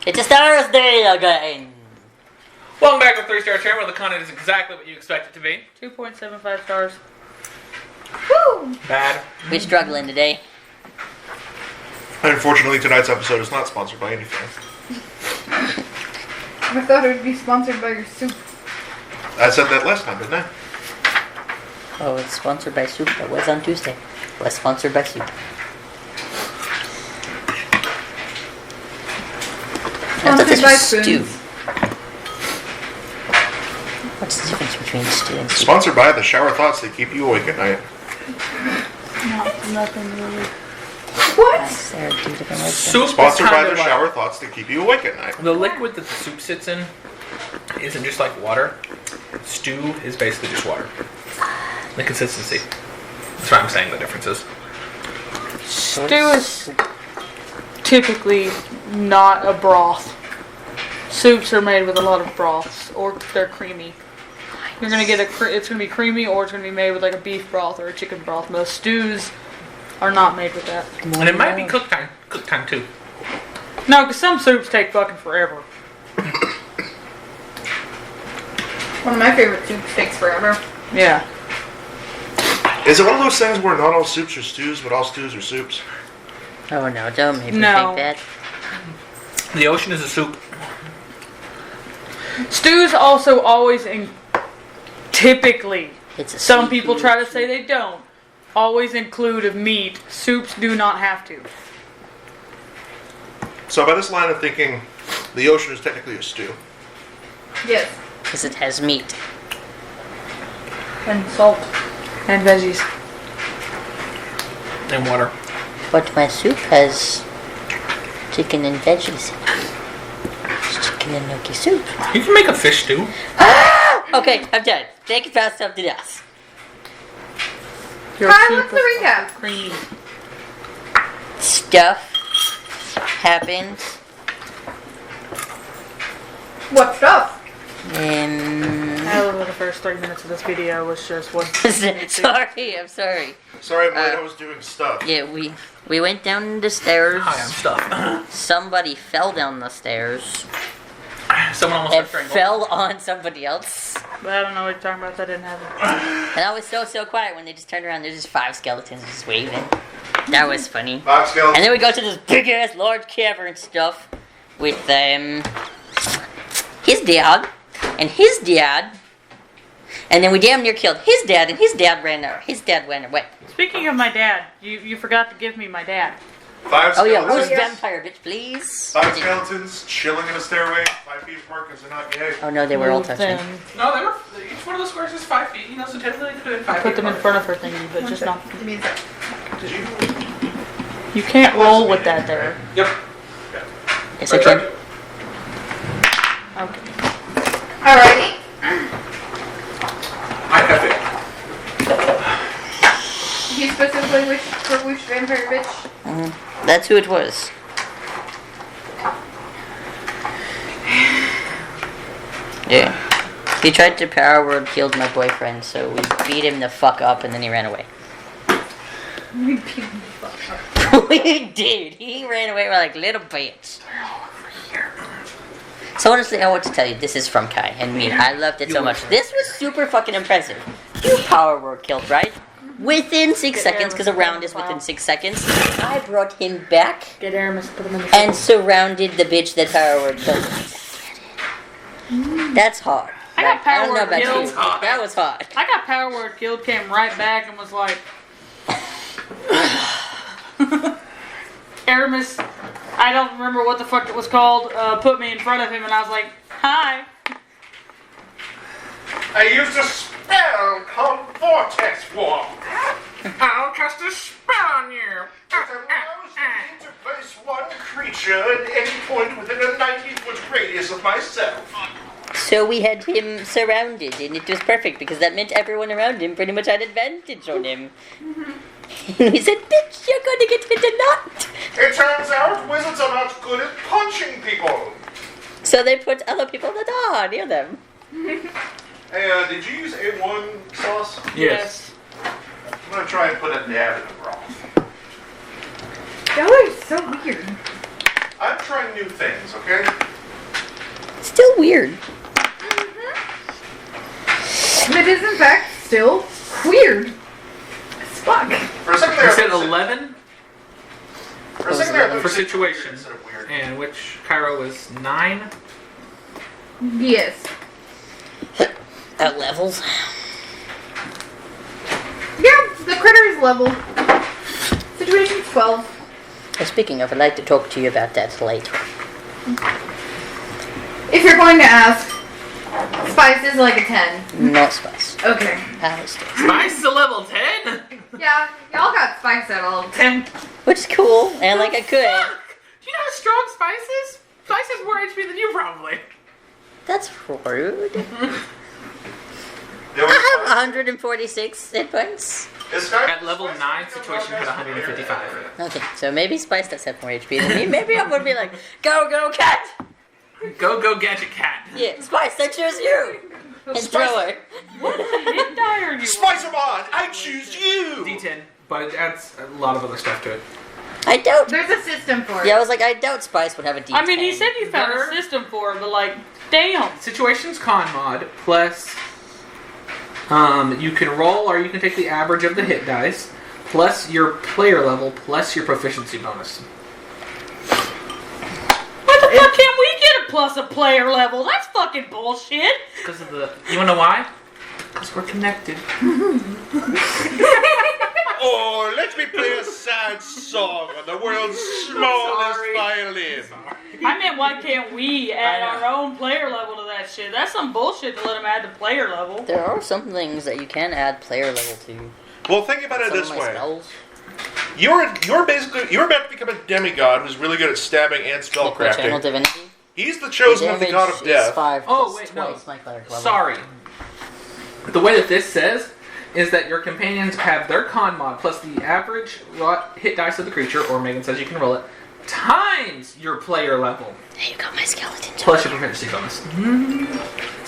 It's a Thursday again. Welcome back to 3-Star Chair, where the content is exactly what you expect it to be. 2.75 stars. Woo! Bad. We're struggling today. Unfortunately, tonight's episode is not sponsored by anything. I thought it would be sponsored by your soup. I said that last time, didn't I? Oh, it's sponsored by soup. That was on Tuesday. Was sponsored by soup. I thought this Sponsored by was stew. spoons. What's the difference between stew and soup? Sponsored by the shower thoughts that keep you awake at night. Nothing really. What? There are two different words. Soup Sponsored is by kind the of like, shower thoughts that keep you awake at night. the liquid that the soup sits in isn't just like water. Stew is basically just water. The consistency. That's what I'm saying the difference is. Stew is typically not a broth. Soups are made with a lot of broths, or they're creamy. You're gonna get it's gonna be creamy, or it's gonna be made with like a beef broth or a chicken broth. Most stews are not made with that. And it might be cook time too. No, because some soups take fucking forever. One of my favorite soups takes forever. Yeah. Is it one of those things where not all soups are stews, but all stews are soups? Oh no, don't make me No. think that. The ocean is a soup. Stews also always typically, It's a some people seafood try to soup. say they don't, always include a meat. Soups do not have to. So by this line of thinking, the ocean is technically a stew. Yes. Because it has meat. And salt. And veggies. And water. But my soup has chicken and veggies. It's chicken and gnocchi soup. You can make a fish stew. Okay, I'm done. Thank you for something else. Your Hi, soup what's the is recap? creamy. Stuff happened. What stuff? I love the first 3 minutes of this video was just what. Sorry, I'm sorry. Sorry, I'm late. I was doing stuff. Yeah, we went down the stairs. Hi, I'm stuffed. Somebody fell down the stairs Someone almost and got strangled. fell on somebody else. But I don't know what you're talking about. That didn't happen. And I was so quiet when they just turned around. There's just 5 skeletons just waving. That was funny. Box skeleton. And then we go to this big ass large cavern stuff with his dad and his dad. And then we damn near killed his dad, and his dad went away. Speaking of my dad, you forgot to give me my dad. 5 Oh yeah, skeletons. who's vampire bitch, please? 5 skeletons chilling in a stairway. 5 feet apart because they're not gay. Oh no, they were all touching. Then No, they were. Each one of those squares is 5 feet. You know, so technically they could have been 5 put feet. them in apart. front of her thingy, but just not. Give me a sec. Did you? You can't roll with that there. Yep. Yes, I can. Okay. Alrighty. I have it. You specifically which vampire bitch? That's who it was. Yeah. He tried to power word killed my boyfriend, so we beat him the fuck up and then he ran away. We beat the fuck up. We did. He ran away like little bitch. So honestly, I want to tell you, this is from Kai and me. I loved it so much. This was super fucking impressive. You power word killed, right? Within 6 seconds, because a round is within 6 seconds, I brought him back Get Aramis, put them in the and surrounded the bitch that power word killed. That's hard. I got Like, I don't know power about killed. you, but that was hard. I got power word killed, came right back and was like, Aramis, I don't remember what the fuck it was called, put me in front of him and I was like, hi. I used a spell called Vortex Warp. I'll cast a spell on you. It allows me to place one creature at any point within a 90-foot radius of myself. So we had him surrounded, and it was perfect because that meant everyone around him pretty much had advantage on him. And we said, bitch, you're gonna get hit a lot. It turns out wizards are not good at punching people. So they put other people that are near them. Hey, did you use A1 sauce? Yes. I'm gonna try and put a dab in the broth. Y'all are so weird. I'm trying new things, okay? Still weird. It is in fact still weird. As fuck. For a second there, You I said thought- 11 For a second there, I thought for you said situation, instead of weird. and which Cairo was 9. Yes. At levels. Yeah, the critter is level. Situation 12. Well, speaking of, I'd like to talk to you about that later. If you're going to ask, spice is like a 10. No spice. Okay. Alistair. Spice to level 10? Yeah, y'all got spice at all. 10. Which is cool, and like I could. Fuck! Do you know how strong Spice is? Spice has more HP than you probably. That's rude. There was I have 146 hit points. This guy? At level 9, Situation had 155. Okay, so maybe Spice does have more HP than me. Maybe I would be like, go, go, cat! Go, Gadget Cat. Yeah, Spice, I choose you! And throw her. Hit die or you? Spicer-Mon, I choose you! D10, but it adds a lot of other stuff to it. I doubt. There's a system for it. Yeah, I was like, I doubt Spice would have a D10. I mean, he said you found Better. a system for it, but like, damn. Situation's con mod, plus you can roll or you can take the average of the hit dice, plus your player level, plus your proficiency bonus. What the fuck can we get a plus a player level? That's fucking bullshit. Because of the... You wanna know why? Because we're connected. Oh, let me play a sad song on the world's smallest violin. I meant, why can't we add our own player level to that shit? That's some bullshit to let him add the player level. There are some things that you can add player level to. Well, think about it Some this of my way. spells. You're about to become a demigod who's really good at stabbing and Like my channel spellcrafting. divinity. He's the chosen of the god of Damage is death. 5 Oh, plus wait, no. twice my cleric level. Sorry. The way that this says is that your companions have their con mod plus the average hit dice of the creature, or Megan says you can roll it, times your player level, Hey, you got my skeleton. plus your proficiency bonus.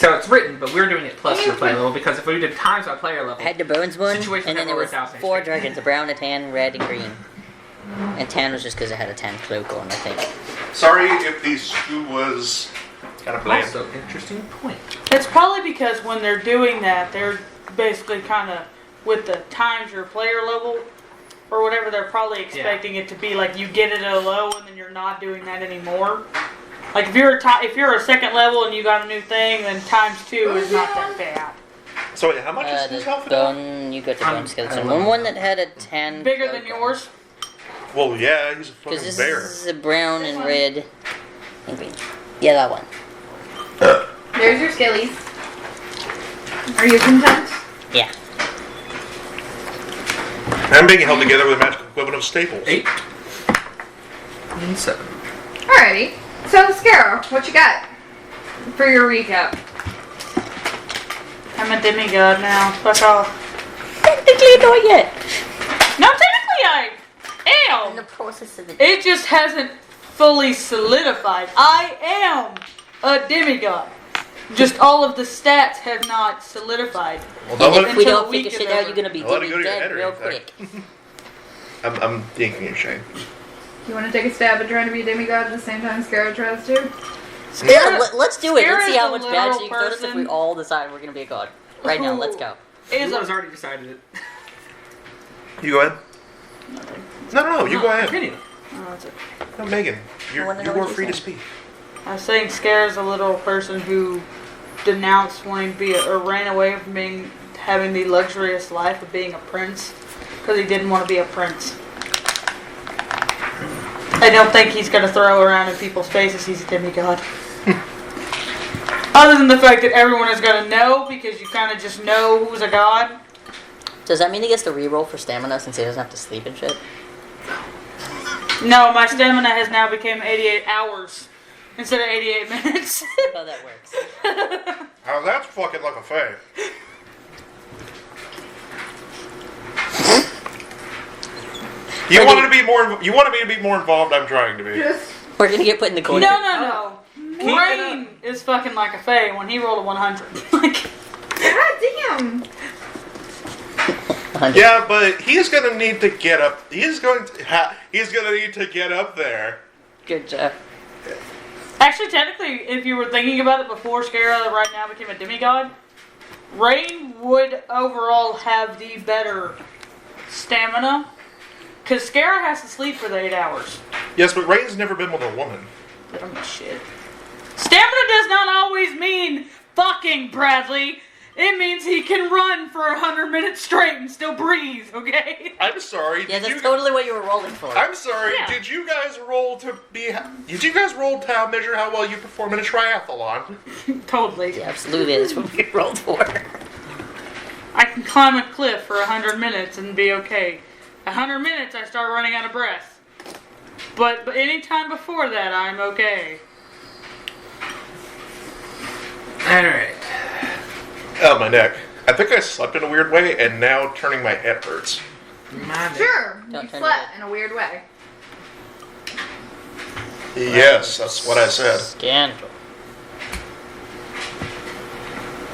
So it's written, but we're doing it plus your player level, because if we did times our player I level, had the bones one, Situation and then there over was 1,000 4 HP. dragons, a brown, a tan, red, and green. And tan was just because I had a tan cloak on, I think. Sorry if the stew was kind of bland. also interesting point. It's probably because when they're doing that, they're basically kind of with the times your player level or whatever. They're probably expecting it to be like you get it at a low and then you're not doing that anymore. Like if you're a second level and you got a new thing, then times 2 is not that bad. So wait, how much is his The health now? bone, you got the I'm- bone I skeleton. don't know. One that had a tan Bigger cloak than on. yours. Well, yeah, he's a Because fucking this bear. is a brown and red and green. Yeah, that one. There's your skillies. Are you content? Yeah. I'm being held together with a magical equivalent of staples. 8 and 7. Alrighty. So, Scarrow, what you got for your recap? I'm a demigod now. Fuck off. Technically not yet. No, technically I In the am. process of it. It just hasn't fully solidified. I am a demigod. Just all of the stats have not solidified. Well, don't And let if we Until don't a week figure shit is out, over. you're gonna be Don't let it go to your dead head or real anything. quick. I'm thinking of Shane. You want to take a stab at trying to be a demigod at the same time Scarrow tries to? Yeah, let's do it. Let's see Scarra's how a much literal bad she can notice if we person. all decide we're gonna be a god. Right now, let's go. Is Has a already decided it. You go ahead. No, you go ahead. Continue. Oh, that's okay. No, Megan, I wanna know you what were you're free to saying. speak. I was saying Scare's a little person who denounced wanting to be or ran away from having the luxurious life of being a prince because he didn't want to be a prince. I don't think he's gonna throw around in people's faces he's a demigod. Other than the fact that everyone is gonna know because you kind of just know who's a god. Does that mean he gets to reroll for stamina since he doesn't have to sleep and shit? No, my stamina has now become 88 hours instead of 88 minutes. How that works. How that's fucking like a fae. You want me to be more involved? I'm trying to be. We're gonna get put in the corner. No. Brain is fucking like a fae when he rolled a 100. Like, God damn! 100. Yeah, but he's gonna need to get up. He's gonna need to get up there. Good job. Actually, technically, if you were thinking about it before Scara right now became a demigod, Rain would overall have the better stamina. Because Scara has to sleep for the 8 hours. Yes, but Rain's never been with a woman. I don't know shit. Stamina does not always mean fucking, Bradley. It means he can run for 100 minutes straight and still breathe, okay? I'm sorry. Yeah, that's totally what you were rolling for. I'm sorry. Yeah. Did you guys roll to measure how well you perform in a triathlon? Totally. Yeah, absolutely, that's what we rolled for. I can climb a cliff for 100 minutes and be okay. 100 minutes, I start running out of breath. But any time before that, I'm okay. Alright. Oh, my neck. I think I slept in a weird way, and now turning my head hurts. Sure, Don't you turn slept it. in a weird way. Yes, that's what I said. Scandal.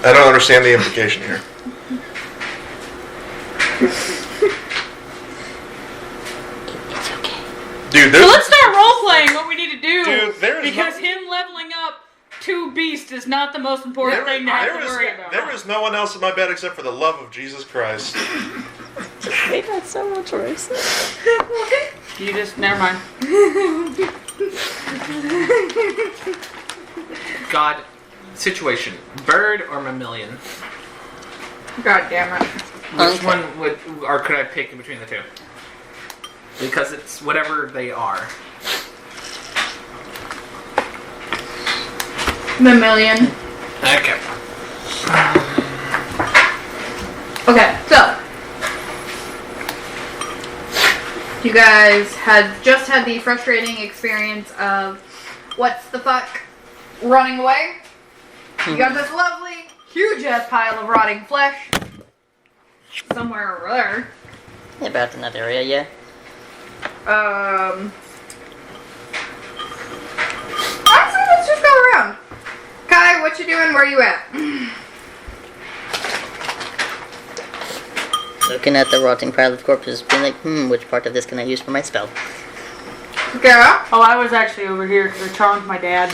I don't understand the implication here. It's okay. Dude, So let's start role-playing what we need to do. Dude, there's because no- him leveling up 2 beasts is not the most important thing to have to worry about. there is no one else in my bed except for the love of Jesus Christ. Wait, that's so much worse. You just, never mind. God, situation. Bird or mammalian? God damn it. Which Okay. one would, or could I pick in between the two? Because it's whatever they are. Mammalian. Okay. Okay, so. You guys had just had the frustrating experience of what's the fuck running away. You got this lovely, huge ass pile of rotting flesh somewhere over there. Yeah, about in that area, yeah. Honestly, let's just go around. Kai, what you doing? Where you at? Looking at the rotting pile of corpses, being like, which part of this can I use for my spell? Girl, Oh, I was actually over here because I charmed my dad.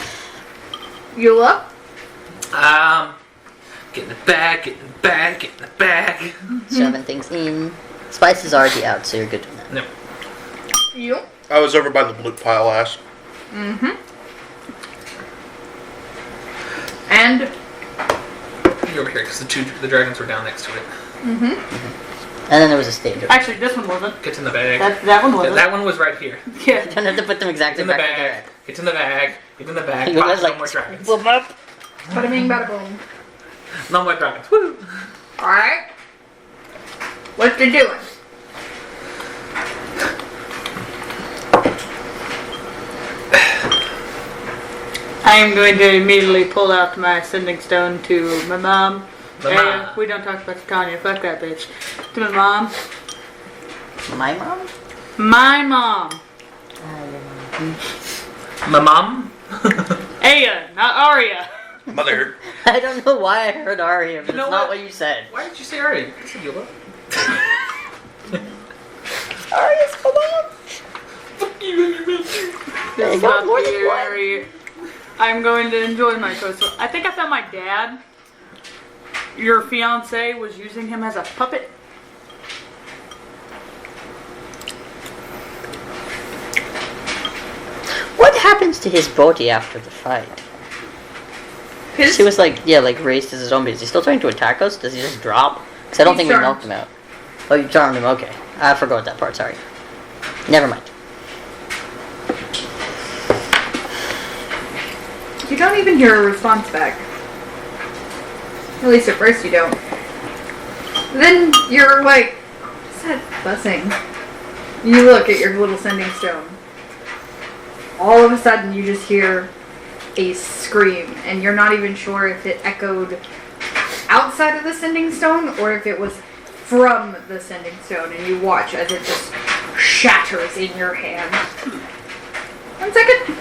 you look. Get in the bag, get in the bag, get in the bag. Shoving things in. Spice is already out, so you're good on that. No. You. I was over by the blue pile ass. Mm-hmm. And. You're over here because the dragons were down next to it. And then there was a stage. Actually, this one wasn't. Get in the bag. That one wasn't. That one was right here. Yeah. You don't have to put them Get exactly in the back bag. there. Get in the bag. Get in the bag. You Pop, guys no like, more dragons. boom up. Bada bing, bada boom. No more dragons. Woo! Alright. What you doing? I am going to immediately pull out my sending stone to my mom. The Hey, mom. we don't talk about Tanya. Fuck that bitch. To my mom. My mom? My mom. My mom? Aya, not Arya. Mother. I don't know why I heard Arya, but You know it's not what? what you said. Why did you say Ari? You said Eula. Arya's my mom. This is go, not more than the one. area. I'm going to enjoy my toast. So I think I found my dad. Your fiance was using him as a puppet. What happens to his body after the fight? She was like, like raised as a zombie. Is he still trying to attack us? Does he just drop? Because I don't He's think we charmed. knocked him out. Oh, you charmed him, okay. I forgot that part, sorry. Never mind. You don't even hear a response back. At least at first you don't. Then you're like, what's that buzzing? You look at your little sending stone. All of a sudden you just hear a scream, and you're not even sure if it echoed outside of the sending stone or if it was from the sending stone, and you watch as it just shatters in your hand. 1 second.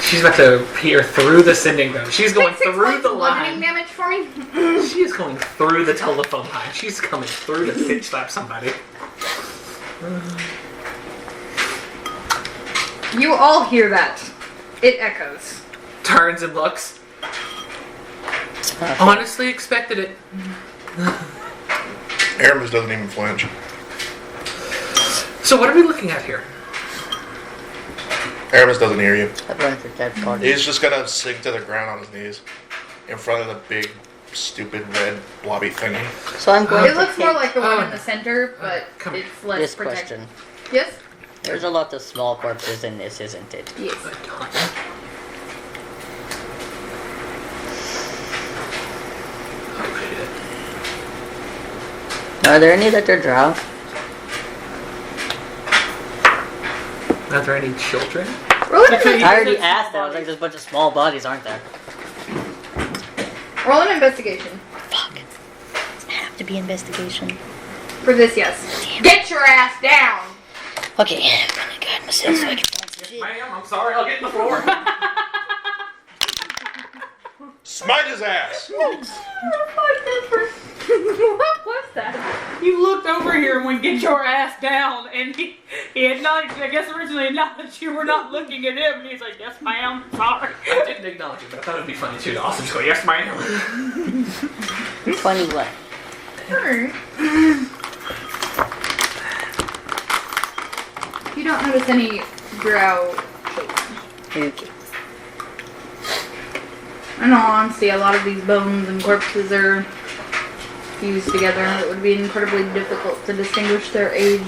She's about to peer through the sending zone. She's going Take 6 through points the of bludgeoning line. damage for me. She is going through the telephone line. She's coming through to bitch slap somebody. You all hear that. It echoes. Turns and looks. Honestly expected it. Aramis doesn't even flinch. So what are we looking at here? Aramis doesn't hear you. I'm running for dead body. He's just gonna sink to the ground on his knees in front of the big, stupid red blobby thingy. So I'm going It to looks more take like the one in the center, but Come it's less this protected. question. Yes? There's a lot of small corpses in this, isn't it? Yes. Are there any that are drow? Are there any children? Roll an, Okay. I already asked that. I was like, there's a bunch of small bodies, aren't there? roll an investigation. Fuck. Does it have to be investigation? For this, yes. Get your ass down! Okay, I'm gonna guide myself so I can find some shit. Ma'am, I'm sorry, I'll get in the floor. Smite his ass! What was that? You looked over here and went, get your ass down, and he acknowledged, I guess originally acknowledged you were not looking at him, and he's like, yes ma'am, sorry. I didn't acknowledge it, but I thought it would be funny too to also just go, yes ma'am. 21. Alright. You don't notice any drow children. Okay. In all honesty, a lot of these bones and corpses are fused together. It would be incredibly difficult to distinguish their age,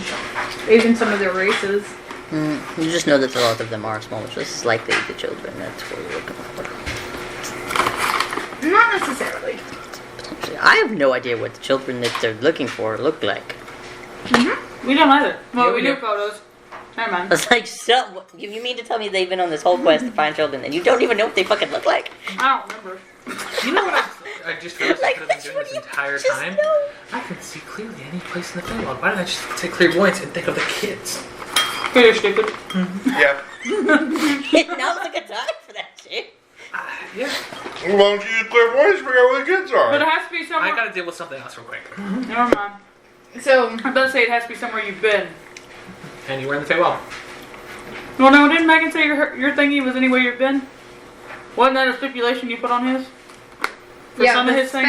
even some of their races. You just know that a lot of them are small, just likely the children. That's what we're looking for. Not necessarily. Potentially. I have no idea what the children that they're looking for look like. We don't either. Well, Yeah, we we do do. photos. Never I mind. was like, so, you mean to tell me they've been on this whole quest to find children and you don't even know what they fucking look like? I don't remember. You know what I just realized Like, I could have been that's doing what this you entire just time? know. I can see clearly any place in the Feywild. Why didn't I just take clairvoyance and think of the kids? You're stupid. Yeah. Now's a good time for that shit. Yeah. Why don't you use clairvoyance to figure out where the kids But it are? has to be somewhere. I gotta deal with something else real quick. Never mind. So, I was about to say it has to be somewhere you've been. Anywhere in the Feywild. Well, no, didn't Megan say your thingy was anywhere you've been? Wasn't that a stipulation you put on his? For yeah, some of the his things?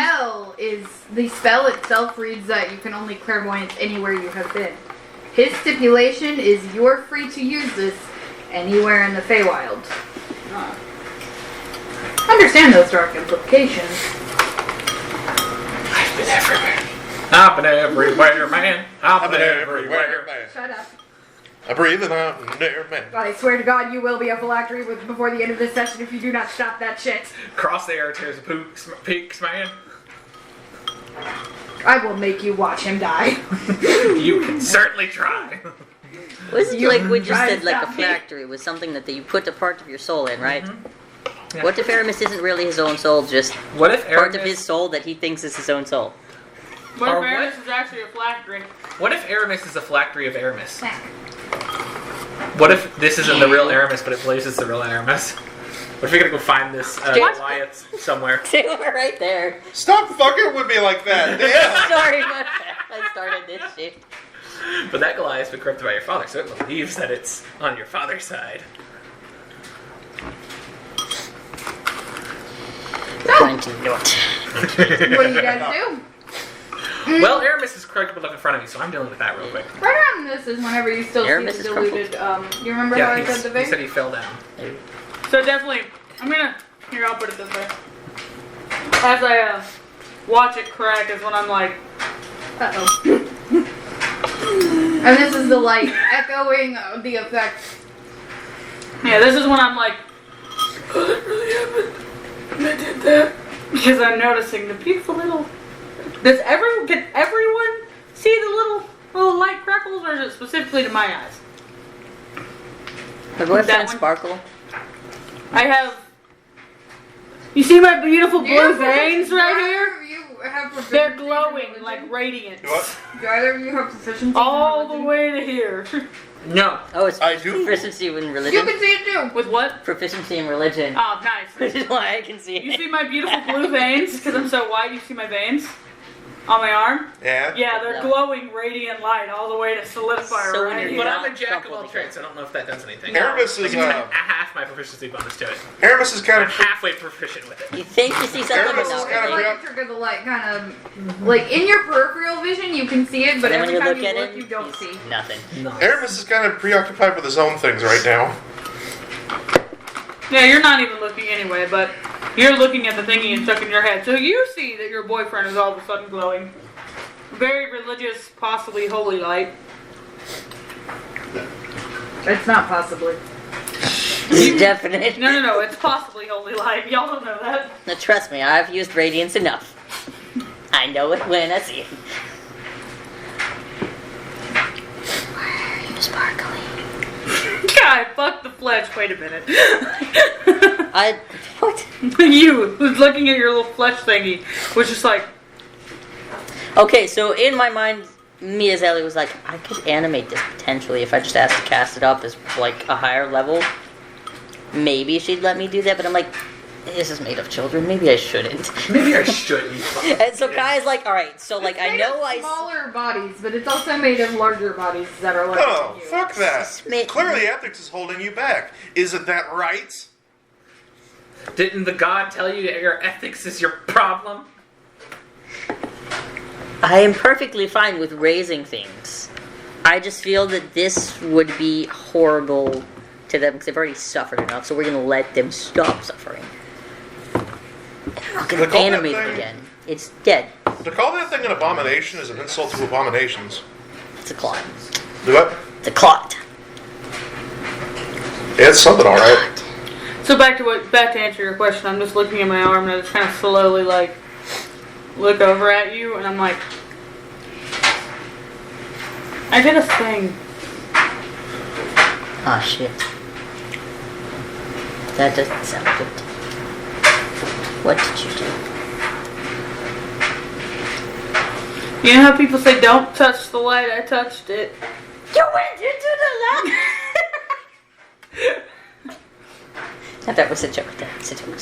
the spell itself reads that you can only clairvoyance anywhere you have been. His stipulation is you're free to use this anywhere in the Feywild. Understand those dark implications. I've been everywhere. I've been everywhere, man. I've been everywhere. man. Shut up. I'm breathing out in there, man. God, I swear to God, you will be a phylactery before the end of this session if you do not stop that shit. Cross the air, tears the peaks, man. I will make you watch him die. You can certainly try. Was You like we just try said, to like a stop me. phylactery was something that you put a part of your soul in, right? Yeah. What if Aramis isn't really his own soul, just What if part of Aramis, his soul that he thinks is his own soul? What Or if what? Aramis is actually a phylactery? What if Aramis is a phylactery of Aramis? What if this isn't the real Aramis, but it believes it's the real Aramis? What if we gotta go find this Goliath somewhere? They were right there. Stop fucking with me like that. Damn. Sorry, my bad. I started this shit. But that Goliath's been corrupted by your father, so it believes that it's on your father's side. Trying to do it. What do you guys do? Well, Aramis is corruptible up in front of me, so I'm dealing with that real quick. Right around this is whenever you still Aramis see is the diluted, you remember how I said the he said thing? he fell down. So definitely, here, I'll put it this way. As I watch it crack is when I'm like, Uh-oh. And this is the, like, echoing of the effect. yeah, this is when I'm like, oh, that really happened. And I did that. Because I'm noticing the beautiful little, can everyone see the little light crackles, or is it specifically to my eyes? My boyfriend That one? Sparkle. I have, you see my beautiful Do you have blue veins right here? You have proficiency They're in glowing religion? like radiance. What? Do either of you have proficiency in All the religion? way to here. No. Oh, it's I do. proficiency in You religion. can see it too. With what? Proficiency in religion. Oh, nice. Which is why I can see You it. see my beautiful blue veins? Because I'm so white, you see my veins? On my arm? Yeah? Yeah, they're glowing radiant light all the way to solidifier So right when here. But you're I'm a not jack of all comfortable trades, so I don't know if that does anything. Aramis Like is, it's a half my proficiency bonus to it. Aramis is kind I'm of... halfway proficient with it. You think you see something, Aramis but is not kind really. of- Like trigger the light, kind of like in your peripheral vision, you can see it, but And then when every you time look you at look, it, you don't see. nothing. Nice. Aramis is kind of preoccupied with his own things right now. Yeah, you're not even looking anyway, but you're looking at the thingy and stuck in your head. So you see that your boyfriend is all of a sudden glowing. Very religious, possibly holy light. It's not possibly. It's definite. No, it's possibly holy light. Y'all don't know that. Now, trust me, I've used radiance enough. I know it when I see it. Why are you sparkling? God, fuck the flesh. Wait a minute. What? You, who's looking at your little flesh thingy, was just like, Okay, so in my mind, Mia Zelly was like, I could animate this potentially if I just asked to cast it up as like a higher level. Maybe she'd let me do that, but I'm like, this is made of children. Maybe I shouldn't. Maybe I shouldn't. And so Kai's like, all right, so like It's I made know of I. smaller bodies, but it's also made of larger bodies that are like Oh, you. fuck that. Smitten. Clearly ethics is holding you back. Isn't that right? Didn't the god tell you that your ethics is your problem? I am perfectly fine with raising things. I just feel that this would be horrible to them because they've already suffered enough, so we're going to let them stop suffering. I'm not going They to call that animate it thing- again. It's dead. To call that thing an abomination is an insult to abominations. It's a clot. Do it? It's a clot. Yeah, it's something alright. so back to answer your question, I'm just looking at my arm and I just kind of slowly like look over at you and I'm like, I did a thing. Ah, shit. That doesn't sound good. What did you do? You know how people say don't touch the light? I touched it. You went into the light! Now that was a joke. That's a joke.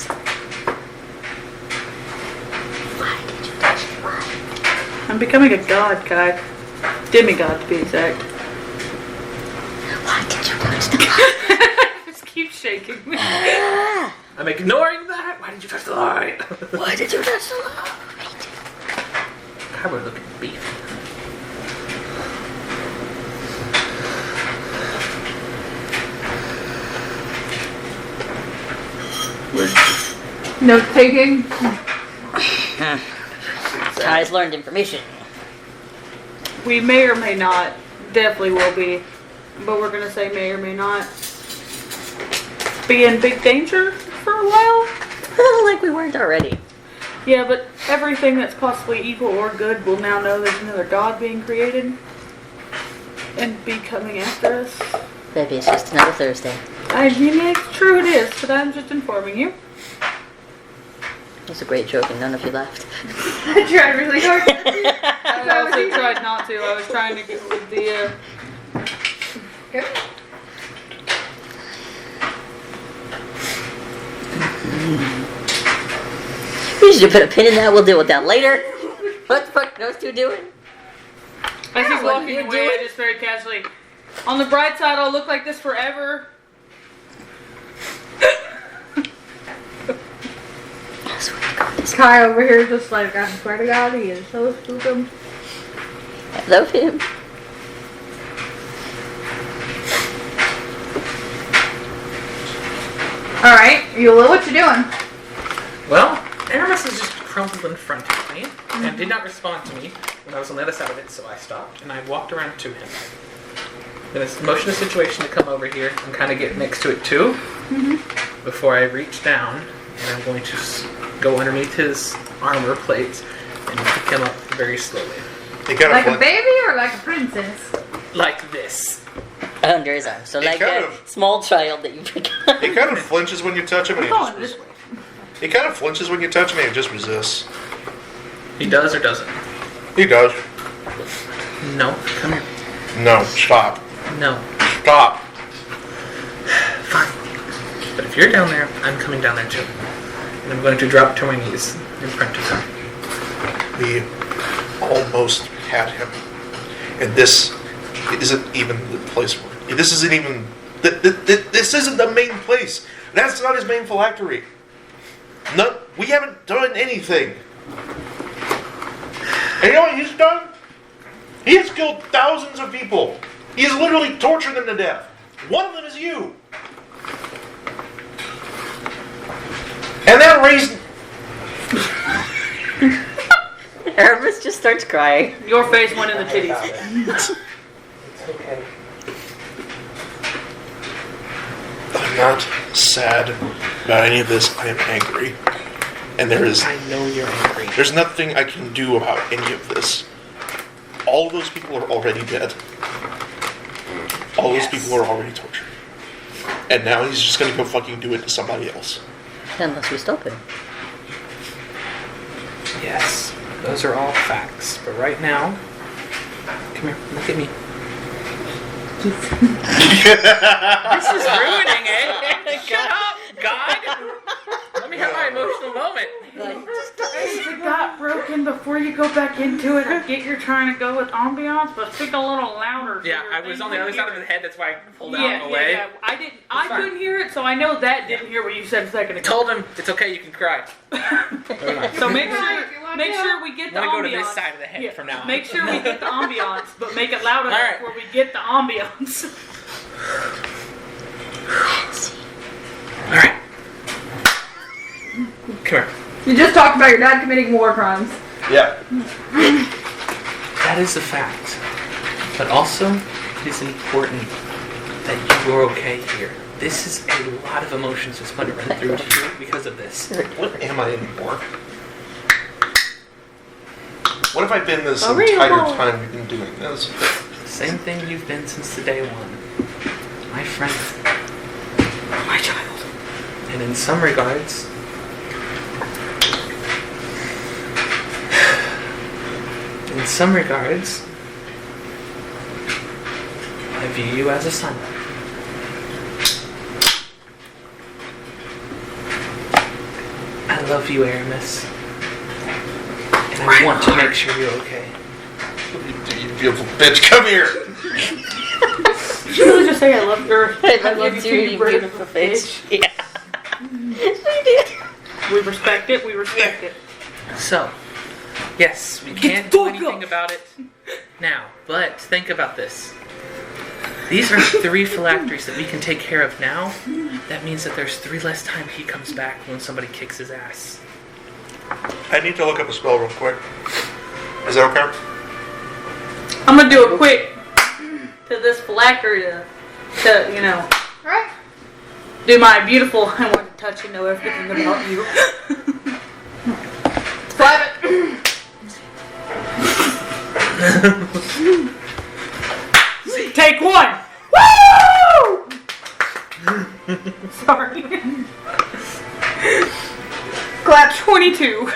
Why did you touch the light? I'm becoming a god, Kai. Demigod to be exact. Why did you touch the light? Just keep shaking. I'm ignoring that. Why did you touch the light? Why did you touch the light? God, we're looking beefy. Note taking. Kai's learned information. We may or may not, definitely will be, but we're gonna say may or may not be in big danger for a while. Like we weren't already. Yeah, but everything that's possibly evil or good will now know there's another god being created and be coming after us. Maybe it's just another Thursday. I mean, it's true it is, but I'm just informing you. It was a great joke and none of you laughed. I tried really hard. I also tried not to. I was trying to get with the, Okay. We should put a pin in that. We'll deal with that later. What the fuck are those two doing? As he's what are walking you away, doing? I just very casually, on the bright side, I'll look like this forever. I swear to God, this Kai over here just like, I swear to God, he is so stupid. I love him. Alright, Eula, what you doing? Well, Aramis is just crumpled in front of me and did not respond to me when I was on the other side of it, so I stopped and I walked around to him. In a motion of situation to come over here and kind of get next to it too, before I reach down, and I'm going to go underneath his armor plates and pick him up very slowly. He kind Like of a baby or like a princess? Like this. Under his arm. So He like kind a of- small child that you pick up. He kind of flinches when you touch him, and he Come on, just this way. he kind of flinches when you touch him, and he just resists. He does or doesn't? He does. No. Come here. No, stop, No. stop. Fine. But if you're down there, I'm coming down there too. And I'm going to drop to my knees in front of him. He almost had him. And this isn't even the place where... This isn't even... This isn't the main place. That's not his main phylactery. No, we haven't done anything. And you know what he's done? He has killed thousands of people. He has literally tortured them to death. One of them is you. And that raised... Aramis just starts crying. Your face went in the titties. It's okay. I'm not sad about any of this. I am angry. And there is... I know you're angry. There's nothing I can do about any of this. All of those people are already dead. All those people are already tortured. And now he's just gonna go fucking do it to somebody else. Unless we stop him. Yes, those are all facts. But right now, come here, look at me. This is ruining it. Shut up, God. Let me have my emotional moment. If it got broken before you go back into it, I get you're trying to go with ambiance, but speak a little louder. Yeah, I was on the other side of his head. That's why I pulled out away. Yeah. I couldn't hear it, so I know that didn't hear what you said a second I ago. told him it's okay. You can cry. So make sure we get the I'm ambiance. gonna go to this side of the head from now on. Make sure we get the ambiance, but make it loud enough Alright. where we get the ambiance. All right. Come here. You just talked about your dad committing war crimes. Yeah. That is a fact. But also, it is important that you are okay here. This is a lot of emotions that's going to run through to you because of this. What am I anymore? What have I been this A real entire boy. time we've been doing this? Same thing you've been since the day one. My friend. My child. And in some regards, I view you as a son. I love you, Aramis. And I want to make sure you're okay. You beautiful bitch, come here! Did you really just say I love her? I love you too, you beautiful face. Yeah. She did. We respect it. We respect it. So, yes, we can't do anything about it now, but think about this. These are 3 phylacteries that we can take care of now. That means that there's 3 less time he comes back when somebody kicks his ass. I need to look up a spell real quick. Is that okay? I'm gonna do a quick to this phylactery to you know, Right? do my beautiful. I want to touch and know everything about you. Slap it. Take 1. Woo! Sorry. Clap. 22.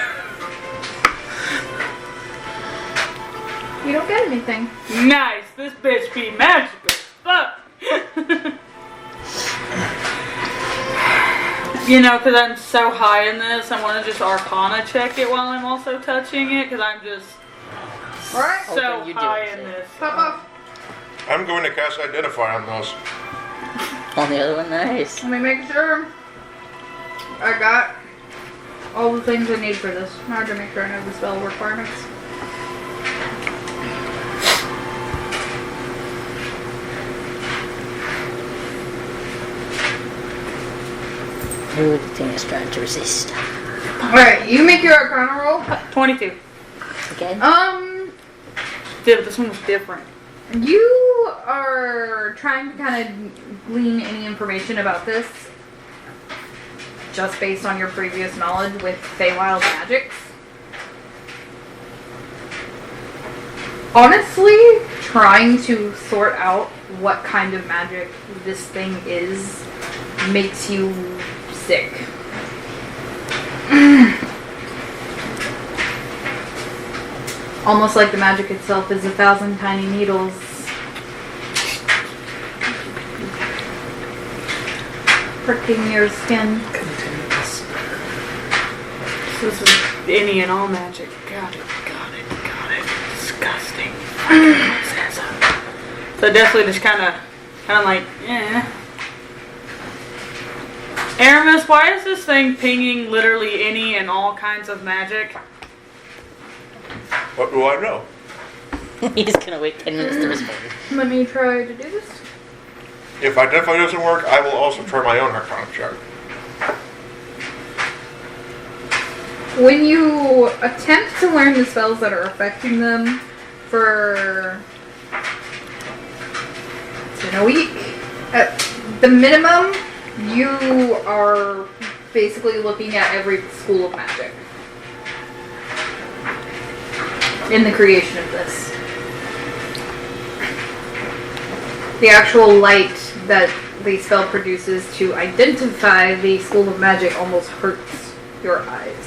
You don't get anything. Nice. This bitch be magical. Fuck. You know, because I'm so high in this, I want to just Arcana check it while I'm also touching it, because I'm just Alright. so Okay, you do high it, in Sid. this. Pop off. I'm going to cast Identify on those. On the other one, nice. Let me make sure I got all the things I need for this. I have to make sure I know the spell requirements. Ooh, the thing is trying to resist. Alright, you make your Arcana roll. 22. Again? Yeah, but this one was different. You are trying to kind of glean any information about this just based on your previous knowledge with Feywild magics. Honestly, trying to sort out what kind of magic this thing is makes you sick. Almost like the magic itself is 1,000 tiny needles. Pricking your skin. Continue this. So this is any and all magic. Got it. disgusting. So definitely just kind of like, eh. Aramis, why is this thing pinging literally any and all kinds of magic? What do I know? He's gonna wait 10 minutes to respond. Let me try to do this. If identify doesn't work, I will also try my own Arcana check. When you attempt to learn the spells that are affecting them for in a week, at the minimum, you are basically looking at every school of magic in the creation of this. The actual light that the spell produces to identify the school of magic almost hurts your eyes.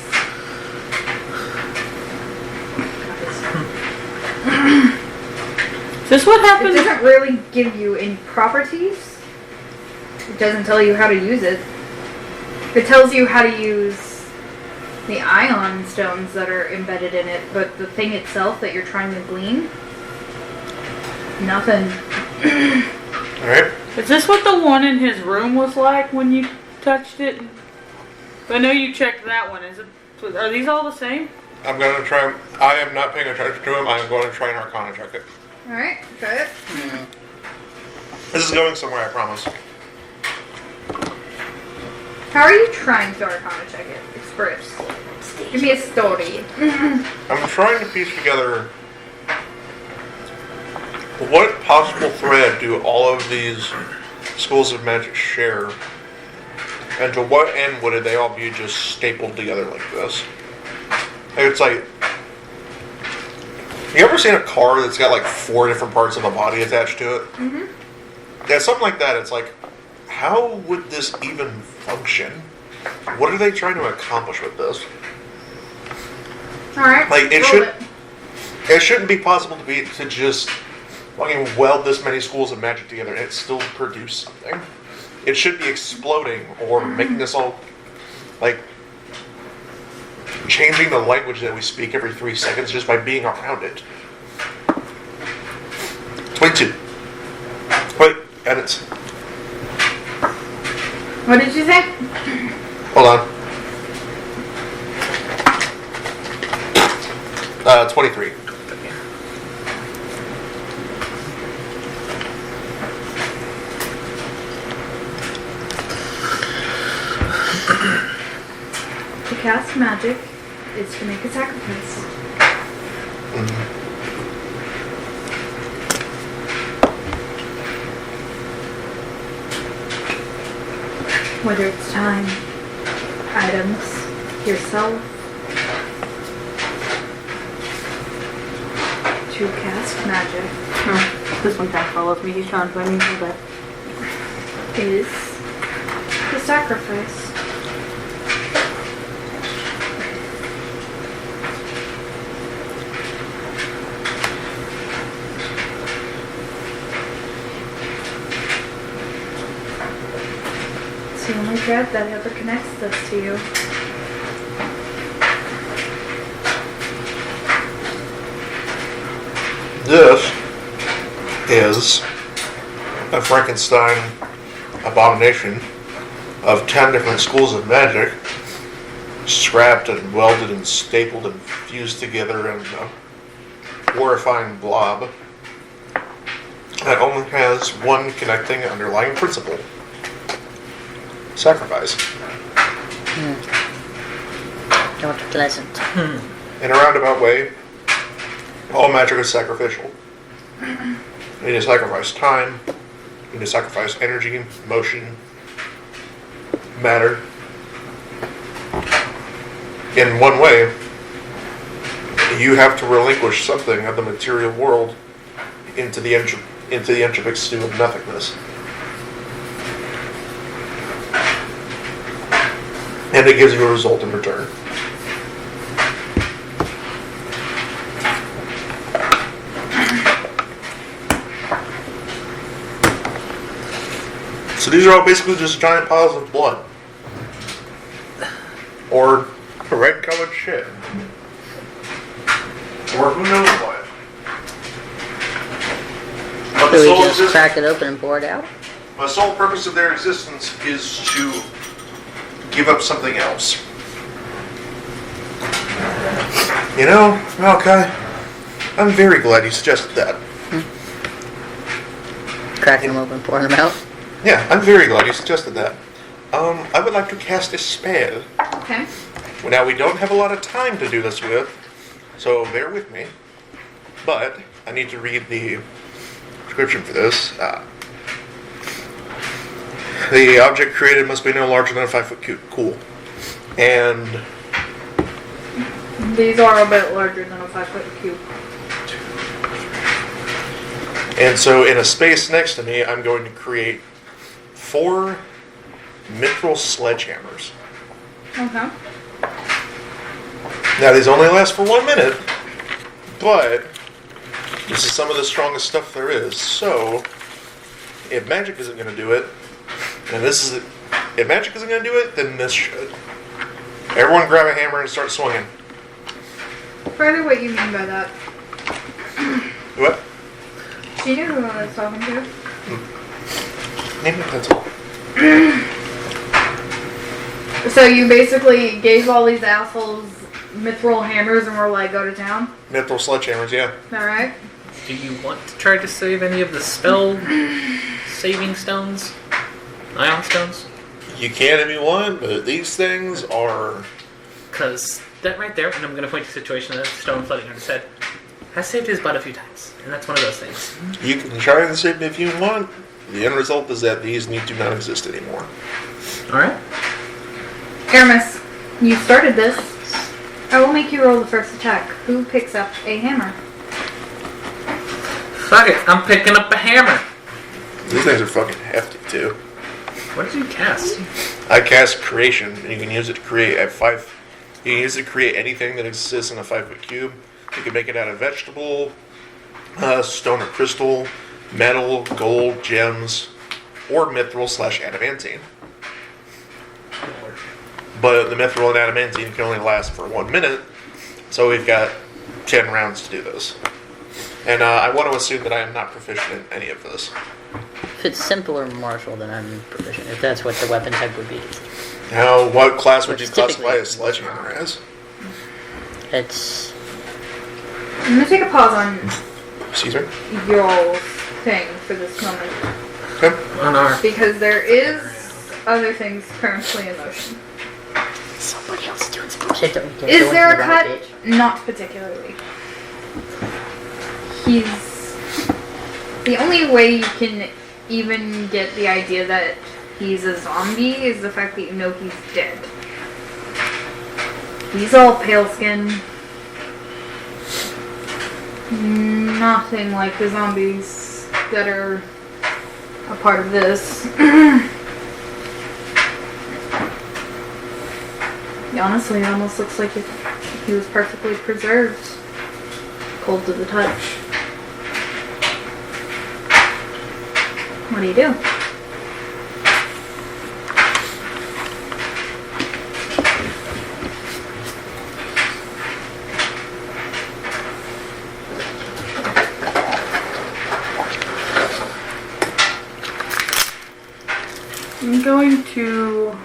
Is this what It happened? doesn't really give you any properties. It doesn't tell you how to use it. It tells you how to use the ion stones that are embedded in it, but the thing itself that you're trying to glean, nothing. Alright. Is this what the one in his room was like when you touched it? I know you checked that one. Is it? Are these all the same? I'm going to try. I am not paying attention to him. I am going to try an Arcana check it. Alright, try it. This is going somewhere, I promise. How are you trying to Arcana check it? Express. Give me a story. I'm trying to piece together what possible thread do all of these schools of magic share, and to what end would they all be just stapled together like this? It's like, you ever seen a car that's got like 4 different parts of the body attached to it? Mm-hmm. Yeah, something like that. It's like, how would this even function? What are they trying to accomplish with this? Alright, Like, roll it shouldn't be possible to just fucking weld this many schools of magic together and it still produce something. It should be exploding or making us all, like, changing the language that we speak every 3 seconds just by being around it. 22. Wait, edits. What did you say? Hold on. 23. To cast magic is to make a sacrifice. Whether it's time, items, yourself, to cast magic This one kind of follows me. He's trying to find me for that. is the sacrifice. It's the only thread that ever connects this to you. This is a Frankenstein abomination of 10 different schools of magic, scrapped and welded and stapled and fused together in a horrifying blob that only has one connecting underlying principle: sacrifice. Not pleasant. In a roundabout way, all magic is sacrificial. You need to sacrifice time, you need to sacrifice energy, motion, matter. In one way, you have to relinquish something of the material world into the entropic stew of nothingness. And it gives you a result in return. So these are all basically just giant piles of blood. Or red colored shit. Or who knows what. Should we just crack it open and pour it out? The sole purpose of their existence is to give up something else. You know, Malachi, I'm very glad you suggested that. Cracking them open, pouring them out. Yeah, I'm very glad you suggested that. I would like to cast a spell. Okay. Well, now, we don't have a lot of time to do this with, so bear with me. But I need to read the description for this. The object created must be no larger than a 5-foot cube. Cool. And These are a bit larger than a 5-foot cube. so in a space next to me, I'm going to create 4 mithril sledgehammers. Okay. Now, these only last for 1 minute, but this is some of the strongest stuff there is. So, if magic isn't going to do it, and if magic isn't going to do it, then this should. Everyone grab a hammer and start swinging. Further, what you mean by that? What? She knew who I was talking to. Name a pencil. So you basically gave all these assholes mithril hammers and were like, go to town? Mithril sledgehammers, yeah. Alright. Do you want to try to save any of the spell saving stones? Ion stones? You can if you want, but these things are... Because that right there, and I'm going to point to a situation of stone floating on his head, has saved his butt a few times. And that's one of those things. You can try and save them if you want. The end result is that these need to not exist anymore. Alright. Aramis, you started this. I will make you roll the first attack. Who picks up a hammer? Fuck it, I'm picking up a hammer. These things are fucking hefty, too. What did you cast? I cast creation, and you can use it to create at 5. You can use it to create anything that exists in a 5-foot cube. You can make it out of vegetable, stone or crystal, metal, gold, gems, or mithril/adamantine. But the mithril and adamantine can only last for 1 minute, so we've got 10 rounds to do this. And I want to assume that I am not proficient in any of this. If it's simple or martial, then I'm proficient. If that's what the weapon type would be. Now, what class would you Which classify typically- a sledgehammer as? It's... I'm going to take a pause on Excuse me? your thing for this moment. Okay. On our... Because there is other things currently in motion. Somebody else is doing some bullshit. Is there a cut? Not particularly. The only way you can even get the idea that he's a zombie is the fact that you know he's dead. He's all pale skin. Nothing like the zombies that are a part of this. Honestly, it almost looks like he was perfectly preserved. Cold to the touch. What do you do? I'm going to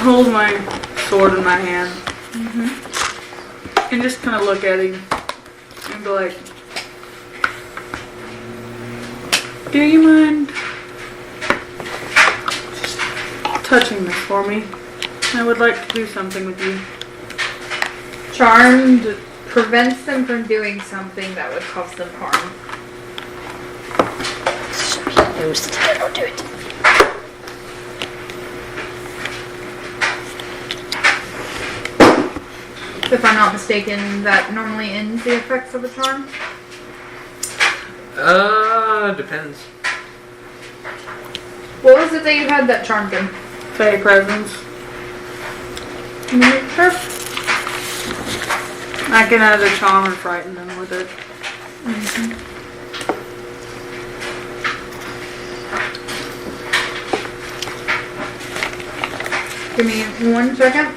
hold my sword in my hand and just kind of look at him and be like, do you mind touching this for me? I would like to do something with you. Charmed prevents them from doing something that would cause them harm. Don't do it. If I'm not mistaken, that normally ends the effects of a charm. Depends. What was it that you had that charmed him? Fey presence. I can add a charm and frighten them with it. Give me 1 second.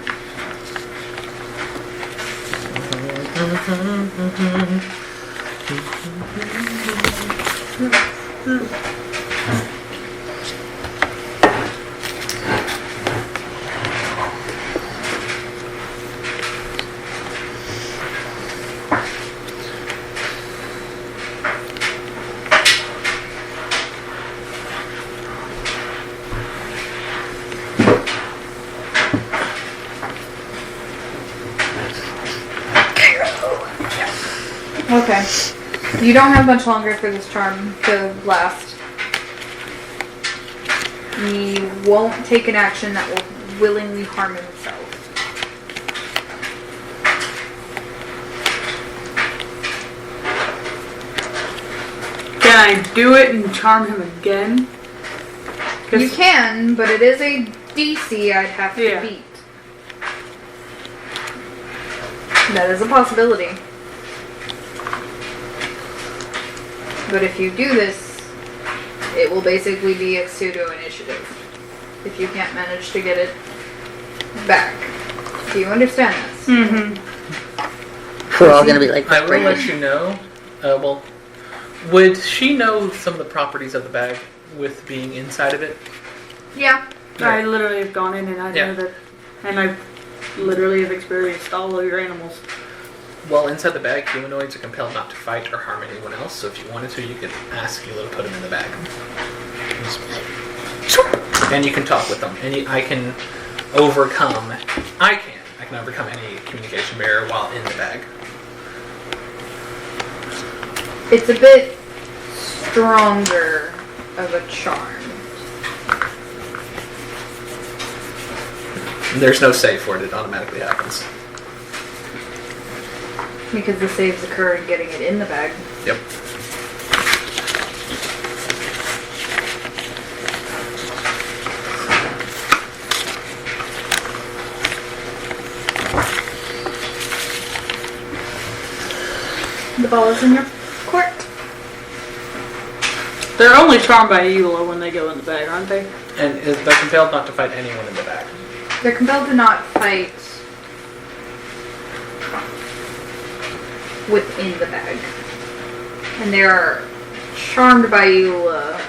Okay. You don't have much longer for this charm to last. He won't take an action that will willingly harm himself. Can I do it and charm him again? You can, but it is a DC I'd have to beat. That is a possibility. But if you do this, it will basically be a pseudo initiative. If you can't manage to get it back. Do you understand this? Mm-hmm. We're all gonna be like, I will let you know. Well, would she know some of the properties of the bag with being inside of it? Yeah. I literally have gone in and I Yeah. know that, and I literally have experienced all of your animals. Well, inside the bag, humanoids are compelled not to fight or harm anyone else, so if you wanted to, you could ask Eula to put them in the bag. And you can talk with them. And I can overcome... I can overcome any communication barrier while in the bag. It's a bit stronger of a charm. There's no save for it. It automatically happens. Because the saves occur in getting it in the bag. Yep. The ball is in your court. They're only charmed by Eula when they go in the bag, aren't they? And they're compelled not to fight anyone in the bag. They're compelled to not fight within the bag. And they are charmed by Eula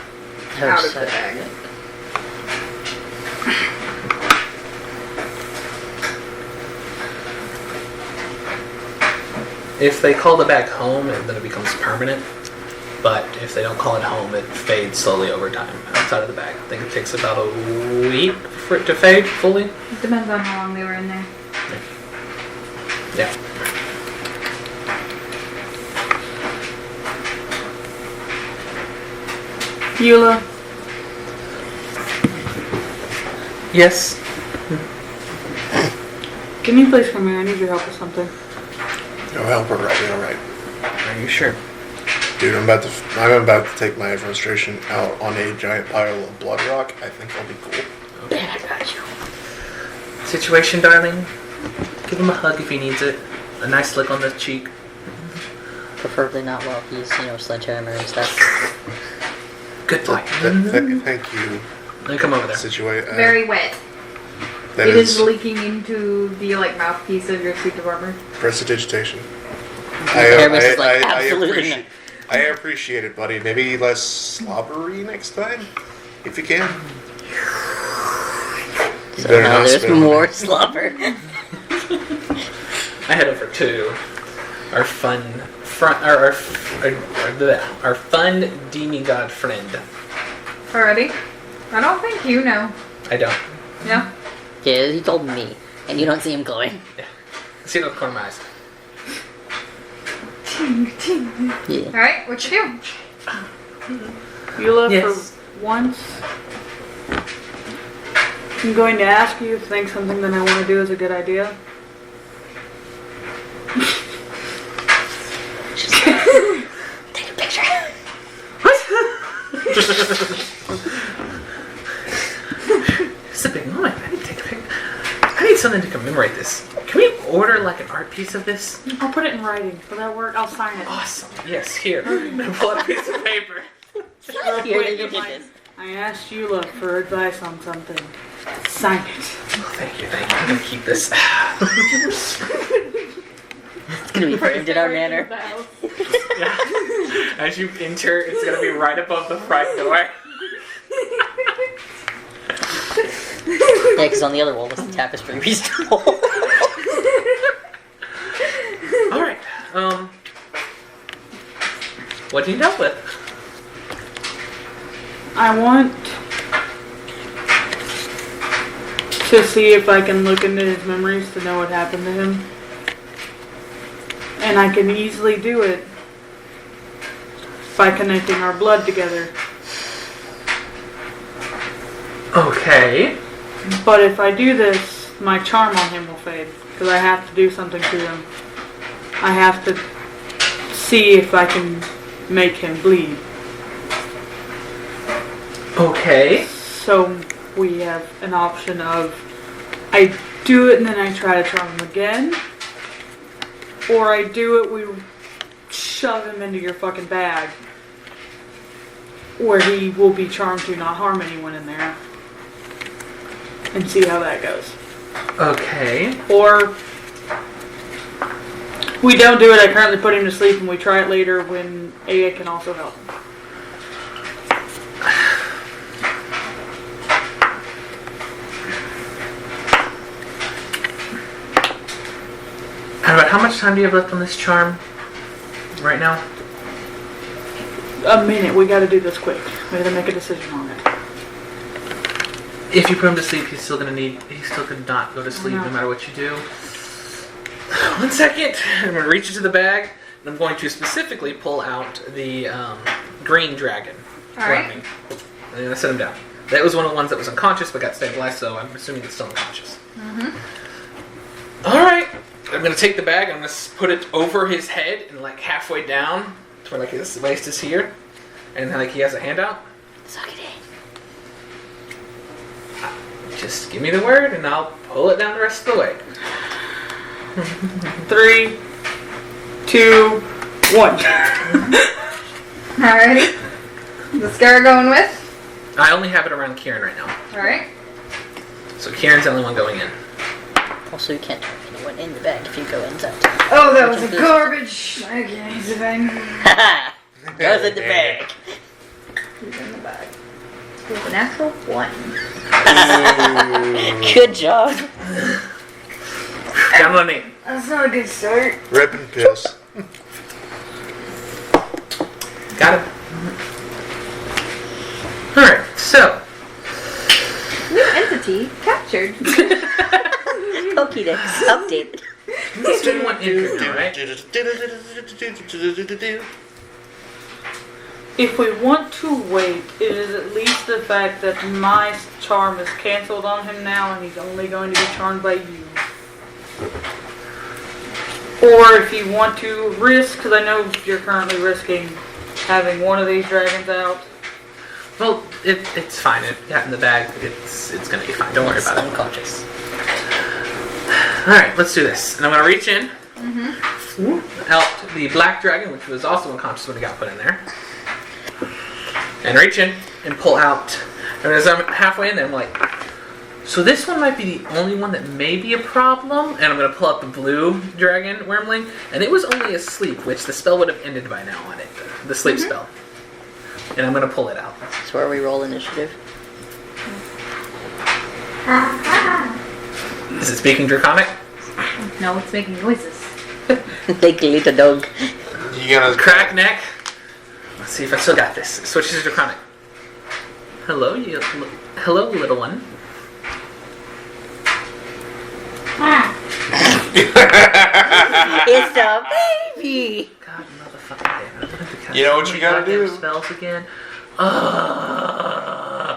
out of the bag. If they call the bag home, then it becomes permanent. But if they don't call it home, it fades slowly over time outside of the bag. I think it takes about a week for it to fade fully. It depends on how long they were in there. Yeah. Eula, Yes. can you please come here? I need your help with something. No help her, I'll be alright. Are you sure? Dude, I'm about to take my frustration out on a giant pile of blood rock. I think I'll be cool. Ben, I got you. Situation, darling. Give him a hug if he needs it. A nice lick on the cheek. Preferably not while he's, sledgehammer and stuff. Good boy. Thank you. Then come over there. Very wet. That It is is leaking into the mouthpiece of your suit of armor. prestidigitation. Aramis is like, absolutely not. I appreciate it, buddy. Maybe less slobbery next time, if you can. So better now not there's spill more it. slobber. I head over to our fun our fun demigod friend. Alrighty? I don't think you know. I don't. Yeah? Yeah, he told me, and you don't see him glowing. See it out of the corner of my eyes. Yeah. Alright, what you do? Eula, Yes. for once, I'm going to ask you if you think something that I want to do is a good idea. Take a picture. Sipping. Oh, I need to take a picture. I need something to commemorate this. Can we order like an art piece of this? I'll put it in writing. Will that work? I'll sign it. Awesome. Yes, here. Pull out a piece of paper. Here, you did this. I asked Eula for advice on something. Sign it. Oh, thank you. I'm gonna keep this. It's gonna be framed in our manner. Yeah. As you enter, it's gonna be right above the front door. Yeah, because on the other wall was the tapestry we stole. Alright, what do you need help with? I want to see if I can look into his memories to know what happened to him. And I can easily do it by connecting our blood together. Okay. But if I do this, my charm on him will fade. Because I have to do something to him. I have to see if I can make him bleed. Okay. So we have an option of I do it and then I try to charm him again. Or I do it, we shove him into your fucking bag. Where he will be charmed to not harm anyone in there. And see how that goes. Okay. Or we don't do it, I currently put him to sleep and we try it later when Aya can also help him. How much time do you have left on this charm right now? A minute, we gotta do this quick. We gotta make a decision on it. If you put him to sleep, he still could not go to sleep no matter what you do. 1 second. I'm going to reach into the bag, and I'm going to specifically pull out the green dragon. Alright. I'm going to set him down. That was one of the ones that was unconscious but got stabilized, so I'm assuming it's still unconscious. Alright. I'm going to take the bag, I'm going to put it over his head and like halfway down to where like his waist is here. And like he has a hand out. Suck it in. Just give me the word and I'll pull it down the rest of the way. 3, 2, 1. Alrighty. The scar going with? I only have it around Kieran right now. Alright. So Kieran's the only one going in. Also, you can't turn anyone in the bag if you go inside. Oh, that was a garbage. I can't use the bag. Haha! Goes in the bag. He's in the bag. With an actual 1. Good job. Down on the knee. That's not a good start. Rip and piss. Got it. Alright, so. New entity captured. Pokédex updated. Let's do one intro now, right? If we want to wait, it is at least the fact that my charm is cancelled on him now and he's only going to be charmed by you. Or if you want to risk, because I know you're currently risking having one of these dragons out. Well, it's fine. It got in the bag. It's gonna be fine. Don't worry about it. Unconscious. Alright, let's do this. And I'm gonna reach in. Out the black dragon, which was also unconscious when it got put in there. And reach in and pull out. And as I'm halfway in there, I'm like, so this one might be the only one that may be a problem. And I'm going to pull out the blue dragon wormling. And it was only asleep, which the spell would have ended by now on it. The sleep spell. And I'm going to pull it out. That's where we roll initiative. Is it speaking Draconic? No, it's making noises. Like a little dog. You gotta Crack neck. Let's see if I still got this. It switches to Draconic. Hello, hello, little one. It's a baby! God, motherfucking damn. You know what you gotta do? Spells again.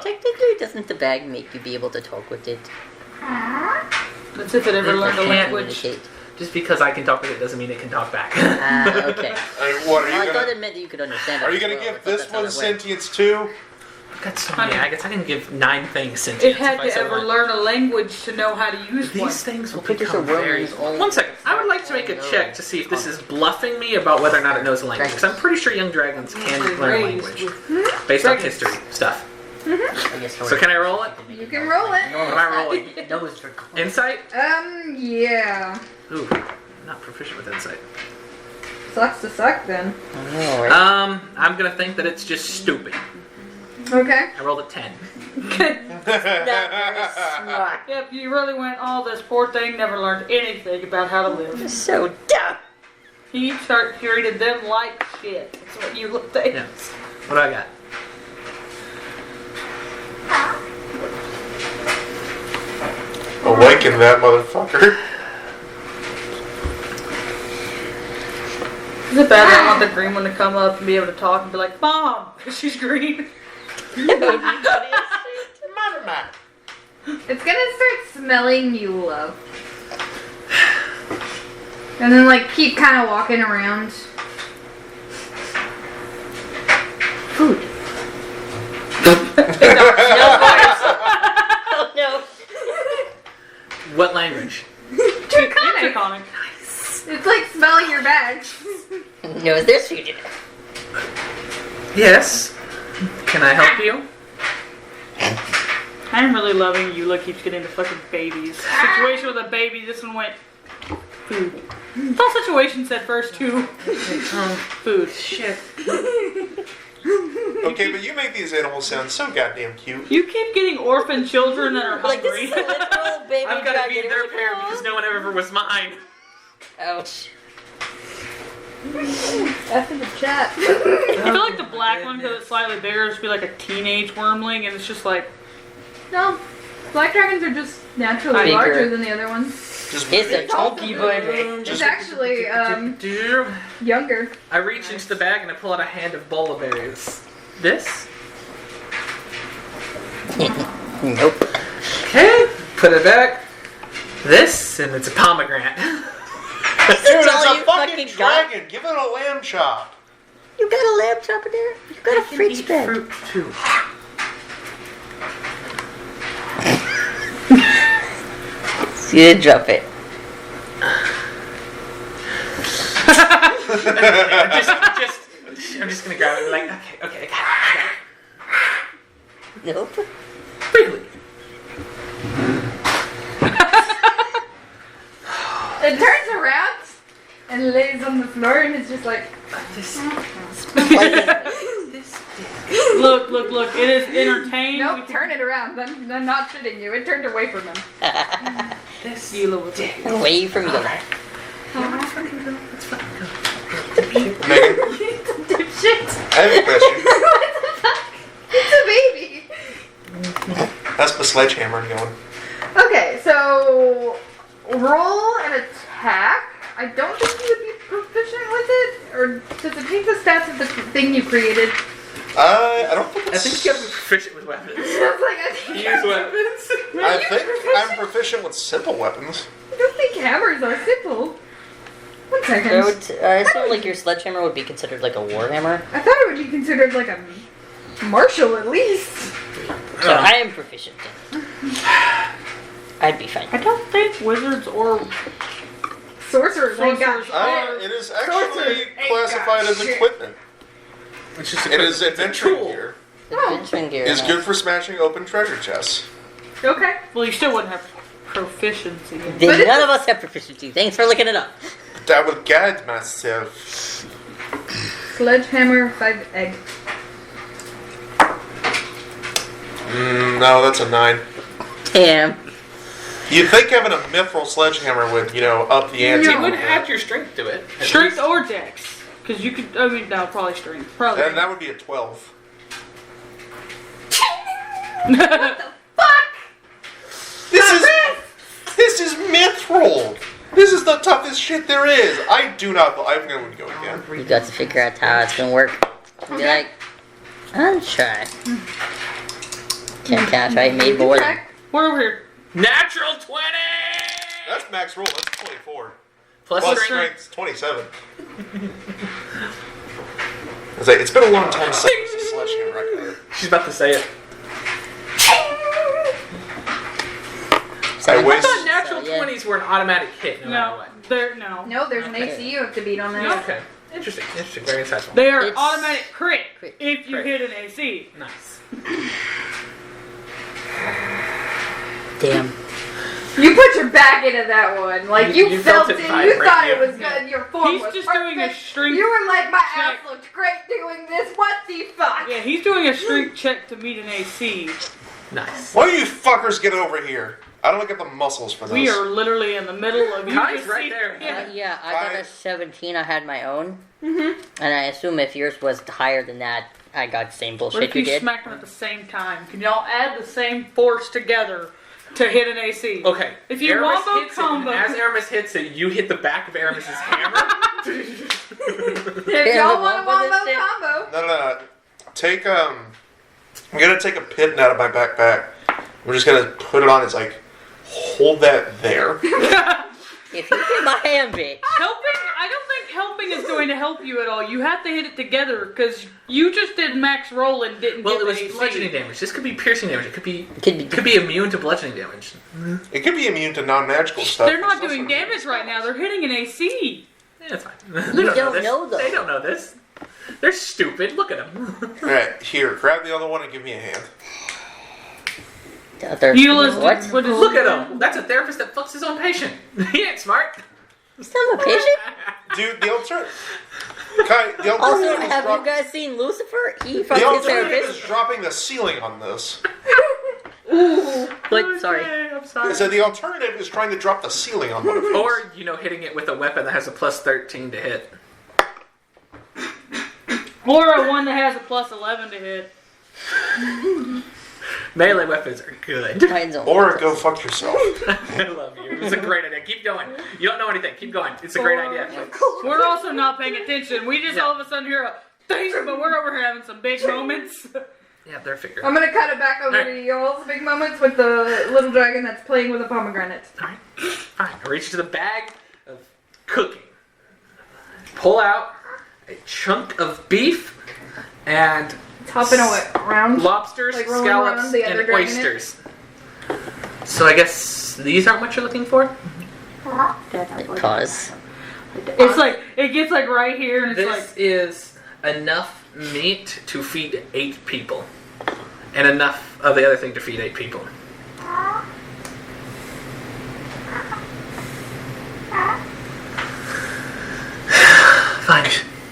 Technically, doesn't the bag make you be able to talk with it? That's if it ever learned a language. Communicate. Just because I can talk with it doesn't mean it can talk back. Okay. What are Well, I you thought gonna? it meant that you could understand it. Are you as gonna well. I give thought this that's how one that worked. sentience too? I've got so many. I guess I can give 9 things sentience. It had if I to so ever want. learn a language to know how to use one. These things will Put this become around very... his own- 1 second. I would like to make a check to see if this is bluffing me about whether or not it knows a language. Because I'm pretty sure young dragons can Usually learn a raised language. with- Based on dragons. history stuff. I guess So can I roll it? You can roll it. What am I rolling? It knows Draconic. Insight? Yeah. Ooh. not proficient with insight. Sucks to suck then. I know, right? I'm gonna think that it's just stupid. Okay. I rolled a 10. Not very smart. Yep, you really went, oh, this poor thing never learned anything about how to live. So dumb. He treated them like shit. That's what you would think. Yeah. What do I got? Awaken that motherfucker. Is it bad that I want the green one to come up and be able to talk and be like, Mom, she's green? Mama. It's gonna start smelling you love. And then like keep kind of walking around. Food. Oh no. What language? Draconic. It's like smelling your bags. No, there's food in it. Yes. Can I help you? I'm really loving Eula keeps getting the fucking babies. Situation with a baby, this one went food. Thought situation said first two. Food. Shit. Okay, but you make these animals sound so goddamn cute. You keep getting orphan children that are Like this hungry. is a literal baby I've got to dragon. be their parent because no one ever was mine. Ouch. F in the chat. I feel like the black one, because it's slightly bigger, should be like a teenage wormling, and it's just like, No, black dragons are just naturally Bigger. larger than the other ones. Just It's a chunky baby. It's actually younger. I reach into the bag and I pull out a hand of bola berries. This? Nope. Okay. Put it back. This, and it's a pomegranate. Dude, That's all it's a you fucking fucking got? dragon. Give it a lamb chop. You got a lamb chop in there? You got a fruit spread. Fruit too. You did drop it. I'm just gonna grab it and be like, okay, I got it. Nope. Really? It turns around and lays on the floor and it's just like. look, it is entertained. Nope, turn it around. I'm not shitting you. It turned away from him. This Eula was Away from you. Megan, Shit. I have a question. It's a baby. That's the sledgehammer going. Okay, so roll an attack. I don't think you would be proficient with it, or does it take the stats of the thing you created? I don't think I it's... think you have to be proficient with weapons. I was like, I think Use weapons. I think I'm proficient with simple weapons. I don't think hammers are simple. 1 second. I assume like your sledgehammer would be considered like a warhammer. I thought it would be considered like a martial at least. So I am proficient in it. I'd be fine. I don't think wizards or Sorcerers ain't got Sorcerers It is Sorcerers actually ain't classified got as shit. equipment. It's just It is adventuring tool. gear. Adventuring gear. It's nice. good for smashing open treasure chests. Okay. well, you still wouldn't have proficiency. Then But none of us have proficiency. Thanks for looking it up. But I will guide myself. Sledgehammer, 5 egg. No, that's a 9. Damn. You'd think having a mithril sledgehammer would, up the ante. You a would little add bit. your strength to it. at Strength least. or dex. Because you could, no, probably strength. Probably. And that would be a 12. Fuck! This is mithril. This is the toughest shit there is. I'm going to go again. You got to figure out how it's gonna work. Be like, I'll try. Can't try. Made more than. We're over here. Natural 20! That's max roll. That's 24. Plus Plus strength. strength's 27. It's been a long time since I used a sledgehammer. I got it. She's about to say it. I I waste. thought natural So, yeah. 20s were an automatic hit no matter No, what. No, there's an AC you have to beat on that. Okay. Interesting. Very insightful. They are It's- automatic crit, Crit. if you Crit. hit an AC. Nice. Damn. You put your back into that one. Like, you felt it. You vibrate, thought it yeah. was good. Your form He's was just perfect. doing a strength You were like, my check. ass looked great doing this. What the fuck? Yeah, he's doing a strength check to meet an AC. Nice. Why don't you fuckers get over here? I don't get the muscles for this. We are literally in the middle of you. Kai's just right see- there. Yeah, I got a Five. 17. I had my own. And I assume if yours was higher than that, I got the same What bullshit if you you did. smack them at the same time? Can y'all add the same force together to hit an AC? Okay. If you Aramis wombo hits combo- it, and as Aramis hits it, you hit the back of Aramis's hammer. If y'all want a Wombo this wombo shit? combo. No. Take I'm gonna take a pin out of my backpack. We're just gonna put it on. It's like hold that there. If you get my hand bit, I don't think helping is going to help you at all. You have to hit it together because you just did max roll and didn't Well, get it was the AC. bludgeoning damage. This could be piercing damage. It could be could be immune to bludgeoning damage. It could be immune to non-magical stuff. They're not It's also- doing damage right now. They're hitting an AC. Yeah, that's fine. You They don't this. know, though. They don't know this. They're stupid. Look at them. All right, here, grab the other one and give me a hand. the other. Utilist, What? what is Look at him. That's a therapist that fucks his own patient. He ain't smart. He's not a patient? Dude, the alternative. Kai, the Also, alternative is have you drop- guys seen Lucifer? He the fucked his alternative therapist. is dropping the ceiling on this. But, sorry. Okay, I'm sorry. So the alternative is trying to drop the ceiling on one of these. Or, hitting it with a weapon that has a plus 13 to hit. Or a one that has a plus 11 to hit. Melee weapons are good. Mine's only Or plus- go fuck yourself. I love you. It's a great idea. Keep going. You don't know anything. Keep going. It's a great idea. We're also not paying attention. We just all of a sudden hear a thing, but we're over here having some big moments. Yeah, they're figuring. I'm gonna cut it back over to y'all's big moments with the little dragon that's playing with a pomegranate. Alright, fine. I reach into the bag of cooking. Pull out a chunk of beef and It's hopping around. lobsters, Like rolling around scallops, the other and dragon in? oysters. So I guess these aren't what you're looking for? Cause. It's like, it gets like right here and it's This like, is enough meat to feed 8 people. And enough of the other thing to feed 8 people. Fine.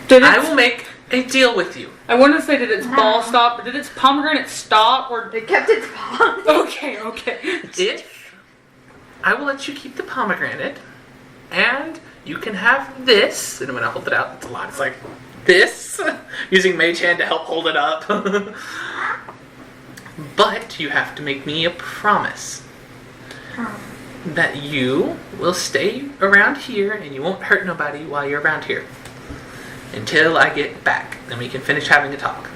did I it, will make a deal with you. I wanted to say did its ball stop, but did its pomegranate stop or... It kept its paw. Okay. If I will let you keep the pomegranate, and you can have this, and I'm gonna hold it out. It's a lot. It's like this, using Mage Hand to help hold it up. But you have to make me a promise that you will stay around here and you won't hurt nobody while you're around here until I get back. Then we can finish having a talk.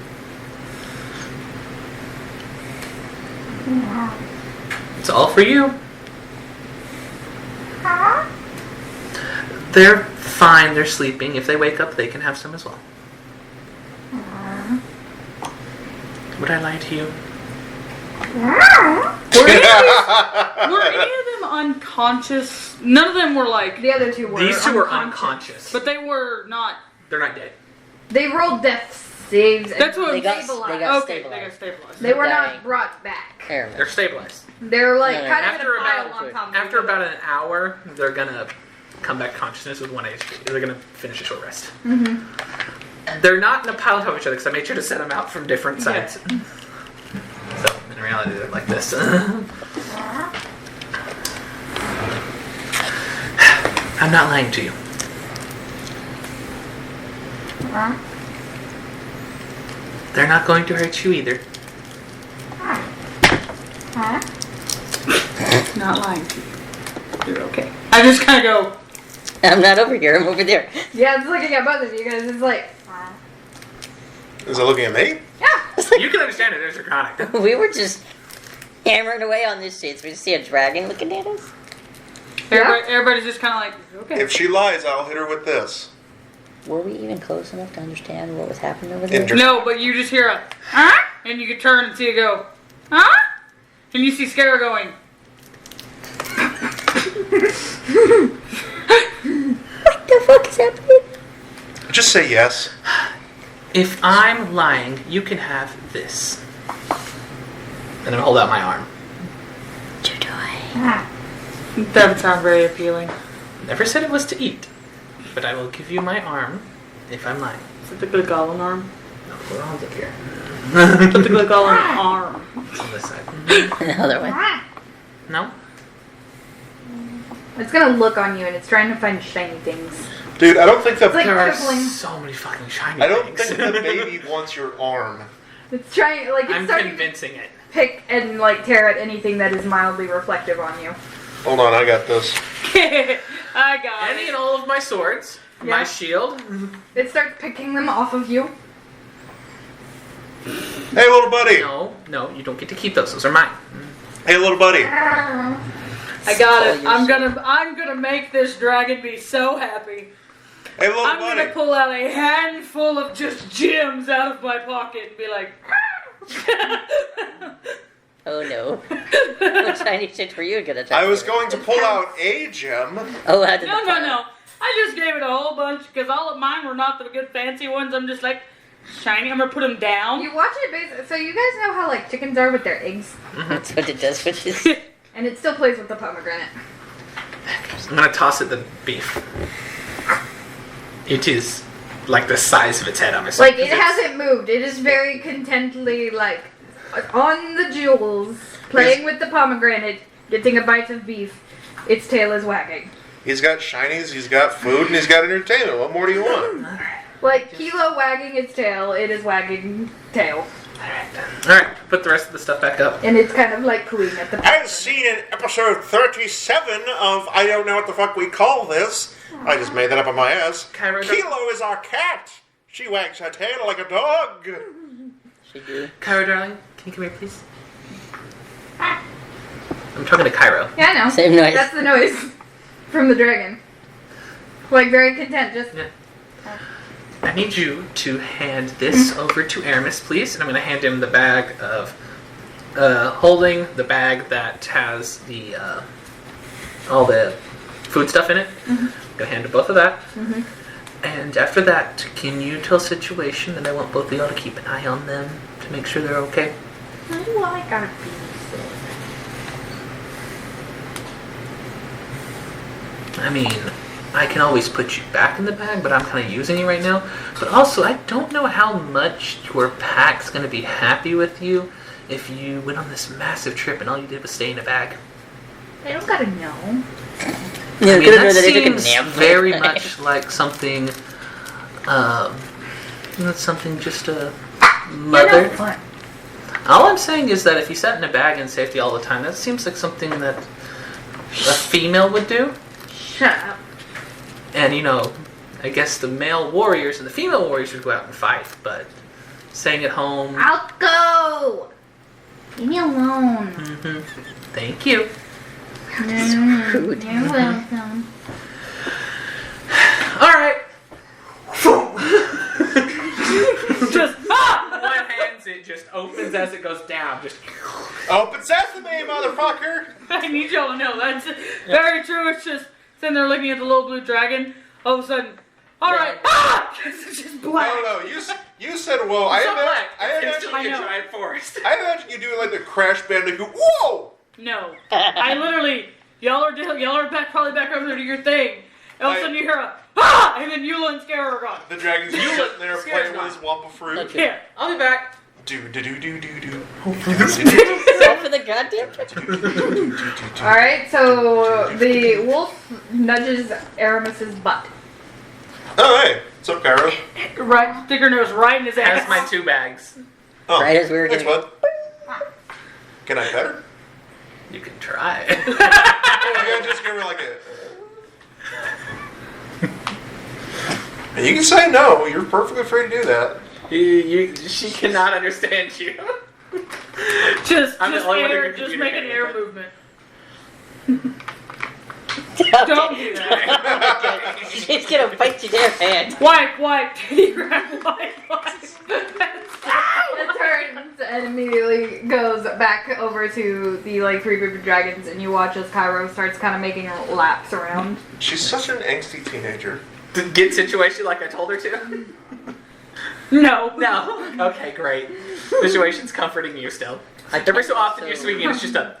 It's all for you. They're fine. They're sleeping. If they wake up, they can have some as well. Would I lie to you? Were any of them unconscious? None of them were like... The other two were. These two are unconscious. But they were not... They're not dead. They rolled death saves. And That's what They got, stabilized. they got Okay, they stabilized. got stabilized. They were Dying. not brought back. Airman. They're stabilized. They're like No, no, kind of after in a pile about- on top of After each other. about an hour, they're gonna come back to consciousness with 1 HP. They're gonna finish a short rest. They're not in a pile on top of each other because I made sure to set them out from different sides. So in reality, they're like this. I'm not lying to you. They're not going to hurt you either. Not lying to you. You're okay. I just kind of go... I'm not over here, I'm over there. Yeah, it's looking at both of you guys. It's like, Is it looking at me? yeah. You can understand it. There's a chronic. We were just hammering away on this shit. So we just see a dragon looking at us. Everybody's just kind of like, okay. If she lies, I'll hit her with this. Were we even close enough to understand what was happening over there? Inter- No, but you just hear a, huh? And you can turn and see it go, huh? And you see Scara going, What the fuck is happening? Just say yes. If I'm lying, you can have this. And then hold out my arm. What you doing? Doesn't sound very appealing. Never said it was to eat, but I will give you my arm if I'm lying. Is it the Glegolan arm? No, we're all up here. Put the Glegolan arm. It's on this side. The other way. No? It's gonna look on you and it's trying to find shiny things. Dude, I don't think the It's like There are crippling. so many fucking shiny I don't things. think the baby wants your arm. It's trying, like, it's I'm starting convincing it. to pick and, like, tear at anything that is mildly reflective on you. Hold on, I got this. I got Any it. and all of my swords, my Yeah. shield. It starts picking them off of you. Hey, little buddy. No, you don't get to keep those. Those are mine. Hey, little buddy. I got it. I'm gonna make this dragon be so happy. Hey, little I'm buddy. gonna pull out a handful of just gems out of my pocket and be like, Oh no. What shiny shit were you gonna try? I was going to pull out a gem. Oh, how did no, the no, pile- no. I just gave it a whole bunch because all of mine were not the good fancy ones. I'm just like, shiny. I'm gonna put them down. You watch it so you guys know how, like, chickens are with their eggs? That's what it does, which is. And it still plays with the pomegranate. I'm gonna toss it the beef. It is like the size of its head, I'm assuming. Like, it hasn't moved. It is very contently, like, on the jewels, playing with the pomegranate, getting a bite of beef. Its tail is wagging. He's got shinies, he's got food, and he's got entertainment. What more do you want? Like, Kilo wagging its tail, it is wagging tail. Alright, put the rest of the stuff back up. And it's kind of like cooing at the As seen in episode 37 of I don't know what the fuck we call this. I just made that up on my ass. Cairo, Kilo is our cat. She wags her tail like a dog. She do. Cairo, darling, can you come here, please? I'm talking to Cairo. Yeah, I know. Same noise. That's the noise from the dragon. Like, very content, just... Yeah. I need you to hand this over to Aramis, please. And I'm going to hand him the bag of... holding the bag that has the... all the food stuff in it. I'm going to hand him both of that. And after that, can you tell situation that I want both of y'all to keep an eye on them to make sure they're okay? How do I gotta be I mean, I can always put you back in the bag, but I'm kind of using you right now. But also, I don't know how much your pack's going to be happy with you if you went on this massive trip and all you did was stay in a bag. I don't gotta know. Yeah, I mean, could've that known that they took a seems nap. very much like something, that's something just a mother. What? All I'm saying is that if you sat in a bag in safety all the time, that seems like something that a female would do. Shut up. And, you know, I guess the male warriors and the female warriors would go out and fight, but staying at home... I'll go! Leave me alone. Thank you. Rude. You're welcome. Alright. Just, One hands it just opens as it goes down. Just Open sesame, motherfucker! I need y'all to know that's very true. It's just sitting there looking at the little blue dragon. All of a sudden, all right, it's just black. No, you said whoa. I so imagine, black. I It's imagine, instantly a I know. giant forest. I imagine you doing like the Crash Bandicoot. Whoa! No, I literally, y'all are back, probably back over there to your thing. And all of a sudden you hear a and then Eula and Scare are gone. The dragon's just sitting there Scare's playing with his wumpa fruit. Okay. Yeah. I'll be back. Do do do do do do. Stop for the goddamn trick. Alright, so the wolf nudges Aramis's butt. Oh hey, what's up, Cairo? Right, stick her nose right in his ass. Has my 2 bags. Oh, Right as we were thanks, getting- bud. Can I pet her? You can try. Yeah, just give her like a. And you can say no. You're perfectly free to do that. She cannot understand you. Just I'm the only one who air, can just make an communicate air with movement. Don't do that. She's gonna bite you there, hand. Wipe, titty grab, wipe. It turns and immediately goes back over to the like 3 group of dragons, and you watch as Cairo starts kind of making laps around. She's such an angsty teenager. To get situation like I told her to? No. No. Okay, great. Situation's comforting you still. Every so often you're swinging, it's just a...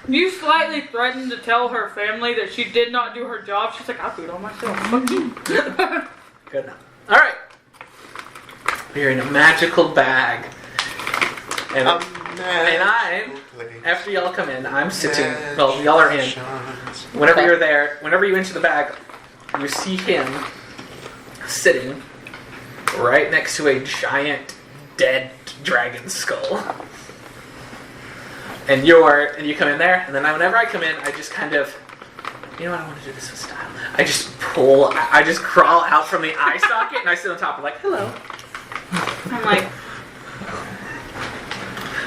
You slightly threatened to tell her family that she did not do her job. She's like, I'll do it all myself. Fuck you. Good enough. All right. We're in a magical bag. And after y'all come in, I'm sitting. Well, y'all are in. Whenever you're there, whenever you enter the bag, you see him sitting right next to a giant dead dragon skull. And you come in there, and then whenever I come in, I just kind of, you know what, I want to do this with style. I just crawl out from the eye socket, and I sit on top and like, hello. I'm like,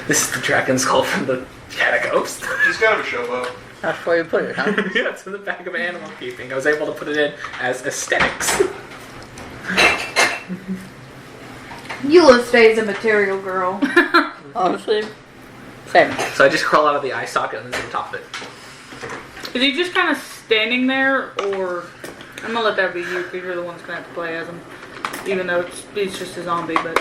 this is the dragon skull from the catacombs. He's kind of a showboat. That's where you put it, huh? Yeah, it's in the back of animal keeping. I was able to put it in as aesthetics. Eula stays a material girl. Honestly, same. So I just crawl out of the eye socket and then sit on top of it. Is he just kind of standing there, or I'm gonna let that be you because you're the one that's gonna have to play as him, even though he's just a zombie. But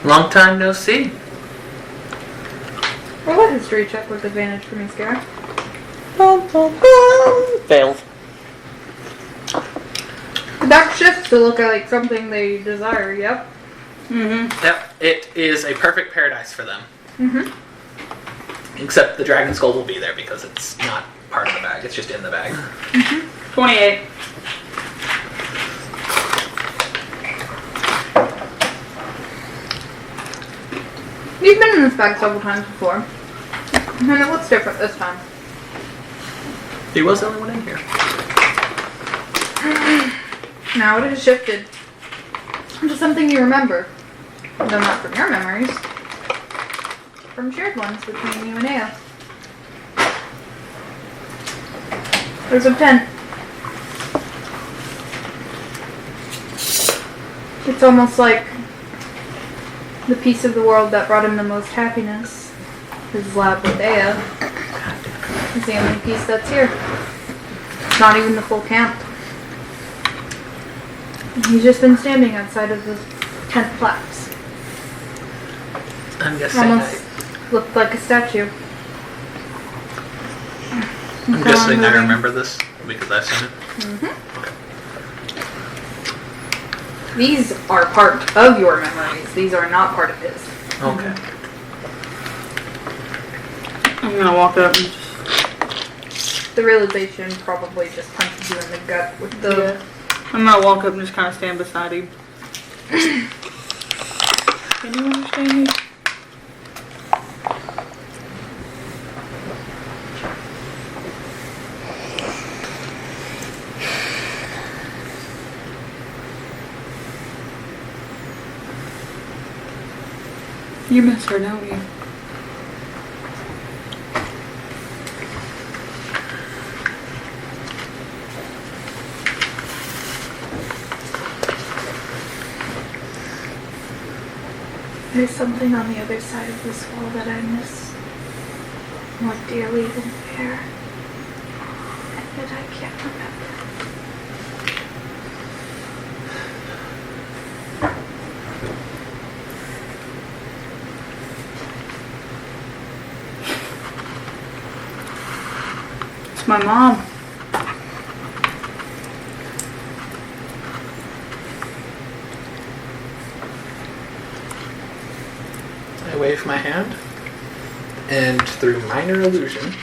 long time no see. Roll a history check with advantage for me, Scar. Failed. The dark shifts to look like something they desire, yep. mm-hmm. Yep, it is a perfect paradise for them. Mm-hmm. Except the dragon skull will be there because it's not part of the bag, it's just in the bag. 28. You've been in this bag several times before. And it looks different this time. He was the only one in here. Now it has shifted into something you remember. Though not from your memories. From shared ones between you and Aya. There's a tent. It's almost like the piece of the world that brought him the most happiness. His lab with Aya is the only piece that's here. Not even the full camp. He's just been standing outside of the tent flaps. I'm guessing Almost looked like a statue. I'm guessing I remember this because I've seen it. Mm-hmm. These are part of your memories. These are not part of his. Okay. I'm gonna walk up and The realization probably just punches you in the gut with the... Yeah. I'm gonna walk up and just kind of stand beside him. Can you understand me? You miss her, don't you? There's something on the other side of this wall that I miss more dearly than air. And yet I can't remember. It's my mom. I wave my hand, and through minor illusion,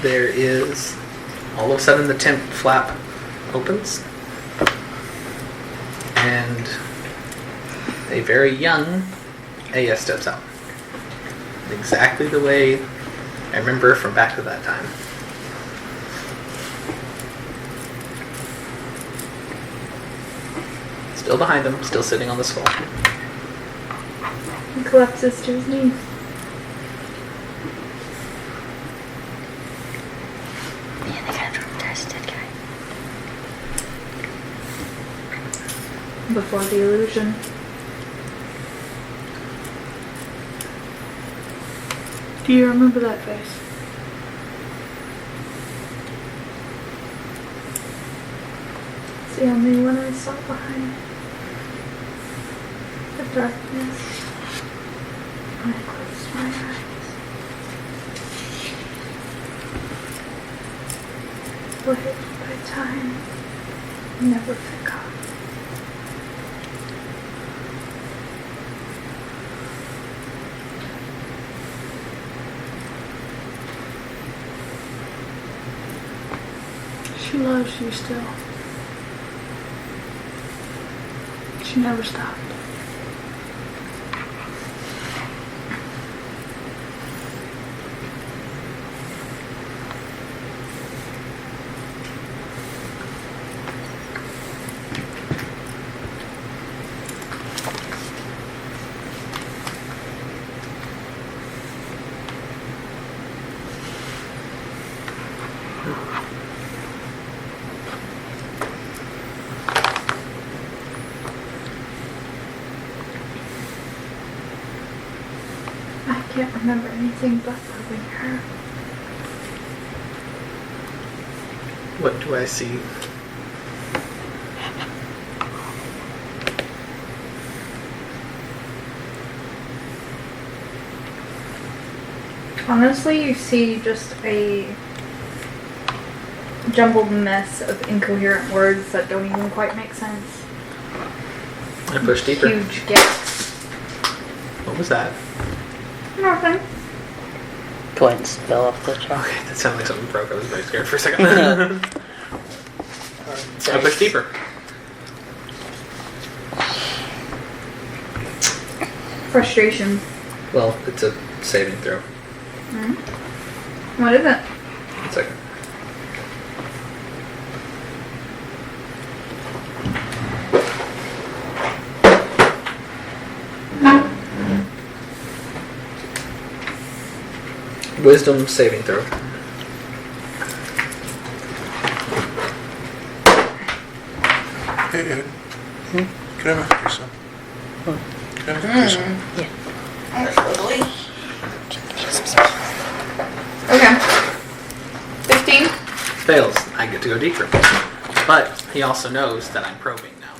there is, all of a sudden the tent flap opens, and a very young Aya steps out. Exactly the way I remember from back to that time. Still behind him, still sitting on the skull. He collapses to his knees. Man, they gotta traumatize that guy. Before the illusion. Do you remember that face? It's the only one I saw behind the darkness. She loves you still. She never stopped. I can't remember anything but loving her. What do I see? Honestly, you see just a jumbled mess of incoherent words that don't even quite make sense. I push deeper. Huge gaps. What was that? Nothing. Coins fell off the truck. Okay, that sounded like something broke. I was very scared for a second. No. I push deeper. Frustration. Well, it's a saving throw. What is it? 1 second. Wisdom saving throw. Hey, Ed. Can I have a threesome? Can I have a threesome? Okay. 15. Fails. I get to go deeper. But he also knows that I'm probing now.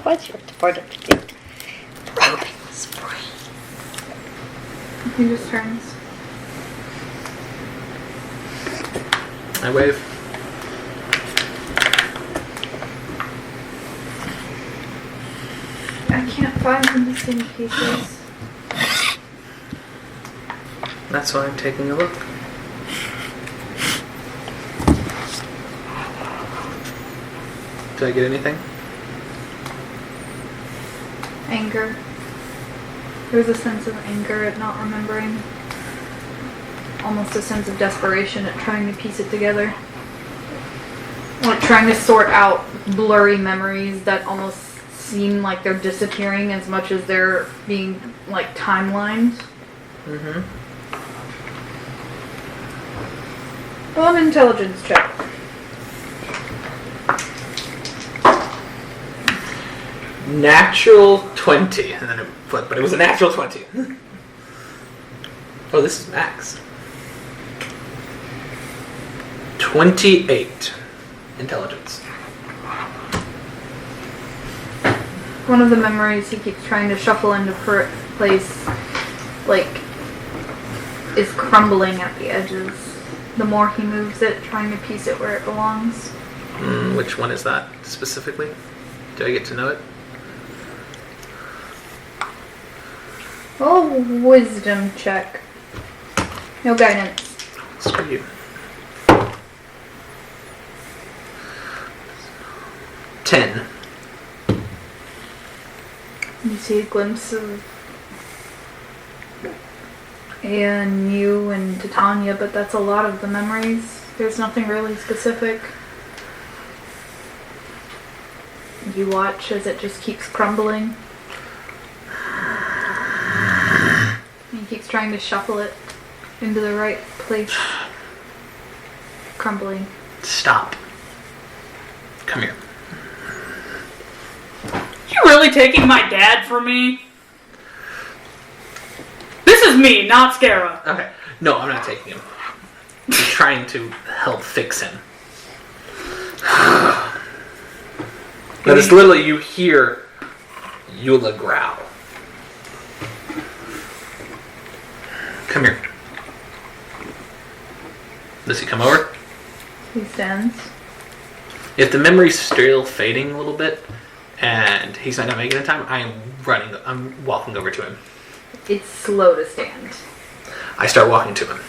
What's your part of the date? Probing spree. He just turns. I wave. I can't find the missing pieces. That's why I'm taking a look. Did I get anything? Anger. There's a sense of anger at not remembering. Almost a sense of desperation at trying to piece it together. Like trying to sort out blurry memories that almost seem like they're disappearing as much as they're being like timelines. Mm-hmm. Well, an intelligence check. Natural 20. And then it flipped, but it was a natural 20. Oh, this is max. 28 intelligence. One of the memories he keeps trying to shuffle into place, like, is crumbling at the edges. The more he moves it, trying to piece it where it belongs. Which one is that specifically? Do I get to know it? Oh, wisdom check. No guidance. Screw you. 10. You see a glimpse of and you and Titania, but that's a lot of the memories. There's nothing really specific. You watch as it just keeps crumbling. He keeps trying to shuffle it into the right place. Crumbling. Stop. Come here. You really taking my dad from me? This is me, not Scara. Okay. No, I'm not taking him. I'm trying to help fix him. But it's literally you hear Eula growl. Come here. Does he come over? He stands. If the memory's still fading a little bit and he's not making it in time, I'm walking over to him. It's slow to stand. I start walking to him.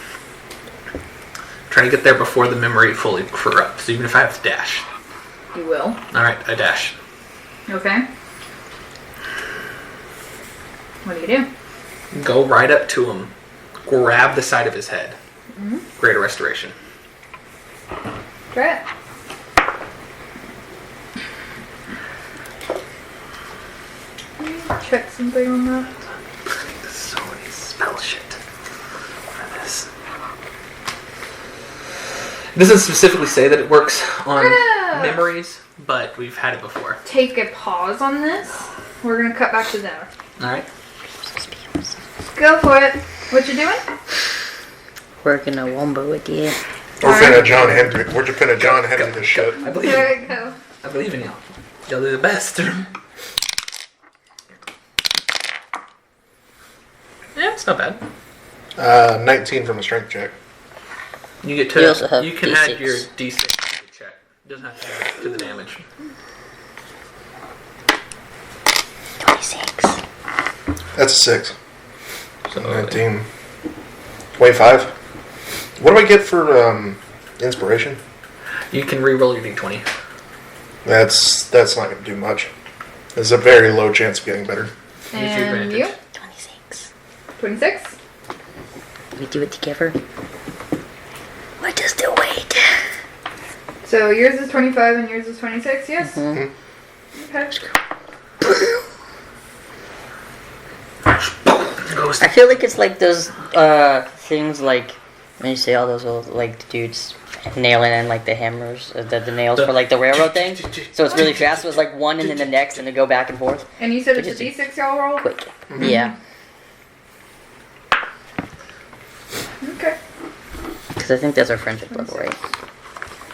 Try to get there before the memory fully corrupts. So even if I have to dash. You will. Alright, I dash. Okay. What do you do? Go right up to him. Grab the side of his head. Greater restoration. Try it. Check something on that. So many spell shit for this. It doesn't specifically say that it works on memories, but we've had it before. Take a pause on this. We're gonna cut back to there. Alright. Go for it. What you doing? Working a wombo with you. We're finna John Henry. We're just finna John Henry this shit. I believe There in we go. I believe in y'all. Y'all do the best. Yeah, it's not bad. 19 from a strength check. You get You also have you can add D6. your D6 to the check. It doesn't have to add to the damage. 26. That's a 6. So 19. 25. What do I get for inspiration? you can re-roll your D20. That's not going to do much. There's a very low chance of getting better. Use your And advantage. you? 26. 26? We do it together. What does the wait? So yours is 25 and yours is 26, yes? Mhm. Okay. Ghost. I feel like it's like those things like when you see all those old like dudes nailing in like the hammers, the nails for like the railroad thing. So it's really fast. So it's like one and then the next, and they go back and forth. And you said it's a Which is D6 y'all roll? Quick. Yeah, Okay. because I think that's our friendship level, right?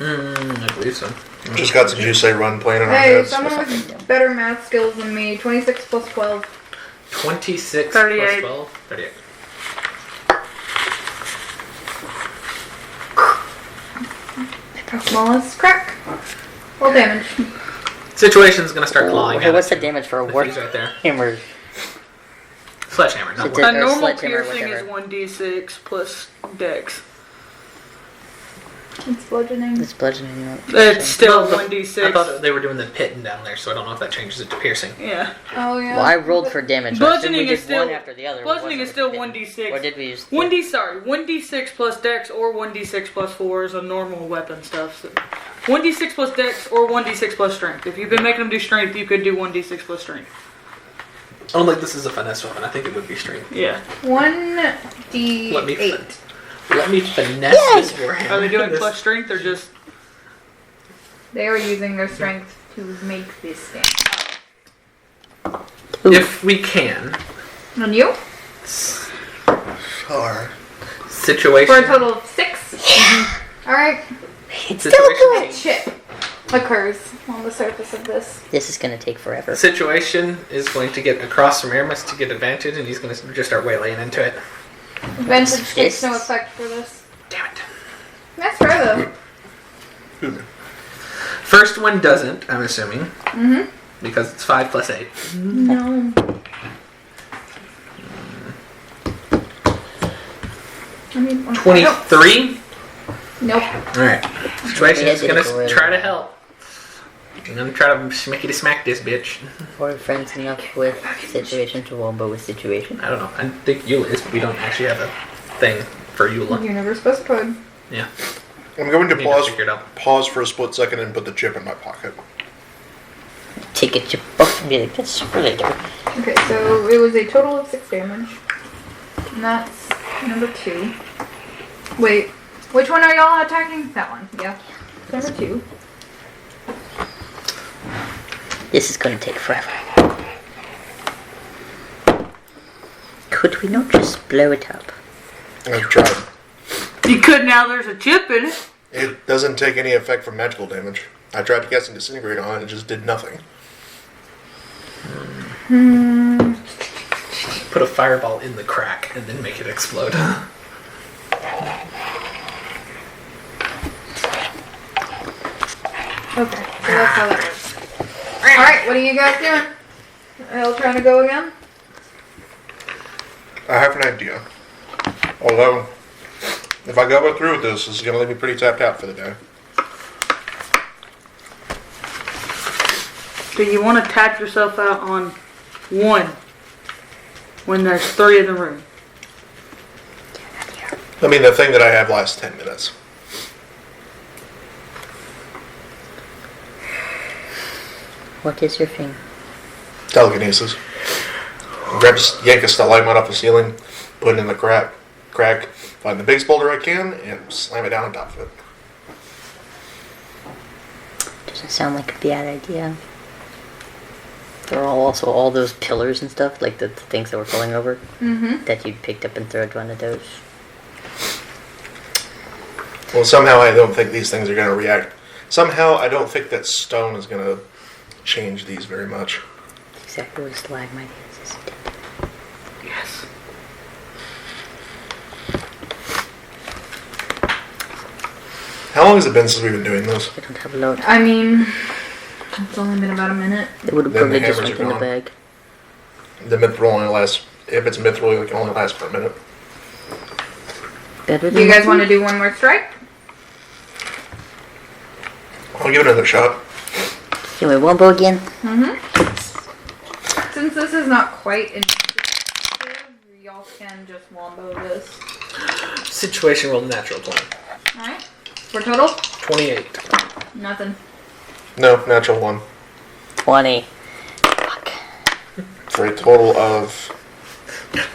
I believe so. Just got some Juice Run playing in our Hey, heads. someone with better math skills than me. 26 plus 12. 26 38. plus 12. 38. Smallest crack. Roll damage. Situation's gonna start clawing Okay, at what's us. the damage for a The war thing's right there. hammer? Sledgehammer, not It's word. A Or normal sledgehammer, piercing is whatever. 1d6 plus dex. It's bludgeoning. It's bludgeoning. Not It's still No, but 1d6. I thought they were doing the pitting down there, so I don't know if that changes it to piercing. Yeah. Oh, yeah. Well, I rolled for damage. So I assume Bludgeoning we is did still one after the other. bludgeoning is still wasn't it? 1d6. Or did we use 1d6 plus dex or 1d6 plus 4 is a normal weapon stuff. So 1d6 plus dex or 1d6 plus strength. If you've been making them do strength, you could do 1d6 plus strength. I don't think this is a finesse weapon. I think it would be strength. Yeah. 1d8. Let me finesse this warhammer. Are they doing This- plus strength or just? They are using their strength to make this thing. If we can. And you? Alright. Situation. For a total of 6. Alright. It's Situation. still That shit occurs on the surface of this. This is gonna take forever. Situation is going to get across from Aramis to get advantage, and he's going to just start waylaying into it. Advantage takes no Fists. effect for this. Damn it. That's fair though. First one doesn't, I'm assuming, Mm-hmm. because it's 5 plus 8. No. I mean, 23? Nope. Alright. Situation is going Yeah, to try to help. I'm going to try to smacky to smack this bitch. Or friends enough with situation to wombo with situation. I don't know. I think Eula is, but we don't actually have a thing for Eula. You never specified. Yeah. I'm going to Need to pause figure it out. for a split second and put the chip in my pocket. Take a chip off and be like, that's for later. Okay, so it was a total of 6 damage. And that's number 2. Wait, which one are y'all attacking? That one, yeah. Number 2. This is gonna take forever. Could we not just blow it up? I've tried. You could now. There's a chip in it. It doesn't take any effect from magical damage. I tried to cast and disintegrate on it, it just did nothing. Put a fireball in the crack and then make it explode. Okay, so that's how that works. Alright, what are you guys doing? Y'all trying to go again? I have an idea. Although, If I go through with this is going to leave me pretty tapped out for the day. Do you want to tap yourself out on 1 when there's 3 in the room? I mean, the thing that I have lasts 10 minutes. What is your thing? Telekinesis. Yank a stalagmite off the ceiling, put it in the crack, find the biggest boulder I can, and slam it down on top of it. Doesn't sound like a bad idea. There are also all those pillars and stuff, like the things that were falling over, that you picked up and threw at one of those. Well, somehow I don't think these things are going to react. Somehow I don't think that stone is going to change these very much. Exactly what a stalagmite is, isn't it? Yes. How long has it been since we've been doing this? I don't have a load. I mean, it's only been about a minute. It would have Then the probably just hammers went are in the gone. bag. The mithril only lasts, if it's mithril, it can only last for a minute. Better Do than you guys want to nothing? do one more strike? I'll give it another shot. Can we wombo again? Since this is not quite initiative, y'all can just wombo this. Situation rolled natural 20. Alright. For total? 28. Nothing. No, natural 1. 20. Fuck. For a total of...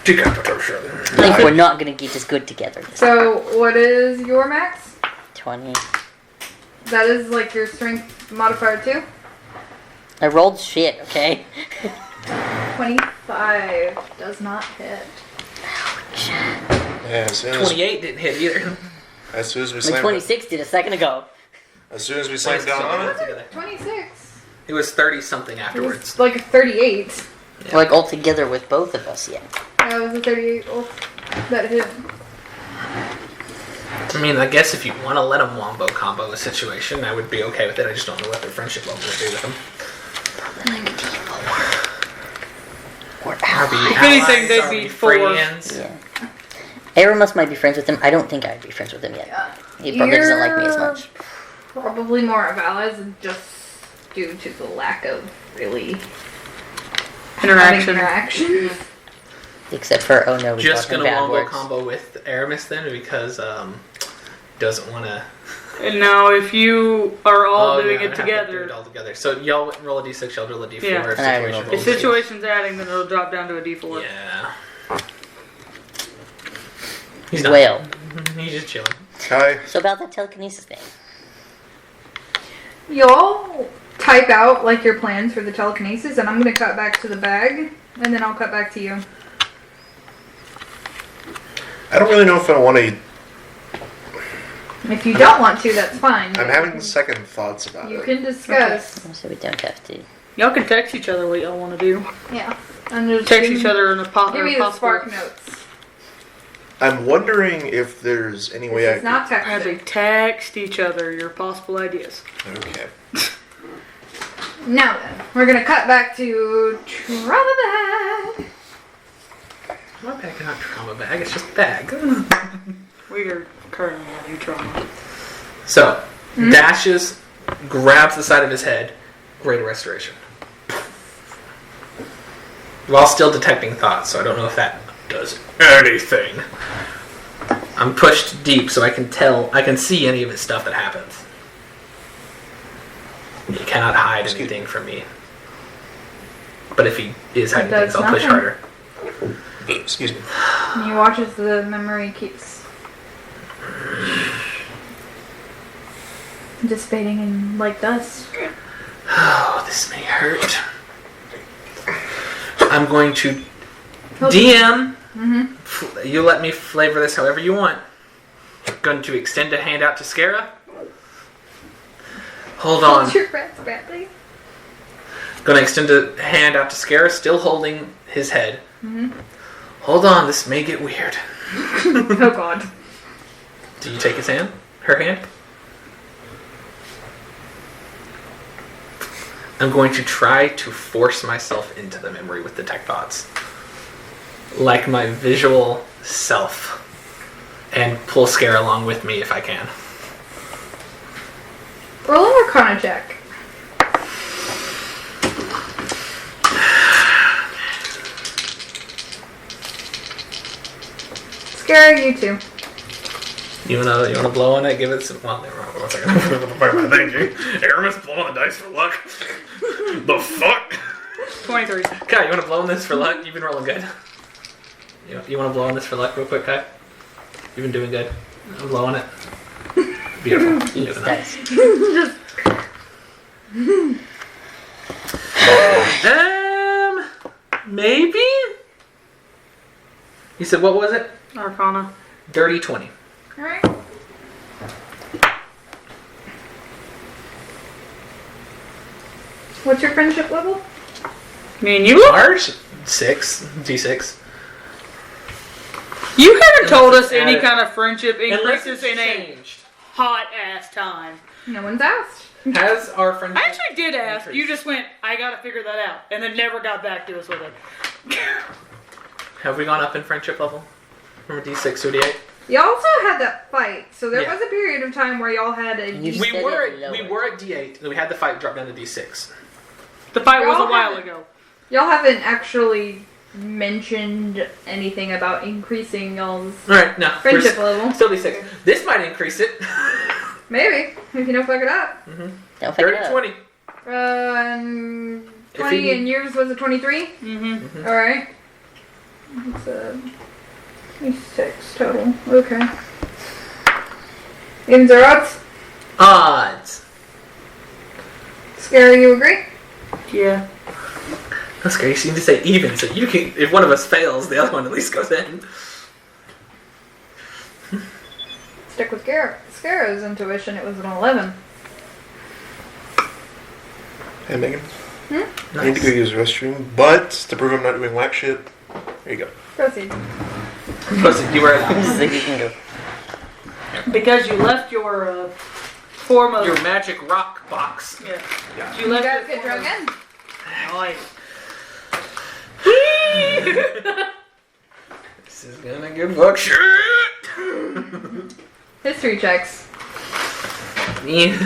Decapitation. I think we're not gonna get as good together. So, what is your max? 20. That is like your strength modifier too? I rolled shit, okay? 25 does not hit. Yeah, as soon as 28 didn't hit either. we My slam 26 did a second ago. as soon as we slam down on it, Together. 26. It was 30 something It afterwards. was like a 38. Like all together with both of us, yeah. That was a 38 that hit. I mean, I guess if you want to let them wombo combo a situation, I would be okay with it. I just don't know what their friendship level would be with them. Or Are we If anything, allies? they'd Are be we 4. friends? Yeah. Aramus might be friends with him. I don't think I'd be friends with him yet. He probably doesn't like me as much. Probably more of allies just due to the lack of really having interaction. Except for, oh no, we Just talking gonna bad wombo words. combo with Aramis then because doesn't want to. And now, if you are all doing Do it it together, all together. So y'all roll a d6, y'all roll a d4. Yeah. If And I situation roll if rolls situation's adding, then it'll drop down to a D4. Yeah. He's not. Well, He's just chilling. Kai, so about that telekinesis thing. Y'all type out like your plans for the telekinesis, and I'm gonna cut back to the bag, and then I'll cut back to you. I don't really know if I want to... If you don't want to, that's fine. I'm having second thoughts about You it. can discuss. So we don't have to. Y'all can text each other what y'all want to do. Yeah. And just Text give each me- other in a Give me the possible. spark notes. I'm wondering if there's any way This is I not As they texting. text each other your possible ideas. could... Okay. Now then, we're gonna cut back to trauma bag. My bag is not trauma bag, it's just bag. We are currently having trauma. So, dashes, grabs the side of his head, greater restoration. While still detecting thoughts, so I don't know if that does anything. I'm pushed deep so I can see any of his stuff that happens. He cannot hide anything from me. But if he is hiding does things, I'll push nothing. harder. Excuse me. And he watches the memory keeps dissipating in like dust. Oh, this may hurt. I'm going to DM. You let me flavor this however you want. I'm going to extend a hand out to Scara. Hold on. Hold your breath, Bradley. Going to extend a hand out to Scara, still holding his head. Hold on, this may get weird. Oh god. Do you take his hand? Her hand? I'm going to try to force myself into the memory with detect thoughts. Like my visual self. and pull Scare along with me if I can. Roll an Arcana check. Scare you too. You wanna blow on it? Give it some. Well, never mind. 1 second. Thank you. Aramis, blow on the dice for luck. The fuck? 23. Kai, you wanna blow on this for luck? You've been rolling good. You wanna blow on this for luck real quick, Kai? You've been doing good. I'm blowing it. Beautiful. You do that. Maybe? You said what was it? Arcana. Dirty 20. Alright. What's your friendship level? Me and you? Ours? 6. D6. You haven't told us Add any it. kind of friendship Unless increases it's in a changed. hot ass time. No one's asked. Has our friendship... I actually did ask. You increased? just went, I gotta figure that out. And then never got back to us with it. Have we gone up in friendship level? From a D6 to a D8? You also had that fight, so there Yeah. was a period of time where y'all had a. You We said were it at lower. D8, and we had the fight drop down to D6. The fight was a Y'all while haven't- ago. Y'all haven't actually mentioned anything about increasing y'all's Alright, no. friendship we're level. Still D6. This might increase it. Maybe if you don't fuck it up. Don't fuck it 30 up. 20. And If 20 he- and yours was a 23. Mm-hmm. All right. It's a 26 total. Okay. Ins or odds? Odds. Scary, you agree? Yeah. That's scary. You seem to say even, so you can. If one of us fails, the other one at least goes in. Stick with Scaro's intuition. It was an 11. Hey, Megan. Nice. I need to go use the restroom, but to prove I'm not doing whack shit, there you go. Proceed. Plus, you were This is like you can go. Because you left your form of... your magic rock box. Yeah. Yeah. You You left guys your get form drunk of- in. Nice. This is gonna get fuck shit. History checks. Yeah.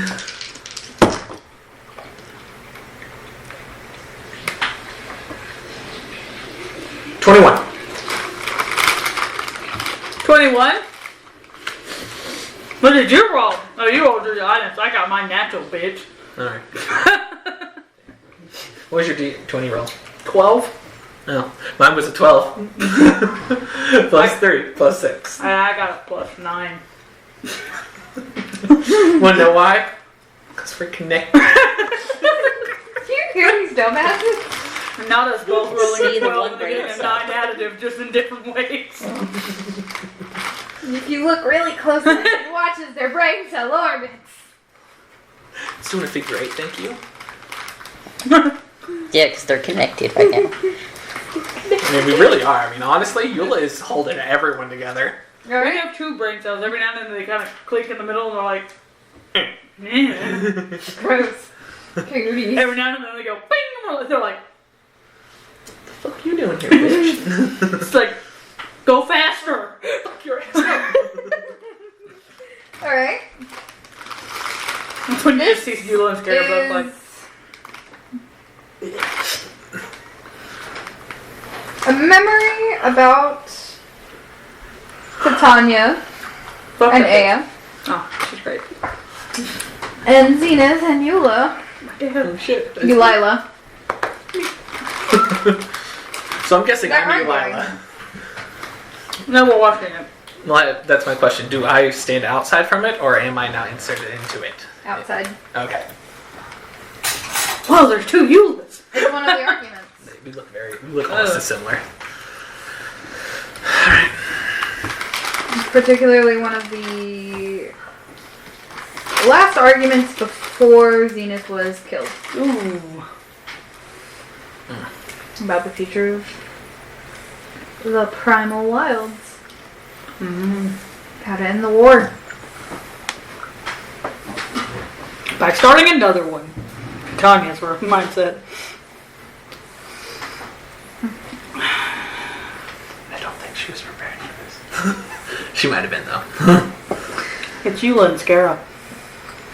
$21. 21? What did you roll? Oh, you rolled your items. I got my natural, bitch. Alright. What was your D20 roll? 12? Oh, mine was a 12. Plus 3, plus 6. I got a plus 9. Wanna know why? Because we're connected. Do you hear these dumbasses? Not us both rolling See a the 12 one and brain getting a itself. 9 additive, just in different ways. If you look really closely, it watches their brain cell orbits. It's doing a figure 8, thank you. Yeah, because they're connected right now. I mean, we really are. I mean, honestly, Eula is holding everyone together. We Alright? have 2 brain cells. Every now and then they kind of click in the middle and they're like, eh. Gross. Cooties. Every now and then they go, bing! They're like, What the fuck are you doing here, bitch? it's like, go faster! Fuck your ass. Alright. That's when you just see Eula and Scarab both like, A memory about Titania fuck and that Aya Oh, she's great. and Zenith and Eula. Oh, shit. Eulila. So I'm guessing They're I'm arguing. Eulila. No, we're watching it. Well, that's my question. Do I stand outside from it, or am I now inserted into it? Outside. Okay. Well, there's 2 Eulas. It's one of the arguments. We look almost similar. Particularly one of the last arguments before Zenith was killed. Ooh. About the future of the primal wilds. How to end the war. By starting another one. Tanya's mindset. I don't think she was prepared for this. She might have been, though. It's you, Lynn Scarab.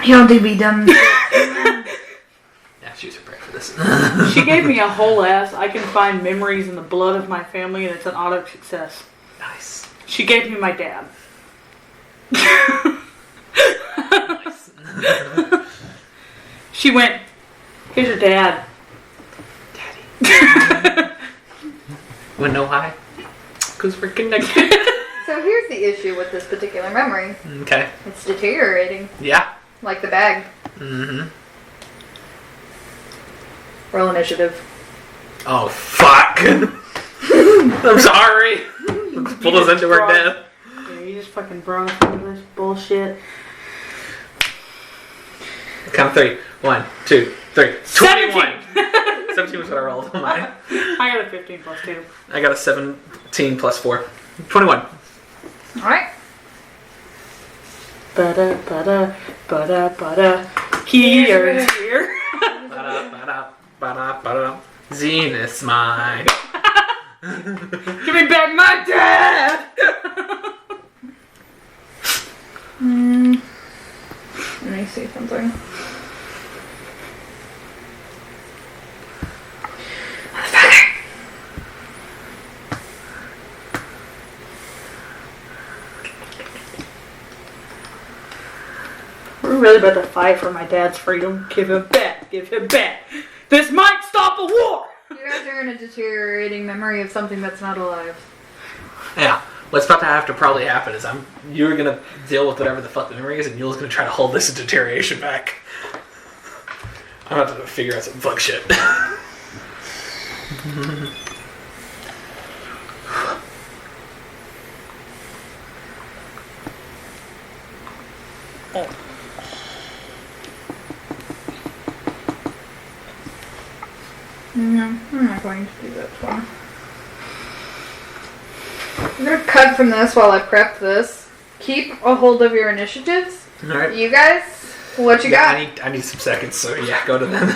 Y'all do be dumb. Yeah, she was prepared for this. She gave me a whole ass. I can find memories in the blood of my family, and it's an auto success. Nice. She gave me my dad. Nice. She went, here's your dad. Daddy. Wanna know why? Because we're connected. So here's the issue with this particular memory. Okay. It's deteriorating, Yeah. like the bag. Mm-hmm. Roll initiative. Oh, fuck. I'm sorry. Let's pull us into our death. Yeah, you just fucking brought us into this bullshit. Count 3. 1, 2, 3. 17. 21. 17 was what I rolled on mine. I got a 15 plus 2. I got a 17 plus 4. 21. Alright. Ba-da, ba-da, ba-da, ba-da. Here's here. Ba-da, ba-da, ba-da, ba-da. Zenith's mine. Give me back my dad! Let me see something. We're really about to fight for my dad's freedom. Give him back. Give him back. This might stop a war! You guys are in a deteriorating memory of something that's not alive. Yeah. What's about to have to probably happen is you're gonna deal with whatever the fuck the memory is, and Yule's gonna try to hold this deterioration back. I'm about to figure out some fuck shit. No, I'm not going to do that one. I'm gonna cut from this while I prep this. Keep a hold of your initiatives. Alright. You guys, what you got? I need some seconds, so yeah, go to them.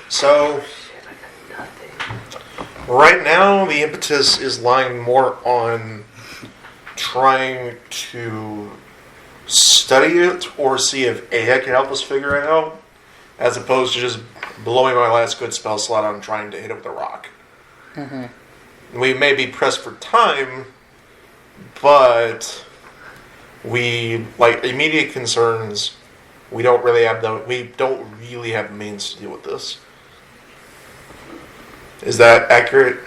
So, right now, the impetus is lying more on trying to study it or see if AI can help us figure it out, as opposed to just blowing my last good spell slot on trying to hit it with a rock. Mm-hmm. We may be pressed for time, but immediate concerns. We don't really have means to deal with this. Is that accurate?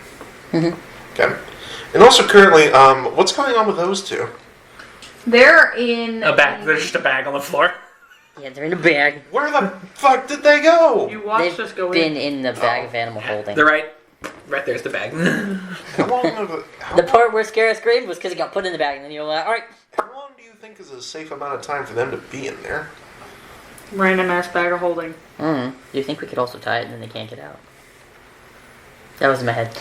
Mm-hmm. Okay. And also currently, what's going on with those two? They're in A bag. There's just a bag on the floor. Yeah, they're in a bag. Where the fuck did they go? You watched They've us go been in. in the bag of animal holding. They're right there's the bag. How long The part where Scarab screamed was because it got put in the bag, and then you're like, alright. How long do you think is a safe amount of time for them to be in there? Random ass bag of holding. Do you think we could also tie it and then they can't get out? That was in my head.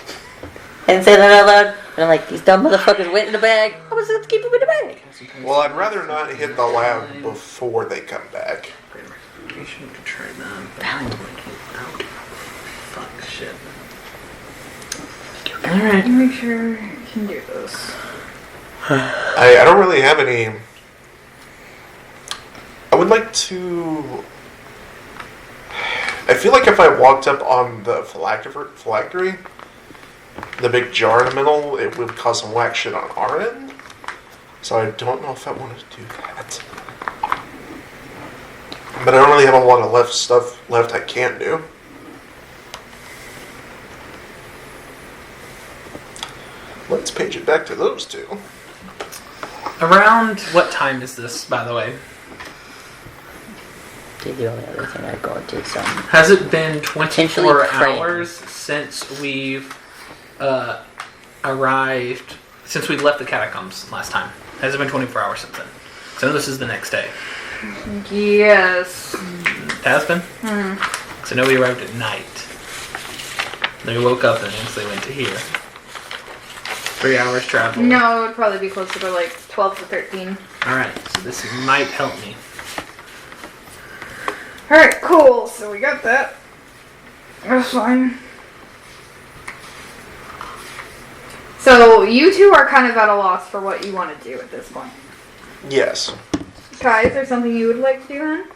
I didn't say that out loud, but I'm like, these dumb motherfuckers went in the bag. I was going to keep them in the bag. Well, I'd rather not hit the lab before they come back. You should try them. Fuck shit. Alright. Make sure you can do this. I don't really have any. I would like to. I feel like if I walked up on the phylactery, the big jar in the middle, it would cause some whack shit on our end. So I don't know if I want to do that. But I don't really have a lot of stuff left I can't do. Let's page it back to those two. Around what time is this, by the way? Did the only other thing I'd go to some. Has it been 24 Potentially praying. hours since we've arrived, since we left the catacombs last time? Has it been 24 hours since then? So this is the next day. Yes. It has been? So I know we arrived at night. Then we woke up and instantly went to here. 3 hours travel. No, it would probably be closer to like 12 to 13. Alright, so this might help me. Alright, cool. So we got that. That's fine. So you two are kind of at a loss for what you want to do at this point. Yes. Kai, is there something you would like to do then?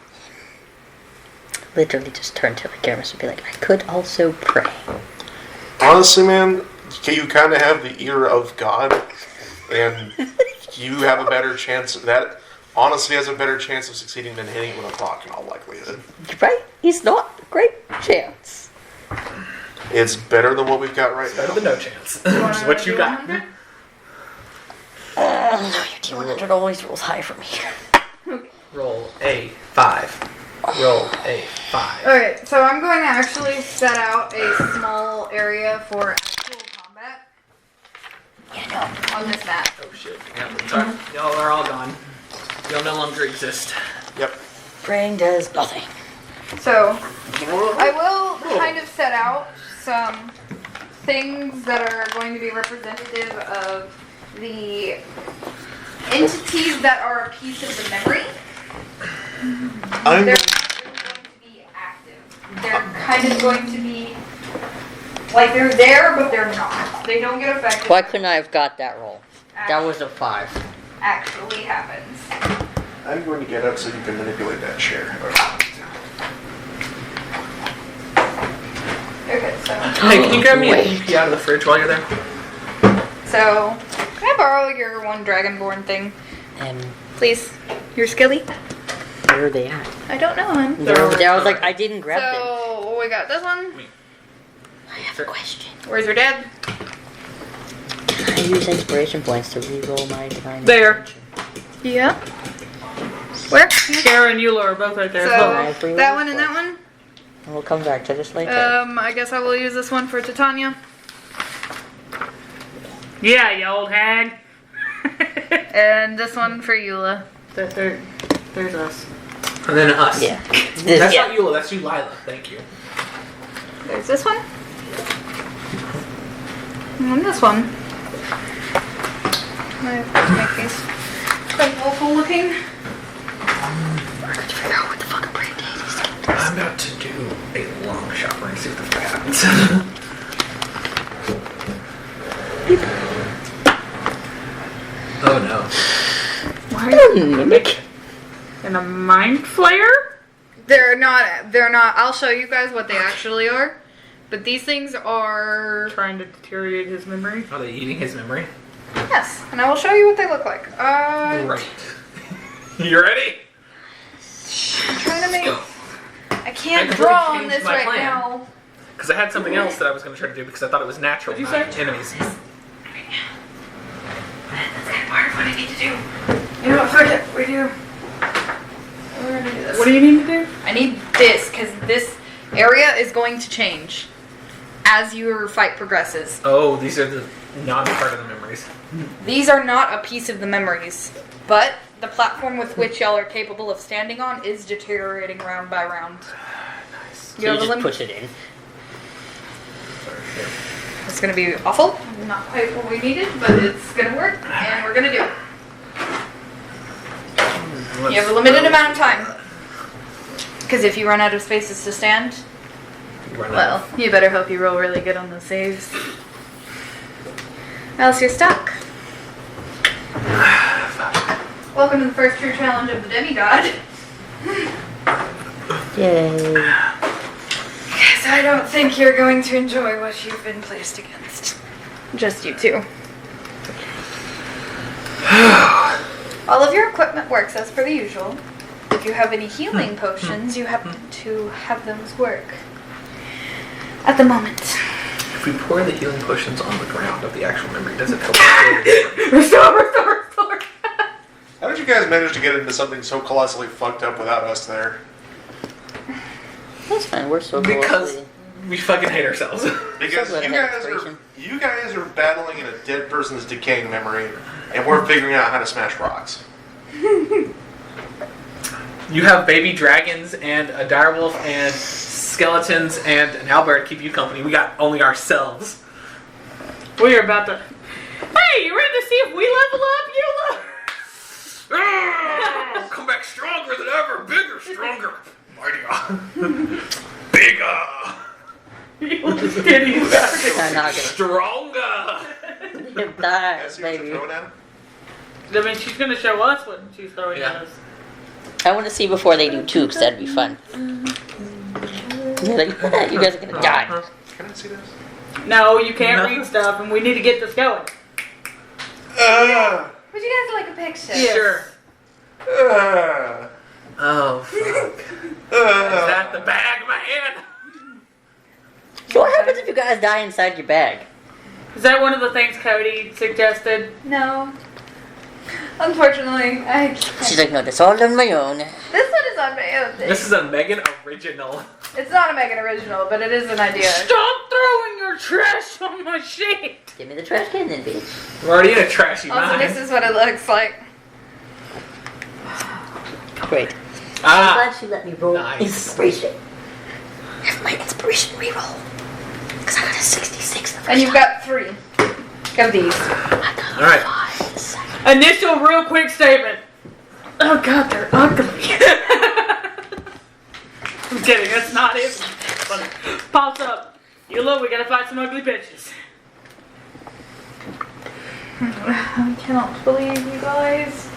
Literally just turn to the cameras and be like, I could also pray. Honestly, man, you kind of have the ear of God, and you have a better chance. That honestly has a better chance of succeeding than hitting with a clock in all likelihood. Right? He's not a great chance. It's better than what we've got right Better now. than no chance. Which is what you got. D100? No, your D100 always rolls high for me. Roll a 5. Roll a 5. Alright, so I'm going to actually set out a small area for actual combat Yeah, no. on this map. Oh shit. Yeah, sorry. Y'all are all gone. Y'all no longer exist. Yep. Praying does nothing. So, I will kind of set out some things that are going to be representative of the entities that are a piece of the memory. I'm They're going to be active. They're kind of going to be like they're there, but they're not. They don't get affected. Why couldn't I have got that roll? That was a 5. Actually happens. I'm going to get up so you can manipulate that chair. Okay, so Hey, can you grab me Wait. an EP out of the fridge while you're there? can I borrow your one Dragonborn thing, And please? Your skilly? where are they at? I don't know, hon. They're over there. I was like, I didn't grab them. So we got this one. I have a question. Where's your dad? Can I use inspiration points to reroll my divine There. intervention? Yeah. Where? Kara and Eula are both right there. So I reroll that one and it. that one. And we'll come back to this later. I guess I will use this one for Titania. Yeah, you old hag. And this one for Eula. There's us. And then us. Yeah. That's Yeah. not Eula, that's you, Lila. Thank you. There's this one. And this one. I have to make these quite awful looking. I could figure out what the fuck a brand is. I'm about to do a long shot. We're gonna see what the fuck happens. Oh no. Why are you mimic? And a mind flayer? They're not, I'll show you guys what they actually are. But these things are, Trying to deteriorate his memory. Are they eating his memory? yes, and I will show you what they look like. Right. You ready? I'm trying to make, Go. I can't I draw completely on this changed my right plan. now. Because I had something else that I was going to try to do because I thought it was natural. What'd you not say? Enemies. That's kind of part of what I need to do. You know what, fuck it, we do. We're gonna do this. What do you need to do? I need this, because this area is going to change as your fight progresses. Oh, these are the non-part of the memories. These are not a piece of the memories, but the platform with which y'all are capable of standing on is deteriorating round by round. Nice. So you just push it in. Sorry, here. It's going to be awful, not quite what we needed, but it's going to work, and we're going to do it. You have a limited amount of time. Because if you run out of spaces to stand, well, you better hope you roll really good on those saves. Else you're stuck. Welcome to the first true challenge of the demigod. Yay. Because I don't think you're going to enjoy what you've been placed against. Just you two. All of your equipment works as per the usual. If you have any healing potions, you happen to have those work. At the moment. If we pour the healing potions on the ground of the actual memory, does it help? Restore! How did you guys manage to get into something so colossally fucked up without us there? That's fine. We're so Because closely- we fucking hate ourselves. Because So good you at guys inspiration. are battling in a dead person's decaying memory, and we're figuring out how to smash rocks. You have baby dragons and a direwolf and skeletons and an Albert keep you company. We got only ourselves. We are about to. Hey, you ready to see if we level up, Eula? Come back stronger than ever, bigger, stronger, mightier, bigger, Eula's getting back. I'm not gonna. stronger. Give time, I see what you're baby. throwing at him. I mean, she's gonna show us what she's throwing Yeah. at us. I want to see before they do too, because that'd be fun. You're like, you guys are gonna die. Can I see this? No, you can't No. read stuff, and we need to get this going. Would you guys like a picture? Yeah. Sure. Uh, Oh, fuck. Is that the bag, man? So what happens if you guys die inside your bag? Is that one of the things Cody suggested? No. Unfortunately, I can't. She's like, no, that's all on my own. This one is on my own thing. This is a Megan original. It's not a Megan original, but it is an idea. Stop throwing your trash on my sheet! Give me the trash can then, bitch. We're already in a trashy Also, mind. this is what it looks like. Great. I'm Ah, glad she let me roll nice. inspiration. Have my inspiration reroll. Because I got a 66 the first And you've time. got 3 of these. I got All right. 5 the second. Initial real quick statement. Oh god, they're ugly. I'm kidding, that's not it. Funny. Pops up. You look, we gotta find some ugly bitches. I cannot believe you guys.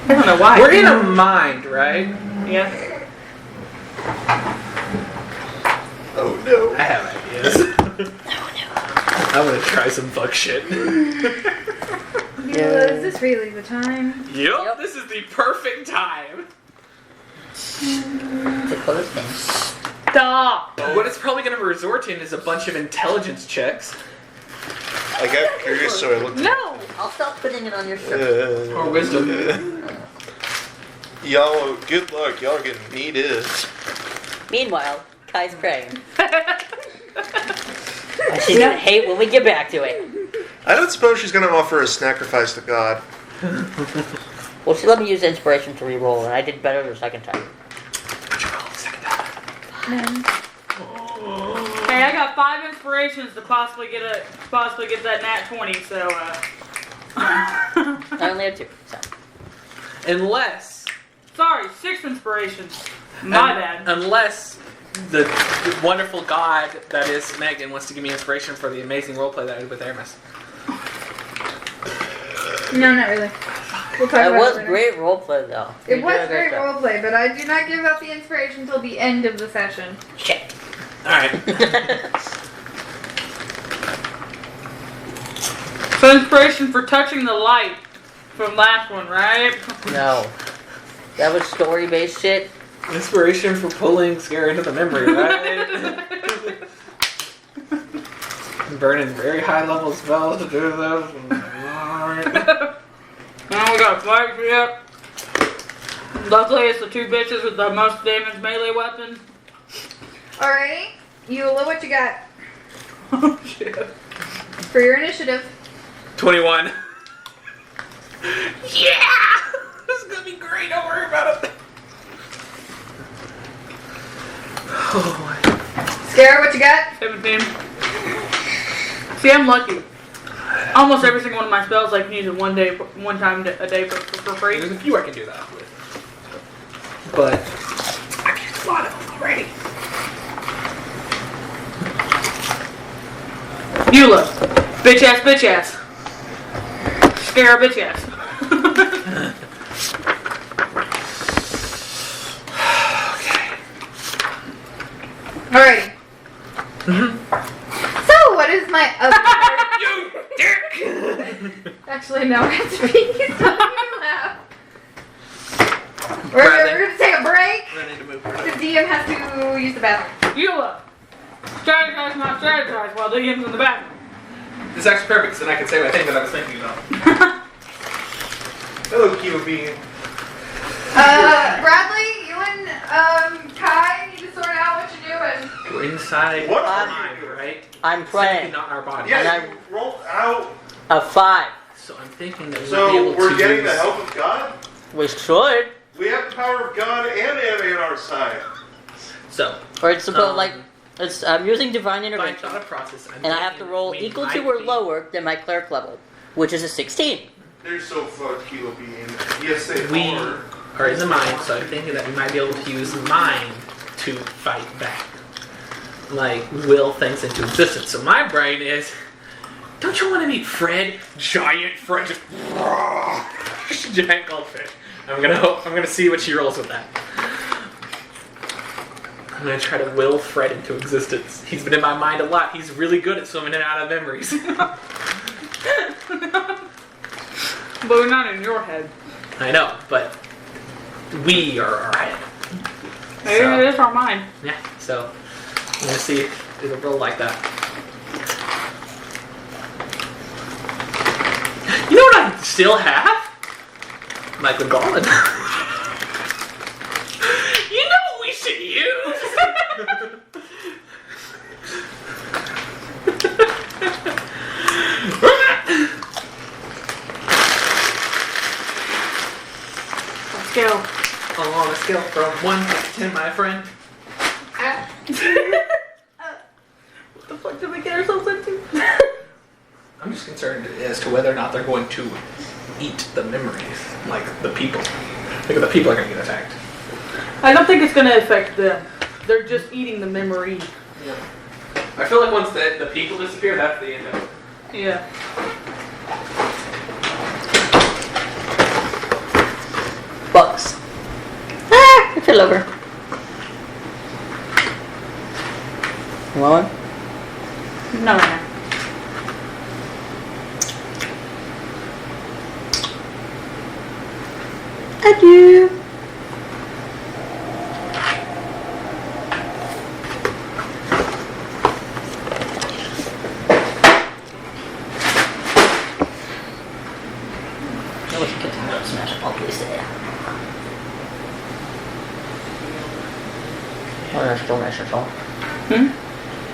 I don't know why. we're in a mind, right? Yeah. oh no. I have ideas. I want to try some fuck shit. Is this really the time? Yep, this is the perfect time. The close thing. Stop! What it's probably going to resort in is a bunch of intelligence checks. I got curious, so I looked. No! I'll stop putting it on your shirt. Or wisdom. Y'all, good luck. Y'all are getting needed. Meanwhile, Kai's praying. She's gonna hate when we get back to it. I don't suppose she's gonna offer a sacrifice to God. Well, she let me use inspiration to re-roll, and I did better the second time. What'd you roll the second time? Hey, I got 5 inspirations to possibly get that nat 20, so I only have 2, so. Unless... sorry, 6 inspirations. My bad. Unless the wonderful god that is Megan wants to give me inspiration for the amazing roleplay that I did with Aramis. No, not really. We'll talk It about was later. great roleplay, though. You It did was a great job. roleplay, but I do not give out the inspiration until the end of the session. Shit. Alright. So inspiration for touching the light from last one, right? No. That was story-based shit. Inspiration for pulling Scare into the memory, right? Burning very high level spells to do this. Now we got flags yep. Luckily it's the 2 bitches with the most damage melee weapon. Alrighty, Eula, what you got Oh shit. for your initiative? 21. Yeah! This is gonna be great, don't worry about it. Oh my. Scare, what you got? 17. See, I'm lucky. Almost every single one of my spells I can use it one time a day for free. There's a few I can do that with. But I've used a lot of them already. Eula. Bitch ass, bitch ass. Scare a bitch ass. Alrighty. Mm-hmm. So, what is my other... You dick! Actually, no, I have to be laugh. We're Bradley. going to take a break. I need to move. The DM has to use the bathroom. Eula. Strategize, not strategize while the game's in the back. This is actually perfect, so then I can say what I think that I was thinking about. Hello, Kiva Bean. Bradley, you and Kai need to sort out what you're doing. We're inside What our are mind, you? right? I'm playing. Not in our body. Yeah, And you rolled out. A 5. So I'm thinking that So we'll be able we're to getting use... the help of God? We should. We have the power of God and anime on our side. So, Or it's supposed I'm using divine by intervention, thought process, I'm and I have to thinking roll we equal might to or be- lower than my cleric level, which is a 16. They're so fucked, Kiva Bean. Yes, they We are. are in the mind, so I'm thinking that we might be able to use mind to fight back. Like, will things into existence. So my brain is, Don't you want to meet Fred? Giant Fred, just giant goldfish. I'm gonna see what she rolls with that. I'm gonna try to will Fred into existence. He's been in my mind a lot. He's really good at swimming in and out of memories. But we're not in your head. I know, but we are our head. Maybe it is our mind. Yeah, so I'm gonna see if it'll roll like that. You know what I still have? Michael Garland. You know what we should use? Let's go. On a scale from 1 to 10, my friend. What the fuck did we get ourselves into? I'm just concerned as to whether or not they're going to eat the memories, like the people. Because the people are going to get attacked. I don't think it's going to affect them. They're just eating the memory. Yeah. I feel like once the people disappear, that's the end of it. Yeah. Bugs. Ah! I fell over. You want one? No, no. Adieu. I wish you could smash up all these there. Oh, that's still nice and soft. Hmm?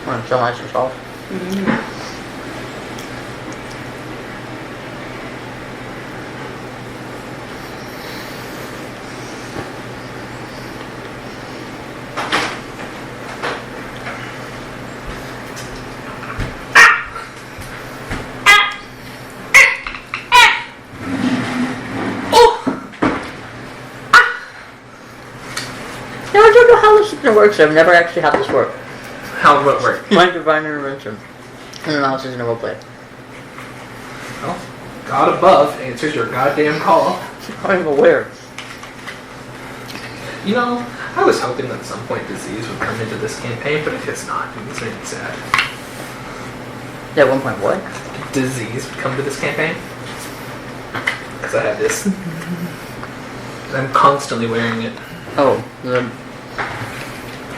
Oh, it's still nice and soft. No, I don't know how this is gonna work, so I've never actually had this work. How will it work? My divine intervention. And then else is in a roleplay. Well, God above answers your goddamn call. I'm aware. You know, I was hoping that at some point disease would come into this campaign, but it has not. It's made me sad. At one point, what? Disease would come to this campaign. Because I have this. I'm constantly wearing it. Oh,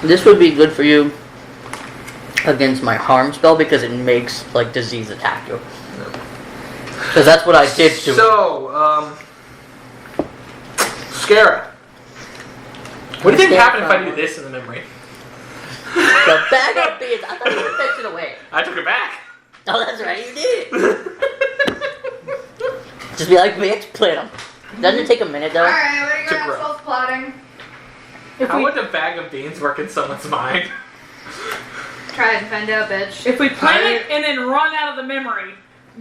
this would be good for you against my harm spell because it makes like disease attack you. Because that's what I did to. So, Scara. What do you think would happen if I do this in the memory? The bag of beans. I thought you were fetching away. I took it back. Oh, that's right, you did. Just be like, bitch, play them. Doesn't it take a minute though? Alright, what are you To guys grow. self plotting? How would a bag of beans work in someone's mind? Try it and find out, bitch. If we plan it and then run out of the memory,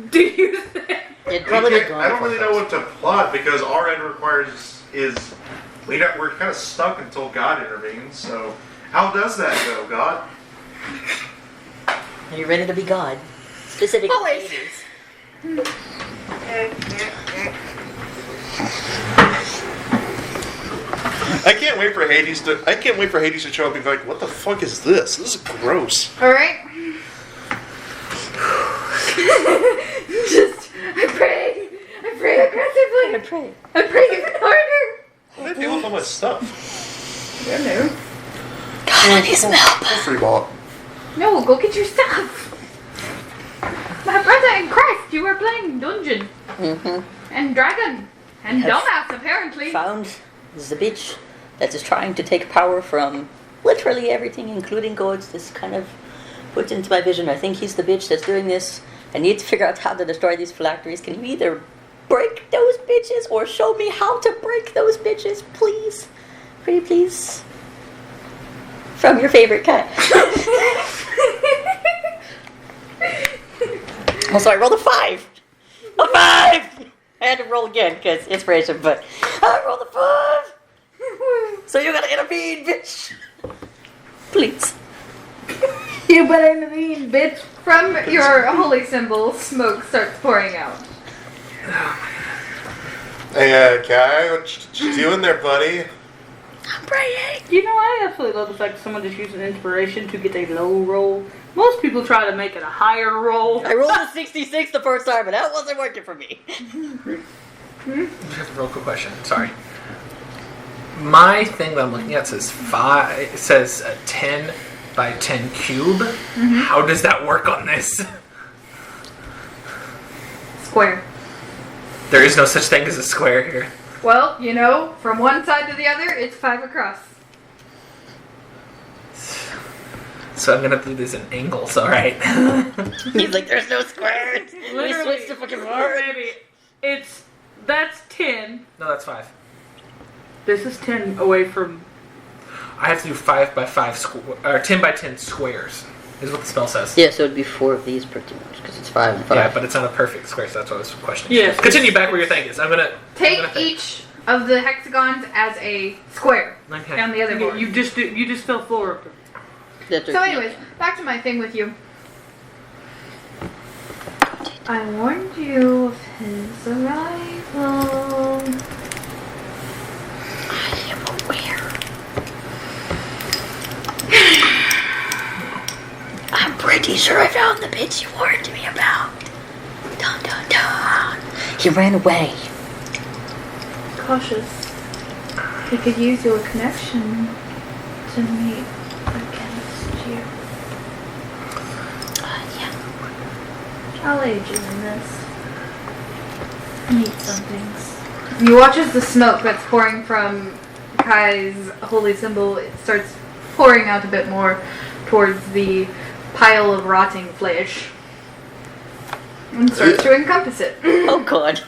do you think? It'd probably be I don't gone really for know what to plot because our end requires is we're kind of stuck until God intervenes. So how does that go, God? Are you ready to be God? Specific Always. ladies. I can't wait for Hades to show up and be like, "What the fuck is this? This is gross." Alright. Just, I pray aggressively. I pray. I pray even harder. What did I do with all my stuff? I don't know. God, I need some help. Free ball. No, go get your stuff. My brother in Christ, you were playing Dungeon. Mm-hmm. And Dragon. And Yes. Dumbass, apparently. Found the bitch that is trying to take power from literally everything, including gods. This kind of puts into my vision. I think he's the bitch that's doing this. I need to figure out how to destroy these phylacteries. Can you either break those bitches or show me how to break those bitches, please? Pretty please. From your favorite cat. Also, I rolled a 5. A 5! I had to roll again because inspiration, but I rolled a 5. So you gotta intervene, bitch. Please. You better lean, bitch. From your holy symbol, smoke starts pouring out. Hey, Kai, what you doing there, buddy? I'm praying. You know, I absolutely love the fact that someone just used an inspiration to get a low roll. Most people try to make it a higher roll. I rolled a 66 the first time, but that wasn't working for me. Just a real quick question. Sorry. My thing that I'm looking at says it says a 10 by 10 cube. How does that work on this? Square. There is no such thing as a square here. Well, you know, from one side to the other, it's 5 across. So I'm gonna do this in angles, alright? He's like, there's no squares. We Literally, switched to fucking board. baby, that's 10. No, that's 5. This is 10 away from. I have to do 5 by 5 or 10 by 10 squares, is what the spell says. Yeah, so it'd be 4 of these pretty much, because it's 5 and 5. Yeah, but it's not a perfect square, so that's what I was questioning. Yes. Continue back where your thing is. I'm gonna Take I'm gonna think. each of the hexagons as a square Okay. on the other board. You just fell 4 of them. So anyways, back to my thing with you. I warned you of his arrival. I am aware. I'm pretty sure I found the bits you warned me about. Dun dun dun. He ran away. Cautious. He could use your connection to meet against you. Yeah. I'll aid you in this. Need some things. You watch as the smoke that's pouring from Kai's holy symbol, it starts pouring out a bit more towards the pile of rotting flesh. And starts to encompass it. Oh god.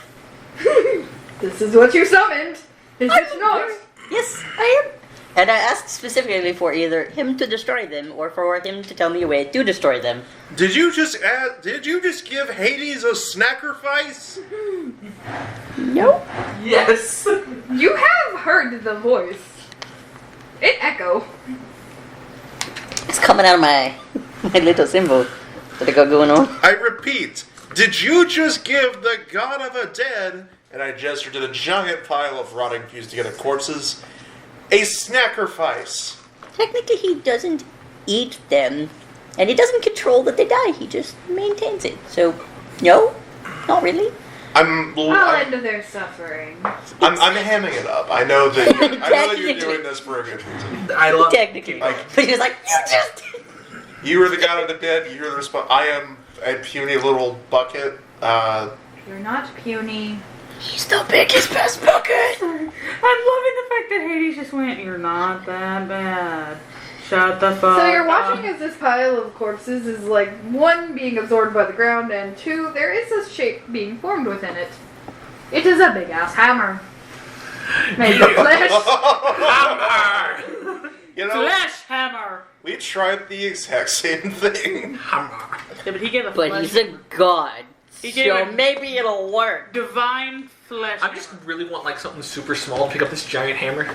This is what you summoned. Is it not? Yes, I am. And I asked specifically for either him to destroy them or for him to tell me a way to destroy them. Did you just give Hades a snackerfice? Nope. Yes! You have heard the voice. It echo. It's coming out of my little symbol that I got going on. I repeat, did you just give the god of the dead, and I gestured to the giant pile of rotting fused together corpses, a snackerfice? Technically, he doesn't eat them, and he doesn't control that they die. He just maintains it. So, no, not really. I'm I'll end their suffering. hamming it up. I know that you're doing this for a good reason. I love Technically. Like, But he was like, you just... you are the god of the dead. You're the I am a puny little bucket. You're not puny. He's the biggest best bucket. I'm loving the fact that Hades just went, you're not that bad. Shut the fuck So you're up. watching as this pile of corpses is like, one, being absorbed by the ground, and two, there is a shape being formed within it. It is a big ass hammer. Made of flesh. Hammer! You know, Flesh hammer! we tried the exact same thing. Hammer. Yeah, but he gave a But flesh he's a god. He gave So a- maybe it'll work. divine flesh I just really want like something super small to pick up this giant hammer.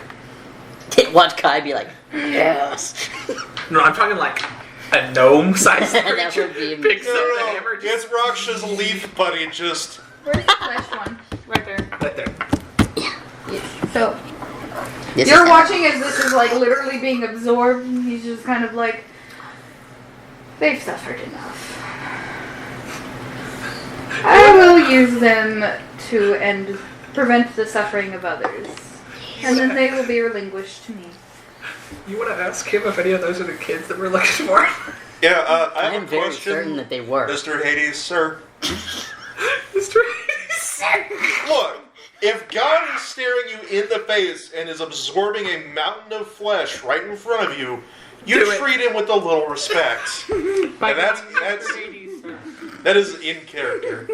Watch Kai be like, yes. No, I'm talking like a gnome-sized That creature would be picks up the No, hammer. it's Raksha's leaf buddy. Just Where's the flesh one? right there. Right there. So, This you're is watching as this is like literally being absorbed, and he's just kind of like, they've suffered enough. I will use them to prevent the suffering of others. And then they will be relinquished to me. You want to ask him if any of those are the kids that we're looking for? yeah. I have I'm a very question, certain that they were. Mr. Hades, sir. Mr. Look, if God is staring you in the face and is absorbing a mountain of flesh right in front of you, you Do it. treat him with a little respect. And that's that is in character.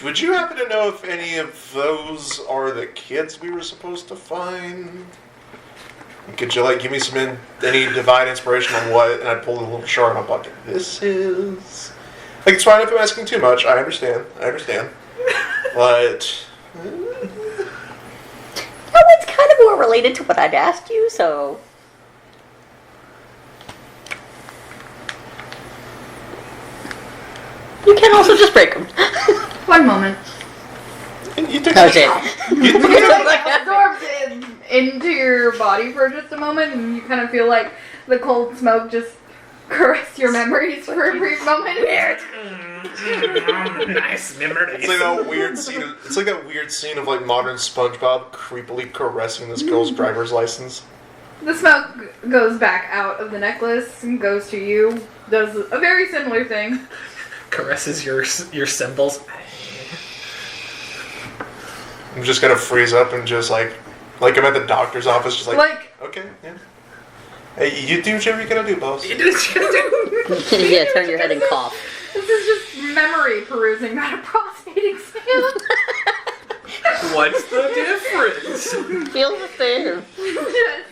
Would you happen to know if any of those are the kids we were supposed to find? Could you give me any divine inspiration on what? And I'd pull a little chart on my bucket. This is it's fine if I'm asking too much. I understand. But No, it's kind of more related to what I'd asked you, so... You can also just break them. One moment. You took That was it. It like absorbs into your body for just a moment, and you kind of feel like the cold smoke just caress your memories for a brief moment. Nice memories. It's like that weird scene. It's like that weird scene of like modern SpongeBob creepily caressing this girl's driver's license. The smoke goes back out of the necklace and goes to you. Does a very similar thing. Caresses your symbols. I'm just gonna freeze up and just like I'm at the doctor's office, just like okay, yeah. Hey, you do whatever you're gonna do, boss. You did what you Yeah, turn your head and cough. This is just memory perusing, not a prostate exam. What's the difference? Feel the same. Yes.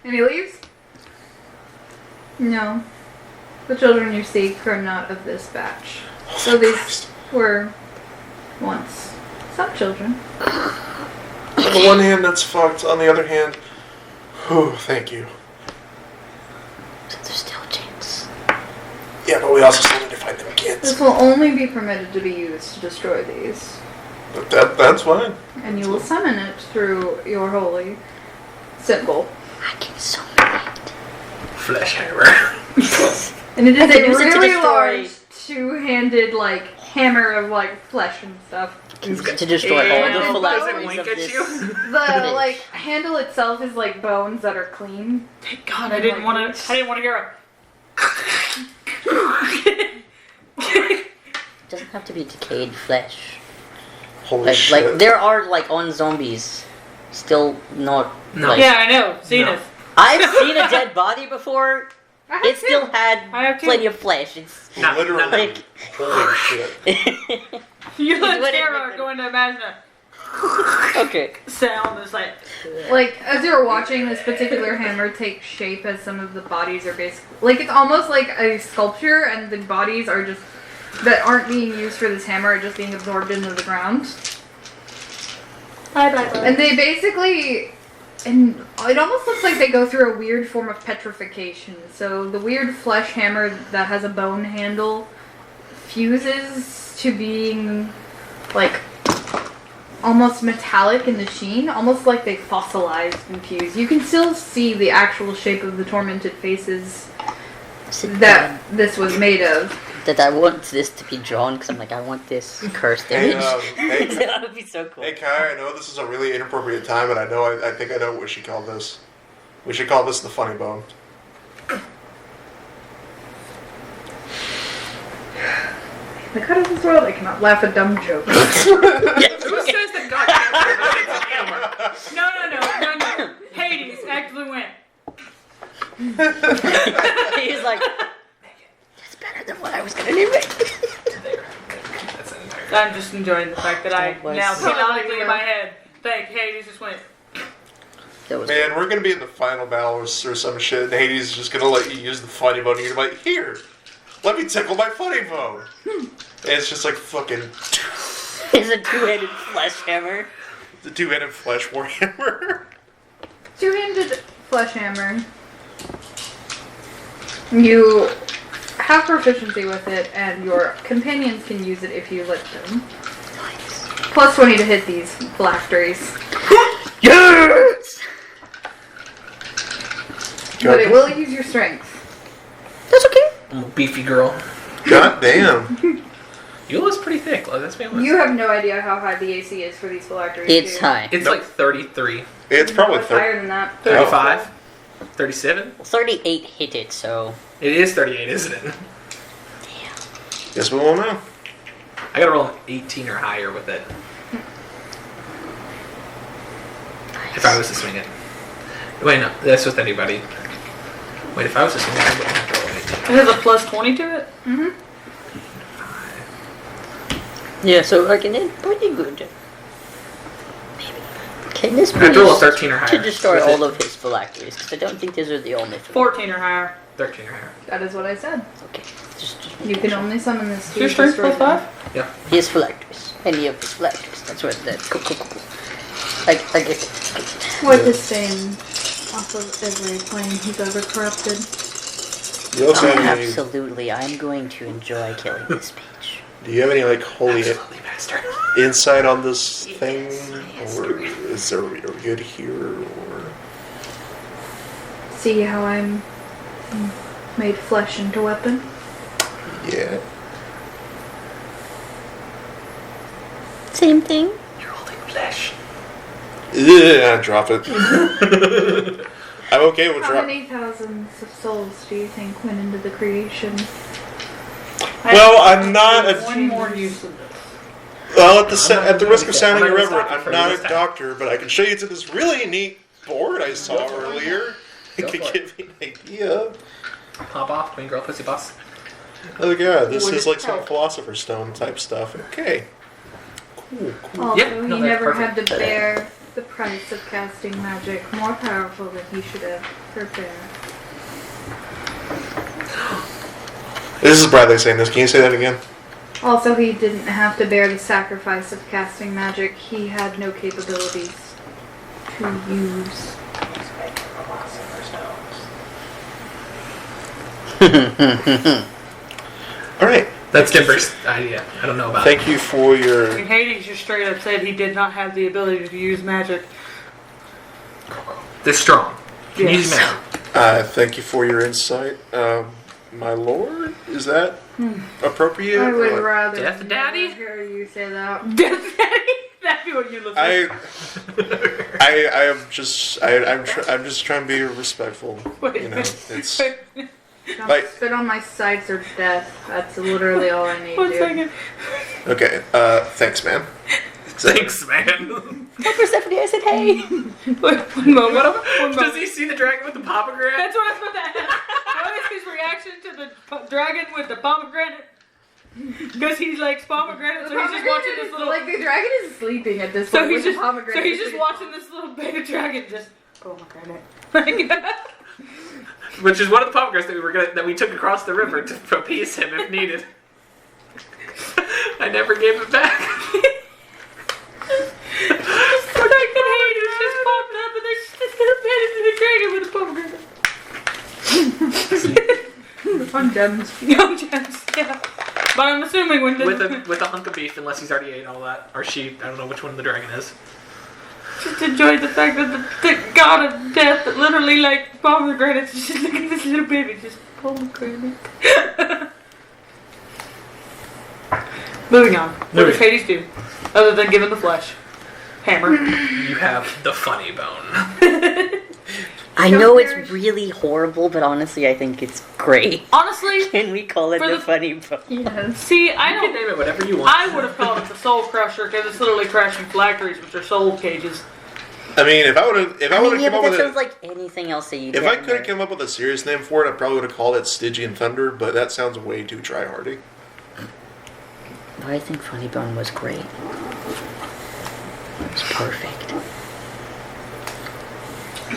And he leaves? No. The children you seek are not of this batch. So these were once some children. On the one hand, that's fucked. On the other hand, whew, thank you. So there's still a chance. Yeah, but we also still need to find them kids. This will only be permitted to be used to destroy these. But that's fine. And you will summon it through your holy symbol. I can summon it. Flesh hammer. And it is I can a use it to really destroy- large two-handed hammer of flesh and stuff. To destroy all the Does it phylacteries wink of at this. you? The handle itself is bones that are clean. Thank God I didn't want to hear Doesn't have to be decayed flesh. Holy shit. Like there are on zombies, still not. No. Yeah, I know. Seen No. it. I've seen a dead body before. I have It two. still I have had too. plenty of flesh. It's Not Literally. like Holy shit. You It's and what it Sarah are is. going to imagine okay. a sound that's like. As you're watching this particular hammer take shape, as some of the bodies are basically it's almost like a sculpture, and the bodies are just that aren't being used for this hammer are just being absorbed into the ground. Bye bye. And they basically, and it almost looks like they go through a weird form of petrification. So the weird flesh hammer that has a bone handle fuses to being almost metallic in the sheen, almost like they fossilized and fused. You can still see the actual shape of the tormented faces that this was made of. That I want this to be drawn because I want this cursed Hey, image. hey, That would be so cool. hey, Kai, I know this is a really inappropriate time, and I think I know what we should call this. We should call this the funny bone. Like, out of this world, I cannot laugh at dumb jokes. Who says that God can't have No. Hades actively went. He's like, it's better than what I was gonna name it. That's an entire. I'm just enjoying the fact that I Oh, now boy. canonically in my head think Hades just went. That was Man, we're gonna be in the final battle or some shit, and Hades is just gonna let you use the funny bone, and you're like, here, let me tickle my funny bone. And it's just fucking It's a two-headed flesh hammer. the two-headed flesh warhammer. Two-handed flesh hammer. You have proficiency with it, and your companions can use it if you let them. Plus 20 to hit these phylacteries. Yes! But it will use your strength. That's okay. Little beefy girl. God damn. Eula's pretty thick. Let's be honest. You have no idea how high the AC is for these phylacteries. It's do you? high. It's Nope. 33. It's probably It's higher than that. 35? 37? 38 hit it, so. It is 38, isn't it? Guess we won't know. I gotta roll an 18 or higher with it. If I was to swing it. Wait, no. That's with anybody. Wait, if I was to swing it, I wouldn't have to roll an 18. It has a plus 20 to it. Mm-hmm. Yeah, so it's pretty good. Maybe. Can this I be have to roll a used 13 or higher. to destroy with all it. of his phylacteries? Because I don't think these are the only three. 14 or higher. 13 or higher. That is what I said. Okay. Just You can only summon this to Your strength destroy plus them. 5? his phylacteries. Any of his phylacteries. That's what that. Cool. I get it. Wipe his stain off of every plane he's ever corrupted. You also Oh, have any, absolutely. I'm going to enjoy killing this bitch. do you have any like holy Absolutely, master. insight on this thing, yes, or is there are we good here, or See how I'm made flesh into weapon? yeah? Same thing. You're holding flesh. Yeah, drop it. I'm okay with How drop. many thousands of souls do you think went into the creation? Well, I'm not a. One more use of this. Well, at the risk of sounding I'm not gonna irreverent, stop you I'm from not this a time. doctor, but I can show you to this really neat board I saw earlier. It Go could for give you an idea. Pop off, twin girl, pussy boss. Oh yeah, this Would is it like some help? Philosopher's Stone type stuff. Okay. Cool, cool. Also, Yeah, no, he that's never had perfect. to bear the price of casting magic more powerful than he should have prepared. This is Bradley saying this. Can you say that again? Also, he didn't have to bear the sacrifice of casting magic. He had no capabilities to use. All right. That's Denver's idea. I don't know about Thank you for your. And Hades just straight up said he did not have the ability to use magic. it. This strong. Can you use Yes. mana? Thank you for your insight, my lord. Is that appropriate? I would Or- rather Death Daddy? never hear you say that. Death Daddy? That'd be what you look like. I am just I'm just trying to be respectful. You know, it's Don't Like- spit on my sights or death. That's literally all I need, One dude. second. okay. Thanks, man. Thanks, man. Oh, Persephone, I said hey. One moment. One Does moment. he see the dragon with the pomegranate? That's what I was about to ask. What is his reaction to the dragon with the pomegranate? Because he likes pomegranate, so he's just watching this little. Like, the dragon is sleeping at this So point. he's with just. the pomegranate. So he's just watching this little baby dragon just pomegranate. Which is one of the pomegranates that we took across the river to appease him if needed. I never gave it back. Protected Hades just popped up and they're just gonna bend into the dragon with a pomegranate. on gems. Young gems, yeah. But I'm assuming when the with a hunk of beef, unless he's already ate all that, or she. I don't know which one the dragon is. just enjoyed the fact that the god of death that literally like pomegranates is just looking at this little baby just pomegranate. Moving on. What Moving. does Hades do? Other than giving the flesh. Hammer. You have the funny bone. I know it's really horrible, but honestly, I think it's great. Honestly, Can we call it For the the- funny bone? Yes. see, I You can don't. name it whatever you want. I would have called it the Soul Crusher because it's literally crashing phylacteries, which are soul cages. I mean, if I would have Yeah, come but up that with sounds a, like anything else that you if I could have come up with a serious name for it, I probably would have called it Stygian Thunder. But that sounds way too try-hardy. But I think Funny Bone was great. It was perfect.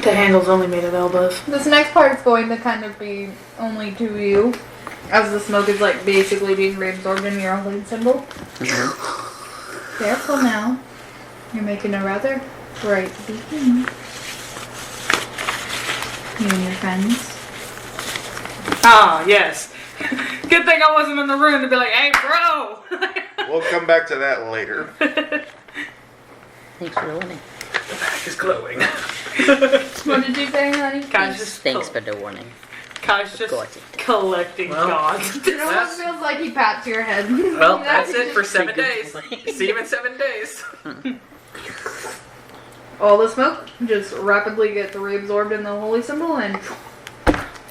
The handle's only made of elbows. This next part is going to kind of be only to you, as the smoke is like basically being reabsorbed in your holy symbol. Careful now. You're making a rather bright beacon. You and your friends. Ah, yes. Good thing I wasn't in the room to be like, hey, bro! We'll come back to that later. Thanks for the warning. The back is glowing. What did you say, honey? Kai's just, Thanks for the warning. Kai's just Got it. collecting Well, gods. It almost feels like he pats your head. Well, that's it for 7 Good days. point. See you in 7 days. All the smoke just rapidly gets reabsorbed in the holy symbol, and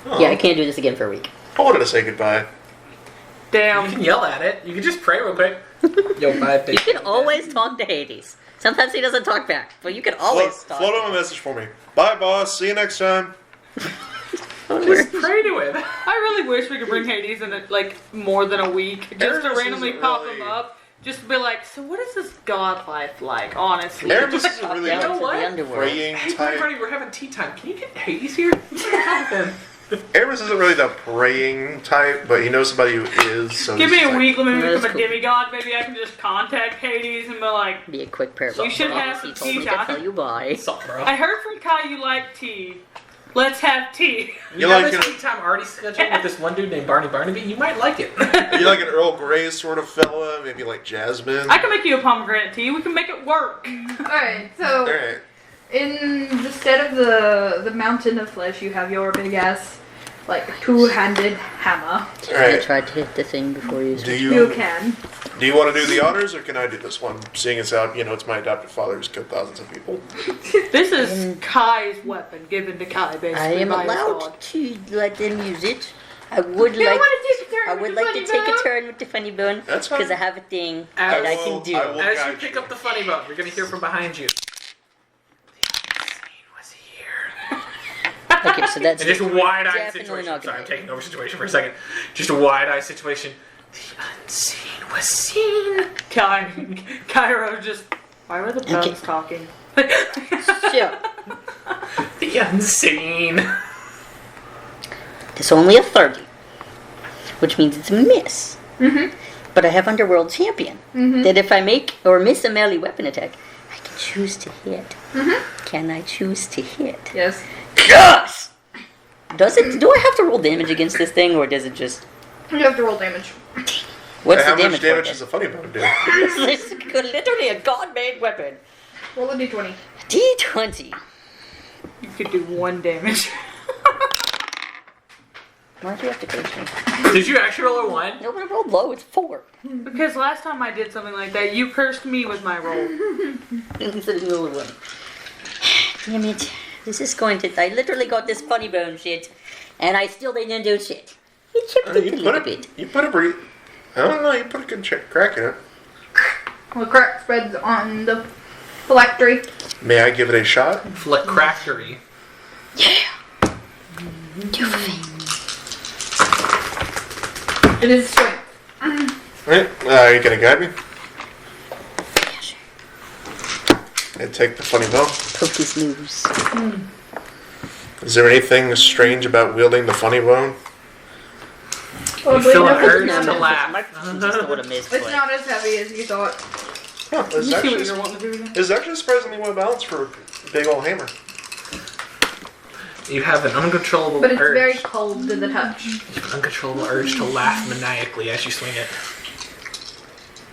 Oh, Yeah, I can't do this again for a week. I wanted to say goodbye. You Damn. can yell at it. You can just pray real quick. Yo, bye. You can always talk to Hades. Sometimes he doesn't talk back, but you can always talk. Float him a message for me. Bye, boss. See you next time. Just pray to him. I really wish we could bring Hades in like more than a week, just to Aramis randomly isn't pop really- him up. Just be like, so what is this god life like, honestly? Aramis isn't really Down You to know what? the underworld. praying Hey, type. everybody, we're having tea time. Can you get Hades here? What's gonna happen? Aramis isn't really the praying type, but he knows somebody who is. So Give he's me a like, week, let me Yeah, become that's a cool. demigod. Maybe I can just contact Hades and be like, Be a quick prayer. You should have He some told me tea to time. tell you bye. What's up, bro? I heard from Kai you like tea. Let's have tea. You like have this it? tea time already scheduled with this one dude named Barney Barnaby. You might like it. Are you like an Earl Grey sort of fella? Maybe like Jasmine? I can make you a pomegranate tea. We can make it work. Alright, so Alright. instead of the mountain of flesh, you have your big ass, like, two-handed hammer. I Alright. tried to hit the thing before you. Do You can. want to do the honors, or can I do this one? Seeing as how, it's my adopted father who's killed thousands of people. This is Kai's weapon, given to Kai, basically. I am by his allowed god. to let them use it. I would You like. want to take a turn I with would the like to funny take a bone? turn with the funny bone That's fine. because I have a thing that I can do. I will As you guide pick you. up the funny bone, you're going to hear from behind you. The unseen was here. Okay, so that's And just a wide-eyed definitely situation. not Sorry, gonna I'm taking over situation for a second. Just a wide-eyed situation. The unseen was seen. Cairo just. Why were the bones Okay. talking? So, The unseen. it's only a 30, which means it's a miss. Mm-hmm. But I have Underworld Champion. Mm-hmm. That if I make or miss a melee weapon attack, I can choose to hit. Mm-hmm. Can I choose to hit? Yes. Yes! Do I have to roll damage against this thing, or does it just... You have to roll damage. What's How the much damage damage for does it? a funny bone do? It's literally a god-made weapon. Roll a d20. D20. You could do 1 damage. Why do you have to coach me? Did you actually roll a 1? No, but I rolled low. It's 4. Because last time I did something like that, you cursed me with my roll. Instead of the one. Damn it. This is going to... I literally got this funny bone shit, and I still didn't do shit. It chipped it a little bit. You put a pretty... I don't know, you put a good crack in it. Well, crack spreads on the phylactery. May I give it a shot? Flacractory. Yeah. Do it. It is strength. Alright, are you gonna guide me? Yeah, sure. And take the funny bone. Poke his nose. Is there anything strange about wielding the funny bone? Oh, You feel no, an it's urge not. to laugh. My just would have missed. It's not as heavy as you thought. Huh, You it's see what actually, you're wanting to do then? it's actually surprisingly well balanced for a big old hammer. You have an uncontrollable But it's urge. very cold to the touch. You have an uncontrollable urge to laugh maniacally as you swing it.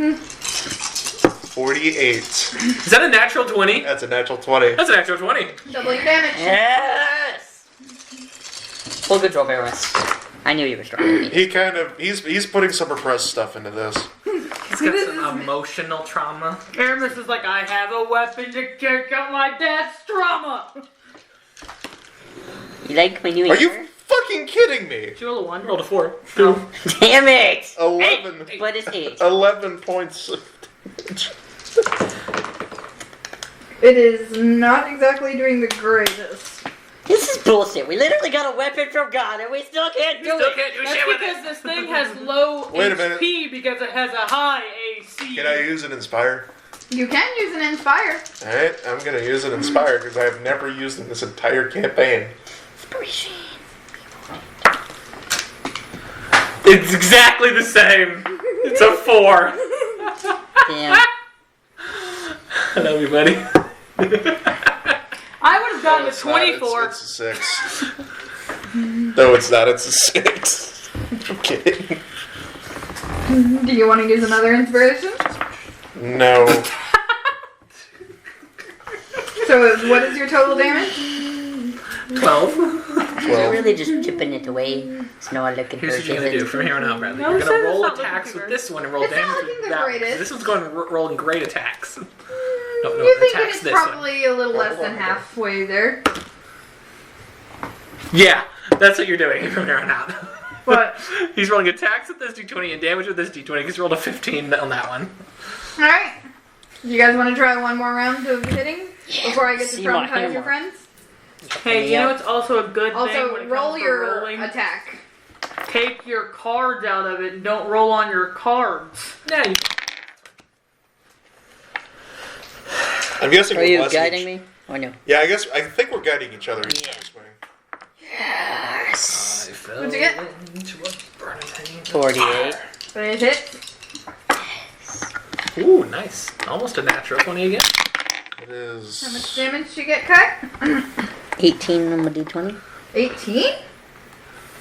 48. Is that a natural 20? That's a natural 20. That's a natural 20. Doubling damage. Yes! Full control, Varus. I knew you were strong. He's putting some repressed stuff into this. He's got some emotional trauma. Aramis is like, I have a weapon to kick out my dad's trauma. You like my new Are you hair? fucking kidding me? Did you roll a 1? Rolled a 4. Oh. Damn it! 11. But it's 8. 11 points of damage. It is not exactly doing the greatest. This is bullshit. We literally got a weapon from God and we still can't do Still it. can't do That's shit with because it. this thing has low Wait a minute. HP because it has a high AC. Can I use an Inspire? You can use an Inspire. Alright, I'm gonna use an Inspire because I have never used it in this entire campaign. Inspiration. It's exactly the same. It's a 4. Damn. I love you, buddy. I would have gotten a it's not, 24. It's a 6. No, it's not. It's a 6. I'm kidding. Do you want to use another inspiration? No. So what is your total damage? 12. You're 12. really just chipping it away. It's not looking Here's what you're gonna do from here on out, Bradley. No, You're it gonna says roll it's not attacks looking with too this one and roll It's not damage looking with the that one. greatest. This one's going rolling great attacks. No, You're thinking attacks it's this one. probably a little less than halfway there. Yeah, that's what you're doing from here on out. But He's rolling attacks with this d20 and damage with this d20 because he rolled a 15 on that one. alright. You guys want to try one more round of hitting? Before I get to see my traumatize your hammer. friends? Hey, you know it's also a good thing when Also, it roll comes to your rolling? attack. Take your cards out of it and don't roll on your cards. Yeah, you I'm guessing Are we're you blessing guiding each- me? Or no? Yeah, I think we're guiding each other. Yeah. This way. Yes. What'd you get? 48. But it hit. Ooh, nice. Almost a natural 20 again. It is. How much damage did you get, Kai? 18 on my d20. 18?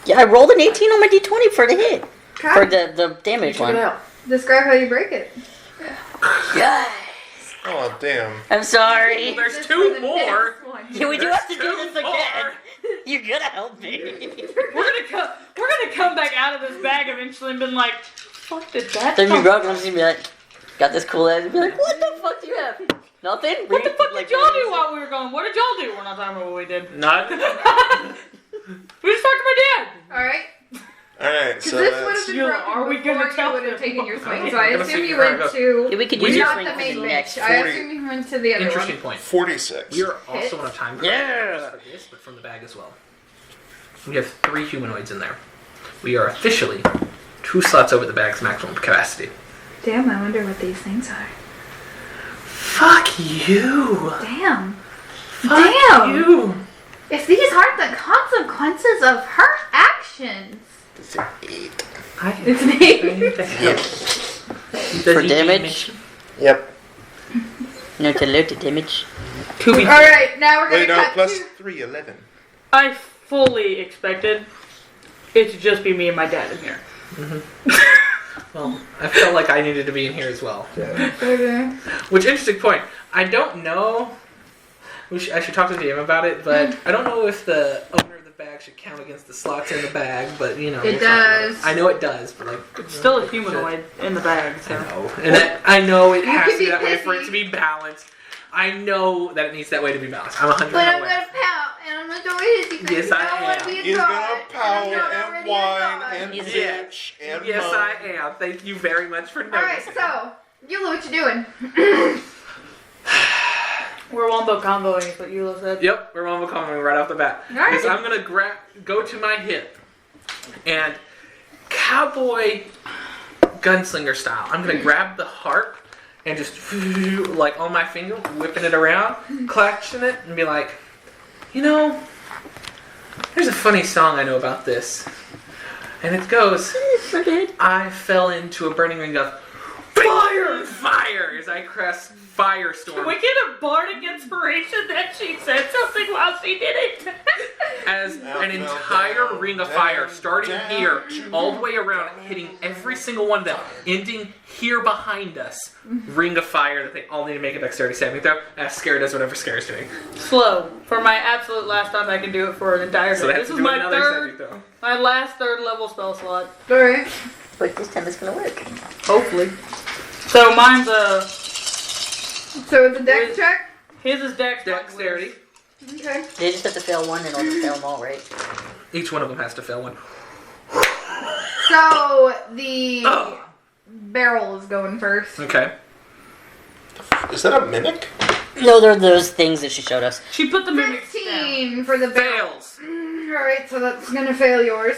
Yeah, I rolled an 18 on my d20 for the hit. God. For the damage Check it one. out. Describe how you break it. Yes. Oh, damn. I'm sorry. There's This two for the more. next one. Yeah, we do have to do There's this two again. more. You're gonna help me. We're gonna come back out of this bag eventually and be like, fuck did that Then you come go and be like, got this cool ass, and be like, what the fuck do you have? Nothing? What the fuck did y'all do while we were going? What did y'all do? We're not talking about what we did. None. We just talked to my dad. Alright. Alright, Because so this would have that's... been You- broken are we before gonna tell you would them? have taken your swing. I'm So I gonna assume see you where it went goes. to... Yeah, we could use your Not swing the for main the bench. next. I 40. assume you went to the other Interesting one. point. 46. We are also on a time Yeah. for this, but from the bag as well. We have 3 humanoids in there. We are officially 2 slots over the bag's maximum capacity. Damn, I wonder what these things are. Fuck you. Damn. Fuck Damn. you. If these aren't the consequences of her actions. It's an 8. It's me. For damage? Yep. No, to load the damage. Alright, now we're Wait, gonna no, cut plus to... 3, 11. I fully expected it to just be me and my dad in here. Well, I felt like I needed to be in here as well. Okay. Which, interesting point. I don't know. I should talk to DM about it, but I don't know if the owner of the bag should count against the slots in the bag, but you know. It we'll talk about does. I know it does, but like. It's still a humanoid in the bag, so. I know. And I know it You has can to be be that way for it pissy. to be balanced. I know that it needs that way to be balanced. I'm 100% But I'm aware. gonna pout and I'm gonna go hissy because Yes, you I don't want to am. be a He's god, gonna pout I'm not and already a whine god. and He's bitch and Yes, moan. I am. Thank you very much for Alright, noticing. so, you know what you're doing. We're wombo comboing, is what Eula said. Yep, we're on coming right off the bat. Alright. Because I'm gonna go to my hip and cowboy gunslinger style. I'm gonna grab the harp and just like on my finger, whipping it around, clutching it, and be like, you know, there's a funny song I know about this, and it goes, I fell into a burning ring of fire, fire, as I crest firestorm. Can we get a bardic inspiration that she said something while she did it? As Down, an down, entire down, ring of down, fire, starting down, here, down, all the way around, hitting every single one of them, ending here behind us. Ring of fire that they all need to make a dexterity saving throw. As scared as whatever Scare is doing. Slow. For my absolute last time I can do it for an entire So they day. have This to is do my another saving third, throw. my last 3rd level spell slot. Alright. But this time it's gonna work. Hopefully. So mine's So it's a dex check? his is dex. Dexterity. Okay. They just have to fail one in order to fail them all, right? Each one of them has to fail one. So, the Oh. barrel is going first. Okay. Is that a mimic? No, they're those things that she showed us. She put the mimics down. 15 for the barrel. Fails. Alright, so that's gonna fail yours.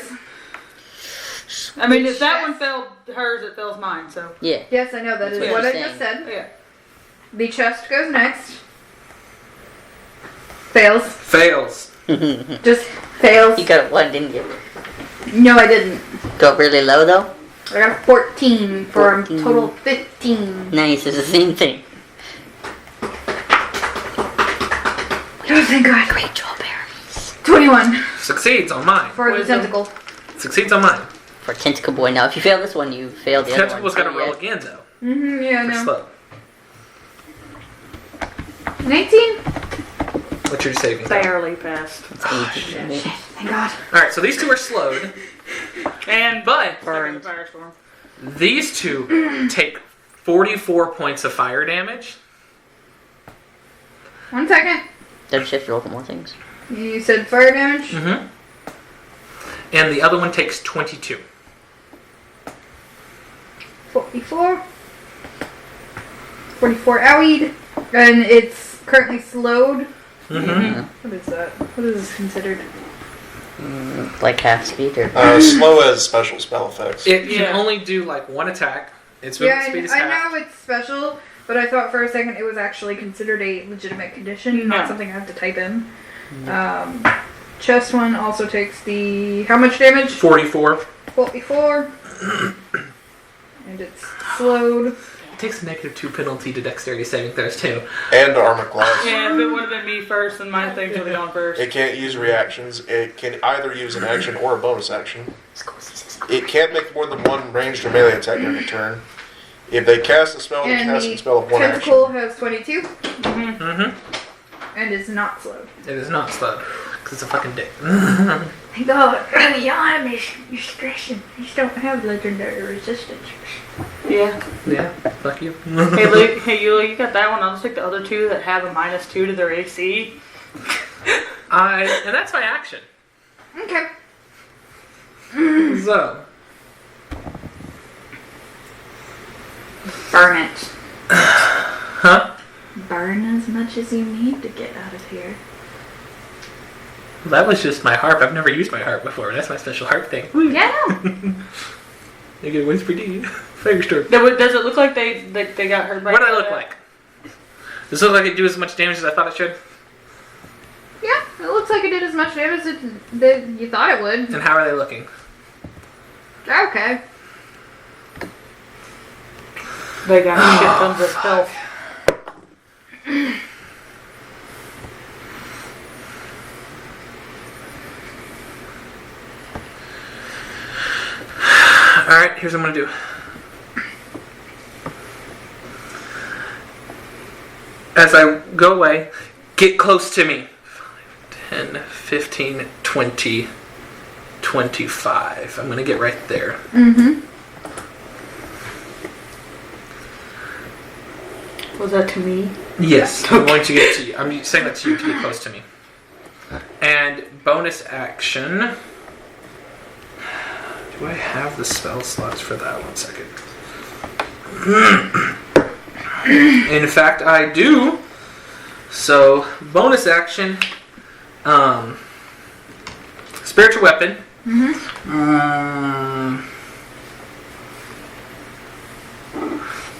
I mean, if that one failed hers, it fails mine, so. Yeah. Yes, I know, that That's is what what I she's just said. Yeah. The chest goes next. Fails. Fails. Just fails. You got a 1, didn't you? No, I didn't. Go really low though? I got 14 for 14. a total of 15. Nice, it's the same thing. Oh, thank God. Great job, Aramis. 21 Succeeds on mine. for the Wisdom. tentacle. Succeeds on mine. For Tentacle Boy. Now, if you fail this one, you fail the other one. Tentacle's gotta So, roll yeah. again though. Mm-hmm, yeah, I For know. slow. 19? What's your saving throw? Barely passed. Easy. Thank God. Alright, so these two are slowed. And But Burned. firestorm. these two take 44 points of fire damage. 1 second. Don't you have to roll for more things? You said fire damage? Mm-hmm. And the other one takes 22. 44. 44 owied. And it's currently slowed. Mm-hmm. What is that? What is this considered? Like half speed or... Slow as special spell effects. It can Yeah. only do like one attack. Its Yeah, movement speed is I half. know it's special, but I thought for a second it was actually considered a legitimate condition, No. not something I have to type in. Chest one also takes the... How much damage? 44. 44. And it's slowed. takes a -2 penalty to dexterity saving throws too. And armor class. Yeah, if it would have been me first, then my thing would have gone first. It can't use reactions. It can either use an action or a bonus action. It can't make more than one ranged or melee attack every turn. If they cast a spell, they And cast the a spell of one tentacle action. has 22 Mm-hmm. and is not slowed. It is not slowed. Because it's a fucking dick. Thank God. Yeah, you're stressing. You just don't have legendary resistance. Yeah. Yeah, fuck you. Hey, Luke, hey, you got that one. I'll just take the other two that have a -2 to their AC. And that's my action. Okay. So, Burn it. huh? Burn as much as you need to get out of here. That was just my harp. I've never used my harp before. That's my special harp thing. Yeah. You get Whisper D. Firestorm. Does it look like they got hurt by What do I look like? Does it look like it do as much damage as I thought it should? Yeah, it looks like it did as much damage that you thought it would. And how are they looking? Okay. They got shit tons of health. Alright, here's what I'm gonna do. As I go away, get close to me. 5, 10, 15, 20, 25. I'm gonna get right there. Mm-hmm. Was that to me? Yes, I'm going to get to you. I'm saying that to you to get close to me. And bonus action. Do I have the spell slots for that? 1 second. In fact, I do. So, bonus action. Spiritual weapon. Mm-hmm.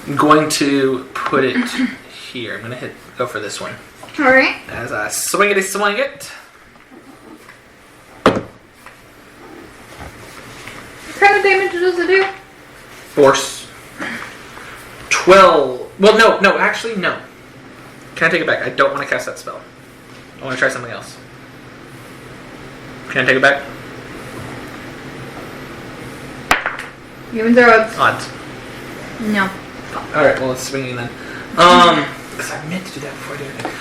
I'm going to put it here. I'm going to go for this one. Alright. As I swing it. What kind of damage does it do? Force. 12. Well, no. Actually, no. Can I take it back? I don't want to cast that spell. I want to try something else. Can I take it back? Humans are odds. Odds. No. Alright, well, let's swing it then. Because I meant to do that before I did anything.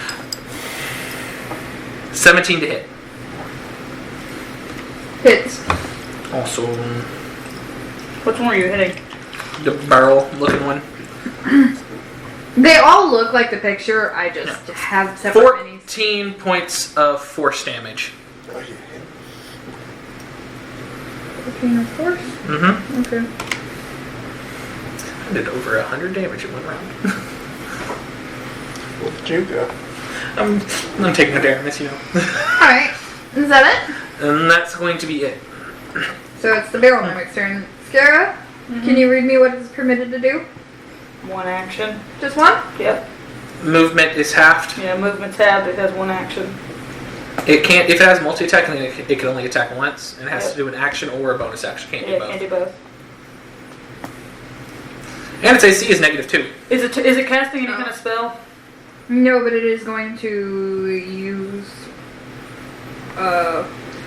17 to hit. Hits. Also, Which one were you hitting? the barrel looking one. They all look like the picture. I just have separate minis. 14 points of force damage. 14 of force? Mm-hmm. Okay. I did over 100 damage in one round. Where did you go? I'm taking a damage, you know. Alright. Is that it? And that's going to be it. So it's the barrel mimic's turn. Scara, can you read me what it's permitted to do? One action. Just one? Yep. Movement is halved. Yeah, movement's halved. It has one action. It can't, if it has multi-attack, then it can only attack once, and it has to do an action or a bonus action. Can't do Yeah, both. can't do both. And its AC is -2. Is it casting any kind of spell? No, but it is going to use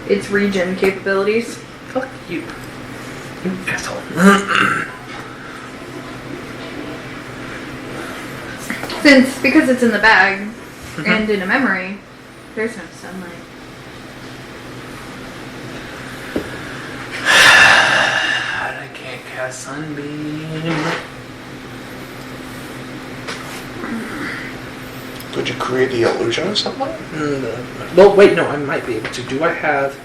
its regen capabilities. Fuck you. You asshole. Because it's in the bag and in a memory, there's no sunlight. I can't cast Sunbeam. Could you create the illusion of something? Well, wait, no, I might be able to. Do I have...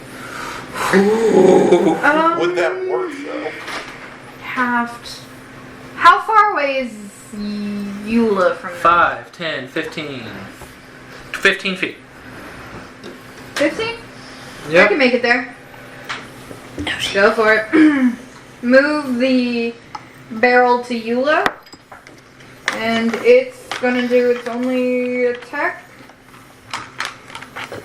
Would that work, though? How far away is Eula from there? 5, 10, 15. 15 feet. 15? I Yep. can make it there. Go for it. Move the barrel to Eula. And it's gonna do its only attack.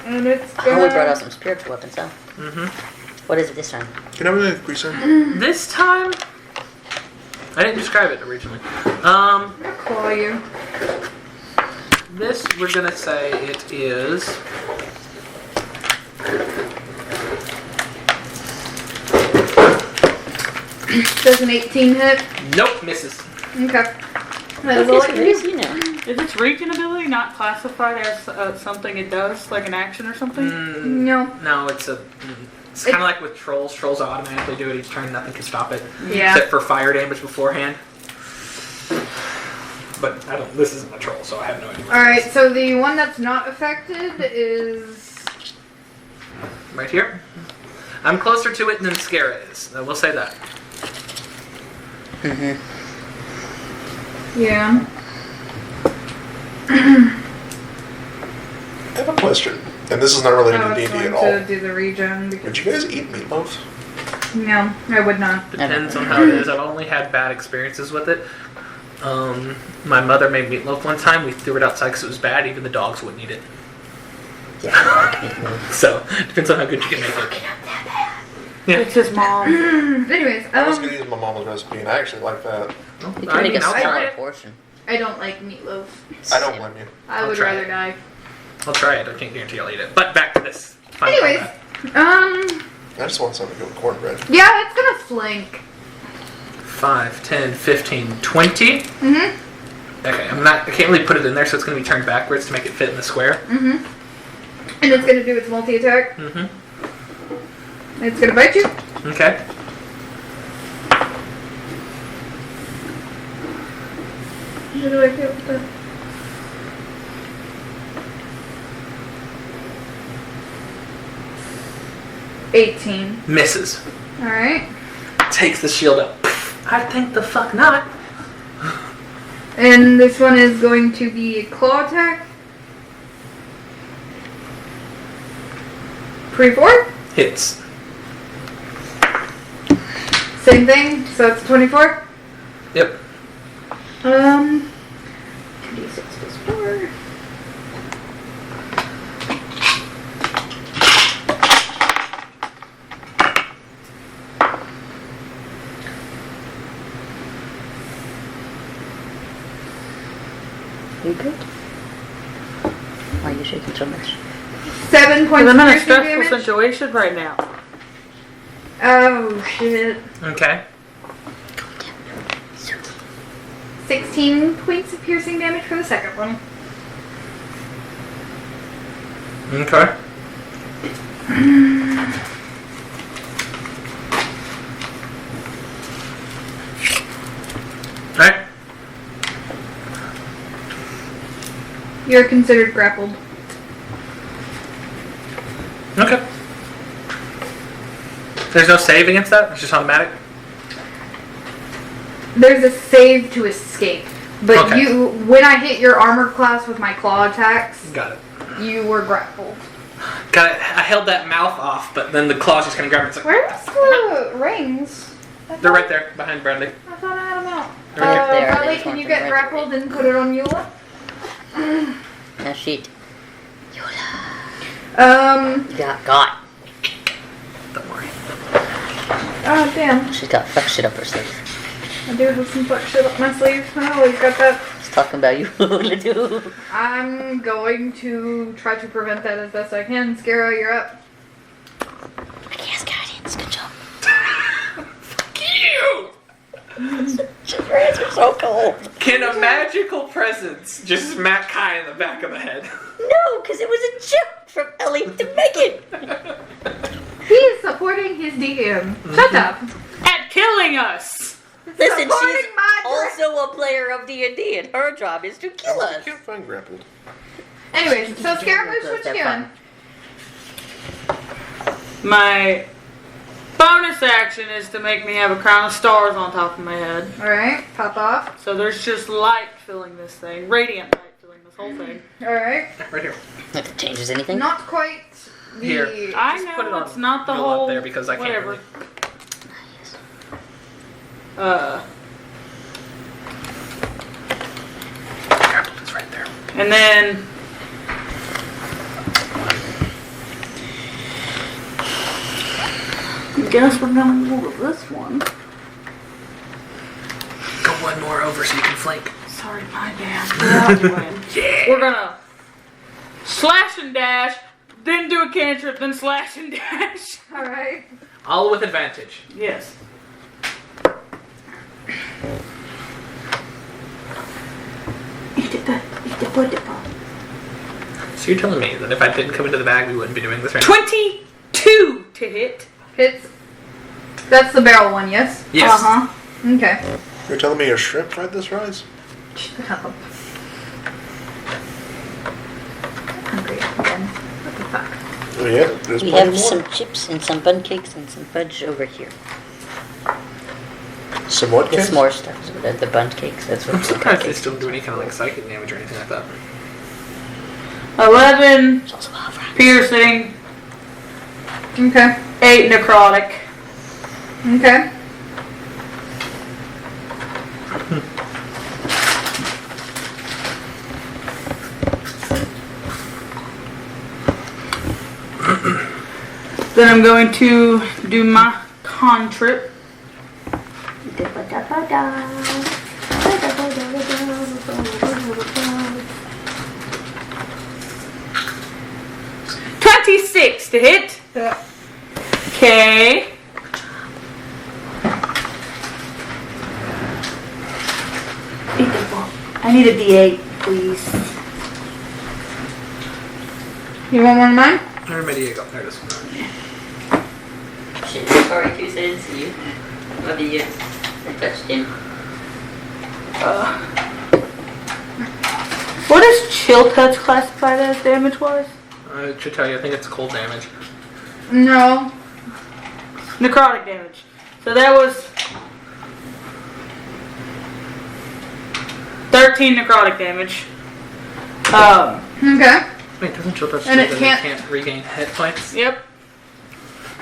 And it's Oh, we brought gonna... out some spiritual weapons, huh? Mm-hmm. What is it this time? Can I have an increase there? This time, I didn't describe it originally. I'll claw you. This, we're gonna say it is... Does an 18 hit? Nope, misses. Okay. That is all I can do. You know. Is its region ability not classified as something it does, like an action or something? No. No, it's kind of like with trolls. Trolls automatically do it each turn. Nothing can stop it. Yeah. Except for fire damage beforehand. But I don't. This isn't a troll, so I have no idea. Alright, so the one that's not affected is... Right here. I'm closer to it than Scara is. I will say that. Mm-hmm. Yeah. I have a question, and this is not related I to was D&D going at all. to do the regen Would because... you guys eat meatloaf? No, I would not. Depends on how it is. I've only had bad experiences with it. My mother made meatloaf one time. We threw it outside because it was bad. Even the dogs wouldn't eat it. Yeah, I like meatloaf. So, depends on how good you can make it. Yeah. It's his mom. Anyways, I was going to use my mom's recipe, and I actually like that. You can make a I'll try smaller it. portion. I don't like meatloaf. I don't blame you. I I'll would try rather it. die. I'll try it. I can't guarantee I'll eat it. But back to this. Fun Anyways, combat. I just want something to go with cornbread. yeah, it's gonna flank. 5, 10, 15, 20. Mm-hmm. Okay, I can't really put it in there, so it's going to be turned backwards to make it fit in the square. Mm-hmm. And it's gonna do its multi-attack. Mm-hmm. It's gonna bite you. Okay. What do I get with that? $18. Misses. Alright. Takes the shield up. I think the fuck not. And this one is going to be a claw attack. Pre-4? Hits. Same thing, so it's 24. Yep. 2d6 plus 4. You good? Why are you shaking so much? 7 points I'm of in a piercing stressful damage. situation right now. Oh shit. Okay. 16 points of piercing damage for the second one. Okay. Alright. You're considered grappled. Okay. There's no save against that? It's just automatic? There's a save to escape. But Okay. when I hit your armor class with my claw attacks, Got it. you were grappled. Got it. I held that mouth off, but then the claw's just gonna grab it. It's like, Where's the rings? they're right there, behind Bradley. I thought I had them out. They're right there. They Bradley, just can want you them get right grappled and put it on Eula? Now shit. You got got. Don't worry. Oh damn. She's got fuck shit up her sleeve. I do have some fuck shit up my sleeve. I always got that. She's talking about you, Ladu. I'm going to try to prevent that as best I can. Scarrow, you're up. I guess guardians. Good job. You! Your hands are so cold. Can a magical presence just smack Kai in the back of the head? No, because it was a joke from Ellie to Megan. He is supporting his DM. Shut up. At killing us! Listen, she's Supporting my also a player of D&D, and her job is to kill I us. can't find grappled. Anyways, so Scaramouche, what you doing? My bonus action is to make me have a crown of stars on top of my head. Alright, pop off. So there's just light filling this thing. Radiant light filling this whole thing. Alright. Right here. If it changes anything. Not quite the... Here. I Just know put it on it's not the middle whole... up there because I can't whatever. really- Grappled is right there. And then... I guess we're gonna move this one. one more over so you can flank. Sorry, my bad. Yeah. We're gonna slash and dash, then do a cantrip, then slash and dash. Alright. All with advantage. Yes. So you're telling me that if I didn't come into the bag, we wouldn't be doing this right now? 22 to hit. Hits. That's the barrel one, yes? Yes. Uh-huh. Okay. You're telling me a shrimp tried this rise? Shut up. Hungry again. What the fuck? Oh yeah, there's We plenty have more. some chips and some bun cakes and some fudge over here. Some what? The Cakes? s'more stuff, so the bun cakes. That's what I'm the surprised they cakes. still do any kind of like psychic damage or anything like that. 11 It's also half round. piercing, Okay. 8 necrotic. Okay. Then I'm going to do my contrip. 26 to hit. Yeah. Okay. I need a D8, please. You want one of mine? Where did you go? There it is. Shit, sorry, Goose, I didn't see you. Maybe you. I touched him. What is chill touch classified as damage-wise? I should tell you, I think it's cold damage. No. Necrotic damage. So that was 13 necrotic damage. Okay. Wait, doesn't chill touch And say it that can't- it can't regain hit points? Yep.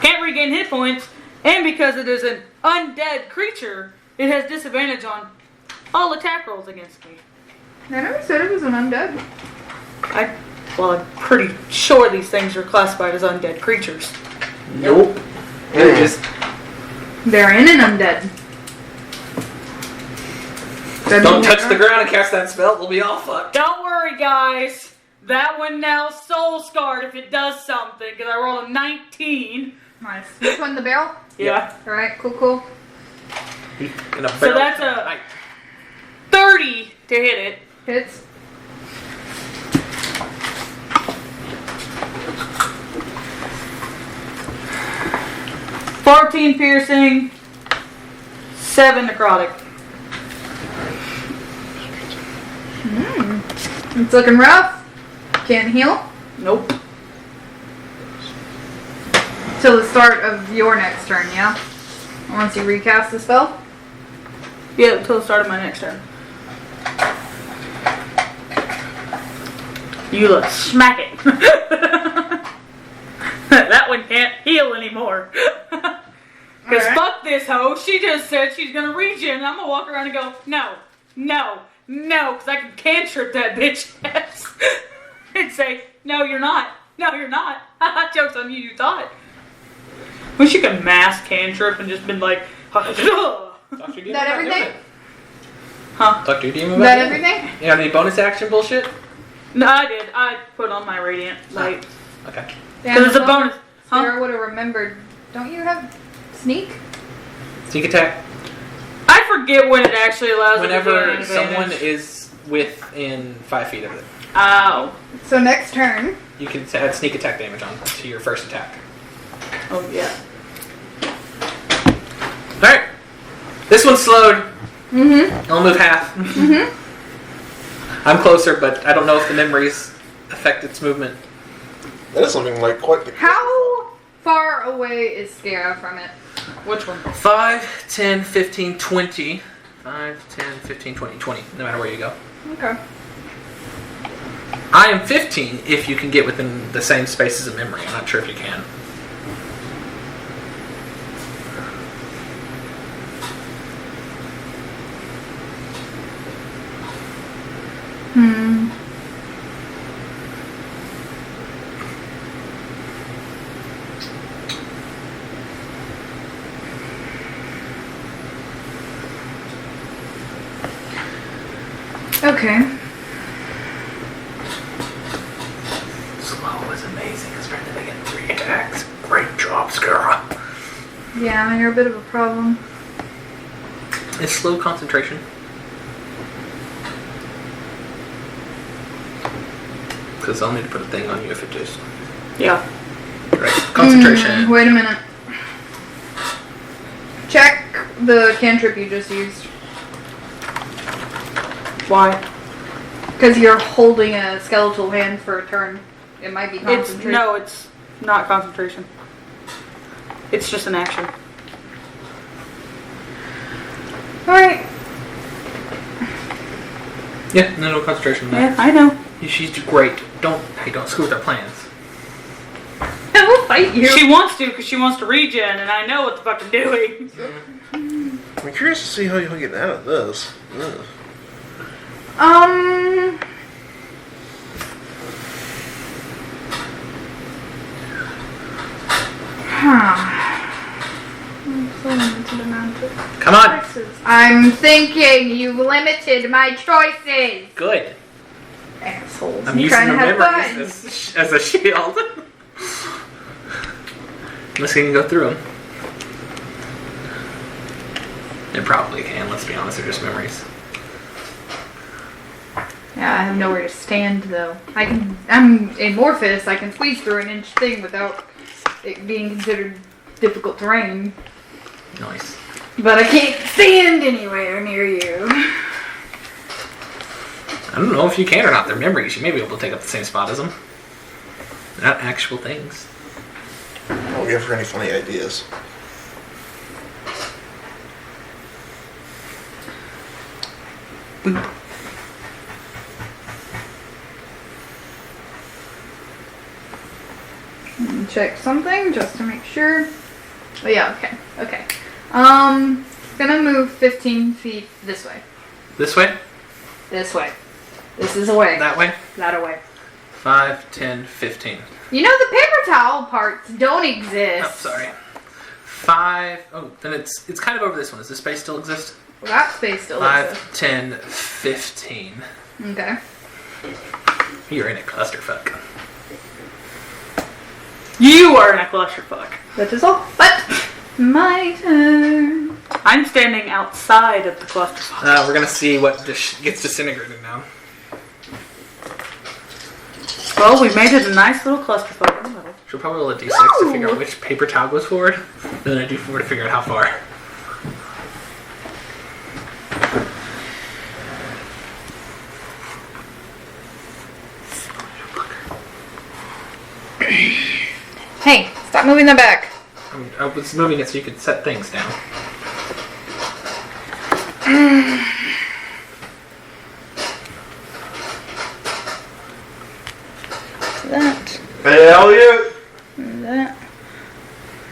Can't regain hit points, and because it is an undead creature, it has disadvantage on all attack rolls against me. I never said it was an undead. I'm pretty sure these things are classified as undead creatures. Nope. They're just They're in an undead. don't touch the ground and cast that spell. We'll be all fucked. Don't worry, guys. That one now soul scarred if it does something, because I rolled a 19. Nice. Which one, the barrel? Yeah. Alright, cool. In a So barrel. that's a Right. 30 to hit it. Hits. $14 piercing, 7 necrotic. It's looking rough. Can't heal. Nope. Till the start of your next turn, yeah? Once you recast the spell? Yeah, until the start of my next turn. You look smack it. That one can't heal anymore. Because Alright. fuck this hoe. She just said she's going to regen, and I'm going to walk around and go, no, because I can cantrip that bitch ass. And say, no, you're not. Joke's on you, you thought. Wish you could mass cantrip and just been like, Dr. Is that everything? huh? Dr. D, Is that everything? You have any bonus action bullshit? No, I did. I put on my radiant light. Okay. Because it's a bonus. Huh? Sarah would have remembered. Don't you have sneak? Sneak attack. I forget when it actually allows Whenever you to gain someone advantage. is within 5 feet of it, Oh. So next turn. you can add sneak attack damage on to your first attack. Oh, yeah. Alright. This one's slowed. Mm-hmm. I'll move half. I'm closer, but I don't know if the memories affect its movement. That is something like quite the. How far away is Scara from it? Which one? 5, 10, 15, 20. 5, 10, 15, 20. 20, no matter where you go. Okay. I am 15 if you can get within the same space as a memory. I'm not sure if you can. Okay. Slow is amazing. Especially they get 3 attacks. Great job, Scarra. Yeah, you're a bit of a problem. It's slow concentration. Because I'll need to put a thing on you if it just... Yeah. Right. Concentration. Wait a minute. Check the cantrip you just used. Why? Because you're holding a skeletal hand for a turn. It might be concentration. It's not concentration. It's just an action. Alright. Yeah, no concentration. Yeah, I know. She's great. Don't screw with our plans. I will fight you. She wants to because she wants to regen, and I know what the fuck I'm doing. I'm curious to see how you'll get out of this. Ugh. Come on. I'm thinking you've limited my choices. Good. Assholes. I'm You're using trying the to have memories fun. as a shield. Unless you can go through them. It probably can, let's be honest, they're just memories. Yeah, I have nowhere to stand though. I'm amorphous, I can squeeze through an inch thing without it being considered difficult terrain. Nice. But I can't stand anywhere near you. I don't know if you can or not, they're memories. You may be able to take up the same spot as them. They're not actual things. I'll give her any funny ideas. Boop. Check something just to make sure. Oh yeah, okay. Gonna move 15 feet this way. This way? This way. This is away. That way? That away. 5, 10, 15. You know the paper towel parts don't exist. Oh, sorry. 5. Oh, then it's kind of over this one. Does this space still exist? Well, that space still 5, exists. 10, 15. Okay. You're in a clusterfuck. You are in a clusterfuck. That is all. But my turn. I'm standing outside of the clusterfuck. We're gonna see what gets disintegrated now. Well, we made it a nice little clusterfuck. She'll probably roll a d6 to figure out which paper towel goes forward, and then a d4 to figure out how far. Hey, stop moving them back. I was moving it so you could set things down. That. Hey, Elliot! That.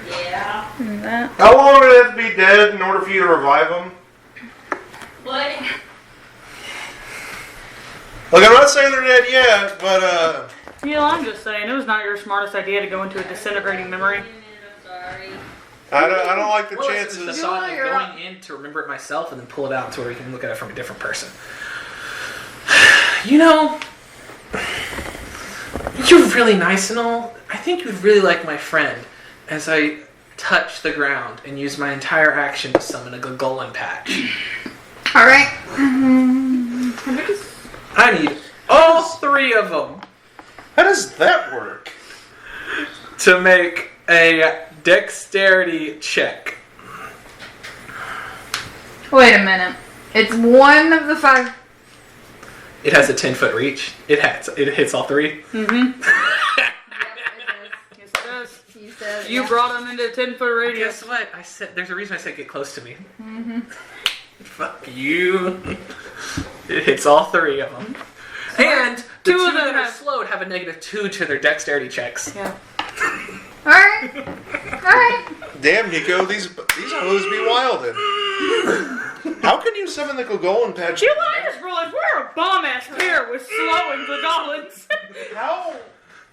Yeah. That. How long would it have to be dead in order for you to revive him? What? Look, I'm not saying they're dead yet, but, Neil, I'm just saying, it was not your smartest idea to go into a disintegrating memory. I'm sorry. I don't like the Well, chances. it's the thought of going in to remember it myself and then pull it out to where you can look at it from a different person. You know, you're really nice and all. I think you'd really like my friend as I touch the ground and use my entire action to summon a Gogolin patch. Alright. I need all 3 of them How does that work? to make a dexterity check. Wait a minute. It's one of the 5. It has a 10-foot reach. It hits all 3. Mm-hmm. Yep, Yes, it does. you said You brought them into a 10-foot radius. Guess what? I said there's a reason I said get close to me. Mm-hmm. Fuck you. It hits all 3 of them. And the 2 Two of them that are have- slowed have a -2 to their dexterity checks. Yeah. Alright. Alright. Damn, Nico, these hoes be wildin'. How can you summon the Gogolin patch? I just realized we're a bomb-ass pair with slowing the goblins. How?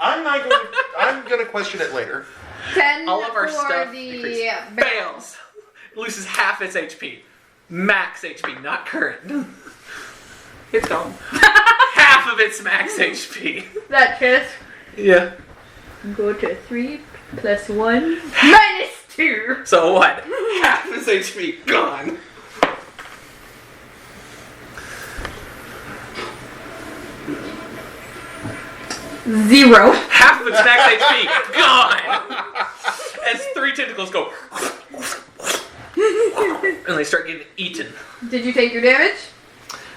I'm gonna question it later. 10 All of our for stuff the decreases. Fails. Loses half its HP. Max HP, not current. It's gone. Half of its max HP. That chest. Yeah. Go to 3 plus 1 minus 2. So what? Half its HP gone. Zero. Half of its max HP gone. As 3 tentacles go, and they start getting eaten. Did you take your damage?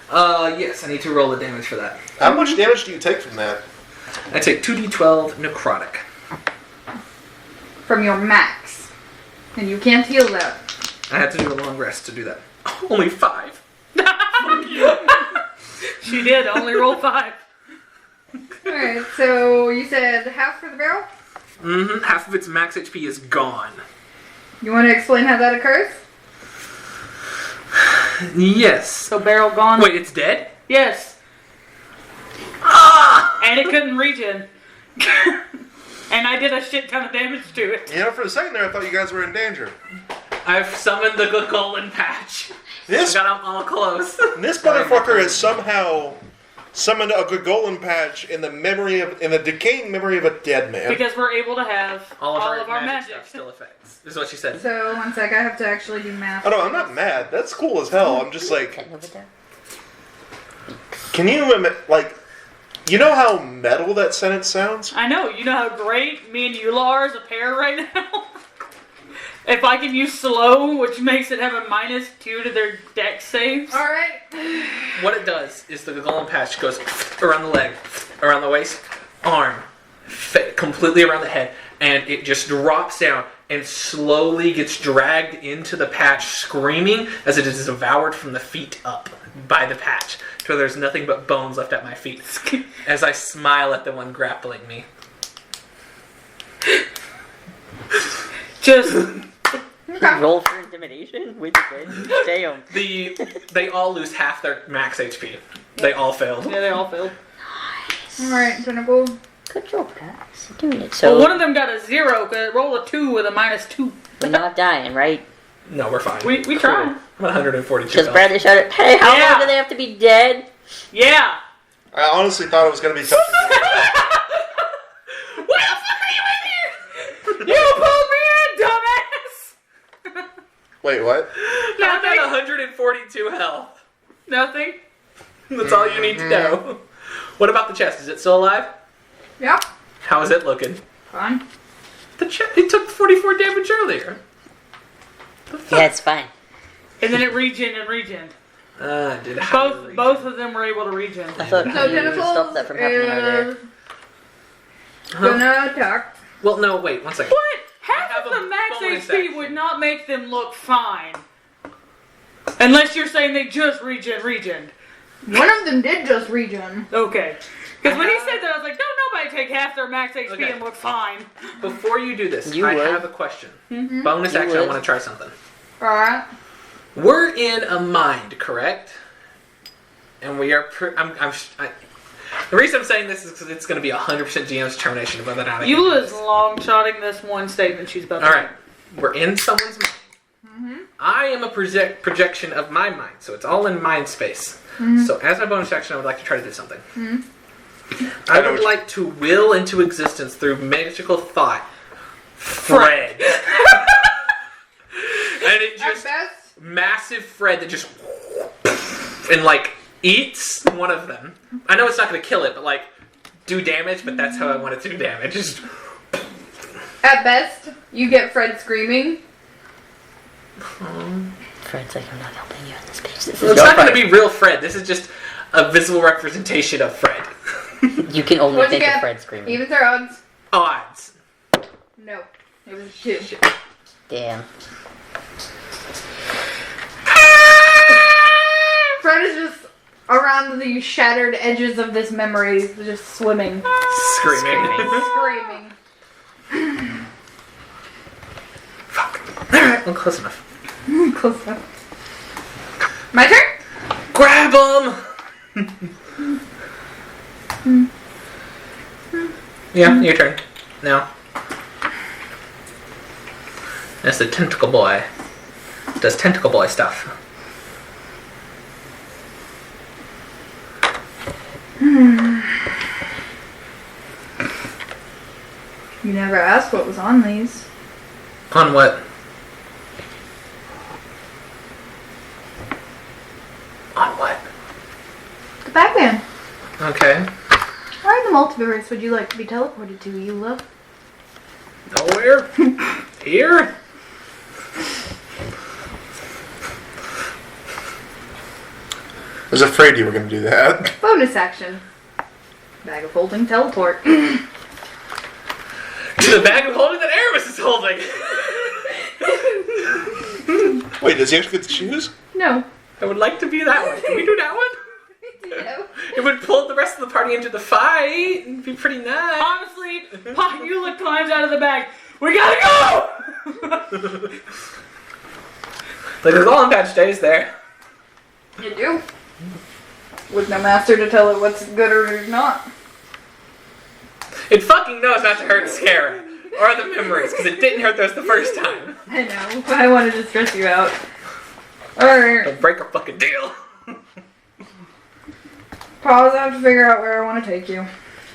Yes, I need to roll the damage for that. How much damage do you take from that? I take 2d12 necrotic. From your max. And you can't heal that. I had to do a long rest to do that. Only 5. She did, only roll 5. Alright, so you said half for the barrel? Mm-hmm. Half of its max HP is gone. You want to explain how that occurs? Yes. So barrel gone? Wait, it's dead? Yes. Ah! And it couldn't regen. And I did a shit ton of damage to it. You know, for a second there, I thought you guys were in danger. I've summoned the golden patch. This Got them all close. this motherfucker has somehow summoned a Gogolin patch in the decaying memory of a dead man. Because we're able to have all of our magic. stuff still affects. This is what she said. So, one sec, I have to actually do math. Oh no, I'm not mad. That's cool as hell. I'm just like, Heading over there. can you you know how metal that sentence sounds? I know, you know how great me and Eula are as a pair right now? If I can use slow, which makes it have a -2 to their dex saves. Alright. What it does is the golden patch goes around the leg, around the waist, arm, completely around the head, and it just drops down and slowly gets dragged into the patch, screaming as it is devoured from the feet up by the patch, till there's nothing but bones left at my feet, as I smile at the one grappling me. Just, Roll for intimidation with the Damn. They all lose half their max HP. They all failed. yeah, they all failed. Alright, Tentacle. Good job, guys. You're doing it. So Well, one of them got a 0, because it rolled a 2 with a -2. we're not dying, right? No, we're fine. We tried. 142 Because health. Bradley shouted, "Hey, how Yeah. long do they have to be dead?" Yeah! I honestly thought it was gonna be touching. Why the fuck are you in here? You pulled me in, dumbass! Wait, what? I'm at Nothing. 142 health. Nothing. That's all you need to know. What about the chest? Is it still alive? Yep. How is it looking? Fine. The chest. It took 44 damage earlier. The fuck? Yeah, it's fine. And then it regened and regened. Did Both of them were able to regen. I thought So you stopped Tentacles that from happening earlier. is gonna attack. Well, no, wait, one second. What? Half have of the a max bonus HP action. would not make them look fine. Unless you're saying they just regened. One of them did just regen. Okay. Because when he said that, I was like, don't nobody take half their max HP Okay. and look fine. Before you do this, You I would. have a question. Bonus You action, I would. want to try something. Alright. We're in a mind, correct? And we are. The reason I'm saying this is because it's going to be 100% GM's determination of whether or not I can do Eula is this. long shotting this one statement she's about to Alright, we're in someone's mind. I am a projection of my mind, so it's all in mind space. So as my bonus action, I would like to try to do something. I would like to will into existence through magical thought Fred. And it At just best, massive Fred that just and like eats one of them. I know it's not going to kill it, but like do damage. But that's how I want it to do damage. Just at best, you get Fred screaming. Fred's like, "I'm not helping you in this case. This is it's your not going to fight." be real Fred. This is just a visible representation of Fred. You can only What'd you think of get? Fred screaming. Even their odds. Odds. No. It was 2. Damn. Fred is just around the shattered edges of this memory, just swimming. Screaming. Screaming. Fuck. Alright, well, close enough. Close enough. My turn? Grab him! Yeah, your turn. Now. That's the tentacle boy. Does tentacle boy stuff. You never asked what was on these. On what? On what? The Pac-Man. Okay. Where in the multiverse would you like to be teleported to, Eula? Nowhere. Here. I was afraid you were going to do that. Bonus action. Bag of holding teleport. To the bag of holding that Aramis is holding. Wait, does he actually get to choose? No. I would like to be that one. Can we do that one? No. It would pull the rest of the party into the fight. It'd be pretty nice. Honestly, Eula climbs out of the bag. We gotta go! Like, as long as stays there. You do? With no master to tell it what's good or not. It fucking knows not to hurt Scara. Or the memories, because it didn't hurt those the first time. I know, but I wanted to stress you out. Alright. Don't break our fucking deal. Pause, I have to figure out where I want to take you.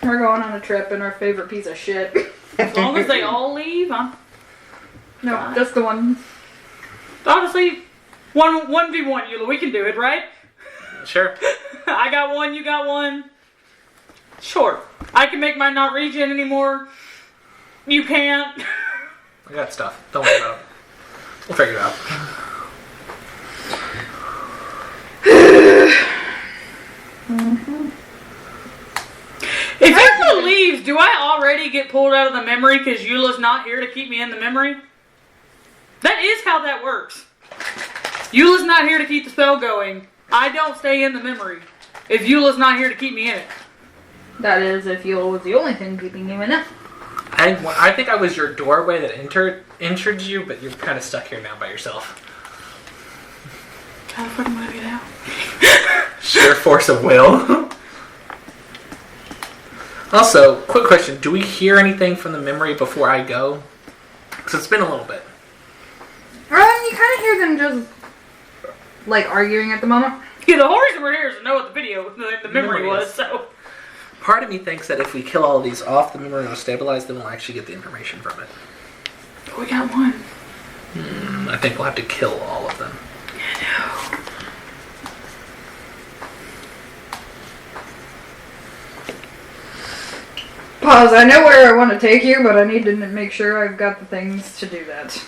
We're going on a trip in our favorite piece of shit. As long as they all leave, I'm... No, just the one. Honestly, 1v1, Eula, we can do it, right? Sure. I got one, you got one. Sure. I can make mine not regen anymore. You can't. I got stuff. Don't worry about it. We'll figure it out. If Eula leaves, do I already get pulled out of the memory because Eula's not here to keep me in the memory? That is how that works. Eula's not here to keep the spell going. I don't stay in the memory if Eula's not here to keep me in it. That is, if Eula was the only thing keeping you in it. I think I was your doorway that entered you, but you're kind of stuck here now by yourself. How the fuck am I gonna get out? Sheer force of will. Also, quick question. Do we hear anything from the memory before I go? Because it's been a little bit. You kind of hear them just, like, arguing at the moment. Yeah, the horse were here to know what the memory was, so... Part of me thinks that if we kill all of these off, the memory will stabilize, then we'll actually get the information from it. We got one. I think we'll have to kill all of them. I know. Pause, I know where I want to take you, but I need to make sure I've got the things to do that.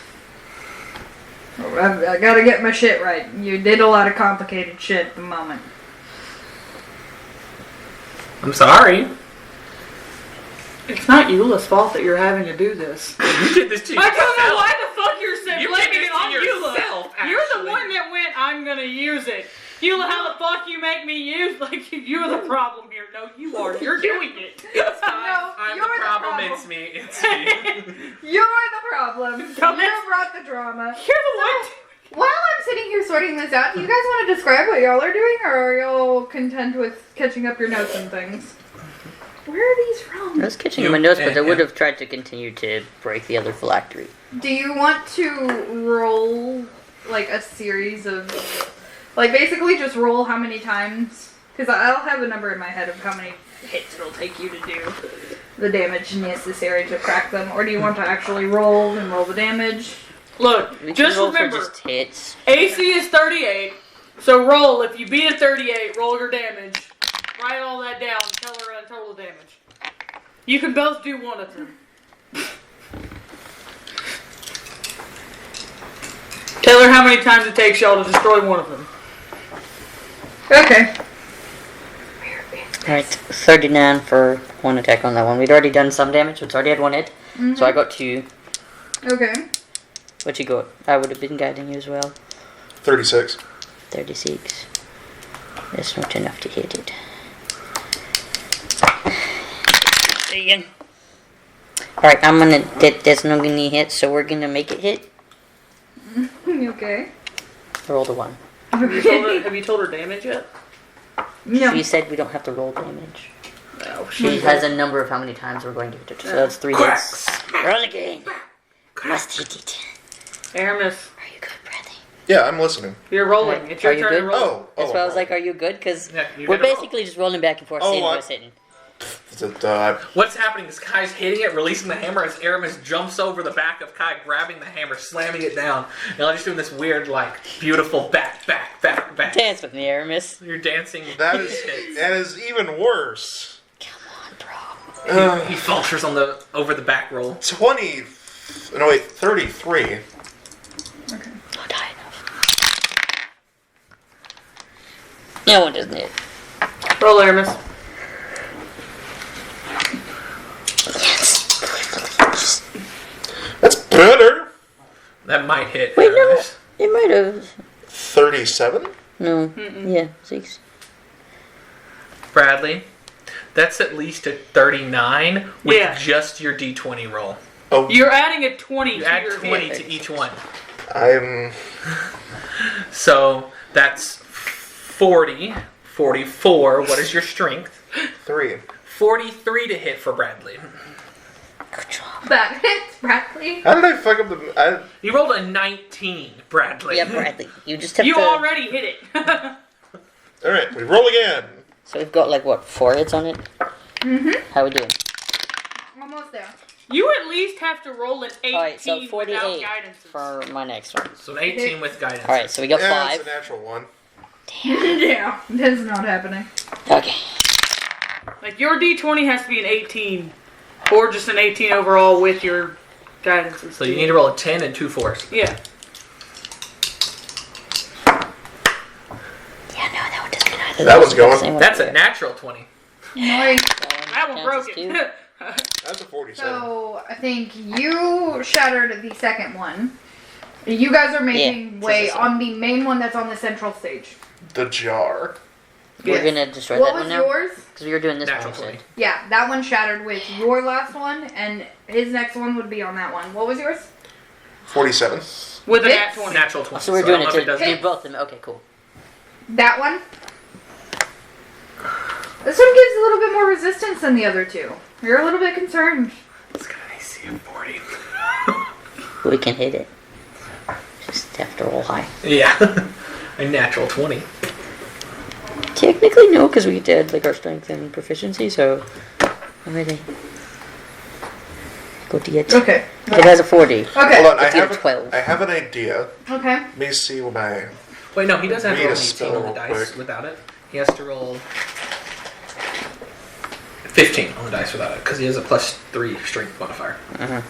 I gotta get my shit right. You did a lot of complicated shit at the moment. I'm sorry. It's not Eula's fault that you're having to do this. You did this to yourself. I don't know why the fuck you're You blaming did it this to on yourself, Eula. You're the actually. one that went, I'm gonna use it. Eula, how the fuck you make me use, like, you're the problem here. No, you are. You're doing it. It's fine. No, I'm you're the the problem. problem. It's me. It's me. You're the problem. You Dumbass. brought the drama. You're the one. While I'm sitting here sorting this out, do you guys want to describe what y'all are doing, or are y'all content with catching up your notes and things? Where are these from? I was catching my notes, but I would have tried to continue to break the other phylactery. Do you want to roll, like, a series of... Like, basically just roll how many times... Because I'll have a number in my head of how many hits it'll take you to do the damage necessary to crack them. Or do you want to actually roll and roll the damage? Look, We can just roll for remember, just hits. AC is 38, so roll. If you beat a 38, roll your damage. Write all that down, tell her total damage. You can both do one of them. Tell her how many times it takes y'all to destroy one of them. Okay. Alright, 39 for one attack on that one. We'd already done some damage, it's already had one hit. So I got 2. Okay. What you got? I would have been guiding you as well. 36. 36. That's not enough to hit it. Again. Alright, I'm gonna... There's no any hit, so we're gonna make it hit. Okay. Roll the 1. Have you told her damage yet? No. She said we don't have to roll damage. No. She has a number of how many times we're going to hit it. So that's 3 hits. Roll again. Must hit it. Aramis. Are you good, Bradley? Yeah, I'm listening. You're rolling. It's your Are you turn good? to roll. Oh, That's why I was like, are you good? Because Yeah, you we're gotta roll. basically just rolling back and forth, Oh, seeing I- what's hitting. Is it, What's happening is Kai's hitting it, releasing the hammer as Aramis jumps over the back of Kai, grabbing the hammer, slamming it down. And I'm just doing this weird, like, beautiful back. Dance with me, Aramis. You're dancing. that is even worse. Come on, bro. He falters over the back roll. 33. Okay. Not high enough. No one doesn't hit. Roll, Aramis. That's better. That might hit. Wait, no. Aramis. It might have. 37? No. Yeah, 6. Bradley, that's at least a 39 with Yeah. just your D20 roll. Oh, You're adding a 20 You to add your 20 hit. to each one. I'm. So that's 40, 44. What is your strength? 3. 43 to hit for Bradley. Good job. That hits Bradley. How did I fuck up the. You rolled a 19, Bradley. Yeah, Bradley. You just have You to. already hit it. Alright, we roll again. So we've got like what, 4 hits on it? Mm-hmm. How we doing? Almost there. You at least have to roll an 18 Alright, so without 48 guidance. for my next one. So an 18 with guidance. Alright, so we got Yeah, it's 5. a natural one. Yeah, that's not happening. Okay. Like, your D20 has to be an 18. Or just an 18 overall with your guidance. So you need to roll a 10 and 2 4s. Yeah. Yeah, no, that one doesn't get either. That one's going. Same one That's up a there. natural 20. Nice. That one broke Chances it. That's a 47. So I think you shattered the second one. You guys are making Yeah, way it's the on the main one that's on the central stage. The jar. We're Yes. gonna destroy What that was one now? yours? Because we were doing this Natural one, you 20. said. Yeah, that one shattered with your last one, and his next one would be on that one. What was yours? 47. With a nat Hits. 20. Natural 20. So we're I doing don't it know if to does- do both of them. Okay, cool. That one. This one gives a little bit more resistance than the other two. You're a little bit concerned. It's got an AC of 40. We can hit it. Just have to roll high. Yeah. A natural 20. Technically, no, because we get to add like our strength and proficiency, so I'm ready. Go to it. Okay. It has a 40. Okay. Hold on, Let's get a 12. I have an idea. Okay. Let me see what my. Wait, no, he doesn't have to Read roll a an 18 spell on the real dice quick. without it. He has to roll 15 on the dice without it, because he has a +3 strength modifier. Okay,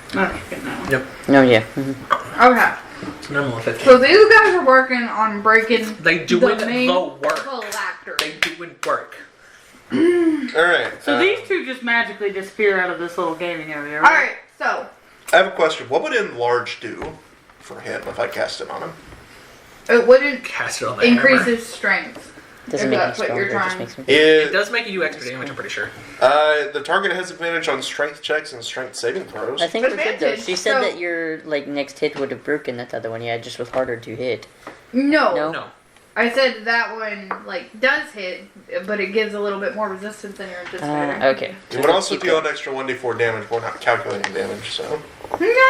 getting that one. Yep. No, yeah. Okay. So normal 15. So these guys are working on breaking They doing the the main work. phylactery. They doing work. Alright. So these two just magically disappear out of this little gaming area, All right? right. So I have a question. What would enlarge do for him if I cast it on him? it wouldn't Cast it on the increase hammer. his strength. Doesn't If make me that's what you're stronger, it just trying. makes me. It It, does make you do extra damage, I'm pretty sure. the target has advantage on strength checks and strength saving throws. I think we're good though. Advantage, She said so- that your like next hit would have broken that other one. Yeah, just was harder to hit. No. No? No. I said that one like does hit, but it gives a little bit more resistance than you're anticipating. Okay. It would also deal an extra 1d4 damage. We're not calculating damage, so. Okay.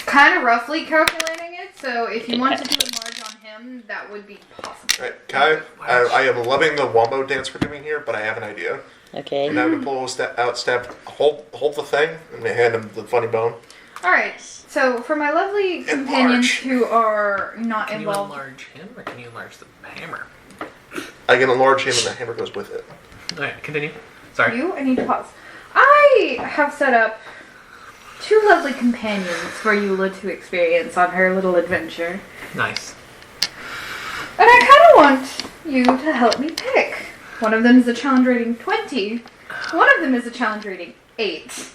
Kind of roughly calculating it, so if you wanted to enlarge on him, that would be possible. Alright, Kai, I am loving the wombo dance we're doing here, but I have an idea. Okay. And I'm gonna pull out, step, hold the thing, and then hand him the funny bone. Alright, so for my lovely companions who are not Can you involved. enlarge him, or can you enlarge the hammer? I can enlarge him, and the hammer goes with it. Alright, continue. Sorry. I need to pause. I have set up 2 lovely companions for Eula to experience on her little adventure. Nice. And I kind of want you to help me pick. One of them is a challenge rating 20. One of them is a challenge rating 8.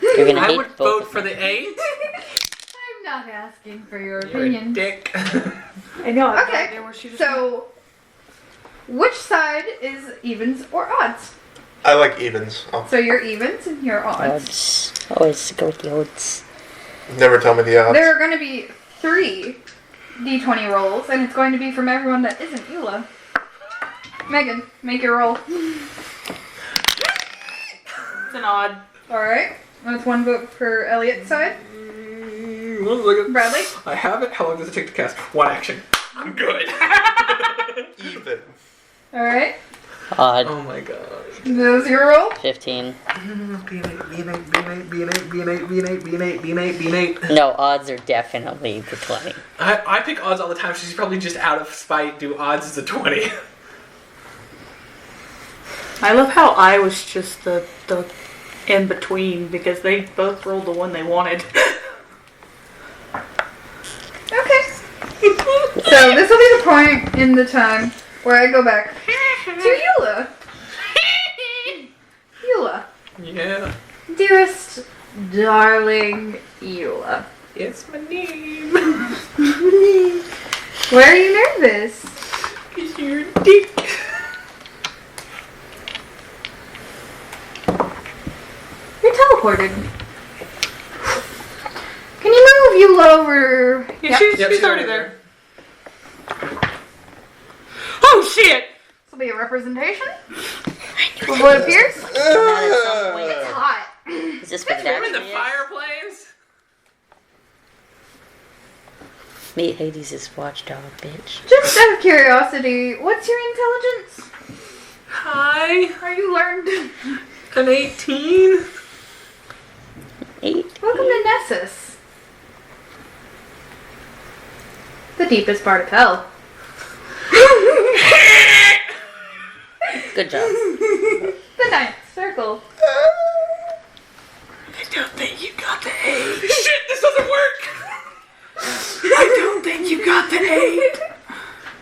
You're gonna I hate would both vote of for them. the 8. I'm not asking for your You're a opinion. dick. I know. I have no Okay, idea where she just so which side is evens or odds? I like evens. So you're evens and you're odds. Odds. Always go with the odds. Never tell me the odds. There are going to be 3 d20 rolls, and it's going to be from everyone that isn't Eula. Megan, make your roll. It's an odd. Alright, that's 1 vote for Elliot's side. Bradley? I have it. How long does it take to cast? One action. I'm good. Even. Alright. Odd. Oh my god. That was your roll? 15. B8. No, odds are definitely the 20. I pick odds all the time. She's probably just out of spite do odds as a 20. I love how I was just the in between because they both rolled the one they wanted. Okay. So this will be the point in the time where I go back to Eula. Eula. Yeah. Dearest, darling Eula. It's my name. Why are you nervous? Cause you're a dick. You're teleported. Can you move Eula over? Yeah, she's already there. Oh shit! This will be a representation of what appears. Not at some point. It's hot. Is this what it Remember the actually is? fireplace? Meet Hades' watchdog, bitch. Just out of curiosity, what's your intelligence? Hi. Are you learned? An 18. 8. Welcome to Nessus. The deepest part of hell. Good job. The ninth circle. I don't think you got the 8. Shit, this doesn't work. I don't think you got the 8.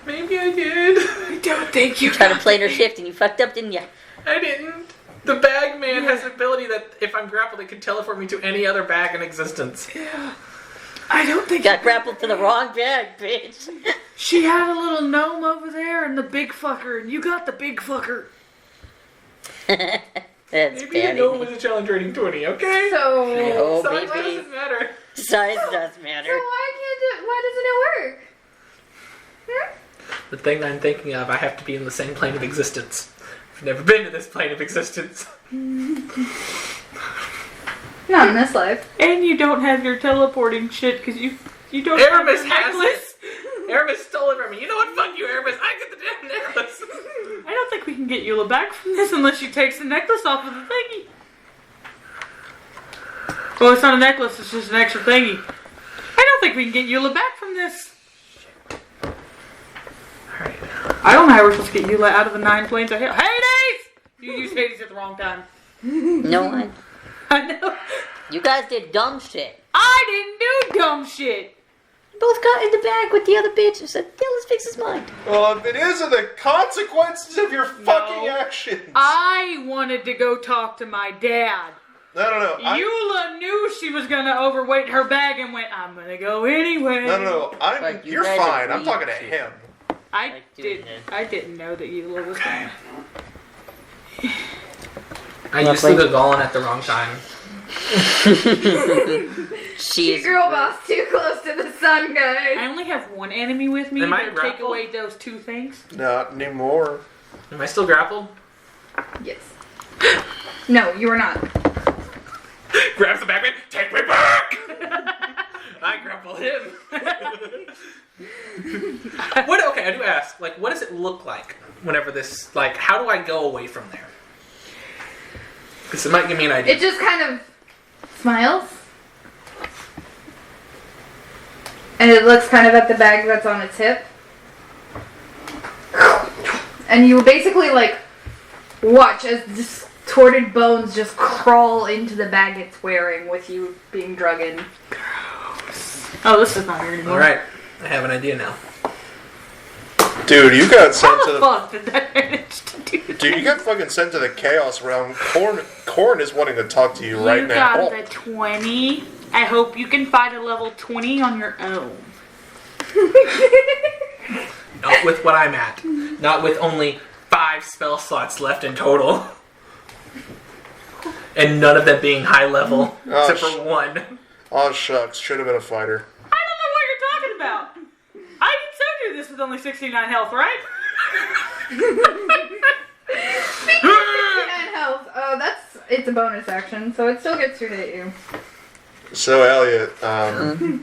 Maybe I did. I don't think you Tried to got play her shift and you fucked up, didn't ya? I didn't. The bag man has an ability that if I'm grappled, it can teleport me to any other bag in existence. Yeah. I don't think Got grappled to the wrong bag, bitch. she had a little gnome over there and the big fucker, and you got the big fucker. That's Maybe the bad. gnome was a challenge rating 20, okay? So, Oh, Size baby. doesn't matter. Size does so matter. why doesn't it work? Hmm? The thing I'm thinking of, I have to be in the same plane of existence. I've never been to this plane of existence. Not in this life. And you don't have your teleporting shit because you don't Aramis have your has necklace. it. Aramis stole it from me. You know what? Fuck you, Aramis. I get the damn necklace. I don't think we can get Eula back from this unless she takes the necklace off of the thingy. Well, it's not a necklace, it's just an extra thingy. I don't think we can get Eula back from this. Alright. I don't know how we're supposed to get Eula out of the 9 planes of hell. Hades! You used Hades at the wrong time. No one. I know. You guys did dumb shit. I didn't do dumb shit. Both got in the bag with the other bitch and said, yeah, let's fix his mind. Well, if it isn't the consequences of your fucking actions. I wanted to go talk to my dad. No. Eula knew she was gonna overweight her bag and went, I'm gonna go anyway. No. But you You're guys fine. I'm agreed talking to to. him. I doing didn't know that Eula was gonna. I used to the Golan at the wrong time. She is Girl boss too close to the sun, guys. I only have one enemy with me Am I to take grappled? away those 2 things. Not anymore. Am I still grappled? Yes. No, you are not. Grabs the backman. Take me back! I grapple him. Okay, I do ask, like, what does it look like whenever this, like, how do I go away from there? Because it might give me an idea. It just kind of smiles. And it looks kind of at the bag that's on its hip. And you basically, like, watch as distorted bones just crawl into the bag it's wearing with you being drug in. Oh, this is not here anymore. Alright, I have an idea now. Dude, you got sent How to the the. fuck did that manage to do that? Dude, you got fucking sent to the chaos realm. Corn is wanting to talk to you right You now. got the 20. I hope you can fight a level 20 on your own. Not with what I'm at. Not with only 5 spell slots left in total. And none of them being high level, Oh, except for 1. Oh shucks, should have been a fighter. I don't know what you're talking about. I can still do this with only 69 health, right? 69 health. Oh, it's a bonus action, so it still gets to hit you. So, Elliot, do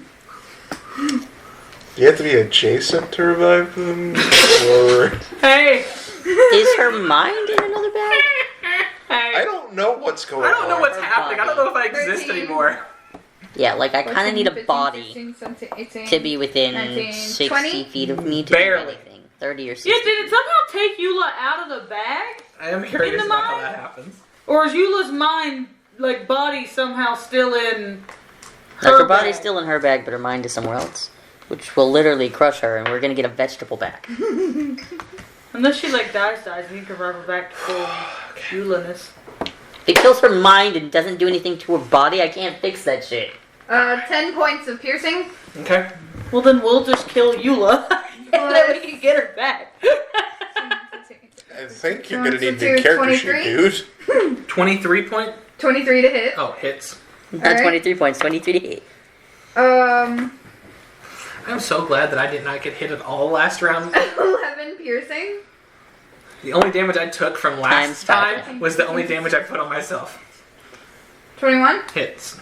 you have to be adjacent to revive them? Or... Hey! Is her mind in another bag? I don't know what's going on. I don't know what's Her happening. I don't know if I exist 13. anymore. Yeah, like I kind of need a 15, body 16, 17, 18, to be within 19, 60 20? feet of me to Barely. do anything. 30 or 60. Yeah, did it somehow take Eula out of the bag? I am curious the about how mind? that happens. Or is Eula's mind, like, body somehow still in Like her her body's bag? still in her bag, but her mind is somewhere else, which will literally crush her, and we're gonna get a vegetable back. Unless she, like, dies, and you can rub her back to full Eula-ness. If it kills her mind and doesn't do anything to her body, I can't fix that shit. 10 points of piercing. Okay. Well, then we'll just kill Eula, and then we can get her back. I think you're gonna need So new character sheet, 23? dude. 23 point. 23 to hit. Oh, hits. Not Alright. 23 points, 23 to hit. I'm so glad that I did not get hit at all last round. 11 piercing. The only damage I took from Times last 5. time was the only damage I put on myself. 21. Hits.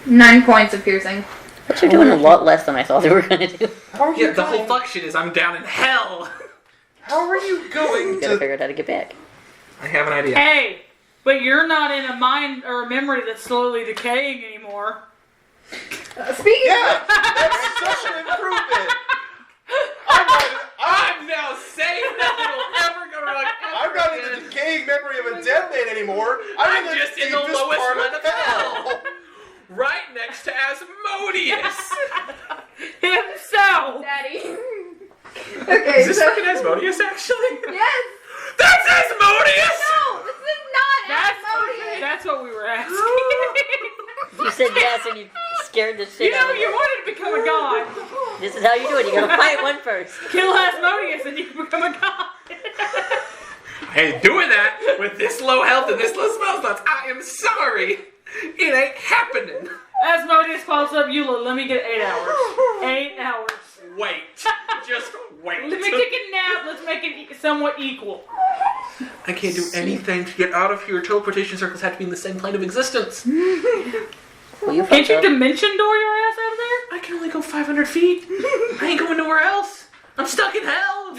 Nine points of piercing. But you're doing a lot less than I thought they were gonna do. How are Yeah, the whole fuck shit is I'm down in hell. How are you going You gotta to... figure out how to get back. I have an idea. Hey, but you're not in a mind or a memory that's slowly decaying anymore. Speaking Yeah, that's such an improvement. I'm now safe. Nothing will ever go wrong. I'm not in the decaying memory of a dead man anymore. I'm in just in the deepest lowest part run of hell. Right next to Asmodeus. Himself! Daddy. Okay, Is this so fucking Asmodeus, actually? yes. That's Asmodeus! No, this is not Asmodeus. That's what we were asking. You said yes and you scared the shit You out know, of me. you wanted to become a god. This is how you do it. You gotta fight one first. Kill Asmodeus and you can become a god. Hey, doing that with this low health and this low spell slots, I am sorry. It ain't happening. Asmodeus calls up Eula. Let me get 8 hours. 8 hours. Wait. Just wait. Let me take a nap. Let's make it somewhat equal. I can't do anything to get out of here. Teleportation circles have to be in the same plane of existence. Well, you Can't fucked you up. dimension door your ass out of there? I can only go 500 feet. I ain't going nowhere else. I'm stuck in hell.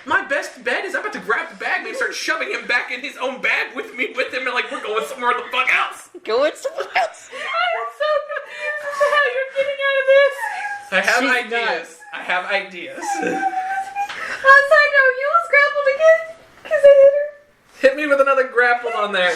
My best bet is I'm about to grab the bag and start shoving him back in his own bag with me with him and like we're going somewhere the fuck else. Go with someone else. I'm so confused as to how you're getting out of this. I have She's ideas. I have ideas. Side note, you was grappled again because I hit her. Hit me with another grapple on there.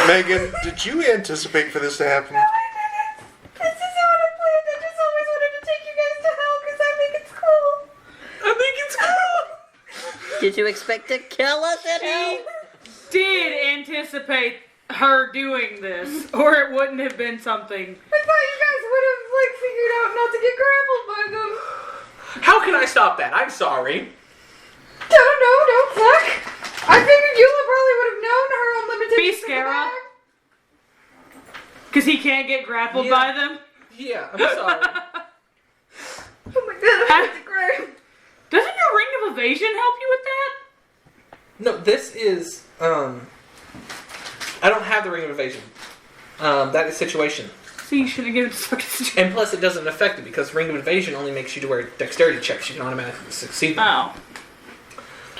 Megan, did you anticipate for this to happen? This is what I planned. I just always wanted to take you guys to hell because I think it's cool. I think it's cool. Did you expect to kill us at hell? Did anticipate her doing this, or it wouldn't have been something. I thought you guys would have like figured out not to get grappled by them. How can I stop that? I'm sorry. Don't know, don't suck. I figured Eula probably would have known her own limitations. Be Scara. Because he can't get grappled by them. Yeah, I'm sorry. Oh my god, I'm about to cry. Doesn't your ring of evasion help you with that? No, this is I don't have the ring of evasion. That is situation. So you should have given it to fucking And plus it doesn't affect it because ring of evasion only makes you to wear dexterity checks. You can automatically succeed them. Oh.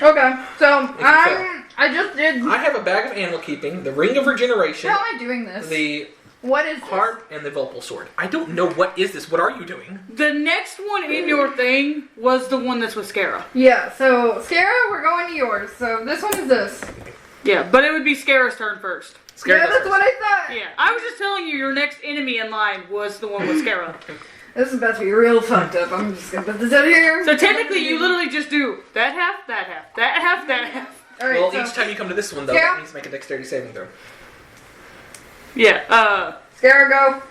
Okay, so fail. I just did. I have a bag of animal keeping, the ring of regeneration, How am I doing this? the What is this? harp, and the Vopal sword. I don't know what is this. What are you doing? The next one in your thing was the one that's with Scara. Yeah, so Scara, we're going to yours. So this one is this. Yeah, but it would be Scara's turn first. Scared Yeah, us that's first. what I thought. Yeah, I was just telling you your next enemy in line was the one with Scara. This is about to be real fucked up. I'm just gonna put this out here. So technically you literally just do that half, that half, that half, that half. Alright, Well, so each time you come to this one, though, Yeah. that means make a dexterity saving throw. Yeah, Scara, go.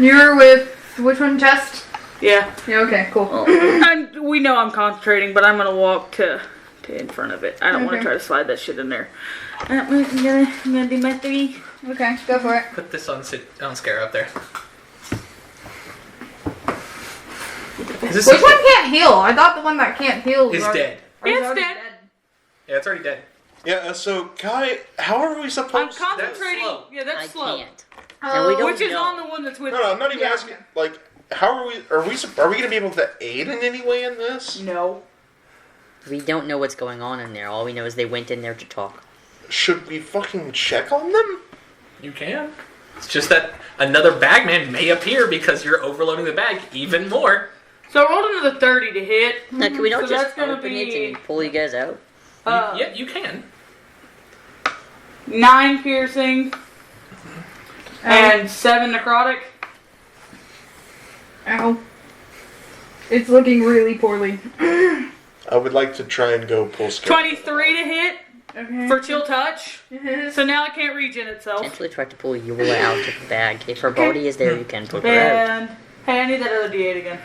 You're with which one? Chest? yeah. Yeah, okay, cool. And we know I'm concentrating, but I'm gonna walk to in front of it. I don't want to Okay. try to slide that shit in there. I'm gonna do my 3. Okay, go for it. Put this on Scara up there. This Which one can't heal? I thought the one that can't heal is dead. It's already dead. Yeah, it's already dead. Yeah, so Kai, how are we I'm supposed concentrating. slow. Yeah, that's I slow. can't. And we don't Which is know. on the one that's with No, I'm not even Yeah, asking. okay. Like, how are we? Are we gonna be able to aid in any way in this? No. We don't know what's going on in there. All we know is they went in there to talk. Should we fucking check on them? You can. It's just that another bagman may appear because you're overloading the bag even more. So I rolled another 30 to hit. Now, can we not So just that's gonna open it be- and pull you guys out? Yeah, you can. 9 piercing and 7 necrotic. Ow. It's looking really poorly. I would like to try and go pull scope. 23 to hit Okay. for chill touch. So now it can't regen itself. Potentially try to pull Eula out of the bag. If her body is there, you can pull her out. And hey, I need that other D8 again.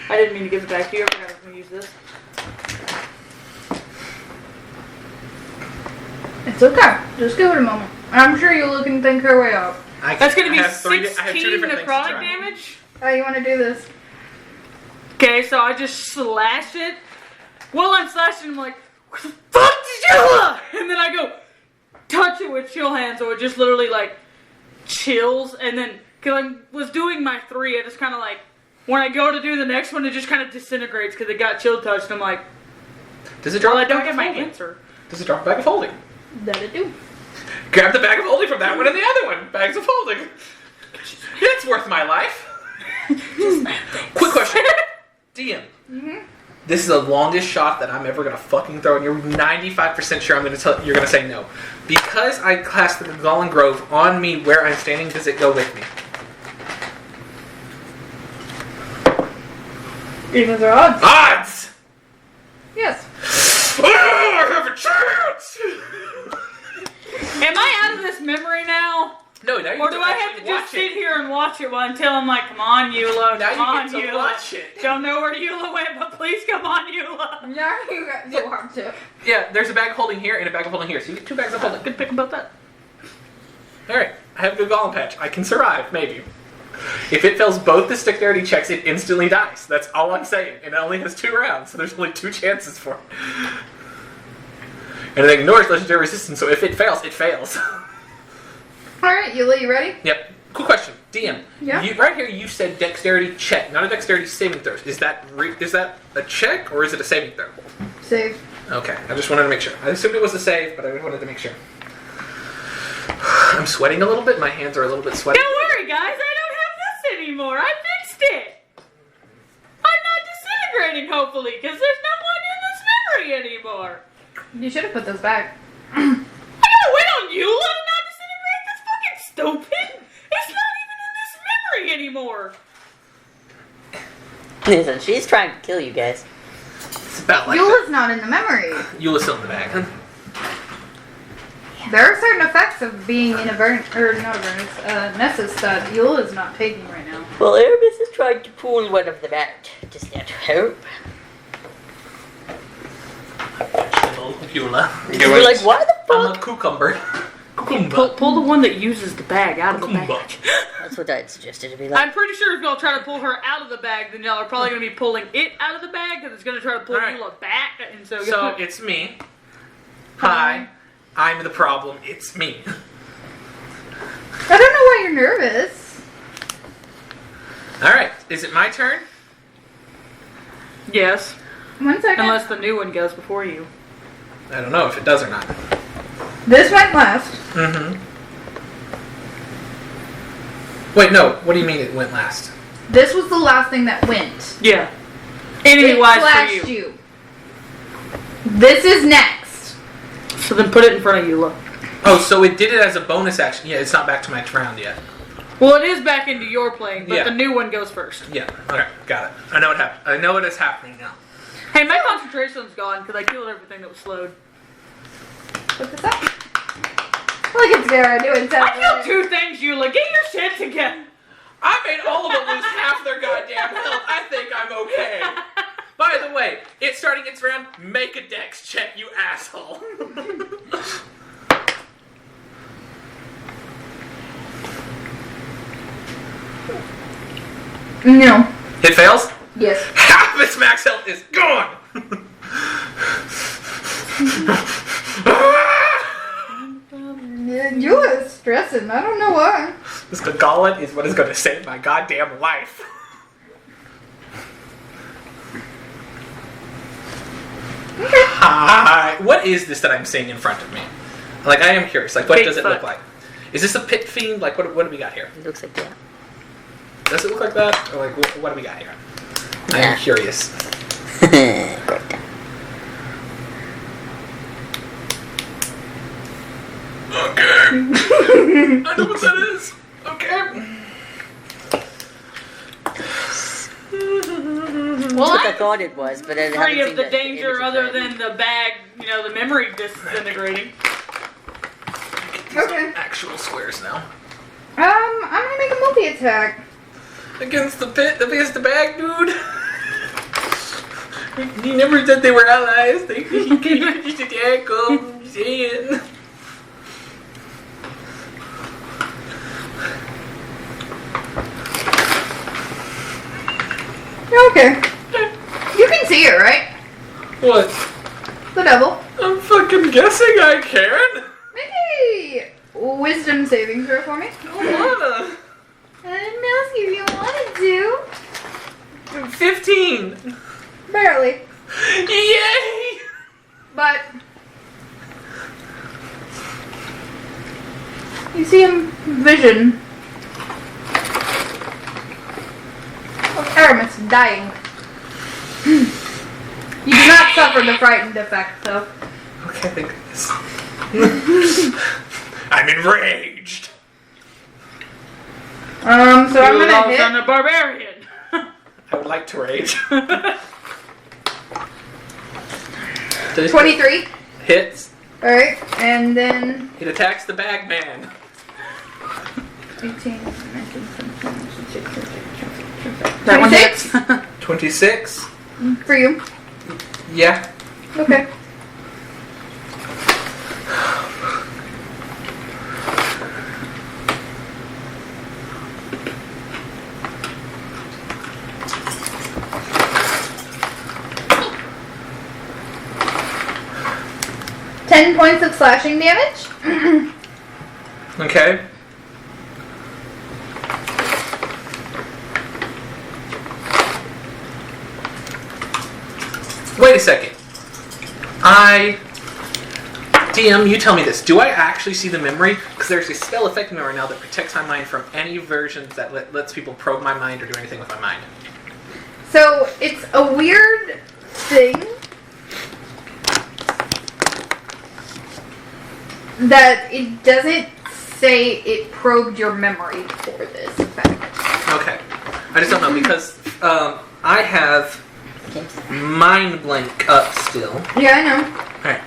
I didn't mean to give it back to you. I forgot I was going to use this. It's okay. Just give it a moment. I'm sure you'll can think her way out. That's going to be I have 16 I have 2 different things to necrotic try. damage. Oh, you want to do this? Okay, so I just slash it. While I'm slashing, I'm like, what the fuck did you look? And then I go touch it with chill hand, so it just literally like chills. And then, because I was doing my 3, I just kind of like, when I go to do the next one, it just kind of disintegrates because it got chill touched. I'm like, Does it drop well, I a don't bag get of my holding? answer. Does it drop a bag of holding? That it do. Grab the bag of holding from that one and the other one. Bags of holding. It's worth my life. Quick question. DM. This is the longest shot that I'm ever gonna fucking throw, and you're 95% sure you're gonna say no. Because I cast the Golem Grove on me where I'm standing, does it go with me? Evens or odds? Odds! Yes. Oh, I have a chance! Am I out of this memory now? No, now you Or get do I have actually to just watch sit it. here and watch it until I'm like, come on, Eula, Now come on, you get to Eula. watch it. Don't know where Eula went, but please come on, Eula. Now you got to watch it. Yeah, there's a bag of holding here and a bag of holding here, so you get 2 bags of holding. Good pick about that. Alright, I have a good golem patch. I can survive, maybe. If it fails both the dexterity checks, it instantly dies. That's all I'm saying. And it only has 2 rounds, so there's only 2 chances for it. And it ignores legendary resistance, so if it fails, it fails. Alright, Yula, you ready? Yep. Cool question. DM. Yeah? Right here you said dexterity check, not a dexterity saving throw. Is that a check, or is it a saving throw? Save. Okay, I just wanted to make sure. I assumed it was a save, but I wanted to make sure. I'm sweating a little bit. My hands are a little bit sweaty. Don't worry, guys. I don't have this anymore. I fixed it. I'm not disintegrating, hopefully, because there's no one in this memory anymore. You should have put those back. I gotta wait on Eula to not disintegrate? That's fucking stupid. It's not even in this memory anymore. Listen, she's trying to kill you guys. It's about like Eula's not in the memory. that. Eula's still in the bag. There are certain effects of being in Nessa's that Eula's not taking right now. Well, Erebus is trying to pull one of them out. Just let hope. Little Eula. We're like, why the I'm a fuck? cucumber. Pull the one that uses the bag out of the bag. That's what I'd suggested to be like. I'm pretty sure if y'all try to pull her out of the bag, then y'all are probably going to be pulling it out of the bag, because it's going to try to pull Alright. Eula back. And so It's me. Hi. I'm the problem. It's me. I don't know why you're nervous. Alright, is it my turn? yes, 1 second. unless the new one goes before you. I don't know if it does or not. This went last. Mm-hmm. Wait, no. What do you mean it went last? This was the last thing that went. Yeah. It Enemy-wise flashed for you. you. This is next. So then put it in front of Eula. Oh, so it did it as a bonus action. Yeah, it's not back to my round yet. Well, it is back into your playing, but Yeah. the new one goes first. Yeah. Alright, got it. I know what happened. I know what is happening now. Hey, my concentration's gone because I killed everything that was slowed. Put this up. Look at Sarah doing I something. killed 2 things, Eula. Get your shit together. I made all of them lose half their goddamn health. I think I'm okay. By the way, it's starting its round. Make a dex check, you asshole. No. It fails? Yes. Half its max health is gone! You are stressing. I don't know why. This gauntlet is what is going to save my goddamn life. Hi. What is this that I'm seeing in front of me? Like, I am curious. Like, what does it look like? Is this a pit fiend? Like, what do we got here? It looks like that. Does it look like that? Or, like, what do we got here? I am curious. Okay. I know what that is. Okay. Well, That's what I I'm thought it was, but I haven't free seen of the the danger images other yet. than the bag, the memory disintegrating. Okay. Actual squares now. I'm gonna make a multi-attack. Against the pit, against the bag, dude. He never said they were allies. They just attack them. Saying. Okay. You can see it, right? What? The devil. I'm fucking guessing I can. Maybe wisdom saving throw for me. I don't wanna. I didn't ask you if you wanted to. 15. Barely. Yay! But you see him vision of Aramis dying. You do not suffer the frightened effect, though. Okay, thank goodness. I'm enraged. So I'm You gonna lost hit. on the barbarian. I would like to rage. 23. Hits. Alright, and then It attacks the bag man. 18, 19, 20, That one 26? hits. 26. For you. Yeah. Okay. Ten points of slashing damage. Okay. Wait a second. DM, you tell me this. Do I actually see the memory? Because there's a spell effect memory now that protects my mind from any versions that lets people probe my mind or do anything with my mind. So it's a weird thing that it doesn't say it probed your memory for this effect. Okay. I just don't know because I have mind blank up still. Yeah, I know. Alright.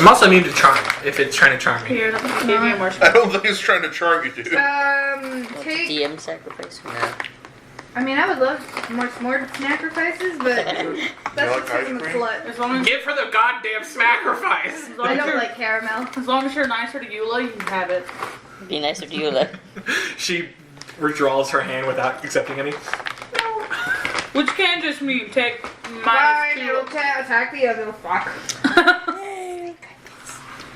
I'm also immune to charm if it's trying to charm me. Here, let me give you more. I don't think it's trying to charm you, dude. Take. DM sacrifice? No. I mean, I would love more sacrifices, but that's You just like because ice I'm a cream? slut. As long as, Give her the goddamn sacrifice! as long I as don't you're, like caramel. as long as you're nicer to Eula, you can have it. Be nicer to you, like. She withdraws her hand without accepting any. Which can just mean take Fine, it'll -2. attack the other fuck.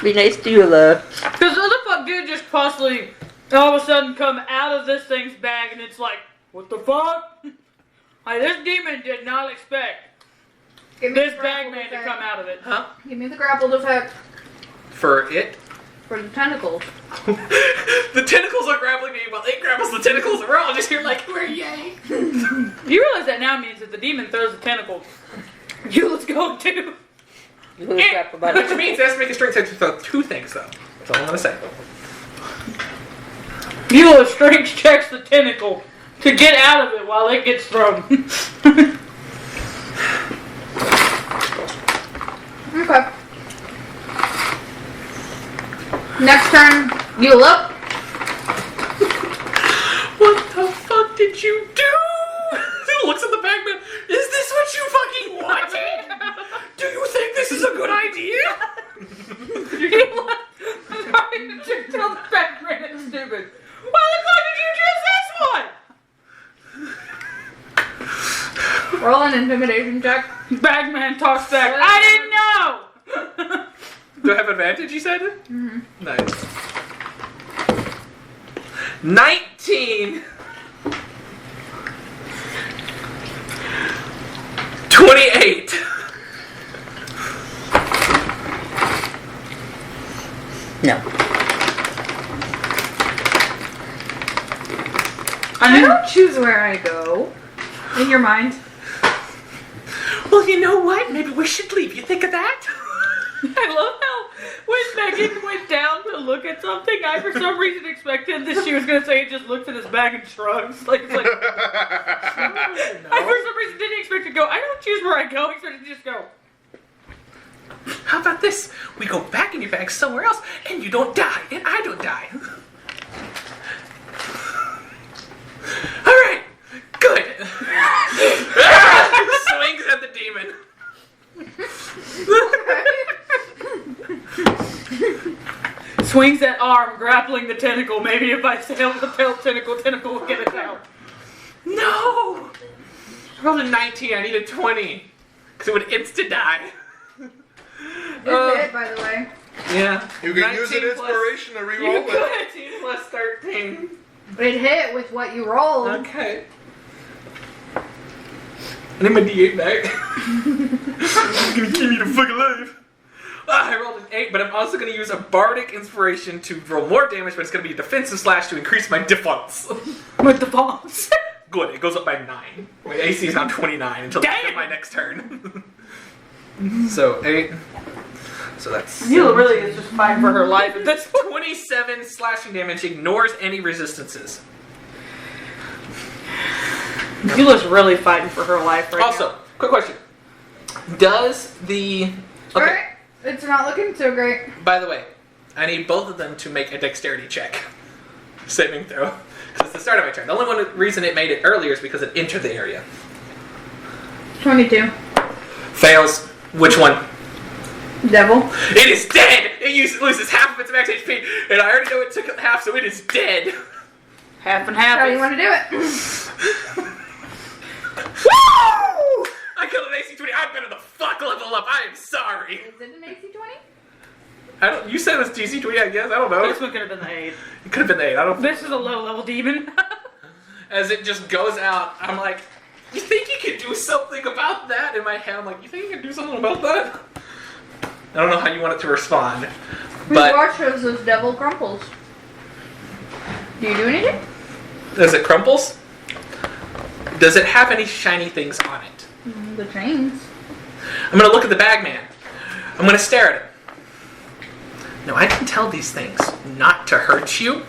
Be nice to you, love. Because who the fuck did just possibly all of a sudden come out of this thing's bag and it's like, what the fuck? Like, this demon did not expect Give me this the bag grappled man to effect. come out of it. Huh? Give me the grappled effect For it? for the tentacles. The tentacles are grappling me while it grapples the tentacles and we're all just here like, we're yay! You realize that now means that the demon throws the tentacles. Eula's going too. You lose crap about Which it. means it has to make a strength check to throw 2 things though. That's all I'm gonna say. Eula strength checks the tentacle to get out of it while it gets thrown. Okay. Next turn, you look. What the fuck did you do? He looks at the bagman. Is this what you fucking wanted? Do you think this is a good idea? Eula, I'm trying to tell the backman it's stupid. Why intimidation check. Bagman talks back. I didn't know! Do I have advantage, you said? Mm-hmm. Nice. 19. 28. No. I don't choose where I go. In your mind. Well, you know what? Maybe we should leave. You think of that? I love how when Megan went down to look at something, I for some reason expected that she was going to say, just looks at his bag and shrugs. Like, I for some reason didn't expect to go, I don't choose where I go, I expected to just go. How about this? We go back in your bag somewhere else, and you don't die, and I don't die. All right, good. Swings at the demon. Swings that arm, grappling the tentacle. Maybe if I sail the tentacle will get it out. No! I rolled a 19, I need a 20. Because it would insta-die. Good hit, by the way. Yeah. You can use an 19 plus- inspiration to You reroll it. could. 19 plus 13. It hit with what you rolled. Okay. I need my D8 back. It's gonna keep me the fuck alive. I rolled an 8, but I'm also gonna use a bardic inspiration to roll more damage, but it's gonna be a defensive slash to increase my defense. With the bombs. Good, it goes up by 9. My AC is now 29 until my next turn. So 8. So that's Neela really is just fighting for her life at this point. 27 slashing damage, ignores any resistances. Neela's really fighting for her life right now. Also, quick question. Does the... Okay, Alright. It's not looking so great. by the way, I need both of them to make a dexterity check. Saving throw. Because it's the start of my turn. The only reason it made it earlier is because it entered the area. 22. Fails. Which one? Devil. It is dead! It loses half of its max HP, and I already know it took half, so it is dead. Half and half. How do you want to do it? Woo! I killed an AC 20. I'm better the fuck level up. I am sorry. Is it an AC 20? I don't. You said it was DC 20. I guess I don't know. This one could have been the 8. It could have been the 8. I don't. This is a low-level demon. As it just goes out, I'm like, you think you can do something about that? In my head, I'm like, you think you can do something about that? I don't know how you want it to respond, We but watch as this devil crumples. Do you do anything? as it crumples, does it have any shiny things on it? The chains. I'm gonna look at the bagman. I'm gonna stare at him. Now I can tell these things not to hurt you,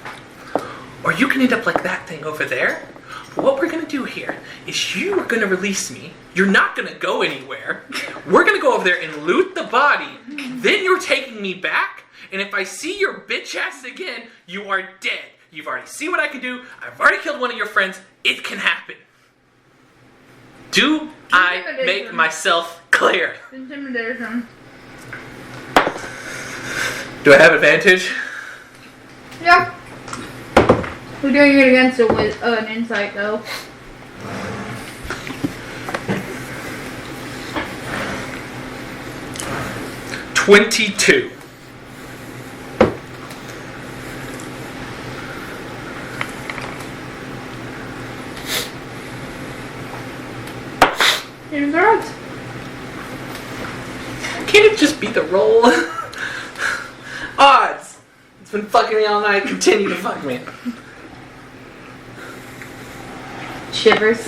or you can end up like that thing over there. But what we're gonna do here is you are gonna release me. You're not gonna go anywhere. We're gonna go over there and loot the body. Then you're taking me back, and if I see your bitch ass again, you are dead. You've already seen what I can do. I've already killed one of your friends. It can happen. Do I make myself clear? Intimidation. Do I have advantage? Yep. We're doing it against an insight, though. $22. Here's right. Can't it just be the roll? Odds. It's been fucking me all night. Continue to fuck me. Shivers.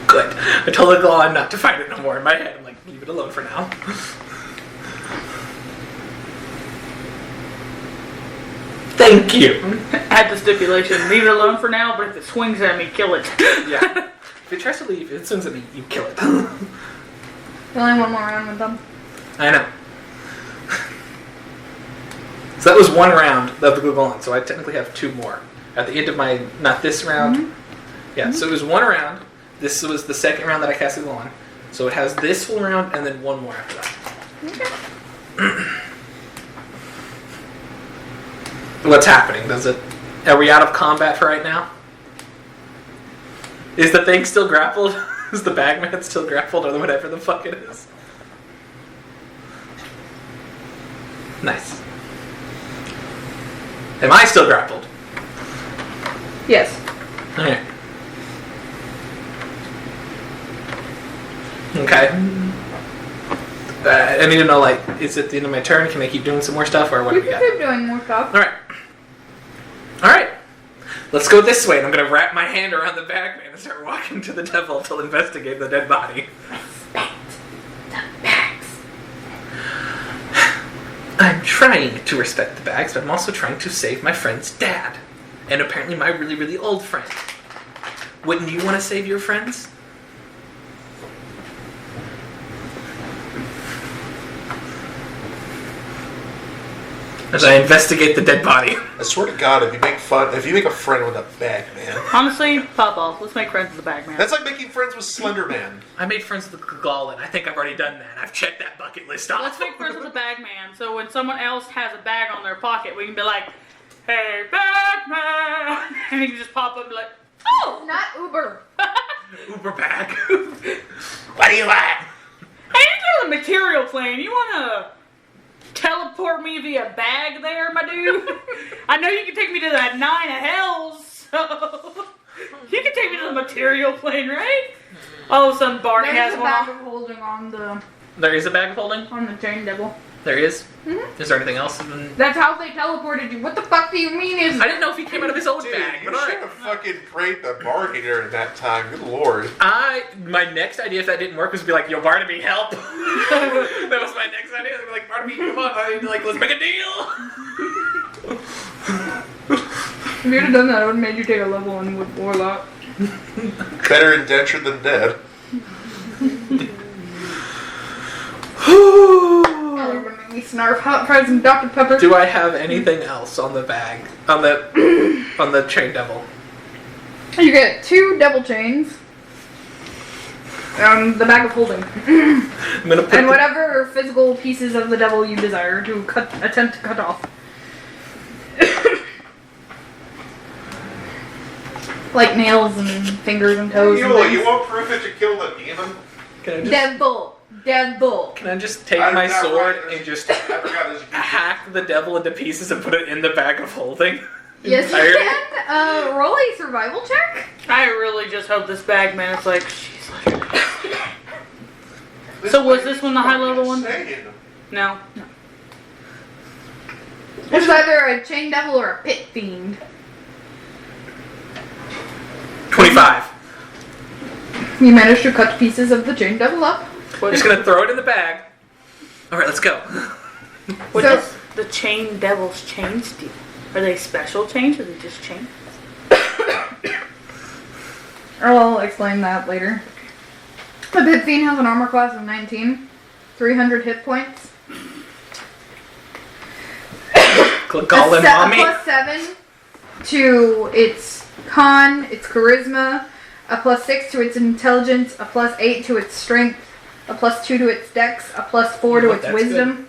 Good. I told the Glon not to fight it no more. In my head, I'm like, leave it alone for now. Thank you. Add the stipulation, leave it alone for now, but if it swings at me, kill it. Yeah. If it tries to leave, if it swings at me, you kill it. Only one more round with them. I know. So that was one round of the Glon, so I technically have 2 more. At the end of my, not this round. Mm-hmm. Yeah, so it was 1 round. This was the second round that I cast the Glon. So it has this full round and then 1 more after that. Okay. What's happening? Does it Are we out of combat for right now? Is the thing still grappled? Is the bagman still grappled or whatever the fuck it is? Nice. Am I still grappled? Yes. Okay. Okay. I need to know, like, is it the end of my turn? Can I keep doing some more stuff, or what You do we can got? keep doing more stuff. Alright. Alright. Let's go this way, and I'm gonna wrap my hand around the bagman and start walking to the devil to investigate the dead body. Respect the bags. I'm trying to respect the bags, but I'm also trying to save my friend's dad. And apparently my really, really old friend. Wouldn't you want to save your friends? As I investigate the dead body. I swear to God, if you make a friend with a bag man, Honestly, pop off. Let's make friends with the bagman. that's like making friends with Slender Man. I made friends with the Gallin. I think I've already done that. I've checked that bucket list off. Let's make friends with the bagman, so when someone else has a bag on their pocket, we can be like, "Hey, bagman!" And he can just pop up and be like, "Oh!" Not Uber. Uber bag. What do you want? Hey, you're the material plane. You wanna teleport me via bag there, my dude? I know you can take me to that 9 of hells, so you can take me to the material plane, right? All of a sudden, Barney There's has a one bag on. of holding on There is a bag of holding? the chain devil. There is? Mhm. Is there anything else? That's how they teleported you. What the fuck do you mean is... I didn't know if he came out of his old Dude, bag, you but should alright. have fucking prayed the bargainer in that time. Good lord. My next idea, if that didn't work, was to be like, "Yo, Barnaby, help!" That was my next idea. I'd be like, "Barnaby, come on, let's make a deal." If you'd have done that, I would have made you take a level 1 with Warlock. Better indentured than dead. Oh, you're gonna make me snarf hot fries and Dr. Pepper. Do I have anything else on the bag? On the chain devil? You get 2 devil chains. The bag of holding. I'm gonna put And whatever physical pieces of the devil you desire to attempt to cut off. Like nails and fingers and toes. and things. You want proof that you killed a demon? Can I just, Devil. can I just take I- my that sword right. and just I forgot this. hack the devil into pieces and put it in the bag of holding? Yes, you Entirely? can. Roll a survival check. I really just hope this bagman is like, she's like, So was this one the high level one? Insane. no. It's either a chain devil or a pit fiend. 25. You managed to cut pieces of the chain devil up. I'm just gonna throw it in the bag. Alright, let's go. What So- does the chain devil's chains do? Are they special chains or are they just chains? I'll explain that later. The pit fiend has an armor class of 19, 300 hit points. Gallin, A mommy. plus 7 to its con, its charisma, a plus 6 to its intelligence, a plus 8 to its strength, a plus 2 to its dex, a plus 4 to What, its that's wisdom.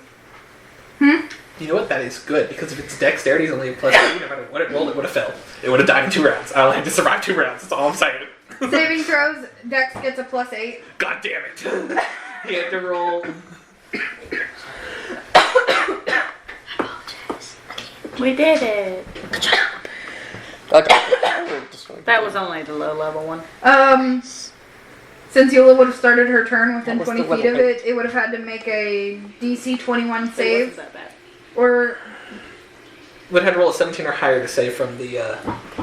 You know what? That is good, because if its dexterity is only a plus 2, no matter what it rolled, it would have failed. It would have died in 2 rounds. I only had to survive 2 rounds, that's all I'm saying. Saving throws, dex gets a plus 8. God damn it. He had to roll. We did it. That was only the low level one. Since Yola would have started her turn within That was 20 the feet of level it, it would have had to make a DC 21 It wasn't save. that bad. Or Would have to roll a 17 or higher to save from the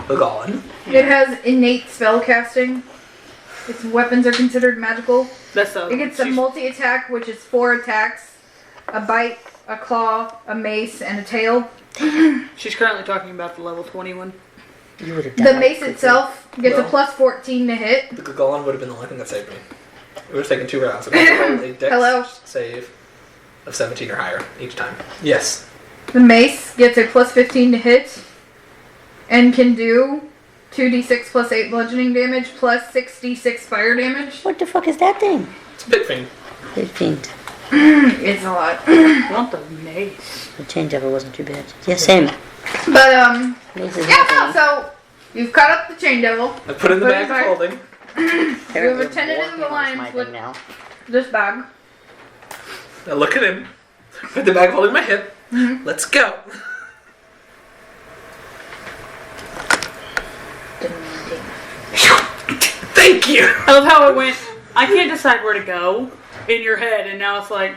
Gallin. it has innate spell casting. Its weapons are considered magical. That's It gets a she's- multi-attack, which is 4 attacks, a bite, a claw, a mace, and a tail. She's currently talking about the level 21. You would have The died mace quickly. itself gets a Well. plus 14 to hit. The Gallin would have been the only thing that saved me. It would have taken 2 rounds. It would have rolled a dex Hello. save of 17 or higher each time. Yes. The mace gets a plus 15 to hit and can do 2d6 plus 8 bludgeoning damage plus 6d6 fire damage. What the fuck is that thing? It's a pit fiend. Pit fiend. It's a lot. I want the mace. The chain devil wasn't too bad. Yeah, same. But This is Yeah, no, nothing. so you've cut up the chain devil. I put it in the Put it bag of back. holding. Apparently have a tentative Warhammer is my alliance thing with- now. This bag. I look at him. Put the bag of holding my hip. Let's go. Thank you. I love how it went. I can't decide where to go in your head, and now it's like,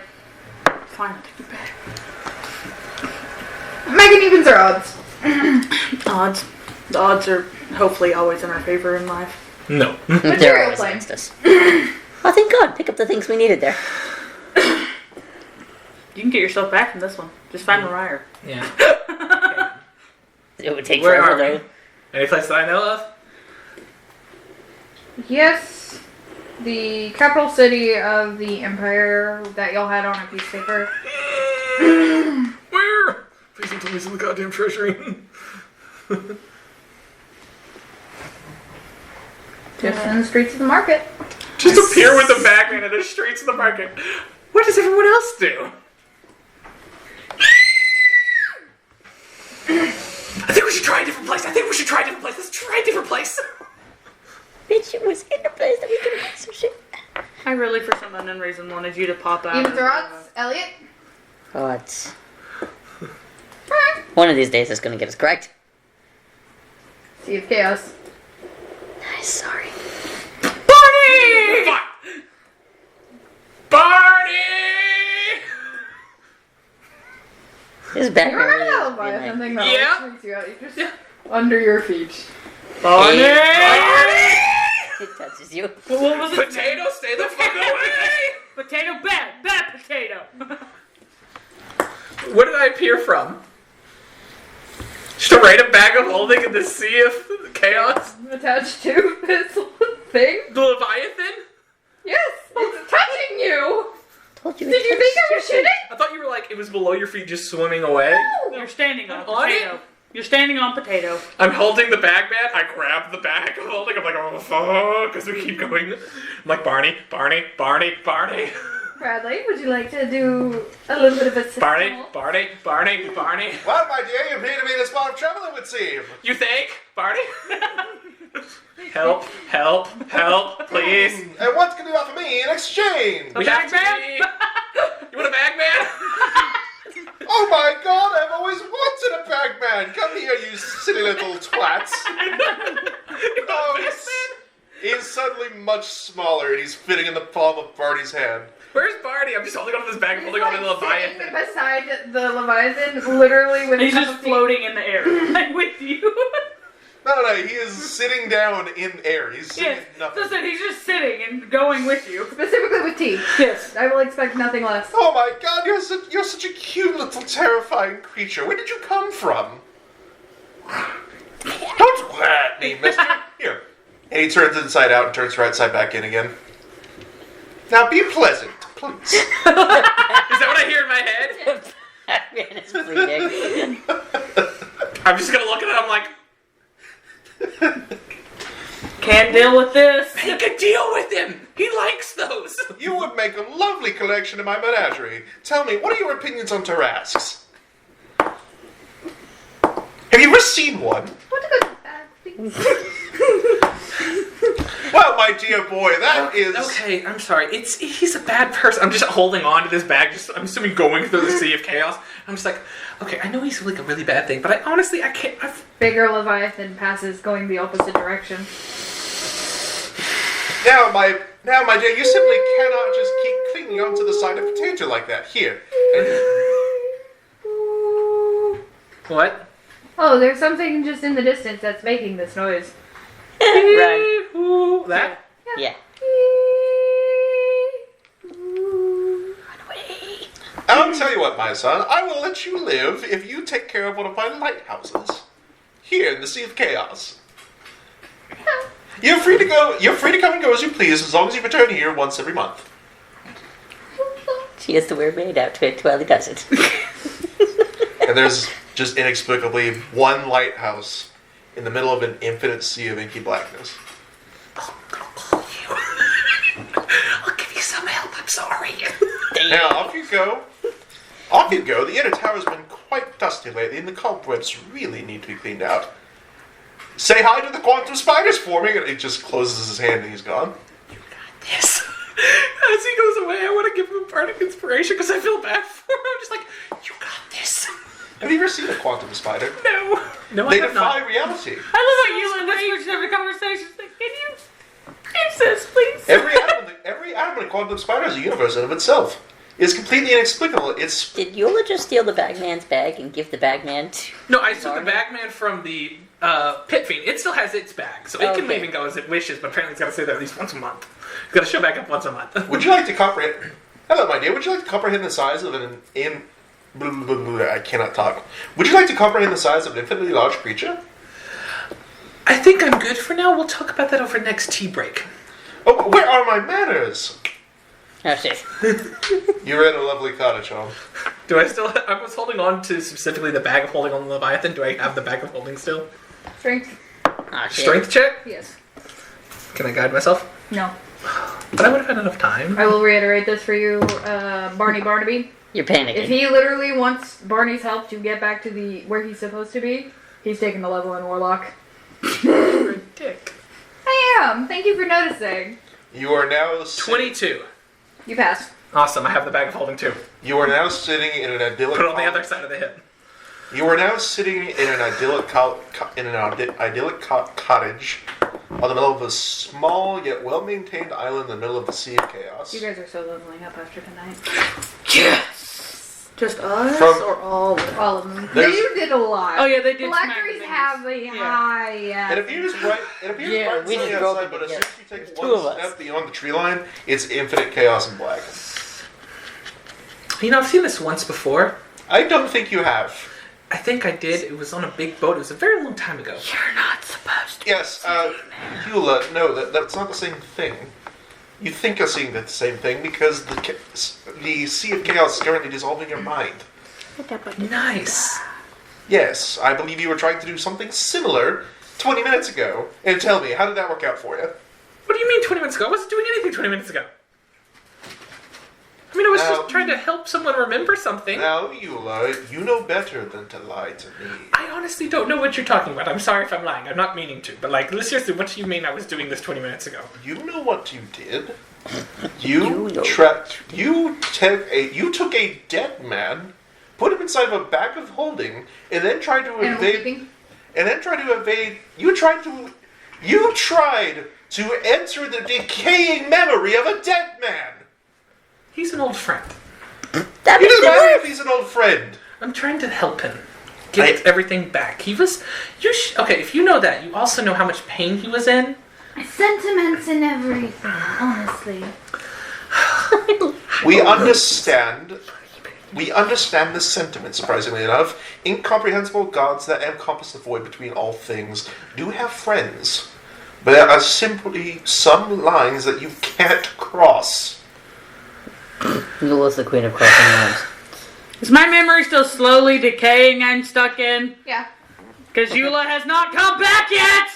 fine, I'll take it back. Megan evens are odds. Odds. The odds are hopefully always in our favor in life. No. They're Material always plane. against us. Oh, thank God. Pick up the things we needed there. You can get yourself back from this one. Just find Mariah. Yeah. It would take Where forever, are we? though. Any place that I know of? Yes, the capital city of the empire that y'all had on a piece of paper. Where? Please don't tell me it's in the goddamn treasury. Just in the streets of the market. Just appear with the bagman in the streets of the market. What does everyone else do? I think we should try a different place. Let's try a different place. Bitch, it was in the place that we could have some shit. I really, for some unknown reason, wanted you to pop out. Evens or odds, Elliot? Oh, it's... One of these days it's gonna get us correct. Sea of Chaos. I'm sorry. Barney! Fuck! Barney! This bad You remember that really- Leviathan thing that Yeah. always freaks you out? You just under your feet. Barney! It touches you. What was it? Potato, stay the fuck away! Potato, bad potato. Where did I appear from? Just a random bag of holding in the sea of chaos? Attached to this thing? The Leviathan? Yes, it's touching you! Told you. Did you think I was shitting? I thought you were like, it was below your feet just swimming away. You're standing on On potato. it? You're standing on potato. I'm holding the bag man. I grab the bag of holding. I'm like, oh fuck, because we keep going. I'm like, Barney. Bradley, would you like to do a little bit of a system? Barney. Well, my dear, you appear to be in a spot of trouble, it would seem. You think? Barney? Help, please. And what can you offer me in exchange? We have to be... You want a bag man? Oh my God, I've always wanted a bagman. Come here, you silly little twats. Oh, he's suddenly much smaller, and he's fitting in the palm of Barney's hand. Where's Barney? I'm just holding on to this bag, holding on to the Sitting Leviathan. beside the Leviathan, literally with He's a cup just of tea. floating in the air, like with you. No, he is sitting down in air. He's sitting Yes. nothing. Listen, he's just sitting and going with you. Specifically with tea. Yes. I will expect nothing less. Oh my God, you're such a cute little terrifying creature. Where did you come from? Don't at me, mister. Here. And he turns inside out and turns right side back in again. Now be pleasant, please. Is that what I hear in my head? Batman is bleeding. I'm just gonna look at it, I'm like, Can't deal with this. make a deal with him! He likes those! You would make a lovely collection in my menagerie. Tell me, what are your opinions on Tarrasques? Have you ever seen one? What a good bad thing. Well, my dear boy, that is... Okay, I'm sorry. He's a bad person. I'm just holding on to this bag, I'm assuming going through the sea of chaos. I'm just like, okay, I know he's like a really bad thing, but I can't. Bigger Leviathan passes going the opposite direction. Now, my dear, you simply cannot just keep clinging onto the side of a potato like that. Here. What? Oh, there's something just in the distance that's making this noise. Run. That? Yeah. I'll tell you what, my son. I will let you live if you take care of one of my lighthouses. Here in the Sea of Chaos. You're free to go. You're free to come and go as you please, as long as you return here once every month. She has to wear a maid outfit while he does it. And there's just inexplicably one lighthouse in the middle of an infinite sea of inky blackness. I'll give you some help, I'm sorry. Now, off you go. Off you go. The inner tower's been quite dusty lately, and the cobwebs really need to be cleaned out. Say hi to the quantum spiders for me. And he just closes his hand and he's gone. Yes. As he goes away, I want to give him a bardic inspiration because I feel bad for him. I'm just like, you got this. Have you ever seen a quantum spider? No. No, They I have defy not. reality. I love how you and whispers in every conversation. Like, can you fix this, please? Every atom in a quantum spider is a universe in of itself. It's completely inexplicable. It's Did Eula just steal the bagman's bag and give the bagman to... No, I took the bagman from the pit fiend. It still has its bag, so it can Okay. even go as it wishes, but apparently it's got to stay there at least once a month. It's got to show back up once a month. Would you like to comprehend? Hello, my dear. Would you like to comprehend the size of an in? Blah, blah, blah, blah, I cannot talk. Would you like to comprehend the size of an infinitely large creature? I think I'm good for now. We'll talk about that over next tea break. Oh, where are my manners? Oh, shit. You're in a lovely cottage home. Do I still? I was holding on to specifically the bag of holding on the Leviathan. Do I have the bag of holding still? Strength. Oh, shit. Strength check? Yes. Can I guide myself? No. But I would have had enough time. I will reiterate this for you, Barney Barnaby. You're panicking. If he literally wants Barney's help to get back to the where he's supposed to be, he's taking the level in Warlock. You're a dick. I am. Thank you for noticing. You are now 22. You passed. Awesome. I have the bag of holding too. You are now sitting in an idyllic. Put it on the other side of the hip. You are now sitting in an idyllic cottage on the middle of a small yet well-maintained island in the middle of the Sea of Chaos. You guys are so leveling up after tonight. Yes! Just us From- or all of them? All of them. There's- You did a lot. Oh yeah, they did. Phylacteries have the high. It appears right. It appears Yeah, right we on the just broke outside, it but as soon together. as you take There's two of one us. step beyond the tree line, it's infinite chaos and black. You know, I've seen this once before. I don't think you have. I think I did. It was on a big boat. It was a very long time ago. You're not supposed to. Yes, Eula, no, that's not the same thing. You think you're seeing the same thing because the Sea of Chaos is currently dissolving your mind. Nice. Yes, I believe you were trying to do something similar 20 minutes ago. And tell me, how did that work out for you? What do you mean 20 minutes ago? I wasn't doing anything 20 minutes ago. I mean, I was just trying to help someone remember something. Now, Eula, you know better than to lie to me. I honestly don't know what you're talking about. I'm sorry if I'm lying. I'm not meaning to. But, like, seriously, what do you mean I was doing this 20 minutes ago? You know what you did. You know. You took a dead man, put him inside of a bag of holding, and then tried to Animal evade. keeping. And then tried to evade. You tried to enter the decaying memory of a dead man. He's an old friend. That It makes doesn't it matter worse. if he's an old friend. I'm trying to help him get everything back. He was... okay, if you know that, you also know how much pain he was in. Sentiments in everything, honestly. We understand the sentiment, surprisingly enough. Incomprehensible gods that encompass the void between all things do have friends. But there are simply some lines that you can't cross. Eula's the queen of crossing lines. Is my memory still slowly decaying? I'm stuck in Yeah. because Eula has not come back yet,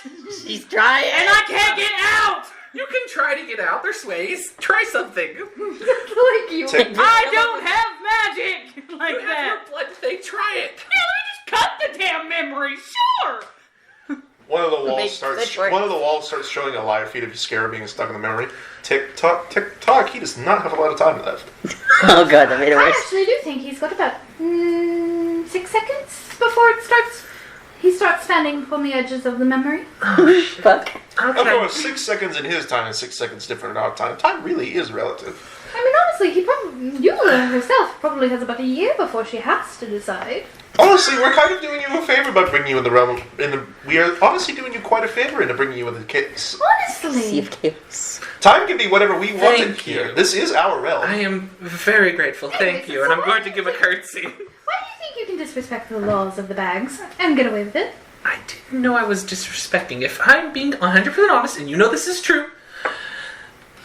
She's trying. and I can't get out. You can try to get out. There's ways. Try something. Like you. Take- I don't have magic like You have that. your blood thing. Try it. Yeah, let me just cut the damn memory. Sure. One of the Makes walls good work. starts showing a live feed of you scared of being stuck in the memory. Tick tock, tick tock. He does not have a lot of time left. Oh god, that made it I worse. actually do think he's got about 6 seconds before he starts standing on the edges of the memory. Fuck. Of Okay. course, 6 seconds in his time and 6 seconds different in our time. Time really is relative. I mean, honestly, Eula herself probably has about a year before she has to decide. Honestly, we're kind of doing you a favor by bringing you in the realm. We are honestly doing you quite a favor into bringing you in the case. Sea Honestly. of chaos. Time can be whatever we want it Thank here. you. This is our realm. I am very grateful. Thank you. And I'm going to give a curtsy. Why do you think you can disrespect the laws of the bags and get away with it? I didn't know I was disrespecting. If I'm being 100% honest, and you know this is true,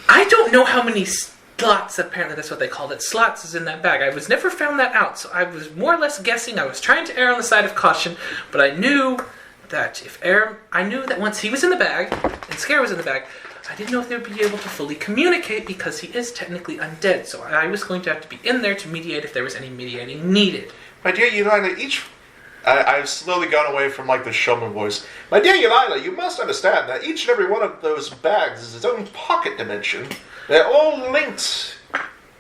I don't know how many slots, apparently that's what they called it, slots is in that bag. I was never found that out, so I was more or less guessing. I was trying to err on the side of caution, but I knew that once he was in the bag, and Scare was in the bag, I didn't know if they would be able to fully communicate because he is technically undead, so I was going to have to be in there to mediate if there was any mediating needed. My dear Yelila, I've slowly gone away from like the showman voice. My dear Yelila, you must understand that each and every one of those bags is its own pocket dimension. They're all linked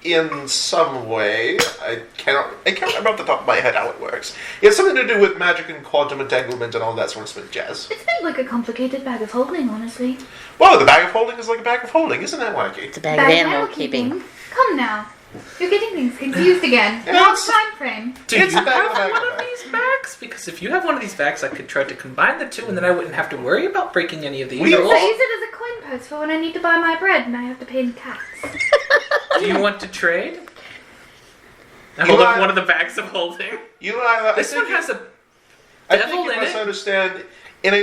in some way. I can't remember off the top of my head how it works. It has something to do with magic and quantum entanglement and all that sort of jazz. It's a bit like a complicated bag of holding, honestly. Well, the bag of holding is like a bag of holding, isn't that wacky? It's a bag of animal keeping. Come now. You're getting things confused again. Yeah, Wrong it's- time frame. Do It's you a bag have of bag one of of bag. these bags? Because if you have one of these bags, I could try to combine the two, and then I wouldn't have to worry about breaking any of these. We I all- use it as a coin purse for when I need to buy my bread and I have to pay in tax. Do you want to trade? I You hold up are- one of the bags of holding. Yelila, This one has a I devil think you in must it. understand, in a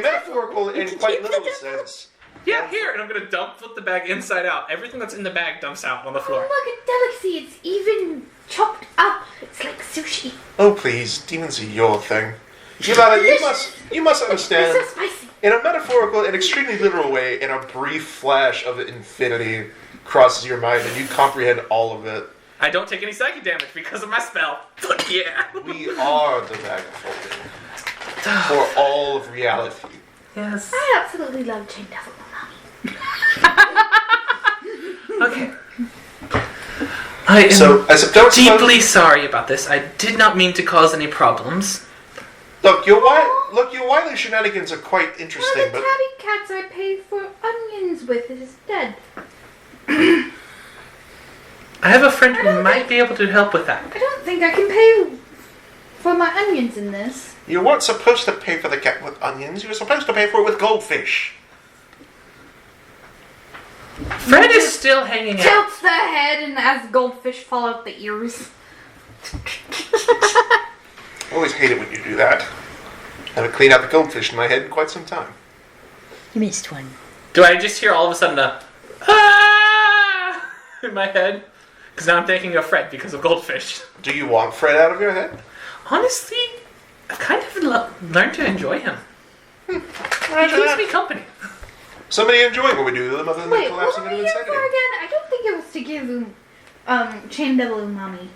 metaphorical and quite literal sense. Yeah, here, and I'm gonna flip the bag inside out. Everything that's in the bag dumps out on the Oh, floor. look, a delicacy. It's even chopped up. It's like sushi. Oh please, demons are your thing. Yelila, you must It's understand. so spicy. In a metaphorical and extremely literal way, in a brief flash of infinity crosses your mind and you comprehend all of it. I don't take any psychic damage because of my spell. Fuck yeah. We are the bag of holding for all of reality. Yes. I absolutely love Chain Devil Mommy. Okay. I am So, as a don't deeply sorry about this. I did not mean to cause any problems. Look, your wily shenanigans are quite One of interesting, the but tabby cats I paid for onions with is dead. I have a friend who might be able to help with that. I don't think I can pay for my onions in this. you weren't supposed to pay for the cat with onions. You were supposed to pay for it with goldfish. Fred is still hanging out. Tilts the head and as goldfish fall out the ears. I always hate it when you do that. I haven't cleaned out the goldfish in my head in quite some time. You missed one. Do I just hear all of a sudden a ah in my head? Because now I'm thinking of Fred because of goldfish. Do you want Fred out of your head? Honestly, I've kind of learned to enjoy him. He Imagine keeps that. me company. Somebody enjoying what we do to them other than Wait, what collapsing were we into here for insanity. again? I don't think it was to give Chain Devil Umami.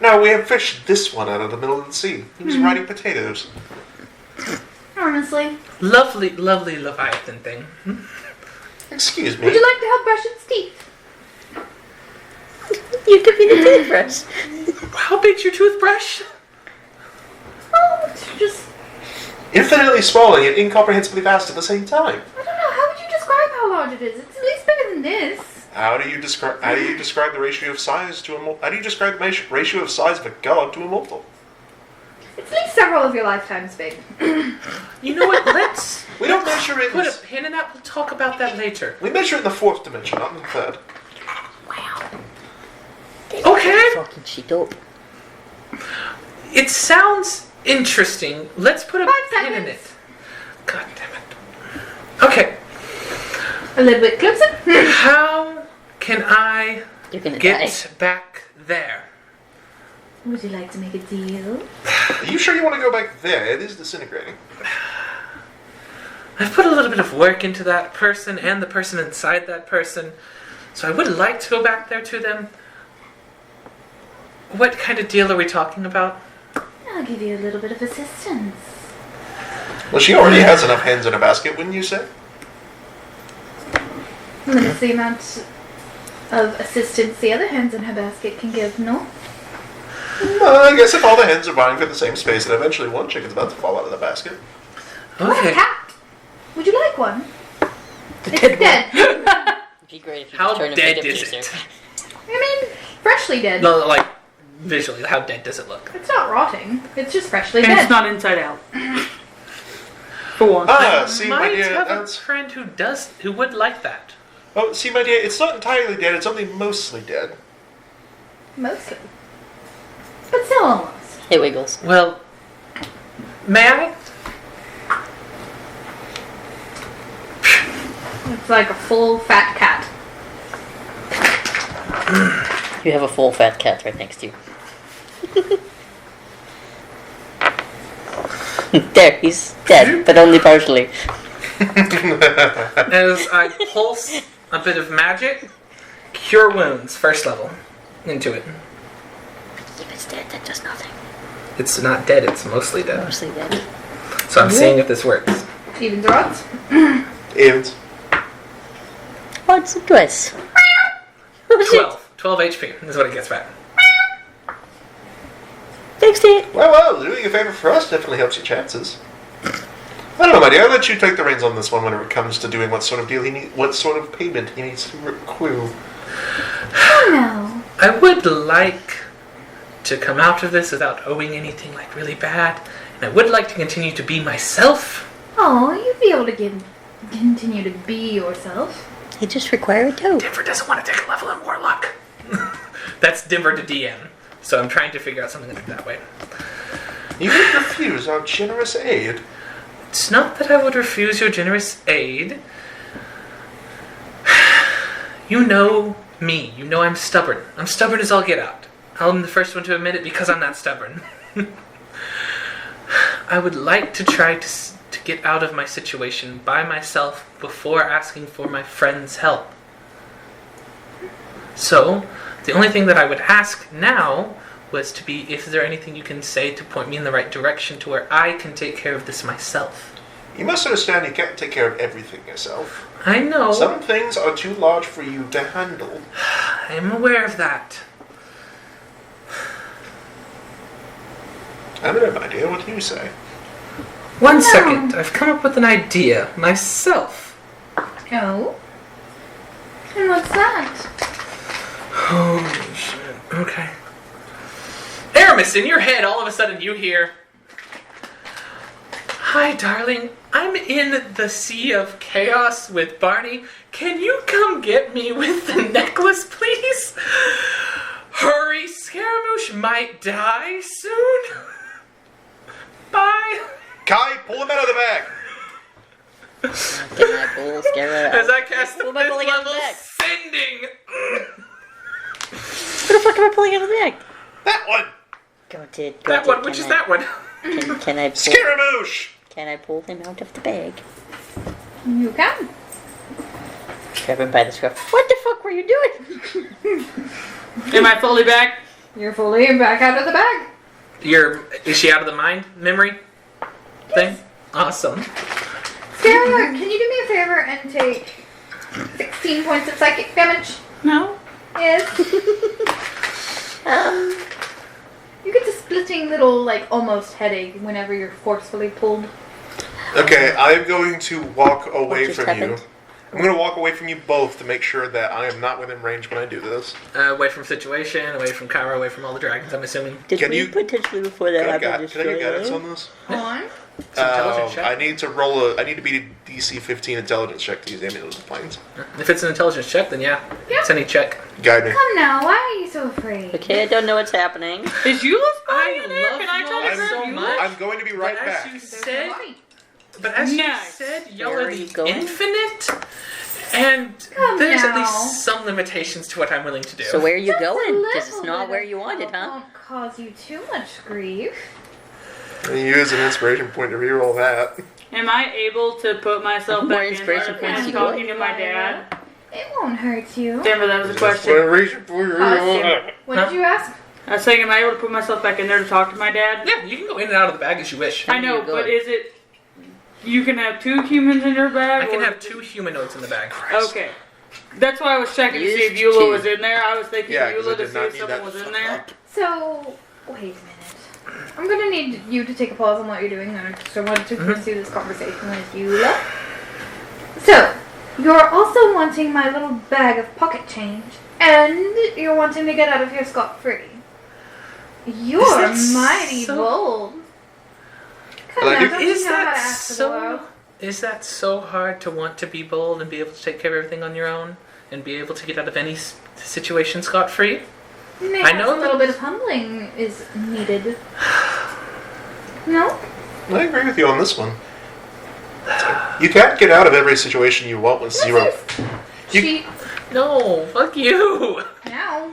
No, we have fished this one out of the middle of the sea. He was riding potatoes. Honestly. Lovely, lovely Leviathan thing. Excuse me. Would you like to help brush its teeth? You could be the toothbrush. How big's your toothbrush? Oh, it's just... Infinitely small and yet incomprehensibly vast at the same time. I don't know. How would you describe how large it is? It's at least bigger than this. How do you describe the ratio of size to a? How do you describe the ratio of size of a god to a mortal? It's at least several of your lifetimes big. You know what? Let's We don't measure it. put a pin in that. We'll talk about that later. We measure it in the fourth dimension, not in the third. Wow. Okay. Fucking shit up. It sounds interesting. Let's put a 5 pin in seconds. it. God damn it. Okay. A little bit closer. How can I You're gonna get die. back there? Would you like to make a deal? Are you sure you want to go back there? It is disintegrating. I've put a little bit of work into that person and the person inside that person, so I would like to go back there to them. What kind of deal are we talking about? I'll give you a little bit of assistance. Well, she already has enough hens in a basket, wouldn't you say? Limits the amount of assistance the other hens in her basket can give, no? Well, I guess if all the hens are vying for the same space, then eventually one chicken's about to fall out of the basket. What a Okay. cat! Would you like one? It's dead dead. It'd be great if you How could turn a dead bit of is juicer. it? I mean, freshly dead. No, like visually, how dead does it look? It's not rotting. It's just freshly And dead. it's not inside out. For one. Ah, see, my Might dear, have a that's... friend who would like that. Oh, see, my dear, it's not entirely dead, it's only mostly dead. Mostly. But still almost. It wiggles. Well, may I? It's like a full fat cat. You have a full fat cat right next to you. There, he's dead, but only partially. As I pulse a bit of magic, cure wounds, first level, into it. If it's dead, that does nothing. It's not dead, it's mostly dead. Mostly dead. So I'm seeing if this works. Evens or odds? Evens. What's the twist? 12. 12 HP is what it gets back. Fixed it. Well, doing a favor for us definitely helps your chances. I don't know, my dear. I'll let you take the reins on this one whenever it comes to doing what sort of deal what sort of payment he needs to accrue. Oh no. I would like to come out of this without owing anything like really bad, and I would like to continue to be myself. Oh, you'd be able to continue to be yourself. You just require a toad. Denver doesn't want to take a level in Warlock. That's Denver to DM. So I'm trying to figure out something to do that way. You would refuse our generous aid. It's not that I would refuse your generous aid. You know me. You know I'm stubborn. I'm stubborn as all get out. I'm the first one to admit it because I'm not stubborn. I would like to try to get out of my situation by myself before asking for my friend's help. So, the only thing that I would ask now was to be, is there anything you can say to point me in the right direction to where I can take care of this myself? You must understand you can't take care of everything yourself. I know. Some things are too large for you to handle. I'm aware of that. I have no idea. What do you say? One second. I've come up with an idea myself. No. And what's that? Oh, shit. Okay. Aramis, in your head, all of a sudden you hear, "Hi, darling. I'm in the sea of chaos with Barney. Can you come get me with the necklace, please? Hurry, Scaramouche might die soon. Bye." Kai, pull him out of the bag! Can I pull Scarab? As I cast the Who am I fifth pulling out of the level bag? sending. What the fuck am I pulling out of the bag? That one! That one, which is that one? Can I pull? Scaramouche! Can I pull him out of the bag? You can. Grab him by the scruff. What the fuck were you doing? Am I fully back? You're fully back out of the bag. Is she out of the mind memory thing? Awesome. Sarah, can you do me a favor and take 16 points of psychic damage? No. Yes. You get the splitting little, like, almost headache whenever you're forcefully pulled. Okay, I'm going to walk away just from happened? you. I'm going to walk away from you both to make sure that I am not within range when I do this. Away from situation, away from Kyra, away from all the dragons, I'm assuming. Did Can we you- potentially before that Can I happen get guidance destroy on this? On. It's an intelligence check. I need to roll I need to beat a DC 15 intelligence check to use Amulet of Planes. If it's an intelligence check, then yeah. Yeah. It's any check. Guide me. Come now, why are you so afraid? Okay, I don't know what's happening. Is Eula's body I in there? love Can I try to Eula grab so Eula? much. I'm going to be right But back. as you There's said, no body. but as you Nice. said, y'all Where are are you the going? infinite, and Come there's at now. least some limitations to what I'm willing to do. So where are you Just a going? Because it's little not bit where of you wanted, help huh? Won't cause you too much grief. And use an inspiration point to reroll that. Am I able to put myself More back inspiration in where points I'm you talking would. to my dad? It won't hurt you. Denver, that was a question. Inspiration point to reroll that. What did you ask? I was saying, am I able to put myself back in there to talk to my dad? Yeah, you can go in and out of the bag as you wish. I know, You're good. but is it... You can have 2 humans in your bag? I can or- have 2 humanoids in the bag. Okay. That's why I was checking to see if Used Eula to. was in there. I was thinking Yeah, 'cause I Eula to did see not if need someone that was in fuck there. up. So, wait a minute. I'm gonna need you to take a pause on what you're doing. I just wanted to pursue this conversation with Eula. So, you're also wanting my little bag of pocket change, and you're wanting to get out of here scot-free. You're that mighty so- bold. Come Well, I now, do- don't Is you know how to that ask for the world? Is that so hard to want to be bold and be able to take care of everything on your own and be able to get out of any situation scot-free? Maybe know a little bit of humbling is needed. No? I agree with you on this one. You can't get out of every situation you want with zero. You- She... No, fuck you. Now.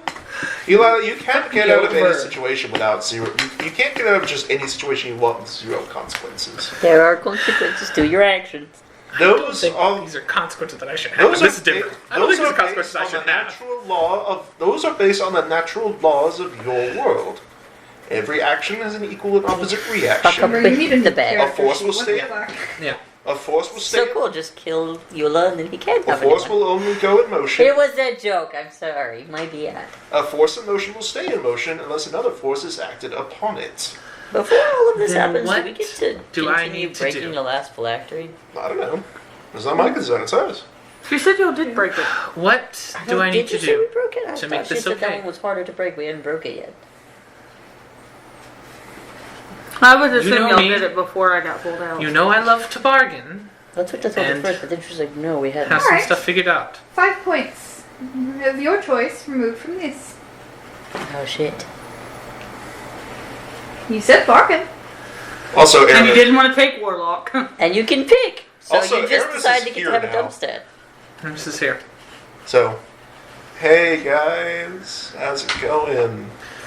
You can't get out of any over. situation without zero. You can't get out of just any situation you want with zero consequences. There are consequences to your actions. I don't Those think are these are consequences that I should have. those This are is different. ba- I don't those think these are are consequences based I on should the have. natural law of. Those are based on the natural laws of your world. Every action has an equal and opposite Fuck reaction. up Remember, you need a the new bag. character A force sheet. will What stay- the fuck? Yeah. A force will So stay. cool, just kill Eula and then he can't A have force anyone. will only go in motion. It was a joke, I'm sorry. My bad. A force in motion will stay in motion unless another force is acted upon it. Before all of this Then happens, what do we get to do I continue need to breaking do? the last phylactery? I don't know. It's not my concern, it's hers. She said y'all did break it. What do I need Did to you say we do? broke it? I to thought make she this said that okay? one was harder to break. We hadn't broke it yet. I was You assuming know y'all me. did it before I got pulled out. You know I love to bargain. That's what I told her And first, but then she was like, no, we hadn't. Have some Alright. stuff figured out. 5 points of your choice removed from this. Oh shit. You said bargain. Also, And you Aramis, didn't want to take Warlock. And you can pick! So Also, you just Aramis decide is to get to here have a now. dump stat. This is here. so, hey guys, how's it going?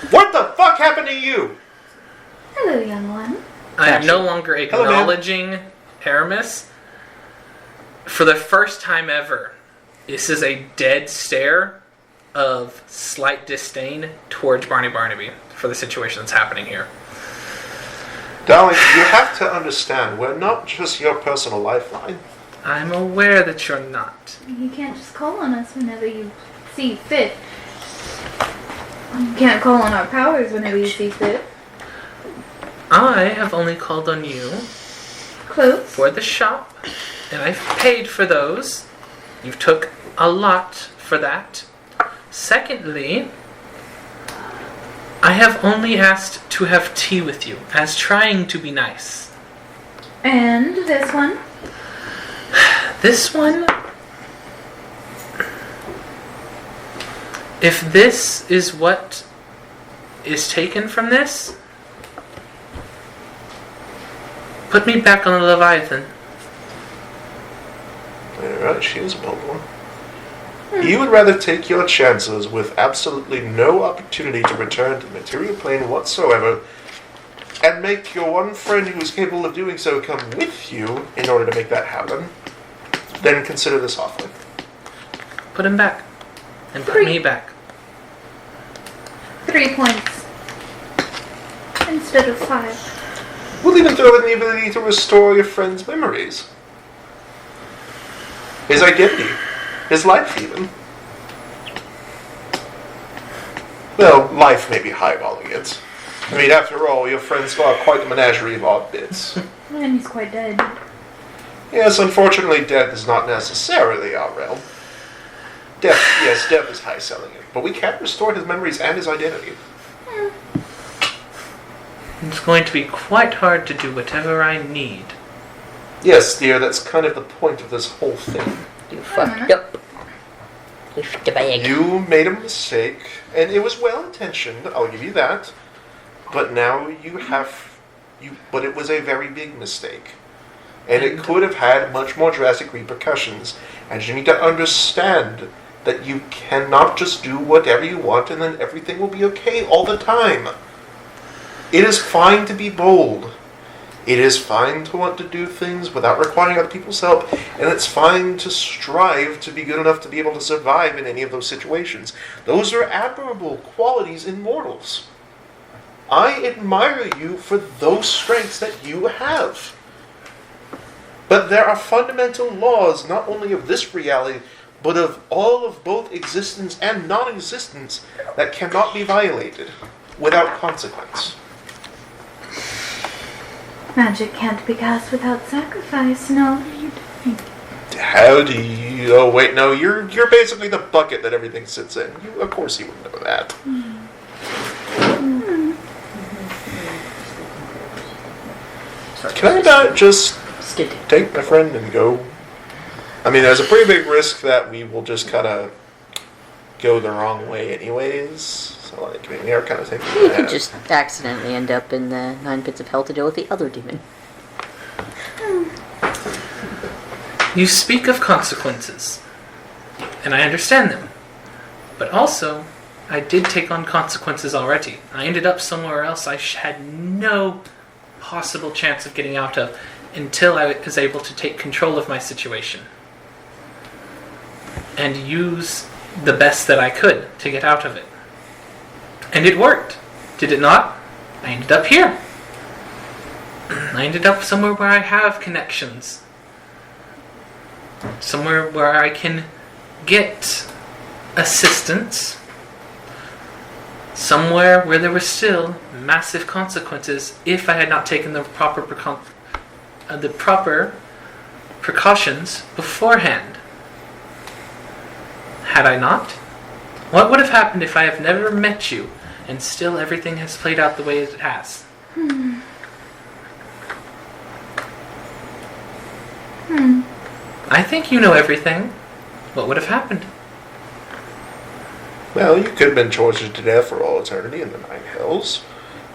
What the fuck happened to you? Hello, young one. I am Gotcha. no longer Hello, ma'am. acknowledging Aramis. For the first time ever, this is a dead stare of slight disdain towards Barney Barnaby for the situation that's happening here. Darling, you have to understand, we're not just your personal lifeline. I'm aware that you're not. You can't just call on us whenever you see fit. You can't call on our powers whenever you see fit. I have only called on you Close. for the shop, and I've paid for those. You took a lot for that. Secondly, I have only asked to have tea with you, as trying to be nice. And this one. This one, if this is what is taken from this, put me back on the Leviathan. Alright, she is a bold one. You would rather take your chances with absolutely no opportunity to return to the material plane whatsoever and make your one friend who is capable of doing so come with you in order to make that happen, then consider this offer. Put him back. And put me back. 3 points. Instead of 5. We'll even throw in the ability to restore your friend's memories. His identity. His life, even. Well, life may be highballing it. I mean, after all, your friend's got quite a menagerie of odd bits. And he's quite dead. Yes, unfortunately, death is not necessarily our realm. Death is high selling it, but we can't restore his memories and his identity. It's going to be quite hard to do whatever I need. Yes, dear, that's kind of the point of this whole thing. You fucked up. With the bag. You made a mistake, and it was well intentioned, I'll give you that. But now but it was a very big mistake. And it could have had much more drastic repercussions. And you need to understand that you cannot just do whatever you want and then everything will be okay all the time. It is fine to be bold. It is fine to want to do things without requiring other people's help, and it's fine to strive to be good enough to be able to survive in any of those situations. Those are admirable qualities in mortals. I admire you for those strengths that you have. But there are fundamental laws, not only of this reality, but of all of both existence and non-existence, that cannot be violated without consequence. Magic can't be cast without sacrifice, no. How do you... Oh, wait, no, you're basically the bucket that everything sits in. Of course you would know that. Can I not just Skid. take my friend and go? I mean, there's a pretty big risk that we will just kind of go the wrong way anyways. So, like, I mean, they're kind of taking You that. could just accidentally end up in the 9 pits of hell to deal with the other demon. You speak of consequences, and I understand them. But also, I did take on consequences already. I ended up somewhere else I had no possible chance of getting out of until I was able to take control of my situation and use the best that I could to get out of it. And it worked, did it not? I ended up here. I ended up somewhere where I have connections. Somewhere where I can get assistance. Somewhere where there were still massive consequences if I had not taken the proper precautions beforehand. Had I not? What would have happened if I have never met you and still everything has played out the way it has? I think you know everything. What would have happened? Well, you could have been tortured to death for all eternity in the Nine Hells.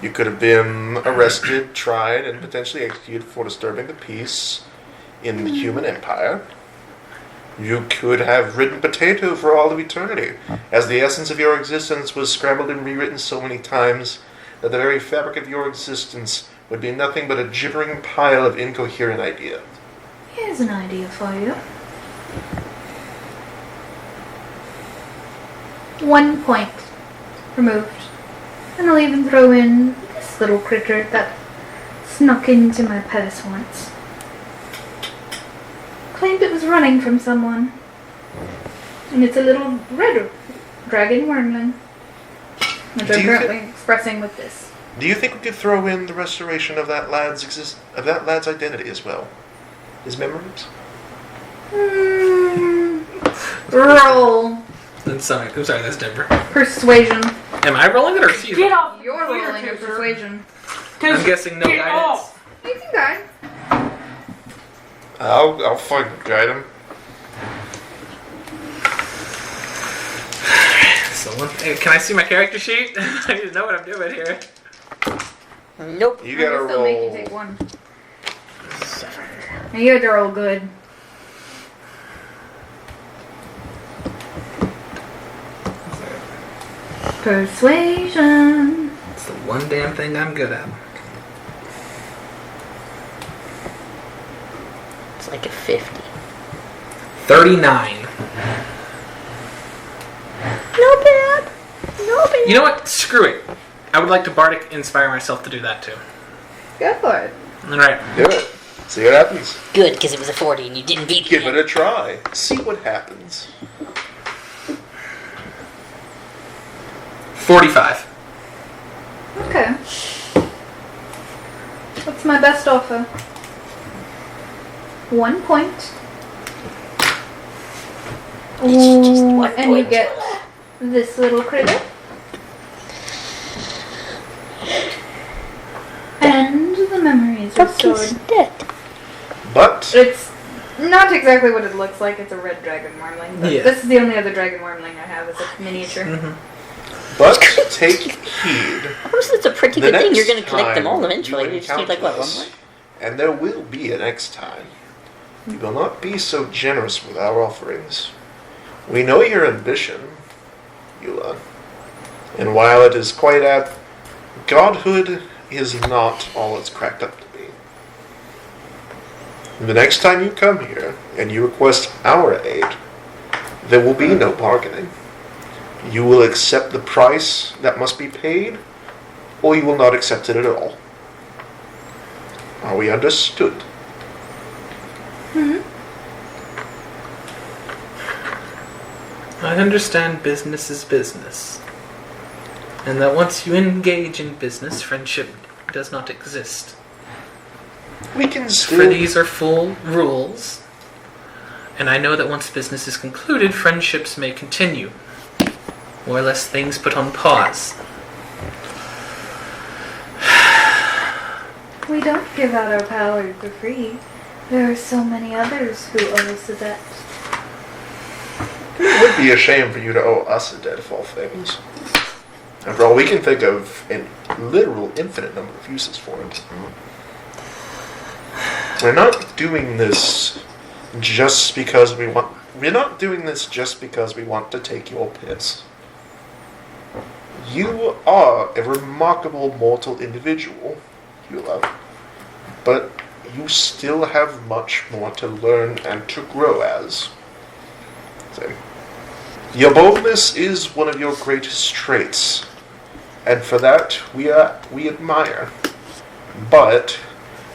You could have been arrested, tried, and potentially executed for disturbing the peace in the human empire. You could have ridden potato for all of eternity, as the essence of your existence was scrambled and rewritten so many times that the very fabric of your existence would be nothing but a gibbering pile of incoherent ideas. Here's an idea for you. 1 point removed. And I'll even throw in this little critter that snuck into my purse once. Claimed it was running from someone. And it's a little red dragon wormling, which I'm currently expressing with this. Do you think we could throw in the restoration of that lad's identity as well? His memories? Roll I'm sorry, that's Denver. persuasion. Am I rolling it or is he? Get off! You're rolling your persuasion. I'm guessing no Get guidance. off! You can guide. I'll fucking guide him. So can I see my character sheet? I need to know what I'm doing here. Nope. You gotta I'll still make you roll. take one. And you had to roll good. Persuasion. It's the one damn thing I'm good at. It's like a 50. 39. No bad. No bad. You know what? Screw it. I would like to bardic inspire myself to do that too. Go for it. Alright. Do it. See what happens. Good, because it was a 40 and you didn't beat Give me. it a try. See what happens. 45. Okay. What's my best offer? 1 point. It's just Ooh, 1 and you point. get this little critter. And the memory is restored. dead. But It's not exactly what it looks like. It's a red dragon wormling. But Yeah. this is the only other dragon wormling I have. It's a miniature. take heed. Honestly, it's a pretty The good thing. You're next going to collect them all time eventually. you You just need like what, encounter one us, more? And there will be a next time. You will not be so generous with our offerings. We know your ambition, Eula. And while it is quite apt, godhood is not all it's cracked up to be. The next time you come here and you request our aid, there will be no bargaining. You will accept the price that must be paid, or you will not accept it at all. Are we understood? I understand business is business. And that once you engage in business, friendship does not exist. We can For still... these are full rules. And I know that once business is concluded, friendships may continue. More or less things put on pause. We don't give out our power for free. There are so many others who owe us a debt. It would be a shame for you to owe us a debt of all things. After all, we can think of a literal infinite number of uses for it. We're not doing this just because we want... We're not doing this just because we want to take your piss. You are a remarkable mortal individual, Eula. But you still have much more to learn and to grow as. So, your boldness is one of your greatest traits. And for that, we admire. But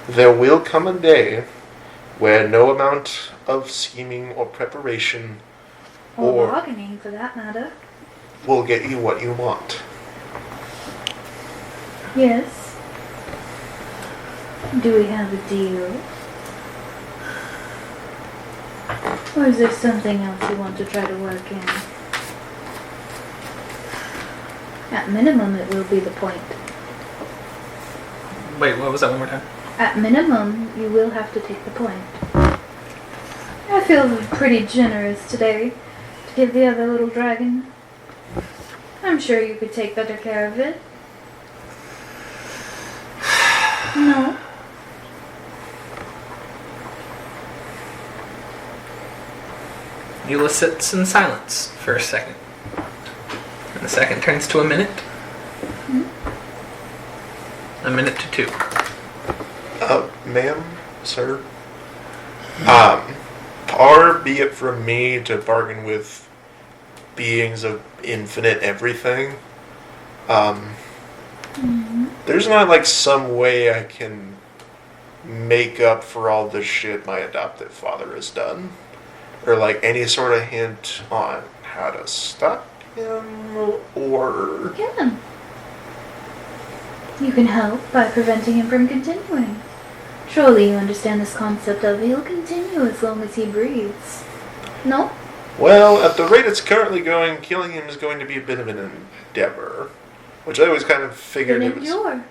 there will come a day where no amount of scheming or preparation Or or bargaining, for that matter. will get you what you want. Yes. Do we have a deal? Or is there something else you want to try to work in? At minimum, it will be the point. Wait, what was that one more time? At minimum, you will have to take the point. I feel pretty generous today to give the other little dragon. I'm sure you could take better care of it. No? Eula sits in silence for a second. And the second turns to a minute. A minute to 2. Ma'am, sir. Far be it from me to bargain with beings of infinite everything. There's not like some way I can make up for all the shit my adoptive father has done. Or like any sort of hint on how to stop him or... Can. You can help by preventing him from continuing. Surely you understand this concept of he'll continue as long as he breathes. No? Well, at the rate it's currently going, killing him is going to be a bit of an endeavor. Which I always kind of figured Then it was... endure.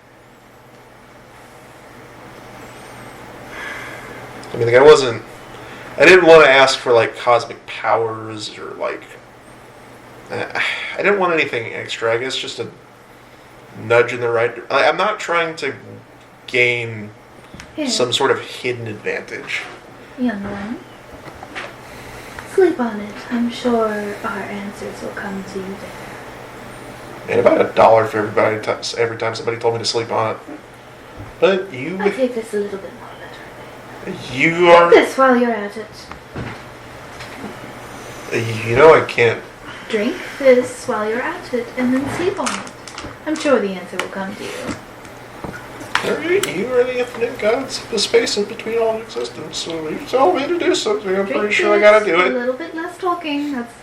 I mean, like, I didn't want to ask for, like, cosmic powers or, like... I didn't want anything extra. I guess just a nudge in the right... I'm not trying to gain Here, some sort of hidden advantage. young one. Sleep on it. I'm sure our answers will come to you there. And about $1 for every time somebody told me to sleep on it. But you... I take this a little bit more literally. You are... This while you're at it. You know I can't... Drink this while you're at it, and then sleep on it. I'm sure the answer will come to you. Alright, you are the infinite gods of the space in between all existence, so you tell me to do something, I'm Drink pretty sure I this, gotta do A it. little bit less talking. That's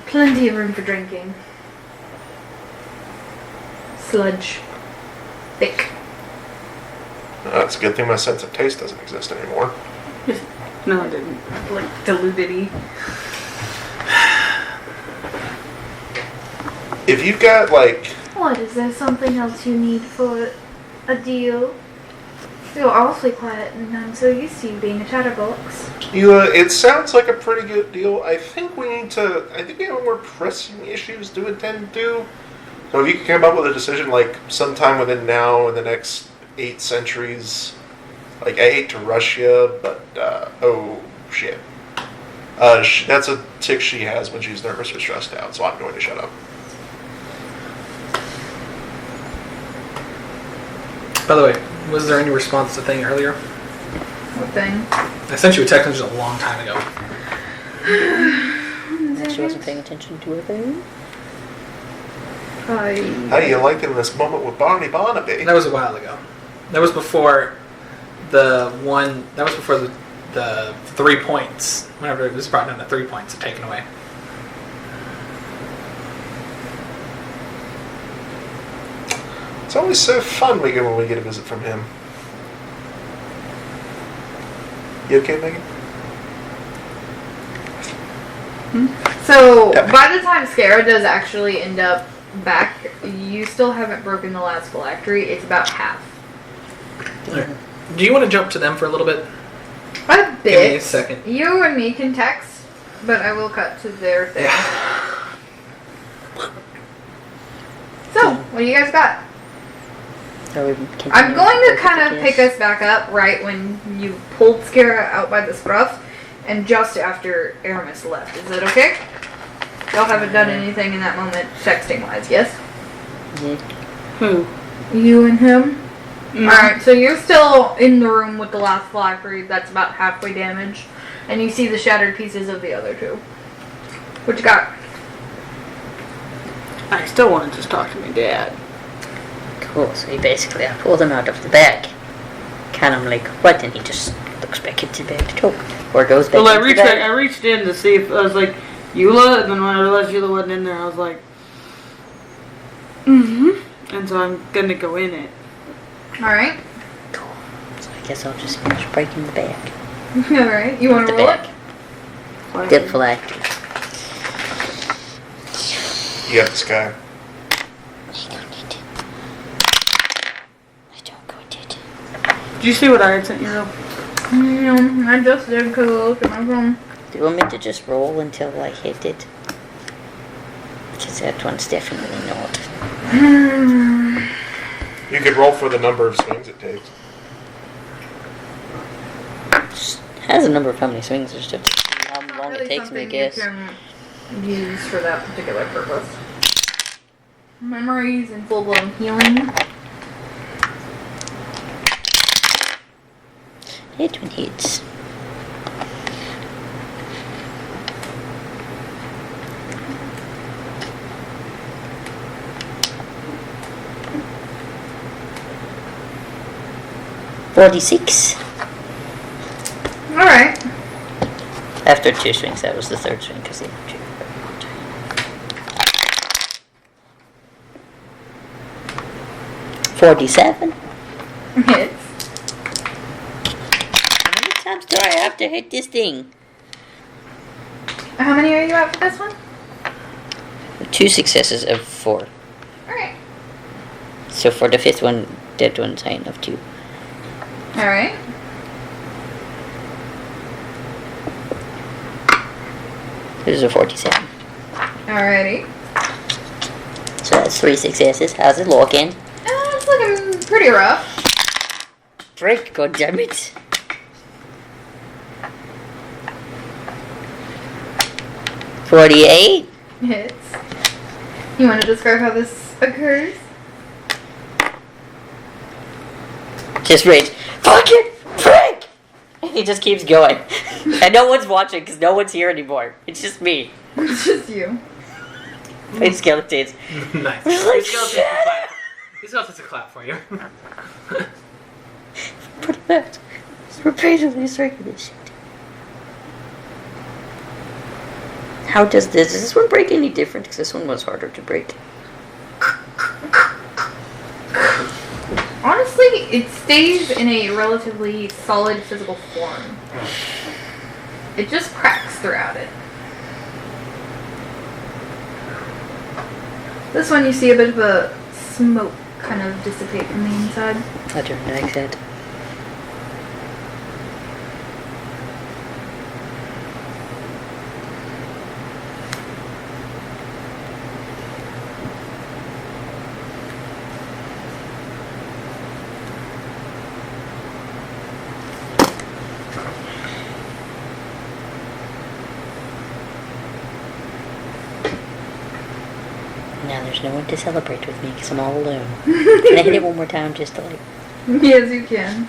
plenty of room for drinking. Sludge. Thick. It's a good thing my sense of taste doesn't exist anymore. No, it didn't. Like, diluted-y. If you've got, like... What, is there something else you need for a deal? You're awfully quiet, and I'm so used to you being a chatterbox. it sounds like a pretty good deal. I think we have more pressing issues to attend to. So if you can come up with a decision, like, sometime within now and the next 8 centuries... Like, I hate to rush you, but, oh, shit. That's a tick she has when she's nervous or stressed out, so I'm going to shut up. By the way, was there any response to the thing earlier? What thing? I sent you a text message a long time ago. She wasn't paying attention to her phone. How do you like in this moment with Barney Barnaby? That was a while ago. That was before the 3 points. Whenever it was brought down to 3 points and taken away. It's always so fun when we get a visit from him. You okay, Megan? So, by the time Scara does actually end up back, you still haven't broken the last phylactery. It's about half. Do you want to jump to them for a little bit? A bit. Give me a second. You and me can text, but I will cut to their thing. So, what do you guys got? I'm going to kind of pick us back up right when you pulled Scara out by the scruff, and just after Aramis left. Is that okay? Y'all haven't done anything in that moment, texting-wise, yes? Who? You and him? Alright, so you're still in the room with the last phylactery that's about halfway damaged, and you see the shattered pieces of the other two. What you got? I still want to just talk to my dad. Cool, so he basically, I pulled him out of the bag. Kind of like, what? And he just looks back into the bag to talk. Or goes back Well, I into the reached bag. back, I reached in to see if I was like, Eula, and then when I realized Eula wasn't in there, I was like, and so I'm gonna go in it. Alright. Cool. So I guess I'll just finish breaking the bag. Alright. You want The to roll bag. it? Dip phylactery. You got the sky. I don't go it. Did you see what I had sent you though? I just did because I looked at my phone. Do you want me to just roll until I hit it? Because that one's definitely not. You could roll for the number of swings it takes. Just has a number of how many swings. There's just how Not long really it takes me, I something guess. you can use for that particular purpose. Memories and full-blown healing. Hit when hits. $46. Alright. After 2 swings, that was the 3rd swing because the other 2. 47. Hits. How many times do I have to hit this thing? How many are you at for this one? 2 successes of 4. Alright. So for the 5th one, that one's high enough too. Alright. This is a 47. Alrighty. So that's 3 successes. How's it looking? It's looking pretty rough. Frick, goddammit. $48. Hits. You want to describe how this occurs? Just rage. Fuck it! Frick! And he just keeps going. And no one's watching because no one's here anymore. It's just me. It's just you. And skeletons. Nice. We're like, These skeletons a clap for you. Put it back. Just repeatedly striking this shit. How does this one break any different? Because this one was harder to break. Honestly, it stays in a relatively solid physical form. It just cracks throughout it. This one you see a bit of a smoke kind of dissipate from the inside. I don't like that. Now there's no one to celebrate with me because I'm all alone. Can I hit it one more time just to like... Yes, you can.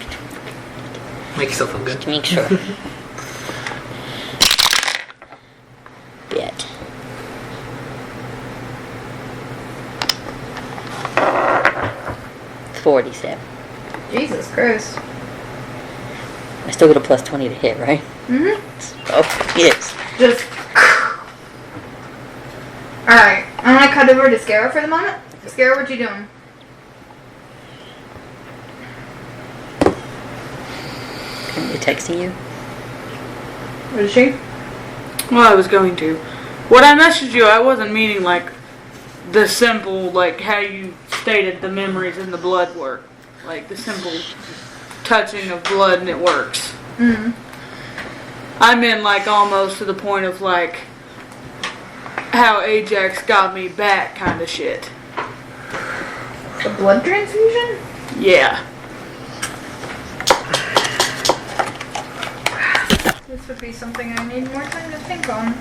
Make yourself feel good. to make sure. Bet. $47. Jesus Christ. I still get a plus 20 to hit, right? Mm-hmm. Oh, yes. Just... Alright, I'm gonna cut over to Scarra for the moment. Scarra, what you doing? Currently texting you. What is she? Well, I was going to. When I messaged you, I wasn't meaning like the simple, like how you stated the memories and the blood work. Like the simple touching of blood and it works. Mm. I meant like almost to the point of like how Ajax got me back kind of shit. The blood transfusion? Yeah. This would be something I need more time to think on.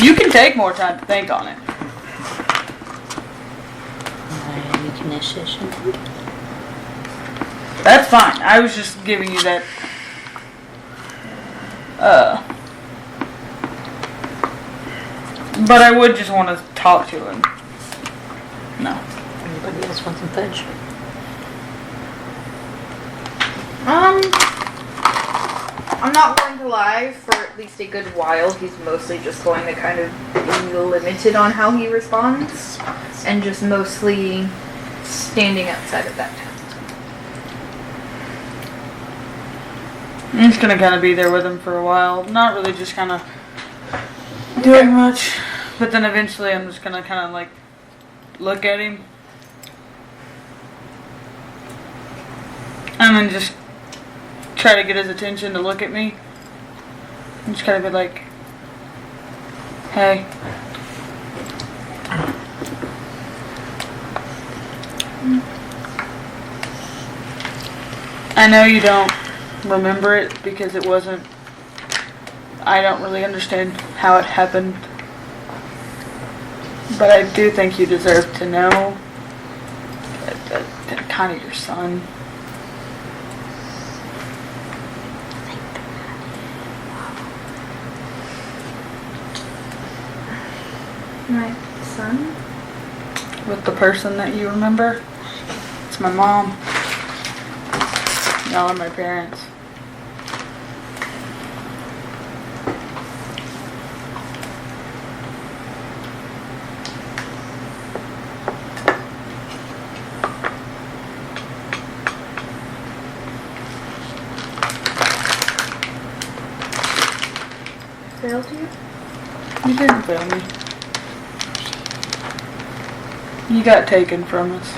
You can take more time to think on it. My weaknesses. That's fine. I was just giving you that. But I would just want to talk to him. No. Anybody else want some fudge? I'm not going to lie, for at least a good while, he's mostly just going to kind of be limited on how he responds, and just mostly standing outside of that tent. I'm just gonna kind of be there with him for a while. Not really just kind of doing much. But then eventually I'm just gonna kind of like look at him. And then just try to get his attention to look at me. And just kind of be like, hey. I know you don't remember it because it wasn't, I don't really understand how it happened. But I do think you deserve to know that kind of your son. My son? With the person that you remember. It's my mom. Y'all are my parents. Failed you? You didn't fail me. You got taken from us.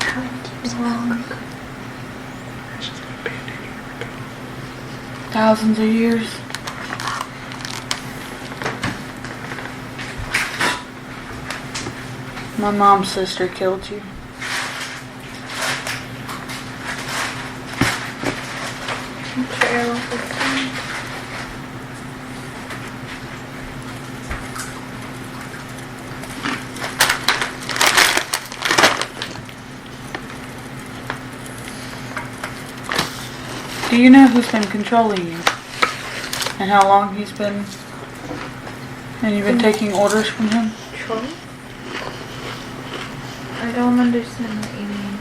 How long? Thousands of years. My mom's sister killed you. Trail of the sun. Do you know who's been controlling you? And how long he's been... And you've been taking orders from him? Troll? I don't understand what you mean.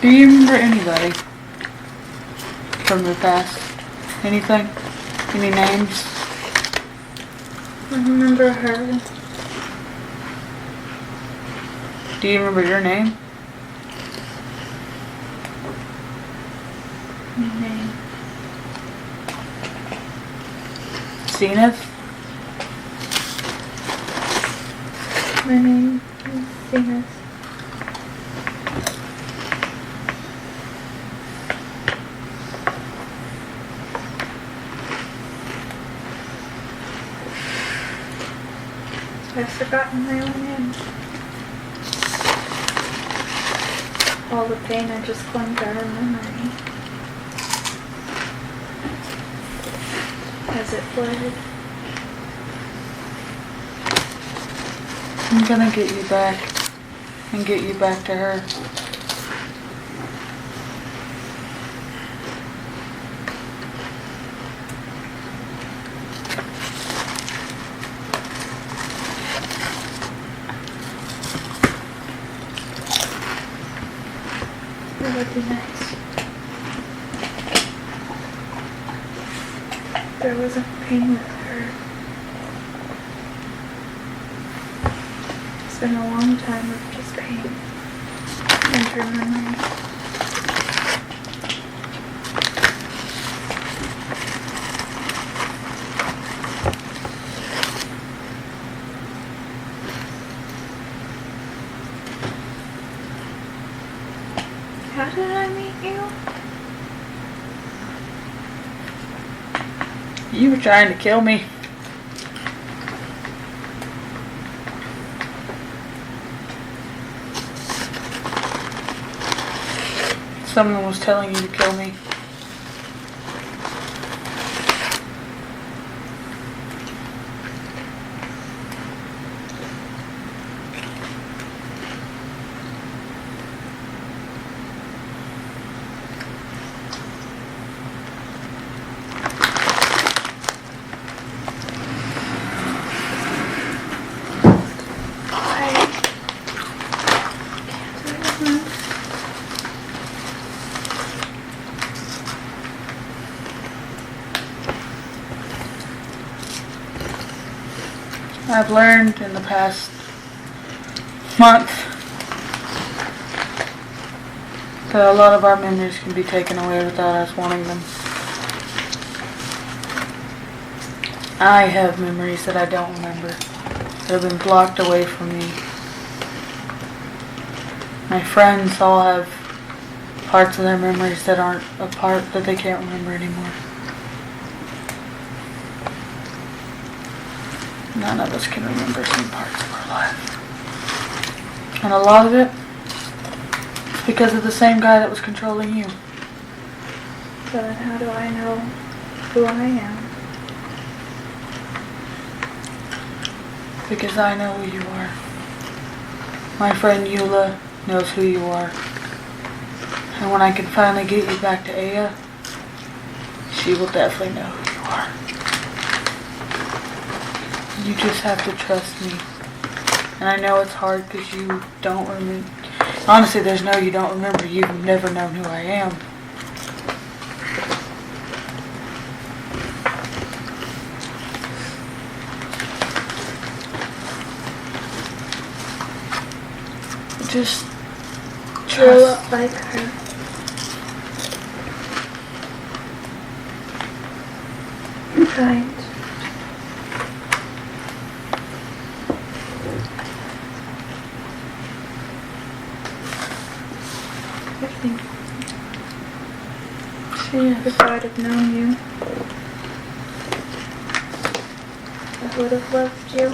Do you remember anybody from the past? Anything? Any names? I remember her. Do you remember your name? My name. Zenith? My name is Venus. I've forgotten my own name. All the pain I just clung to her memory. As it flooded. I'm gonna get you back. And get you back to her. It would be nice. There wasn't pain with her. It's been a long time of just pain. And her memory. How did I meet you? You were trying to kill me. Someone was telling you to kill me. I've learned in the past month that a lot of our memories can be taken away without us wanting them. I have memories that I don't remember, that have been blocked away from me. My friends all have parts of their memories that aren't a part that they can't remember anymore. None of us can remember some parts of our life. And a lot of it is because of the same guy that was controlling you. But how do I know who I am? Because I know who you are. My friend Eula knows who you are. And when I can finally get you back to Aya, she will definitely know who you are. You just have to trust me. And I know it's hard because you don't remember. Honestly, there's no you don't remember. You've never known who I am. Just Grow trust. up like her. I'm kind. I think if I'd have known you, I would have loved you.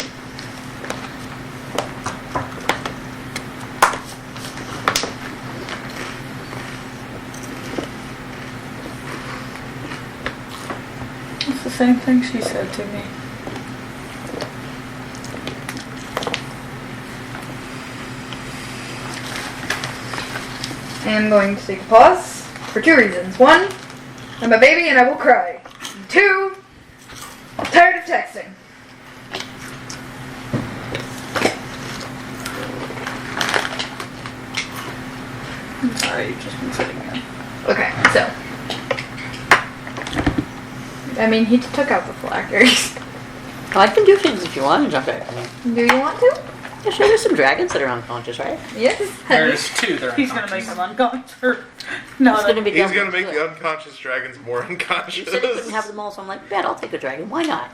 It's the same thing she said to me. I am going to take a pause for two reasons. One, I'm a baby and I will cry. And two, I'm tired of texting. I'm sorry, you've just been sitting there. Okay, so. I mean, he took out the phylacteries. I can do things if you want to jump out. Do you want to? Yeah, sure, there's some dragons that are unconscious, right? Yes. There's two that are He's gonna make unconscious. them unconscious. No, It's gonna be He's dumb gonna make do the it. unconscious dragons more You unconscious. said he couldn't have them all, so I'm like, bet I'll take a dragon. Why not?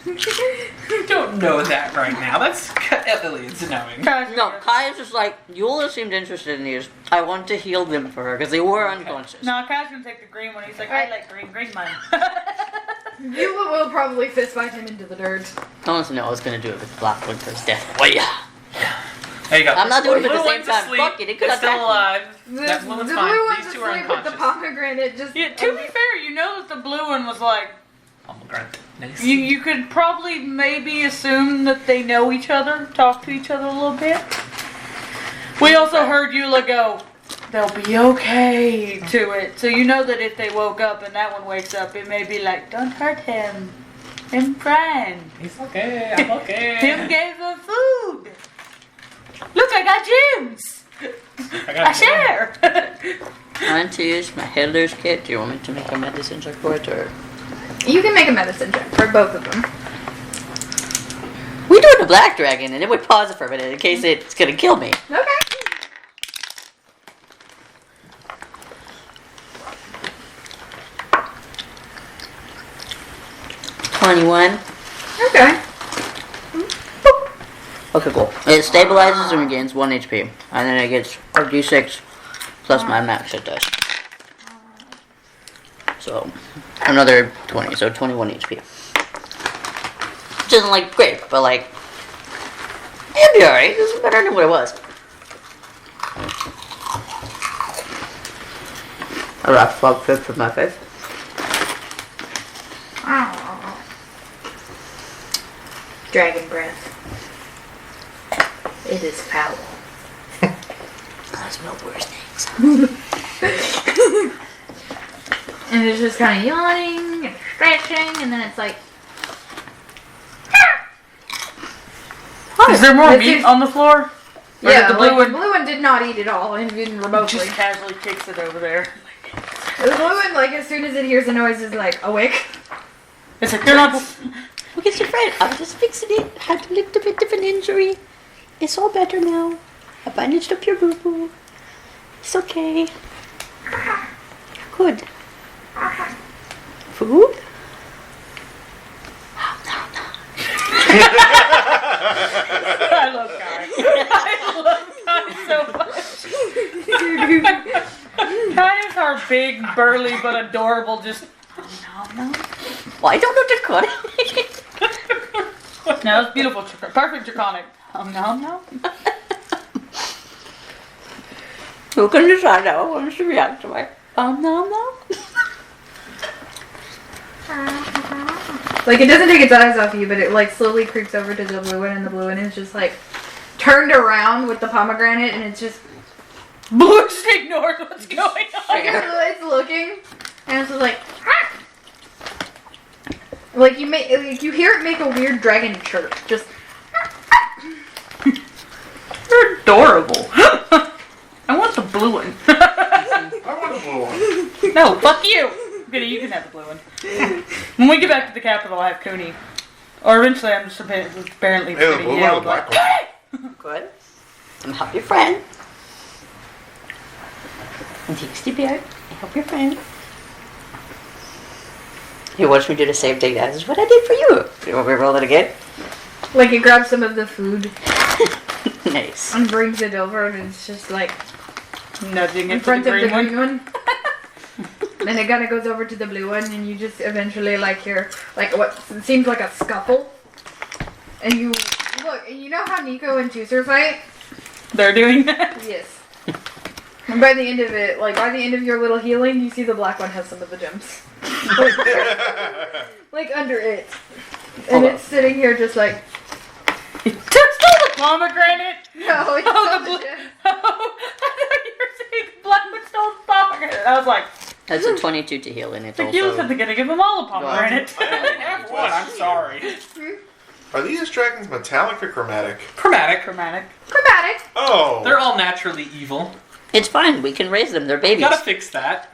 You don't know that right now. That's Elliott's knowing. No, Kai is just like, Eula seemed interested in these. I want to heal them for her because they were unconscious. No, Kai's gonna take the green one. He's like, I like green. Green's mine. You will probably fist fight him into the dirt. I want to know I was gonna do it with the black one first death. Well, yeah. There you go. I'm not doing it at the Blue same one's time. asleep. Fuck it, it could It's still attack me. alive. The, That blue one's the fine. blue one's These two are asleep with the unconscious. pomegranate. Just Yeah, to be fair, you know that the blue one was like, Pomegranate. Nice. you could probably maybe assume that they know each other, talk to each other a little bit. We also heard Eula go, they'll be okay to it. So you know that if they woke up and that one wakes up, it may be like, don't hurt him. I'm fine. He's okay. I'm okay. Tim gave them food. Look, I got gems. I share. I want to use my healer's kit. Do you want me to make a medicine check for it, or? you can make a medicine check for both of them. We do it a black dragon, and it would pause it for a minute in case it's gonna kill me. Okay. $21. Okay. Okay, cool. It stabilizes and regains 1 HP, and then it gets a d6 plus my max hit dice. So another 20, so 21 HP. Which isn't like great, but like it'd be alright. It's better than what it was. I rock fog fifth with my fifth. Oh. Dragon breath. It is foul. There's no worse things. And it's just kind of yawning and stretching, and then it's like. Is there more It's meat just- on the floor? Or Yeah, did the blue like, the one blue one did not eat it all, and even remotely. just casually kicks it over there? The blue one, like, as soon as it hears a noise, is like, awake. It's like, they're not... Look at your friend. I'm just fixing it. Had a little bit of an injury. It's all better now. I bandaged up your boo-boo. It's okay. Good. Food? I love Kai. I love Kai so much. Kai is our big, burly, but adorable, just... No. Well, I don't know Draconic. No, it's beautiful. Perfect Draconic. No. Who can decide how I want to react to my no. Like, it doesn't take its eyes off you, but it, like, slowly creeps over to the blue one, and the blue one is just, like, turned around with the pomegranate, and it's just... Blue just ignores what's going on. Like, it's looking, and it's just like... Like, you hear it make a weird dragon chirp. Just... You're adorable. I want the blue one. I want a blue one. No, fuck you. You can have the blue one. When we get back to the capital, I have Cooney. Or eventually, I'm just apparently Hey, the getting blue one or yelled the black like, one? Good. I'm help your friend. And takes the beard. Help your friend. He wants me to do the same thing. That's what I did for you. You want me to roll it again? Like, it grabs some of the food Nice. and brings it over, and it's just, like, nudging in it to front the of the green green one. one. Then it kind of goes over to the blue one, and you just eventually, like, hear, like, what seems like a scuffle. And you look, and you know how Nico and Juicer fight? They're doing that. Yes. And by the end of it, like, by the end of your little healing, you see the black one has some of the gems. Like, under it. And it's sitting here just like, Just stole the pomegranate. no, it's Oh, not the the blue. gem. I thought you were saying the black one stole the pomegranate. I was like, That's a 22 to heal in it the Gills also. said they're gonna give them all a pomegranate. I only have one. I'm sorry. Are these dragons metallic or chromatic? Chromatic. Chromatic. Chromatic. Oh. They're all naturally evil. It's fine. We can raise them. They're babies. Gotta fix that.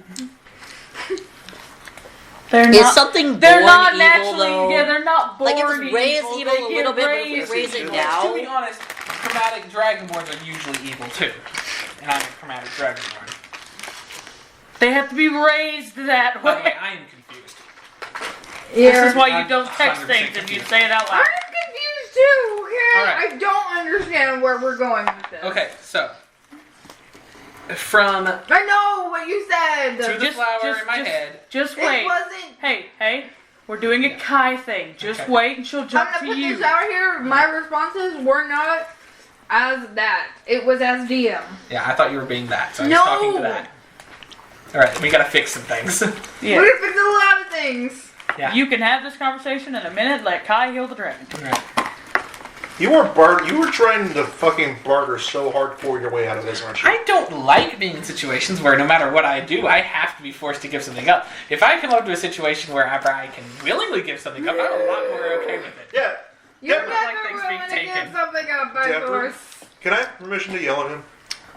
They're Is not. something They're born not evil, naturally. though? Yeah, they're not born Like, if it's raised evil. evil They a get little bit, but if raised we raise it evil. now- To be honest, chromatic dragonborns are usually evil too. And I'm a chromatic dragonborn. They have to be raised that By the way, way. I am confused. This Yeah. is why you I'm don't text 100% things if you confused. say it out I'm loud. confused too, okay? Alright. I don't understand where we're going with this. Okay, so from to I know what you said. the flower in my head. Just It wait. wasn't. Hey, we're doing a Kai thing. Just Okay. wait and she'll I'm jump gonna to put you. this out here. My responses were not as that. It was as DM. Yeah, I thought you were being that, so I was No. talking to that. Alright, we gotta fix some things. Yeah. We fixed a lot of things. Yeah. You can have this conversation in a minute. Let Kai heal the dragon. Alright. You were trying to fucking barter so hardcore your way out of this, aren't you? I don't like being in situations where no matter what I do, I have to be forced to give something up. If I come up to a situation where I can willingly give something up, I'm a lot more okay with it. Yeah. You're Denver, like never things willing being to give taken. something up by Denver? force. Can I have permission to yell at him?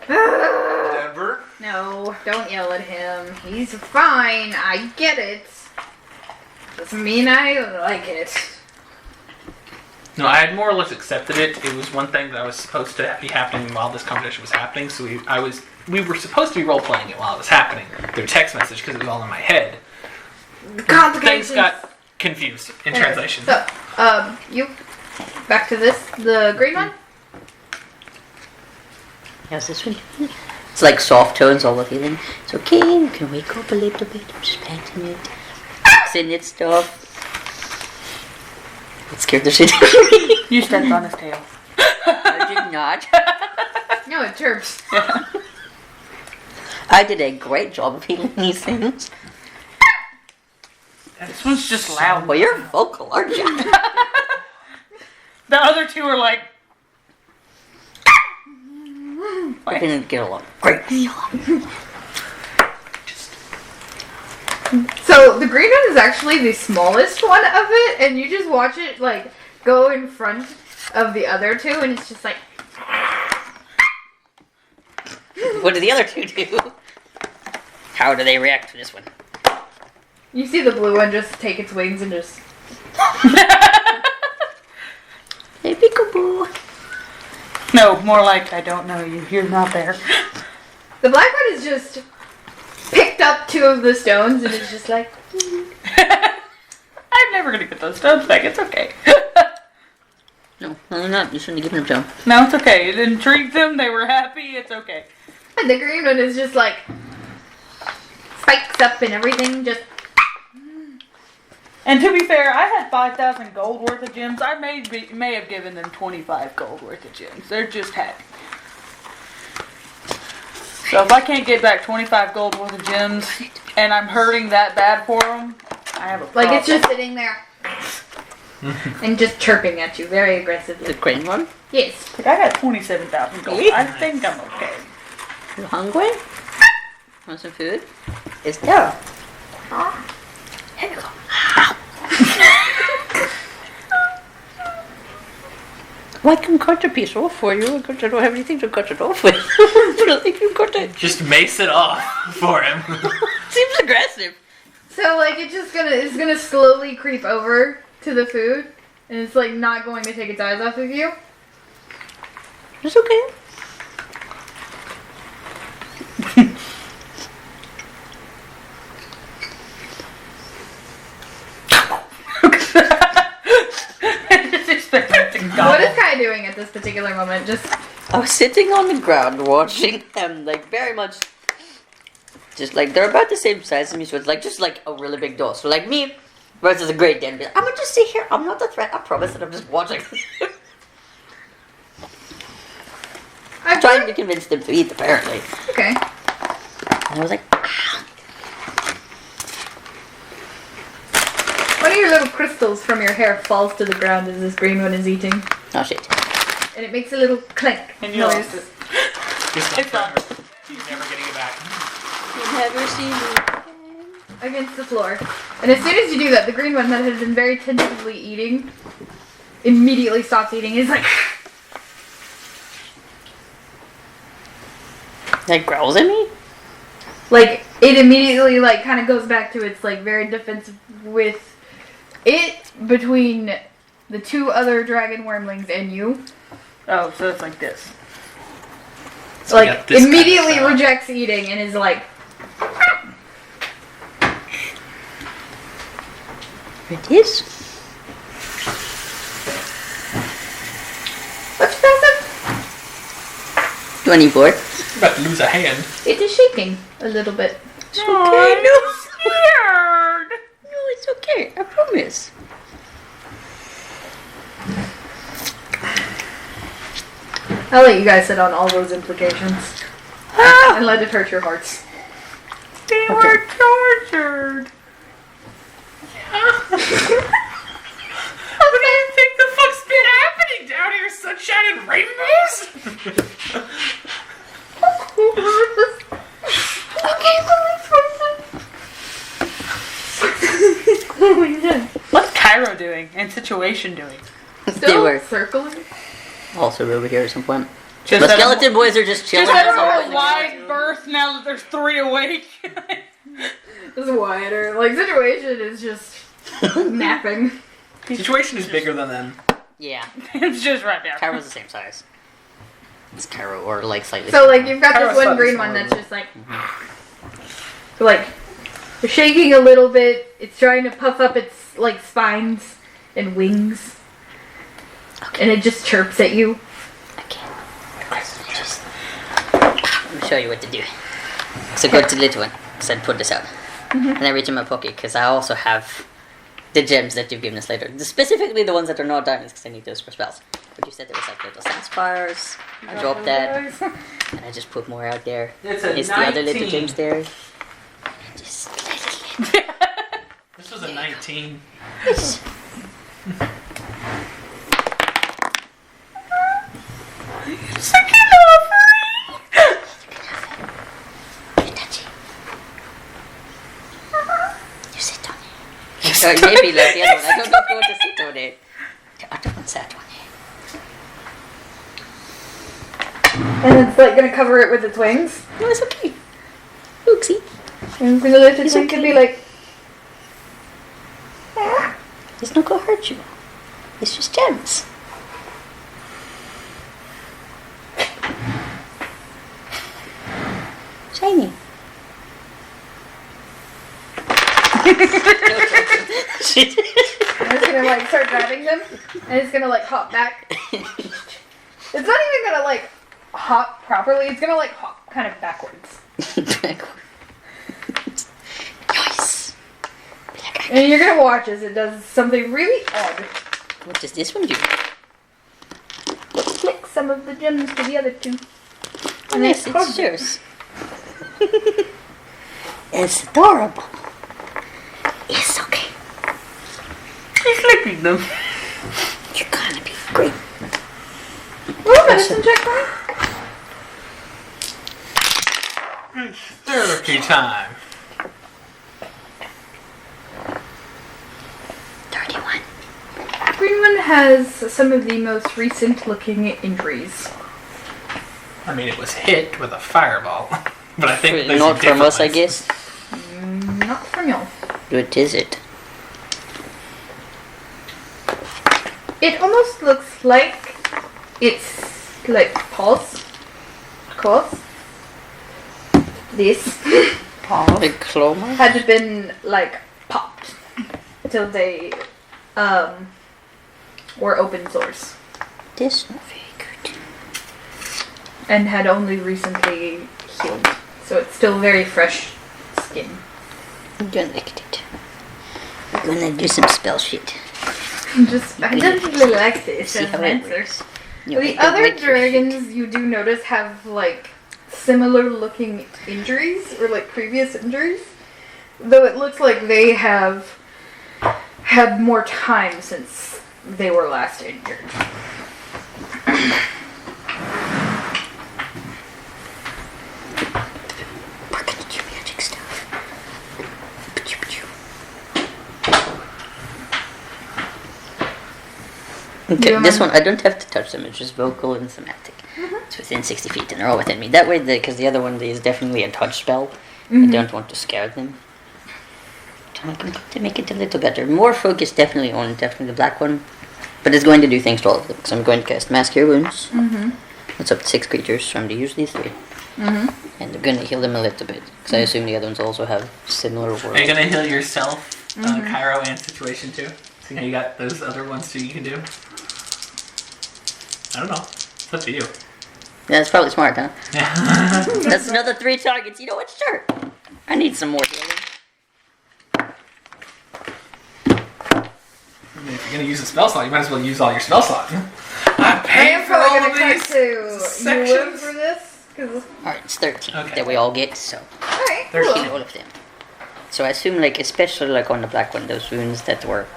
Denver? No, don't yell at him. He's fine. I get it. Doesn't mean I like it. No, I had more or less accepted it. It was one thing that was supposed to be happening while this conversation was happening, so we were supposed to be role-playing it while it was happening through text message because it was all in my head. Complications. Things got confused in Anyway, translation. So, you back to this, the green one. How's this one? It's like soft tones all of healing. It's okay. You can wake up a little bit. I'm just patting it. Fixing it stuff. It scared the shit out of me. You stepped on his tail. I did not. No, it chirps. I did a great job of healing these things. This one's just loud. Well, you're vocal, aren't you? The other two are like. I didn't get along. Great. So the green one is actually the smallest one of it, and you just watch it like go in front of the other two, and it's just like. What do the other two do? How do they react to this one? You see the blue one just take its wings and just. No, more like, I don't know you. You're not there. The black one is just picked up 2 of the stones and is just like, I'm never gonna get those stones back. It's okay. No, no, not. You shouldn't have given them to him. No, it's okay. It intrigued them. They were happy. It's okay. and the green one is just like, spikes up and everything, just, And to be fair, I had 5,000 gold worth of gems. I may have given them 25 gold worth of gems. They're just happy. So if I can't get back 25 gold worth of gems, and I'm hurting that bad for them, I have a problem. like it's just sitting there. and just chirping at you very aggressively. The green one? Yes. Like, I got 27,000 gold. I think I'm okay. You hungry? Want some food? It's there. Here you go. Well, I can cut a piece off for you because I don't have anything to cut it off with. I think you cut it. Just mace it off for him. Seems aggressive. So like it's gonna slowly creep over to the food, and it's like not going to take its eyes off of you. It's okay. Just expect it to go. What is Kai doing at this particular moment? Just I was sitting on the ground watching them, like very much, just like they're about the same size as me, so it's like just like a really big doll. So like me versus a great den. I'm gonna just sit here. I'm not a threat. I promise that I'm just watching. I'm trying to convince them to eat. Apparently. okay. And I was like, ah. One of your little crystals from your hair falls to the ground as this green one is eating, Oh shit. and it makes a little clink And you noise lost it. It's not forever. He's never getting it back. You never see me. against the floor. And as soon as you do that, the green one that has been very tentatively eating immediately stops eating. It's like, Like growls at me? like it immediately like kind of goes back to its like very defensive with it between the 2 other dragon wormlings and you. Oh, so it's like this. So we Like got this immediately kind of rejects eating and is like, It is. what's that? 24. You're about to lose a hand. It is shaking a little bit. It's okay. No. Scared. No, it's okay. I promise. I'll let you guys sit on all those implications and let it hurt your hearts. They were tortured. What do you think the fuck's been happening down here? Sunshine and rainbows? What's Cairo doing and Situation doing? They Still were circling? also over here at some point. Just The had a- skeleton boys are just chilling. Just had at some a point in more the wide game. berth now that there's 3 awake. It's wider. Like, situation is just napping. Situation is bigger than them. Yeah. It's just right there. Cairo's the same size. It's Cairo, or like slightly. So, like, you've got Kairos this one thought green this one one that's just like, shaking a little bit. It's trying to puff up its, like, spines and wings. Okay. And it just chirps at you. Okay. Just let me show you what to do. So go to the little one. So I'd put this out. And I reach in my pocket because I also have the gems that you've given us later. Specifically the ones that are not diamonds because I need those for spells. But you said there was like little sand spires. I dropped that. And I just put more out there. It's Is the other little gems there? And just This was a 19. Second offering! Very touchy. You sit on it. Or maybe like the other one. I don't know if you want to sit on it. The other one sat on it. And it's, like, gonna cover it with its wings. No, it's okay. Oopsie. And it's gonna let its It's wings okay. be like, It's not gonna hurt you. It's just gems. Shiny. Shit. I'm just gonna like start grabbing them, and it's gonna like hop back. It's not even gonna like hop properly. It's gonna like hop kind of backwards. Nice. And you're gonna watch as it does something really odd. What does this one do? Flick some of the gems to the other two. Oh, yes, it's yours. It's adorable. It's okay. He's licking them. You're gonna be great. Oh, medicine check for me. Therapy time. 31. Greenman has some of the most recent looking injuries. I mean, it was hit with a fireball. But I think there's Not from us, I difference. guess. Not from y'all. What is it? It almost looks like it's like paws. Claws. This The cloma? had been like popped till they were open sores This not very good. and had only recently healed. So it's still very fresh skin. I'm gonna look at it. I'm gonna do some spell shit. I don't really like this See as how an it answer. works. No, I The don't other like your shit. dragons you do notice have like similar looking injuries or like previous injuries. Though it looks like they have had more time since they were last injured. We're gonna do magic stuff. Okay, You this want- one I don't have to touch them. It's just vocal and somatic. It's within 60 feet, and they're all within me. That way, because the other one is definitely a touch spell. I don't want to scare them. To make it a little better. More focus definitely on the black one, but it's going to do things to all of them. So I'm going to cast Mass Cure Wounds. It's up to 6 creatures from the usually 3. And I'm going to heal them a little bit, because I assume the other ones also have similar worlds. Are you gonna heal yourself, Cairo, and Situation too? See how you got those other ones too you can do? I don't know. It's up to you. Yeah, that's probably smart, huh? Yeah. That's another 3 targets. You know what? Sure. I need some more healing. I mean, if you're gonna use a spell slot, you might as well use all your spell slot. I I paid am for all probably of gonna cut these to you live sections. for this. Alright, it's 13 Okay. that we all get, so Alright, They're cool. heal all of them. So I assume, like, especially like on the black one, those wounds that were.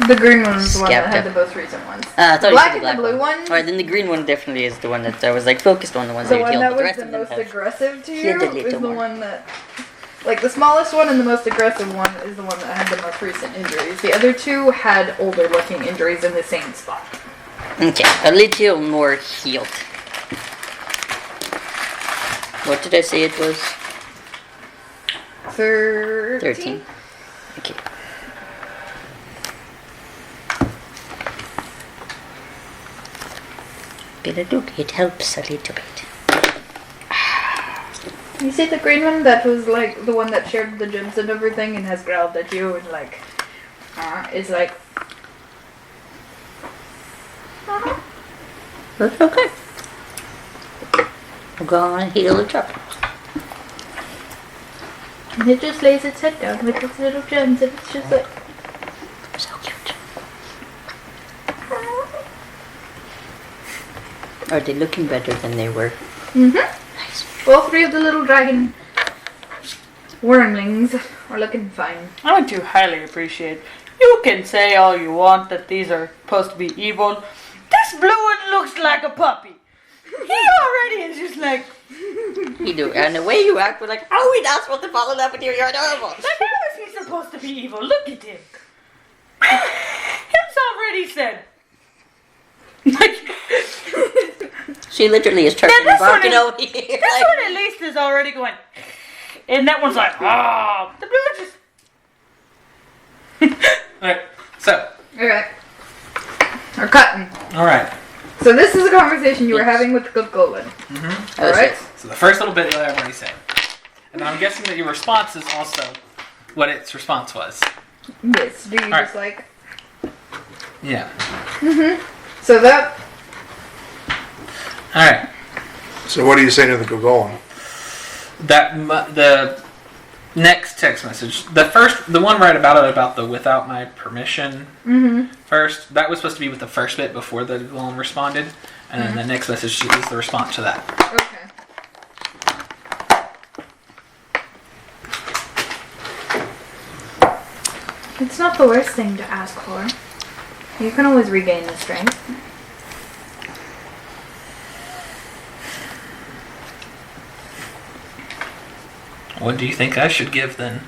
The green one was the one that Scabbed had up. the most recent ones. I thought The you black said the and the black blue one. Alright, then the green one definitely is the one that I was like focused on, the ones The that you one healed, that but the was rest the of them most have. aggressive to you Healed a is little the more. one that, like the smallest one and the most aggressive one is the one that had the most recent injuries. The other two had older looking injuries in the same spot. Okay, a little more healed. What did I say it was? 13? Okay. But look, it helps a little bit. You see the green one that was like the one that shared the gems and everything and has growled at you and like is like That's okay. I'm gonna heal the drop. and it just lays its head down with its little gems and it's just like So cute. Are they looking better than they were? Nice. all three of the little dragon wormlings are looking fine. I would do highly appreciate. You can say all you want that these are supposed to be evil. This blue one looks like a puppy. He already is just like, You do, and the way you act, we're like, oh, we're not supposed to follow that with you. You're adorable. how is he supposed to be evil? Look at him. Him's already said. Like, She literally is Then turning this one barking is- over here. this like- one at least is already going. And that one's like, ah. The blue one just. Alright, so, Alright. We're cutting. alright. So this is a conversation you were having with the golem. Mm-hmm. Alright? So the first little bit I've already said. And I'm guessing that your response is also what its response was. Yes. Do you Alright. just like... Yeah. So that... Alright. So what are you saying to the Gogolin? The next text message, the one right about the without my permission first, that was supposed to be with the first bit before the golem responded, and then the next message is the response to that. Okay. It's not the worst thing to ask for. You can always regain the strength. What do you think I should give then?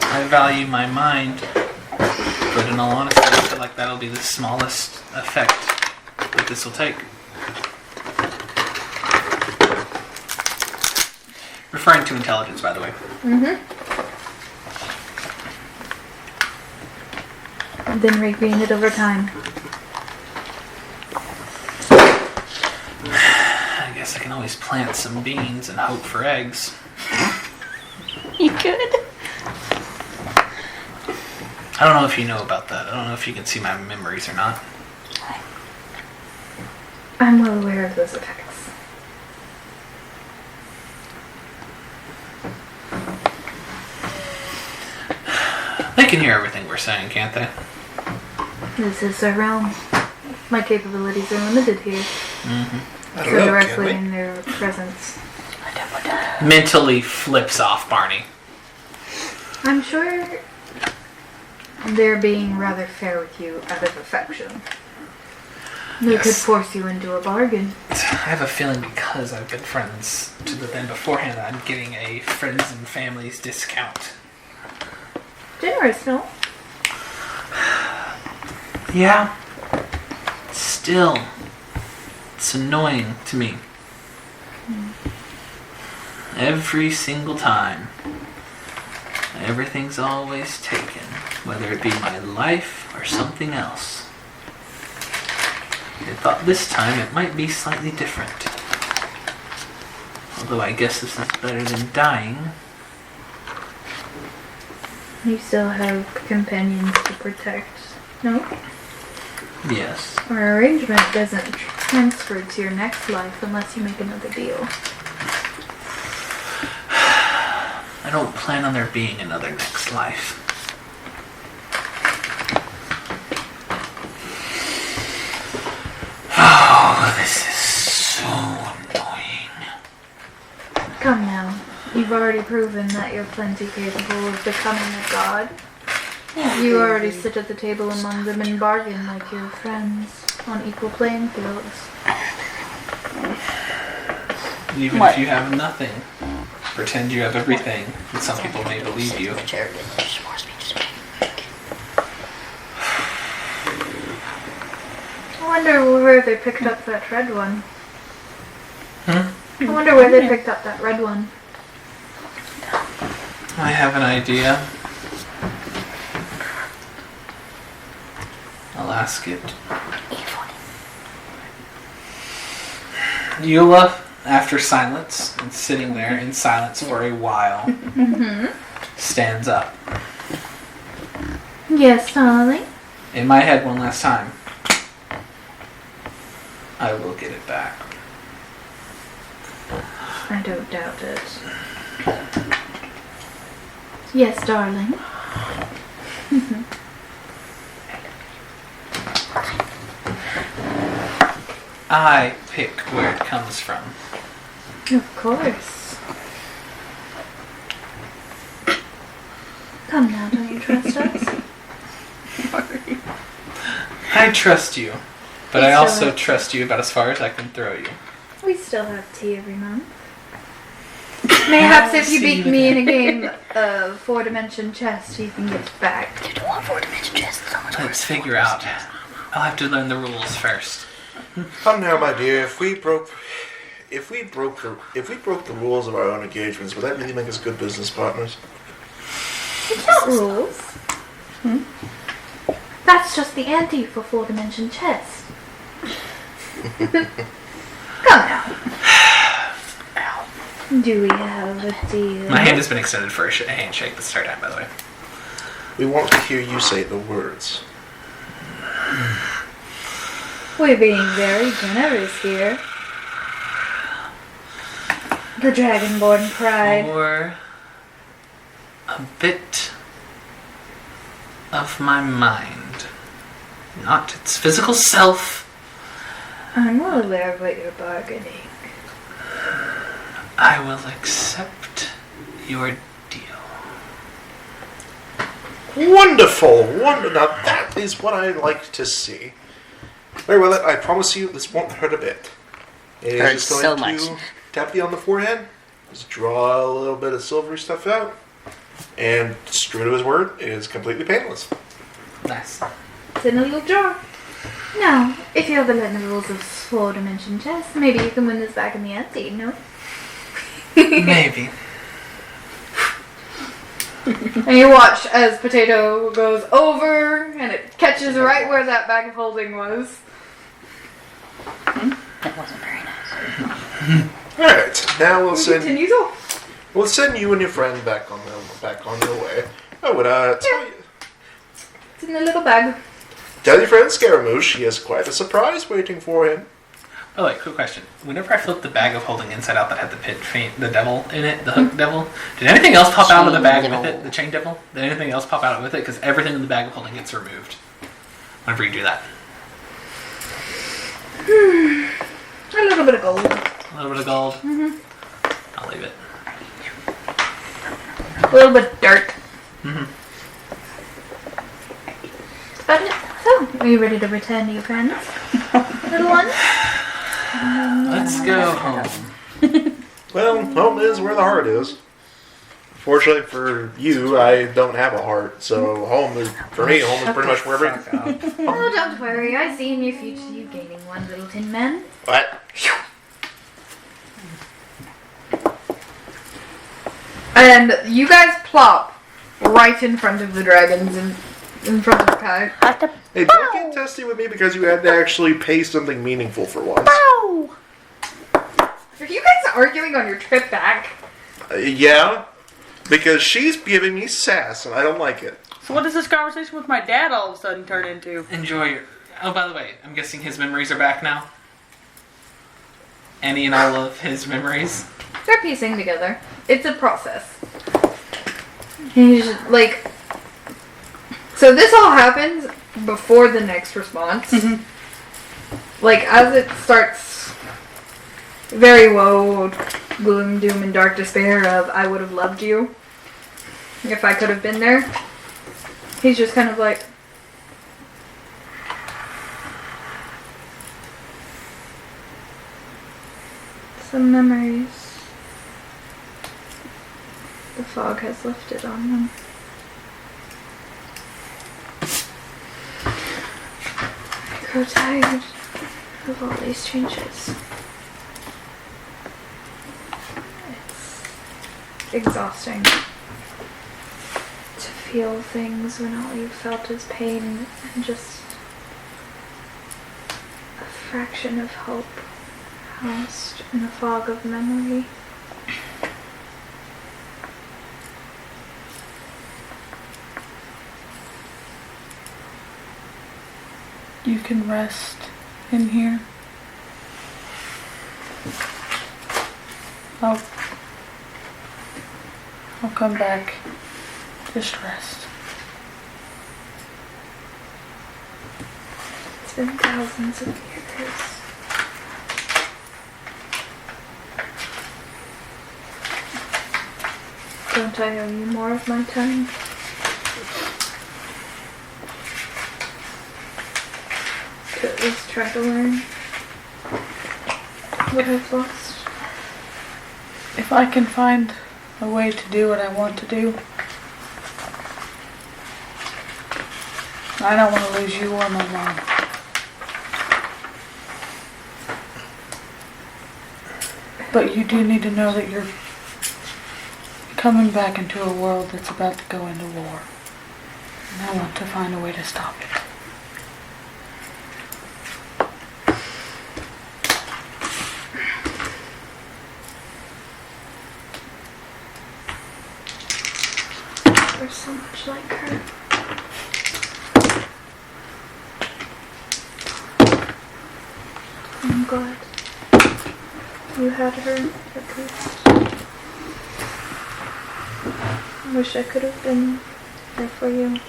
I value my mind, but in all honesty, I feel like that'll be the smallest effect that this will take. Referring to intelligence, by the way. And then regain it over time. I guess I can always plant some beans and hope for eggs. You could. I don't know if you know about that. I don't know if you can see my memories or not. I'm well aware of those attacks. They can hear everything we're saying, can't they? This is their realm. My capabilities are limited here. I So don't know, directly can in their presence. Mentally flips off Barney. I'm sure they're being rather fair with you out of affection. They could Yes. force you into a bargain. I have a feeling because I've been friends to them beforehand that I'm getting a friends and families discount. Generous, no? Yeah. Still, it's annoying to me. Every single time. Everything's always taken, whether it be my life or something else. I thought this time it might be slightly different. Although I guess this is better than dying. You still have companions to protect, no? Yes. Our arrangement doesn't transfer to your next life unless you make another deal. I don't plan on there being another next life. Oh, this is so annoying. Come now. You've already proven that you're plenty capable of becoming a god. You already sit at the table among them and bargain like your friends on equal playing fields. Even if you have nothing, pretend you have everything, and some people may believe you. I wonder where they picked up that red one. Hmm? I wonder where they picked up that red one. I have an idea. I'll ask it. Eula, after silence, and sitting there in silence for a while, stands up. Yes, darling. In my head one last time. I will get it back. I don't doubt it. Yes, darling. I pick where it comes from. Of course. Come now, don't you trust us? I trust you, but I It's also alright. trust you about as far as I can throw you. We still have tea every month. Mayhaps if you See beat you me in again. a game of 4-dimension chess, you can get it back. You don't want 4-dimension chess so much. Let's figure out I'll have to learn the rules first. Come now, my dear. If we broke the rules of our own engagements, would that really make us good business partners? It's not rules. That's just the ante for 4-dimension chess. Come now. Do we have a deal? My hand has been extended for a handshake this entire time, by the way. We want to hear you say the words. We're being very generous here. The Dragonborn pride. Or a bit of my mind. Not its physical self. I'm well aware of what you're bargaining. I will accept your deal. Wonderful! Now that is what I like to see. Very well, I promise you this won't hurt a bit. It Hurts is just so going much. to tap you on the forehead, just draw a little bit of silvery stuff out, and true to his word, it is completely painless. Nice. It's in a little jar. Now, if you have the rules of 4-dimension chess, maybe you can win this back in the ante, no? Maybe. And you watch as Potato goes over, and it catches right where that bag of holding was. That wasn't very nice. Alright, now Continues on. we'll send you and your friend back on your way. I would It's in the little bag. tell your friend Scaramouche he has quite a surprise waiting for him. Oh, wait, quick question. Whenever I flipped the bag of holding inside out that had the devil in it, the hook devil, did anything else pop out of the bag with it? The chain devil? Did anything else pop out with it? Because everything in the bag of holding gets removed whenever you do that. A little bit of gold. A little bit of gold. Mm-hmm. I'll leave it. A little bit of dirt. Mm-hmm. That's about it. So, are you ready to return to your friends? Little one? Let's go home. Well, home is where the heart is. Fortunately for you, I don't have a heart, so home is pretty much wherever. Oh, don't worry. I see in your future you gaining one, little tin man. What? And you guys plop right in front of the dragons in front of Kai. Hey, don't get testy with me because you had to actually pay something meaningful for once. Are you guys arguing on your trip back? Yeah, because she's giving me sass and I don't like it. So what does this conversation with my dad all of a sudden turn into? Enjoy your... Oh, by the way, I'm guessing his memories are back now? Any and all of his memories? They're piecing together. It's a process. He's like... So this all happens before the next response. Like, as it starts very woe, gloom, doom, and dark despair of, I would have loved you if I could have been there. He's just kind of like... Some memories. The fog has lifted on them. I grow tired of all these changes. It's exhausting to feel things when all you felt is pain and just a fraction of hope housed in a fog of memory. You can rest in here. I'll come back. Just rest. It's been thousands of years. Don't I owe you more of my time? To at least try to learn what I've lost. If I can find a way to do what I want to do, I don't want to lose you or my mom. But you do need to know that you're coming back into a world that's about to go into war. And I want to find a way to stop it. We're so much like her. I'm glad you had her at least. I wish I could have been there for you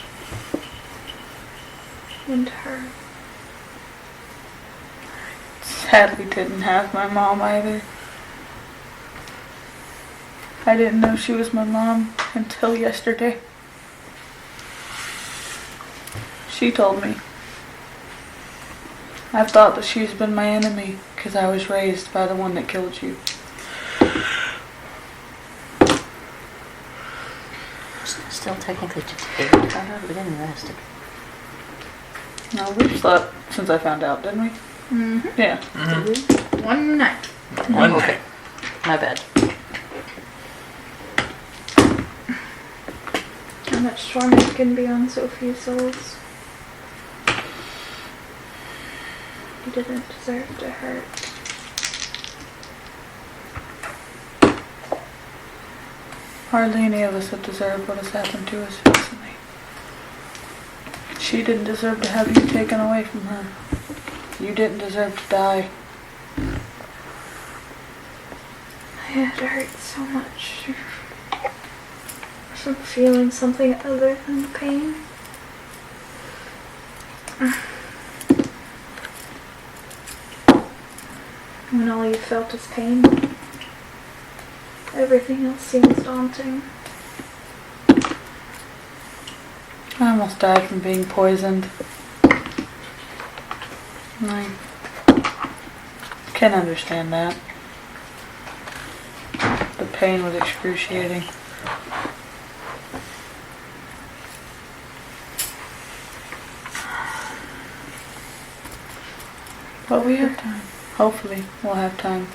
and her. Sadly didn't have my mom either. I didn't know she was my mom until yesterday. She told me. I've thought that she's been my enemy because I was raised by the one that killed you. Still technically just here. We didn't arrest her. No, we slept since I found out, didn't we? Mm-hmm. Yeah. One night. One Okay. night. My bad. How much torment can be on so few souls? You didn't deserve to hurt. Hardly any of us have deserved what has happened to us recently. She didn't deserve to have you taken away from her. You didn't deserve to die. It hurts so much. From feeling something other than pain. When all you felt is pain, everything else seems daunting. I almost died from being poisoned. I can understand that. The pain was excruciating. But we have time. Hopefully, we'll have time.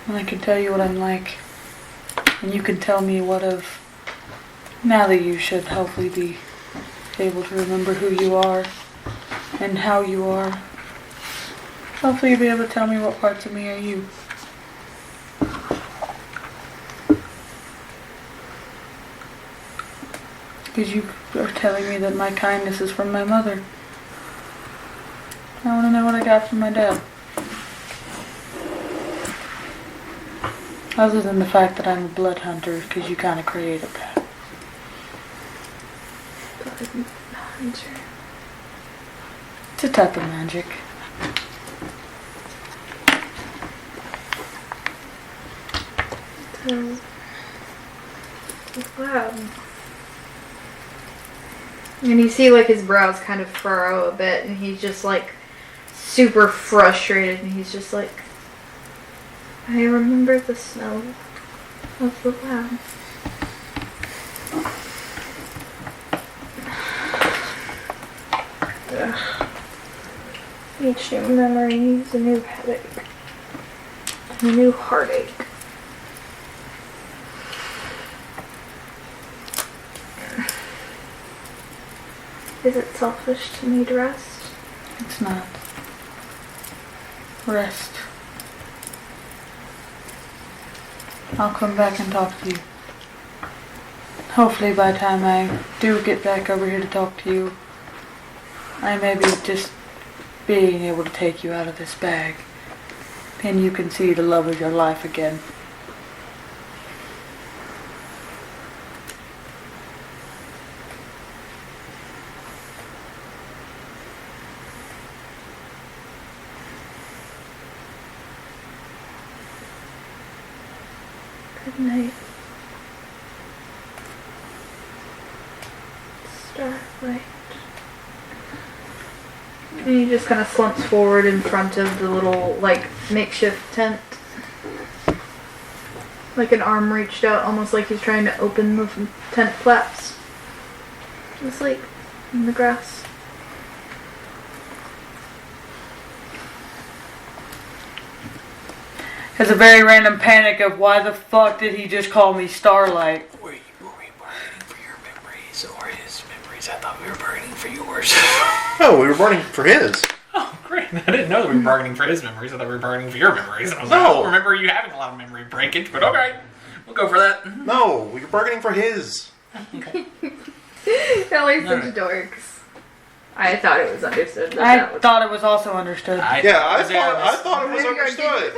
And I can tell you what I'm like. And you can tell me what of... Now that you should hopefully be able to remember who you are and how you are. Hopefully you'll be able to tell me what parts of me are you. Because you are telling me that my kindness is from my mother. I want to know what I got from my dad. Other than the fact that I'm a blood hunter, because you kind of created that. Blood hunter. It's a type of magic. Wow. And you see like his brows kind of furrow a bit and he's just like super frustrated and he's just like, I remember the smell of the lab. Each new memory is a new headache. A new heartache. Is it selfish to need rest? It's not. Rest. I'll come back and talk to you. Hopefully by the time I do get back over here to talk to you, I may be just being able to take you out of this bag. And you can see the love of your life again. Good night. Starlight. And he just kind of slumps forward in front of the little, like, makeshift tent. Like an arm reached out, almost like he's trying to open the tent flaps. Just like in the grass. has a very random panic of why the fuck did he just call me Starlight? Were we bargaining for your memories or his memories? I thought we were bargaining for yours. No, we were bargaining for his. Oh, great. I didn't know that we were bargaining for his memories. I thought we were bargaining for your memories. And I was No. like, I don't remember you having a lot of memory breakage, but okay. We'll go for that. No, we were bargaining for his. Okay. Y'all are such Alright. dorks. I thought it was understood. That I that was thought it was also understood. I thought it was understood.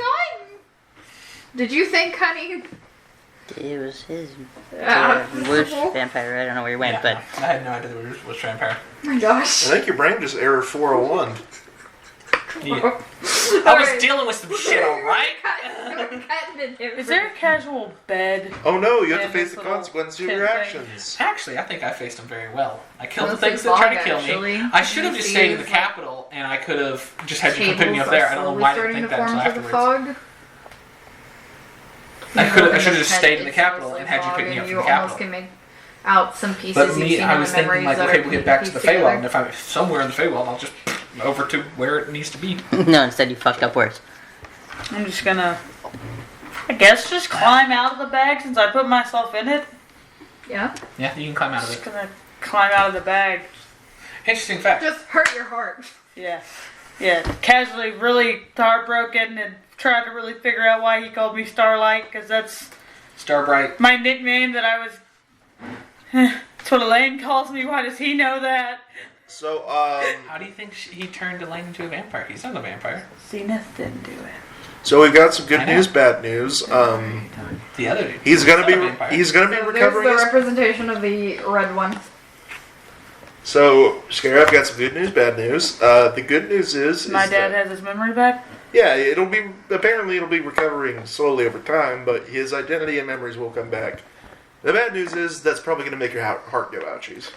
Did you think, honey? It was his Ah, whoosh vampire. I don't know where he went, but I had no idea that we was vampire. Oh my gosh. I think your brain just error 401. Yeah. I was dealing with some shit, alright? Is there a casual bed? Oh no, you have to Yeah, face this the little consequences of kid your thing. actions. Actually, I think I faced them very well. I killed the That's things like that tried to fog, kill actually. me. I should have just stayed in the capital, and I could have just had you come pick me up there. I don't know why I didn't think that until afterwards. I should have just stayed in the capital and had you pick me up from the You almost capital. can make out some pieces But you've me, seen I in was the thinking memories like, that okay, are we'll get back to the pieced together. Feywild, and if I'm somewhere in the Feywild, I'll just over to where it needs to be. no, instead you fucked up worse. I'm just gonna, I guess, just climb out of the bag since I put myself in it. Yeah. Yeah, you can climb out of Just it. gonna climb out of the bag. Interesting fact. Just hurt your heart. Yeah. Yeah. Casually, really heartbroken and tried to really figure out why he called me Starlight, because that's Starbright. my nickname that I was. That's what Elaine calls me. Why does he know that? So, How do you think he turned Elaine into a vampire? He's not a vampire. Zenith didn't do it. so we've got some good I know. news, bad news. The other dude. He's gonna not a be vampire. So recovering there's his. the representation of the red one. So, Scary, I've got some good news, bad news. The good news is My dad that, has his memory back. yeah, it'll be recovering slowly over time, but his identity and memories will come back. The bad news is that's probably going to make your heart go ouchies.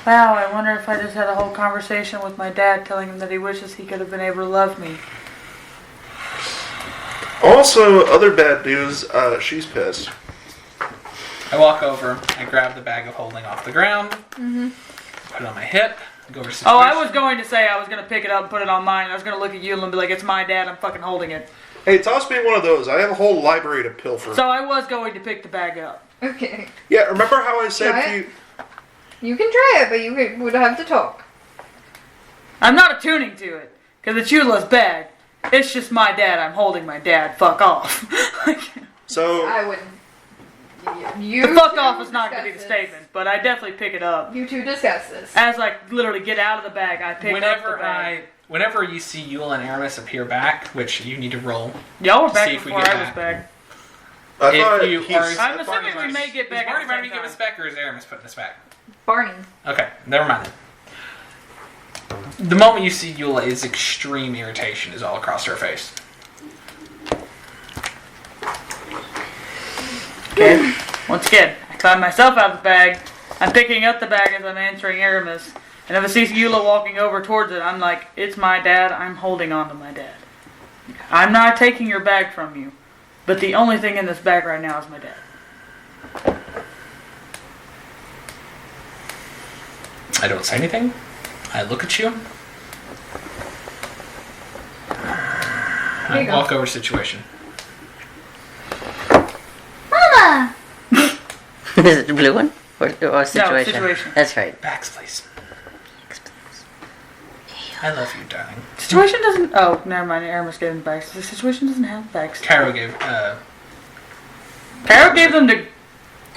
Wow, I wonder if I just had a whole conversation with my dad telling him that he wishes he could have been able to love me. Also, other bad news, she's pissed. I walk over, I grab the bag of holding off the ground, put it on my hip, go over to Oh, I situation. was going to say I was going to pick it up and put it on mine. I was going to look at you and be like, it's my dad, I'm fucking holding it. Hey, toss me one of those. I have a whole library to pilfer. So I was going to pick the bag up. Okay. Yeah, remember how I said Try to it. you... You can try it, but you would have to talk. I'm not attuning to it, because it's Eula's bag. It's just my dad, I'm holding my dad, fuck off. So, I wouldn't. You The fuck two off is not going to be the discuss this. statement, but I definitely pick it up. You two discuss this. As I literally get out of the bag, I pick up the bag. Whenever you see Yule and Aramis appear back, which you need to roll, Y'all were See back if we before get I was back. back. I if thought you he's... are- I'm I thought assuming we he's- may get is back Barney at the ready same to give time. us back, or is Aramis putting us back? Barney. Okay, never mind then. The moment you see Eula is extreme irritation is all across her face. Okay. Once again, I climb myself out of the bag. I'm picking up the bag as I'm answering Aramis. And if I see Eula walking over towards it, I'm like, it's my dad, I'm holding on to my dad. I'm not taking your bag from you. But the only thing in this bag right now is my dad. I don't say anything. I look at you. I you go. walk over to situation. Mama! Is it the blue one? Or situation? Situation. That's right. Backs, please. I love you, darling. Situation doesn't... Oh, never mind. Aramis gave them bags. The situation doesn't have bags. Caro gave, Caro gave them to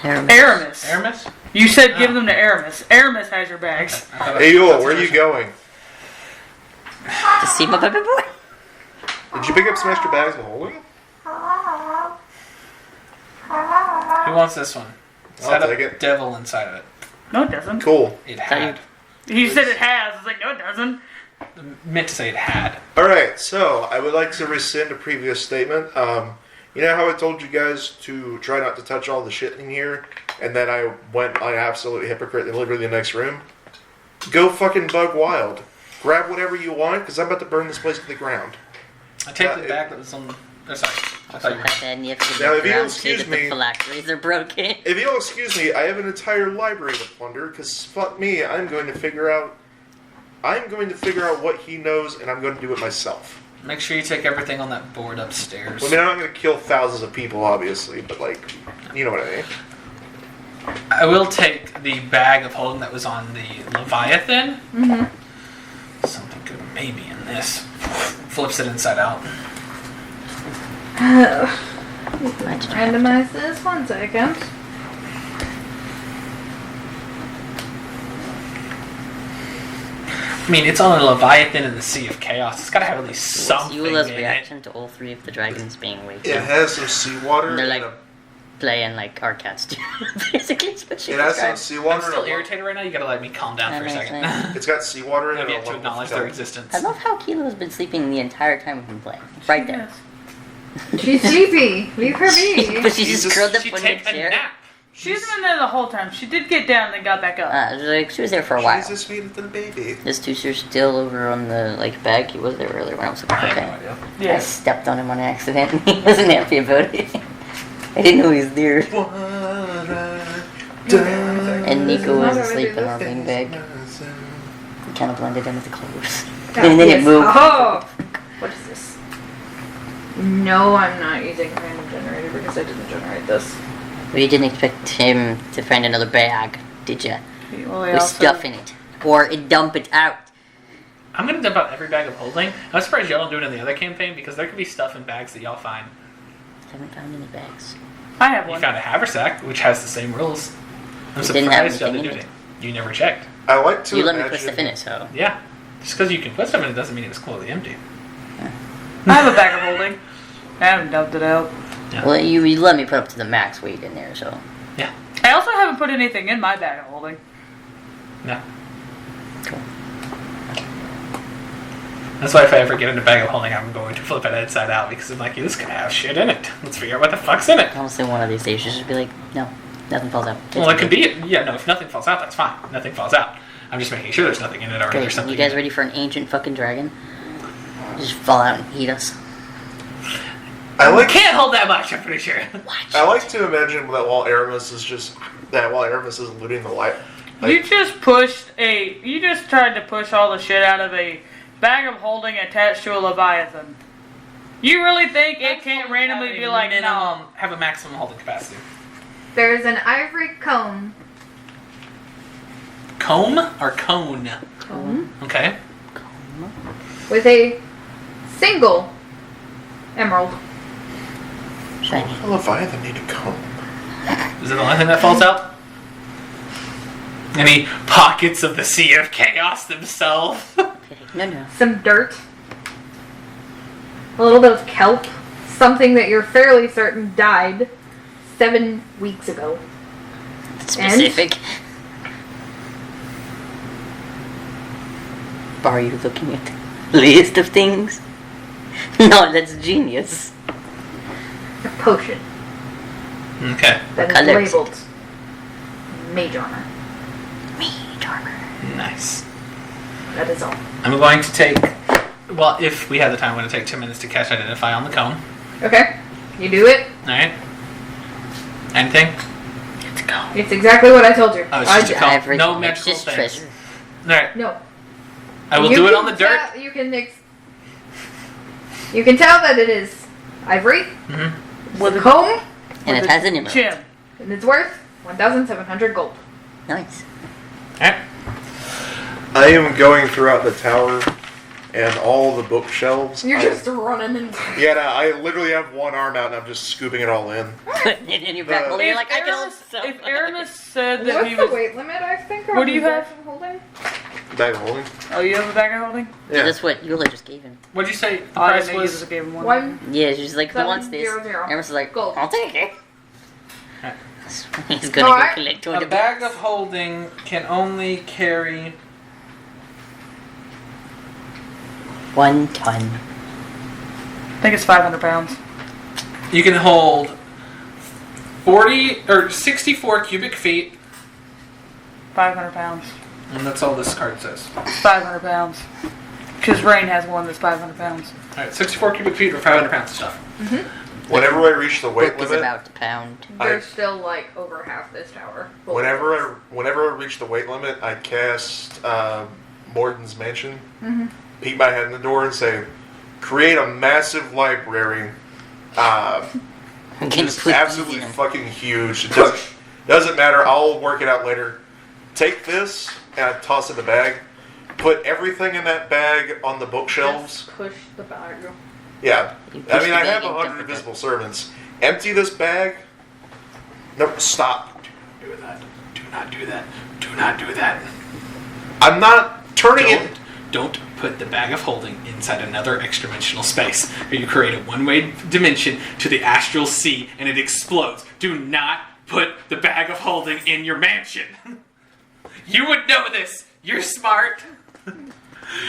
Aramis. Aramis? You said give Oh. them to Aramis. Aramis has your bags. I thought Hey, Yule, that's where are the you going? To see my baby boy. Did you pick up some extra bags of holding? Who wants this one? It's I'll had take a it. devil inside of it. No, it doesn't. Cool. It had. He said it has. It's like, no, it doesn't. Meant to say it had. Alright, so I would like to rescind a previous statement. You know how I told you guys to try not to touch all the shit in here, and then I went on absolute hypocrite and literally the next room? Go fucking bug wild. Grab whatever you want, because I'm about to burn this place to the ground. I take Yeah, the it- bag that was on. Oh, sorry. I thought you were. And you have to Now, look if you'll around, see excuse that the me- phylacteries are broken. If you'll excuse me, I have an entire library to plunder, because fuck me, I'm going to figure out what he knows, and I'm going to do it myself. Make sure you take everything on that board upstairs. I mean, I'm not going to kill thousands of people, obviously, but, like, you know what I mean. I will take the bag of holding that was on the Leviathan. Mm-hmm. Something good maybe in this. Flips it inside out. Randomize this 1 second. I mean, it's on a Leviathan in the Sea of Chaos. It's got to have at least something Eula's in reaction to all 3 of the dragons being weak. It has some seawater. And they're and like playing like our cats do. Basically, is what she it has some described. I'm seawater. still and irritated right now. You gotta let me calm down for a second. It's got seawater in I have it. yet to acknowledge their existence. I love how Kilo's been sleeping the entire time we've been playing. Right there. She's sleepy. Leave her be. But she She's just curled up She in the take a chair. nap. She hasn't been there the whole time. She did get down and then got back up. She was there for a while. She's as sweet as a baby. This Tooster's still over on the like bag. He was there earlier when I was looking I for have no him. idea. I stepped on him on accident and he wasn't happy about it. I didn't know he was there. And Nico was asleep in our main bag. He kind of blended in with the clothes. And then it moved. Oh! What is this? No, I'm not using random generator because I didn't generate this. Well, you didn't expect him to find another bag, did you? Well, they With also- stuff in it. Or dump it out. I'm gonna dump out every bag of holding. I'm surprised y'all don't do it in the other campaign because there could be stuff in bags that y'all find. I haven't found any bags. I have You one. found a haversack, which has the same rules. I'm It didn't have surprised y'all didn't anything do in it. You never checked. I like to You let me imagine. put stuff in it, so. Yeah. Just because you can put stuff in it doesn't mean it's completely empty. I have a bag of holding. I haven't dumped it out. Yeah. Well, you let me put up to the max weight in there, so. Yeah. I also haven't put anything in my bag of holding. No. Cool. That's why if I ever get in a bag of holding, I'm going to flip it inside out because I'm like, this could have shit in it. Let's figure out what the fuck's in it. Honestly, one of these days, you should be like, no, nothing falls out. It's Well, it could okay. be. Yeah, no, if nothing falls out, that's fine. Nothing falls out. I'm just making sure there's nothing in it or Great. there's something You guys in it. ready for an ancient fucking dragon? Just fall out and eat us. I like. Can't hold that much, I'm pretty sure. Watch. I like to imagine that while Aramis is looting the light. You just tried to push all the shit out of a bag of holding attached to a Leviathan. You really think it can't randomly be like, no? Have a maximum holding capacity. There's an ivory comb. Comb or cone? Comb? Okay. With a single emerald. Shiny. A Leviathan need a comb. Is it the only thing that falls out? Any pockets of the Sea of Chaos themselves? No. Some dirt. A little bit of kelp. Something that you're fairly certain died 7 weeks ago. Specific. Are you looking at the list of things? No, that's genius. A potion Okay. that What is color is labeled mage armor. Mage armor. Nice. That is all. I'm going to take... Well, if we have the time, I'm going to take 2 minutes to cast Identify on the cone. Okay. You do it. Alright? Anything? Let's go. It's exactly what I told you. Oh, it's just a cone. Everything. No It's magical just things. treasure. Alright. No. I will You do it can on the dirt. tell- you can tell that it is ivory, Mm-hmm. with a comb, And it has an emerald. Jim. and it's worth 1,700 gold. Nice. Alright. I am going throughout the tower and all the bookshelves. You're just running and... Yeah, no, I literally have one arm out and I'm just scooping it all in. Putting it in your back. Uh, Well, you're like, I can hold so If much. Aramis said that What's he the was... weight limit, I think? What do you have? Holding? Bag of holding. Oh, you have a bag of holding? Yeah. That's what Eula just gave him. What'd you say the Oh, I price didn't know you was? just gave him one. One. Yeah, she's like, who wants this? 700. Aramis is like, Gold. I'll take it. Alright. He's gonna go Alright. collect A 200 bag bucks. of holding can only carry 1 ton. I think it's 500 pounds. You can hold 40 or 64 cubic feet, 500 pounds. and that's all this card says. It's 500 pounds. Because Rain has one that's 500 pounds. Alright, 64 cubic feet or 500 pounds of stuff. Whenever I reach the weight Book is limit, about to pound. There's still like over half this tower. whenever I reach the weight limit, I cast Morden's Mansion, peek my head in the door, and say, create a massive library. Just absolutely fucking huge. It doesn't matter. I'll work it out later. Take this and I toss it in the bag. Put everything in that bag on the bookshelves. Just push the bag. Yeah. You I push mean, the I bag have and 100 dump it. invisible servants. Empty this bag. No, stop. Do that. Do not do that. Do not do that. I'm not turning it. Don't put the bag of holding inside another extra-dimensional space, or you create a one-way dimension to the astral sea and it explodes. Do not put the bag of holding in your mansion. You would know this. You're smart.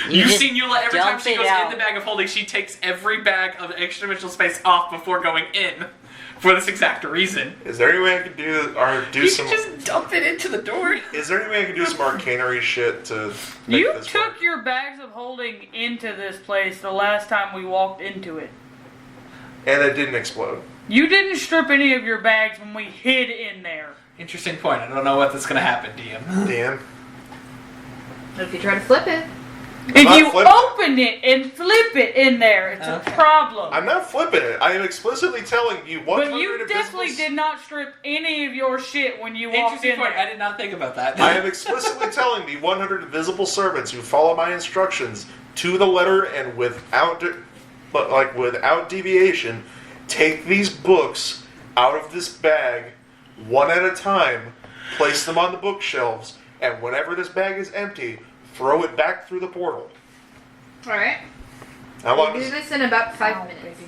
You've seen Eula every time she goes in the bag of holding, she takes every bag of extra-dimensional space off before going in. For this exact reason. Is there any way I could do some? You can just dump it into the door. Is there any way I could do some arcanery shit to make You this took work? your bags of holding into this place the last time we walked into it. And it didn't explode. You didn't strip any of your bags when we hid in there. Interesting point. I don't know what's going to happen, DM. Damn. If you try to flip it. If not you flipping. open it and flip it in there, it's a problem. I'm not flipping it. I am explicitly telling you 100 But you definitely invisible- did not strip any of your shit when you walked Interesting in point. there. I did not think about that. I am explicitly telling the 100 invisible servants who follow my instructions to the letter and without deviation, take these books out of this bag one at a time, place them on the bookshelves, and whenever this bag is empty, throw it back through the portal. Alright. How long Do is this in about 5 minutes.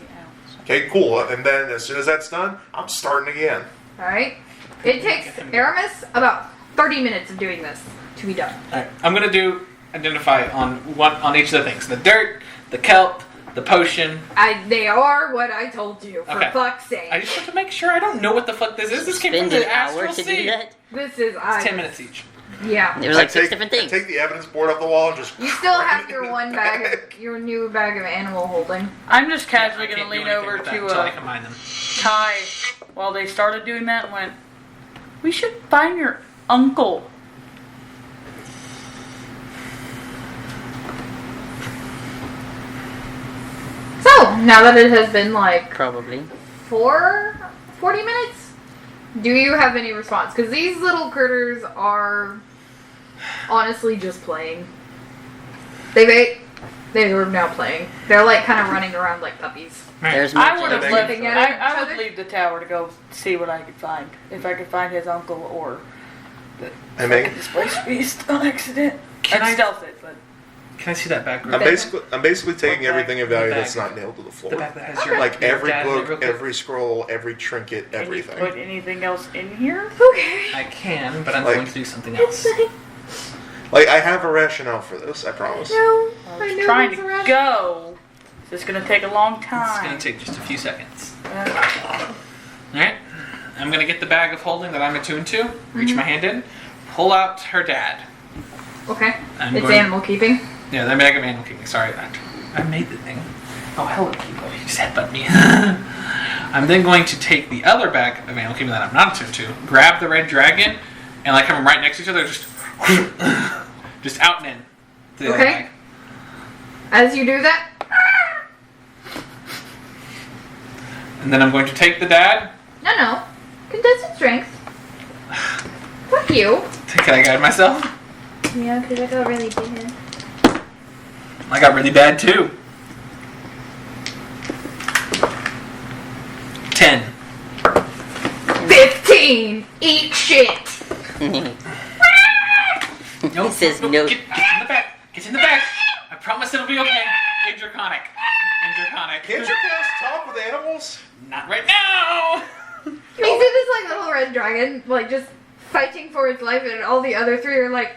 Okay, cool. And then as soon as that's done, I'm starting again. Alright? It takes Aramis about 30 minutes of doing this to be done. Alright, I'm going to identify on each of the things. The dirt, the kelp, the potion. They are what I told you, for Okay. fuck's sake. I just have to make sure I don't know what the fuck this is. This came from Spend an the hour astral to do sea. that. This is... It's 10 minutes each. Yeah. There was like 6 different I things. take the evidence board off the wall and just... You still have cram it your in one the bag, your new bag of animal holding. I'm just Yeah, casually I going to can't do lean anything over with that to until I combine them. Kai while they started doing that and went, we should find your uncle. So, now that it has been like Probably. 40 minutes, do you have any response? Because these little critters are honestly just playing. They were now playing. They're like kind of running around like puppies. There's I more would to have it. left. Looking at I each would other? leave the tower to go see what I could find. If I could find his uncle or I mean, displaced beast on accident. Can I'd I- stealth it, but Can I see that back? I'm basically taking What bag? everything of value What that's bag? not nailed to the floor. The back that has your Like your every dad in it real book, quick? every scroll, every trinket, can everything. you put anything else in here? Okay. I can, but I'm Like- going to do something else. Like I have a rationale for this, I promise. No, I I was know trying there's to a ration. go. This is gonna take a long It's time. going to take just a few seconds. Alright. I'm going to get the bag of holding that I'm attuned to, reach my hand in, pull out her dad. Okay. I'm It's going- animal keeping. Yeah, the bag of animal keeping. Sorry, I made the thing. Oh, hello, Kibo. You just headbutt me. I'm then going to take the other bag of animal keeping that I'm not attuned to, grab the red dragon, and like have them right next to each other, just out and in. To the other Okay. bag. As you do that, And then I'm going to take the dad. no. Contested strength. Fuck you. Can I guide myself? Yeah, because I got really bad. I got really bad too. 10. 15! Eat shit! No, says no. Get in the back. Get in the back. I promise it'll be okay. In Draconic. Can't you cast talk with animals? Not right now. You see this like little red dragon, like just fighting for its life, and all the other three are like,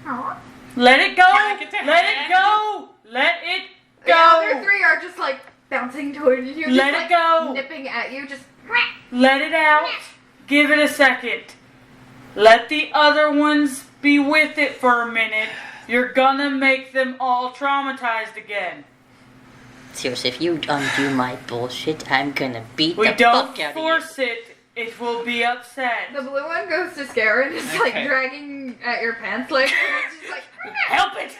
aw. Let it go. I get to Let hand? it go. Let it The other go. three are just like bouncing towards you, just Let it like go. nipping at you, just. Let it out. Give it a second. Let the other ones be with it for a minute. You're gonna make them all traumatized again. Seriously, if you undo my bullshit, I'm gonna beat We the don't fuck out of you. force it. It will be upset. The blue one goes to scare and it's like Okay. dragging at your pants leg, and it's just like. Help it.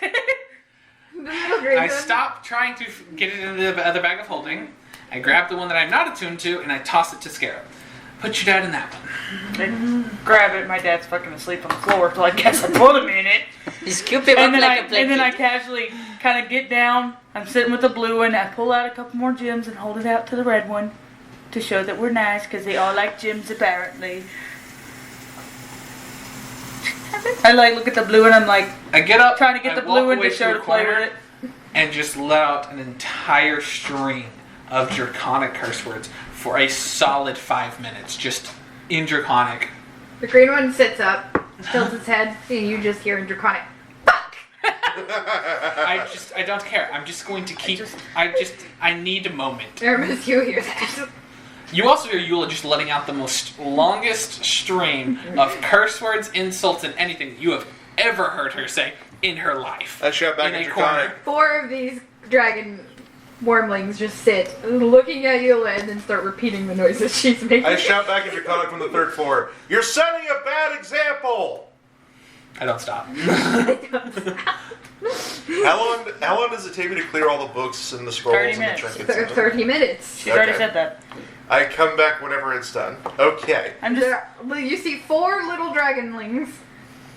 little green I one. stop trying to get it into the other bag of holding. I grab the one that I'm not attuned to, and I toss it to Scarab. Put your dad in that one. I grab it. My dad's fucking asleep on the floor, so I guess I put him in it. You scoop him up And then, like a blanket. and then I casually kind of get down. I'm sitting with the blue one. I pull out a couple more gems and hold it out to the red one to show that we're nice, because they all like gems apparently. I like look at the blue and I'm like I get up, trying to get I the blue walk one away to show the to play with corner, it. and just let out an entire string of draconic curse words for a solid 5 minutes, just in draconic. The green one sits up, tilts its head, and you just hear in draconic. Fuck! I don't care. I'm just going to keep. I need a moment. Aramis, you hear that. You also hear Eula just letting out the most longest stream of curse words, insults, and anything you have ever heard her say in her life. I shout back In at a Draconic. corner. 4 of these dragon wormlings just sit, looking at Eula, and then start repeating the noises she's making. I shout back at Draconic from the 3rd floor. You're setting a bad example! I don't stop. How long does it take me to clear all the books and the scrolls 30 and the minutes. trinkets? and 30 minutes. She's already Okay. said that. I come back whenever it's done. Okay. I'm just You see 4 little dragonlings.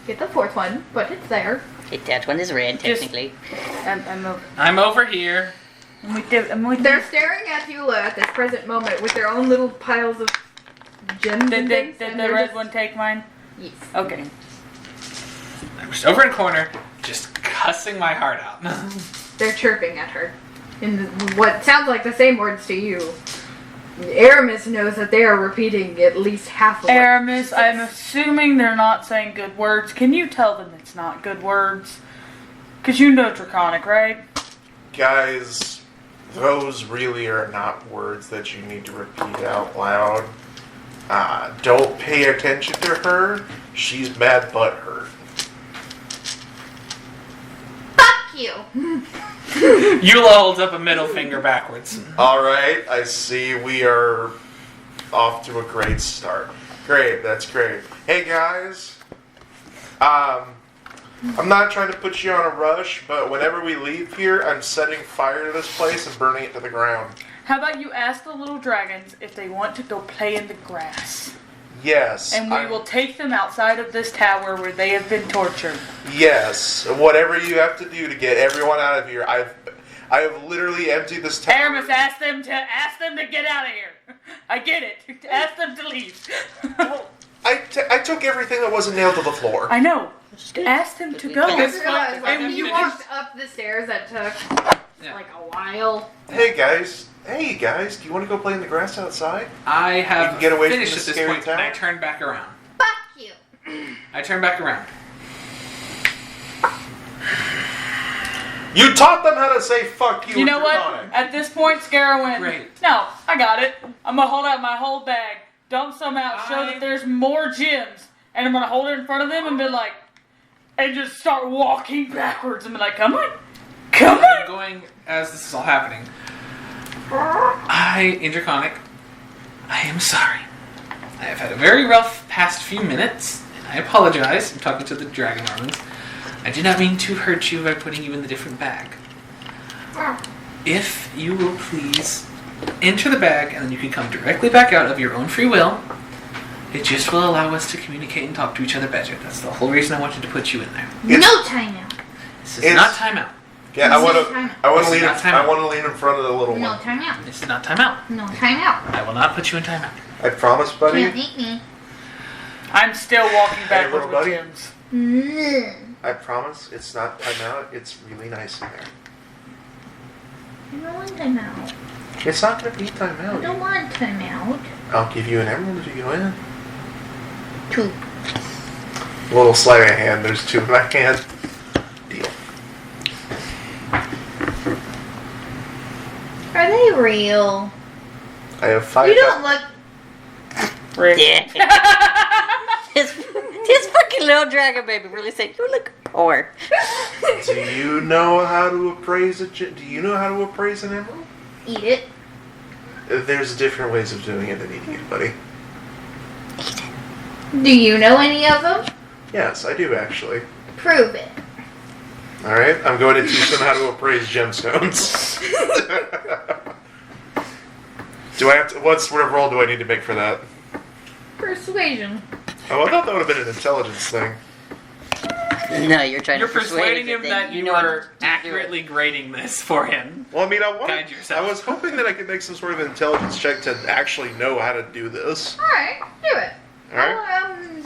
Get the 4th one, but it's there. Okay, that one is red, Just- technically. I'm over here. They're staring at Eula at this present moment with their own little piles of gems Did and things. the and they're red just- one take mine? Yes. Okay. I'm just over in a corner, just cussing my heart out. They're chirping at her. In what sounds like the same words to you. Aramis knows that they are repeating at least half of what Aramis, she I'm says. assuming they're not saying good words. Can you tell them it's not good words? Because you know Draconic, right? Guys, those really are not words that you need to repeat out loud. Don't pay attention to her. She's mad butthurt. Fuck you! Eula holds up a middle finger backwards. Alright, I see we are off to a great start. Great, that's great. Hey guys, I'm not trying to put you on a rush, but whenever we leave here, I'm setting fire to this place and burning it to the ground. How about you ask the little dragons if they want to go play in the grass? Yes. And we will take them outside of this tower where they have been tortured. Yes. Whatever you have to do to get everyone out of here. I have literally emptied this tower. Aramis, ask them to get out of here. I get it. Ask them to leave. I took everything that wasn't nailed to the floor. I know. Ask them to go. I Because- just realized, like, And you you walked up the stairs that took, Yeah. like, a while. Hey guys, do you want to go play in the grass outside? I You have can get away from finished the at this scary point, and I tower? turn back around. Fuck you! I turn back around. You taught them how to say fuck you. You know and what? Draconic. At this point, Scara went, Great. no, I got it. I'm going to hold out my whole bag, dump some out, show that there's more gems, and I'm going to hold it in front of them and be like, and just start walking backwards and be like, come on. Come I'm on. going, as this is all happening, in Draconic, I am sorry. I have had a very rough past few minutes, and I apologize. I'm talking to the Dragon Armans. I did not mean to hurt you by putting you in the different bag. If you will please enter the bag, and then you can come directly back out of your own free will. It just will allow us to communicate and talk to each other better. That's the whole reason I wanted to put you in there. No timeout. This is It's- not timeout. Yeah, This I want is to. time. I want This to is lean. not time out. I want to lean in front of the little No one. timeout. This is not timeout. No timeout. I will not put you in timeout. I promise, buddy. Can't eat me. I'm still walking backwards little with buddy. gems. Mm. I promise, it's not time out. It's really nice in there. I don't want timeout. It's not going to be time I out. don't want timeout. I'll give you an emerald if you go in. 2. A little sleight of hand. There's 2 in my hand. Deal. Are they real? I have 5. You don't look. Rick. Yeah. this fucking little dragon baby really said, you look poor. Do you know how to appraise Do you know how to appraise an emerald? Eat it. There's different ways of doing it than eating it, buddy. Do you know any of them? Yes, I do actually. Prove it. Alright, I'm going to teach them how to appraise gemstones. Do I have to, what sort of roll do I need to make for that? Persuasion. Oh, I thought that would have been an intelligence thing. No, you're trying You're to persuade persuading him that you know what are to do. accurately grading this for him. Well, I mean, Guide yourself. I was hoping that I could make some sort of intelligence check to actually know how to do this. Alright, do it. Alright?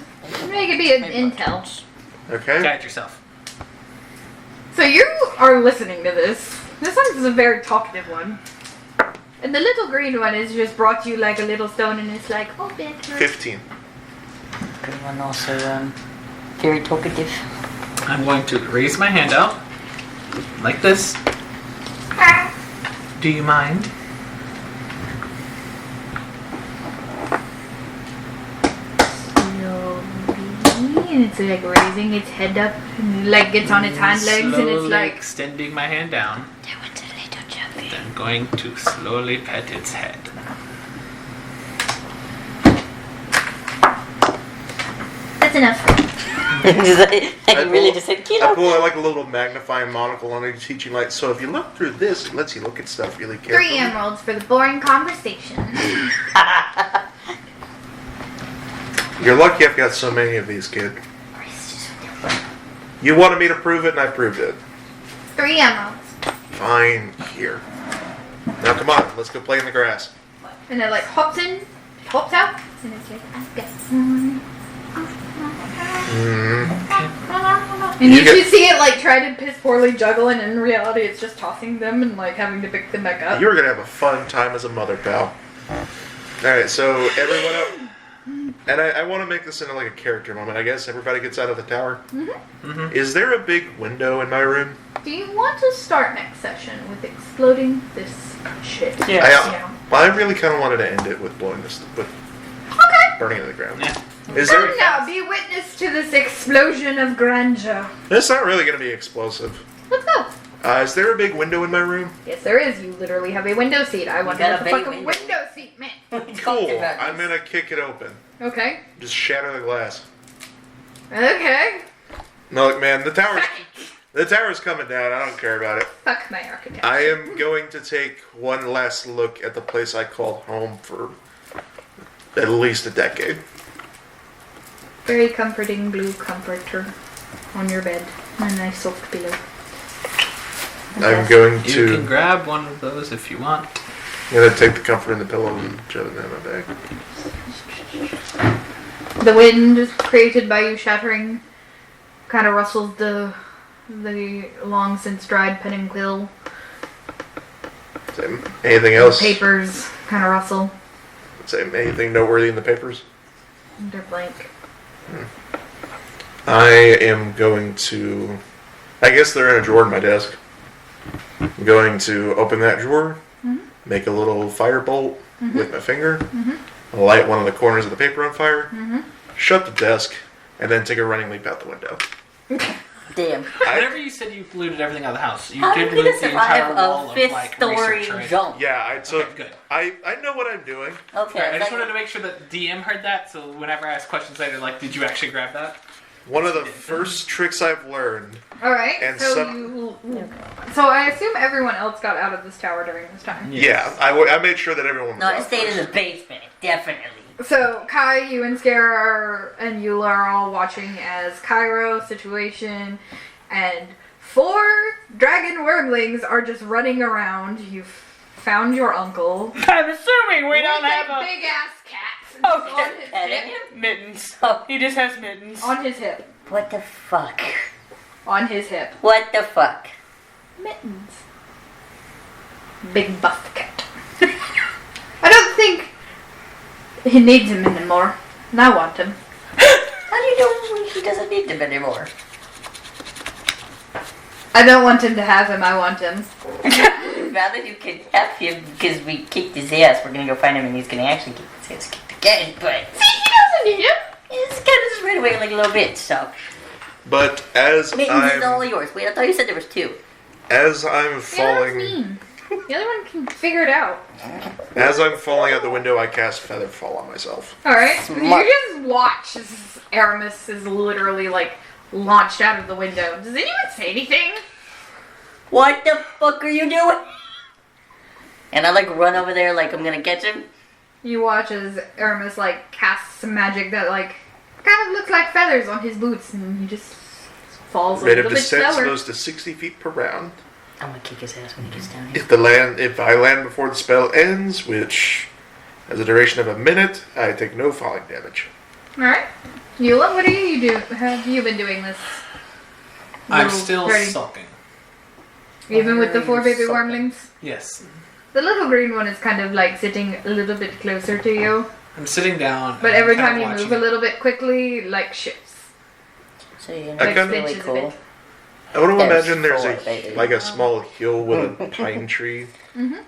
Make it be an intel. Okay. Guide yourself. So you are listening to this. This one is a very talkative one. And the little green one is just brought you like a little stone and it's like, oh, better. 15. Good one also, very talkative. I'm going to raise my hand out. Like this. Do you mind? Slowly, and it's like raising its head up and like gets on its hind legs and it's Slowly like, extending my hand down. That one's a little jumpy. Then going to slowly pet its head. that's enough. I really just said, I kilo. pull out like a little magnifying monocle on a teaching light. So if you look through this, it lets you look at stuff really carefully. 3 emeralds for the boring conversation. You're lucky I've got so many of these, kid. You wanted me to prove it, and I proved it. 3 emeralds. Fine, here. Now come on, let's go play in the grass. And it like hops in, hops out, and it's like, I've got one. And you should see it like try to piss poorly juggle, and in reality it's just tossing them and like having to pick them back up. You were gonna have a fun time as a mother, pal. Alright, so everyone up. And I want to make this into like a character moment. I guess everybody gets out of the tower. Is there a big window in my room? Do you want to start next session with exploding this shit? Yes. I really kind of wanted to end it with blowing this, with Okay. burning it to the ground. Yeah. Is there? Come now, be witness to this explosion of grandeur. It's not really going to be explosive. Let's go. Is there a big window in my room? Yes, there is. You literally have a window seat. I want to got have a a big fucking window. window seat, man. Cool. I'm gonna kick it open. Okay. Just shatter the glass. Okay. No, look, man, the tower's coming down. I don't care about it. Fuck my architect. I am going to take one last look at the place I called home for at least a decade. Very comforting blue comforter on your bed. A nice soft pillow. I'm going You can to. grab one of those if you want. I'm gonna take the comfort in the pillow and shove it in my bag. The wind created by you shattering kind of rustles the long since dried pen and quill. Same. Anything else? Papers kind of rustle. Same. Anything noteworthy in the papers? They're blank. I am going to. I guess they're in a drawer in my desk. I'm going to open that drawer, make a little firebolt with my finger, light one of the corners of the paper on fire, shut the desk, and then take a running leap out the window. Damn. Whenever you said you looted everything out of the house, you How did did we loot the entire survive wall a of fifth like story research, right? jump? Yeah, I took. Okay, good. I know what I'm doing. Okay. Right, I just like- wanted to make sure that DM heard that, so whenever I ask questions later, like, did you actually grab that? One of the first tricks I've learned. All right. And so some- So I assume everyone else got out of this tower during this time. Yeah, I made sure that everyone was No, I out stayed in first. the basement. Definitely. So Kai, you and Scare and Eula are all watching as Cairo, Situation, and 4 dragon wormlings are just running around. You've found your uncle. I'm assuming we don't with have a a big ass cat Okay. on his Petting hip. him? mittens. Oh, He just has mittens. On his hip. what the fuck? On his hip. What the fuck? Mittens. Big buff cat. I don't think he needs him anymore. And I want him. How do you know he doesn't need them anymore? I don't want him to have him, I want him. Now that you can have him because we kicked his ass, we're gonna go find him and he's gonna actually get his ass kicked again, but See, he doesn't need him. it's kind of just ran away like a little bit, so. But as Mittens is all I'm yours. Wait, I thought you said there was 2. as I'm The other one's falling mean. The other one can figure it out. as I'm falling out the window, I cast Featherfall on myself. Alright. Smart. You just watch as Aramis is literally like launched out of the window. Does anyone say anything? What the fuck are you doing? And I like run over there like I'm gonna catch him. You watch as Aramis like casts some magic that like kind of looks like feathers on his boots, and he just falls a Rate little of bit descent slower. goes to 60 feet per round. I'm gonna kick his ass when he gets down here. If I land before the spell ends, which has a duration of a minute, I take no falling damage. Alright. Eula, what do you do? Have you been doing this? I'm little still dirty- sulking. Even with the 4 baby Sulking. wormlings? Yes. The little green one is kind of like sitting a little bit closer to you, I'm sitting down. but and every I'm kind time of you move watching a little bit quickly, like shifts. So you know, I it's kinda- really Benches a cool. bit. I would There's imagine there's 4 baby. a small hill with a pine tree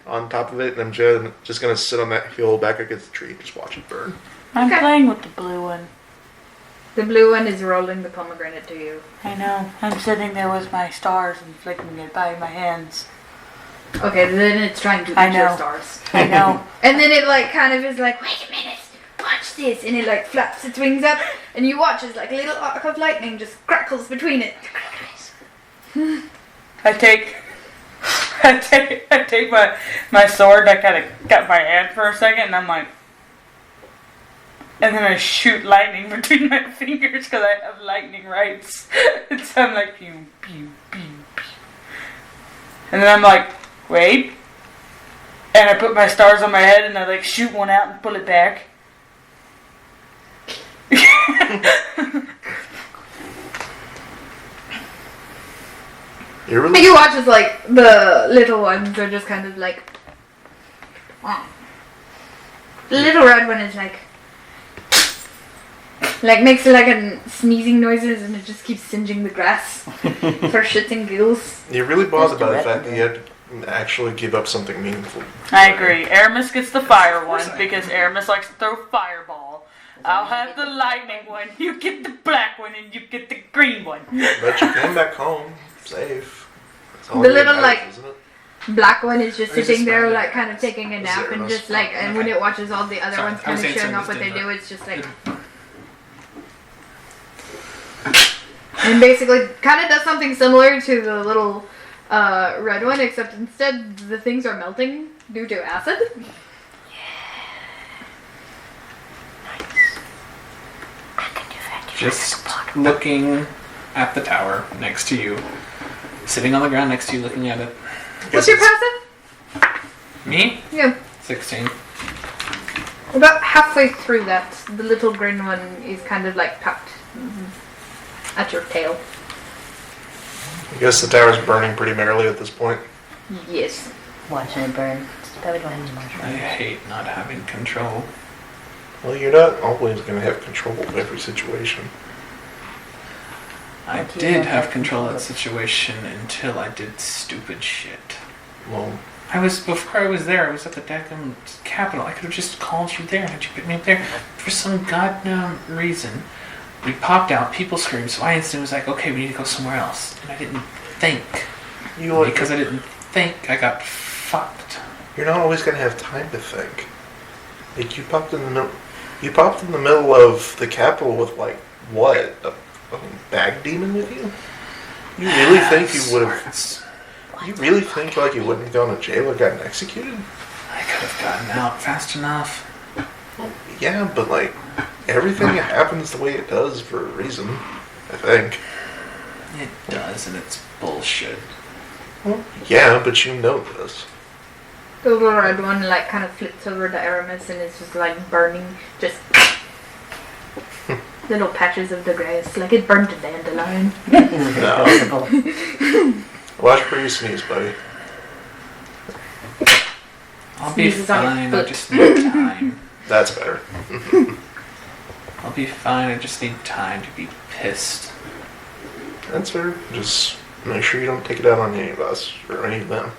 on top of it, and I'm just gonna sit on that hill back against the tree and just watch it burn. I'm Okay. playing with the blue one. The blue one is rolling the pomegranate to you. I know. I'm sitting there with my stars and flicking it by my hands. Okay, then it's trying to I eat your know. stars. I know. And then it like kind of is like, wait a minute, watch this, and it like flaps its wings up, and you watch as like a little arc of lightning just crackles between it. I take my sword. I kind of got my hand for a second, and I'm like, and then I shoot lightning between my fingers because I have lightning rights. And so I'm like, pew, pew, pew, pew. And then I'm like, wait. And I put my stars on my head, and I like shoot one out and pull it back. You're And really you watch as like the little ones are just kind of like, the little red one is like makes like a sneezing noises, and it just keeps singeing the grass for shits and giggles. you're really bothered by the There's the fact that you had to actually give up something meaningful. I agree. Aramis gets the fire one because Aramis likes to throw fireball. I'll have the lightning one, you get the black one, and you get the green one. But you came back home safe. That's all The that little, matters, like- isn't it? Black one is just Or is sitting this there round? like kind of taking a nap, and just like, and when it watches all the other Sorry, ones I kind was of saying showing off something what they just do, didn't it's just like, and basically kind of does something similar to the little red one, except instead the things are melting due to acid. Just looking at the tower next to you. Sitting on the ground next to you, looking at it. What's your passive? Me? Yeah. 16. About halfway through that, the little green one is kind of like tucked at your tail. I guess the tower's burning pretty merrily at this point. Yes. Watching it burn. It's probably don't have any much. I hate not having control. Well, you're not always going to have control of every situation. I But you did don't have have control of control. that situation until I did stupid shit. Well, Before I was there, I was at the Deckham Capitol. I could have just called you there and had you pick me up there. For some goddamn reason, we popped out, people screamed, so I instantly was like, okay, we need to go somewhere else. And I didn't think. Because I didn't think, I got fucked. you're not always going to have time to think. Like, you popped in the middle of the capital with, like, what? A bag demon with you? You really think you would have... Sorts. You really think, like, you wouldn't have gone to jail or gotten executed? I could have gotten out fast enough. Yeah, but, like, everything happens the way it does for a reason, I think. It does, and it's bullshit. Well, yeah, but you know this. The little red one like kind of flips over to Aramis and is just like burning just little patches of the grass, like it burnt a dandelion. No. Watch where you sneeze, buddy. I'll be Sneezes on your fine, I foot. just need time. That's better. I'll be fine, I just need time to be pissed. That's fair. Just make sure you don't take it out on any of us or any of them.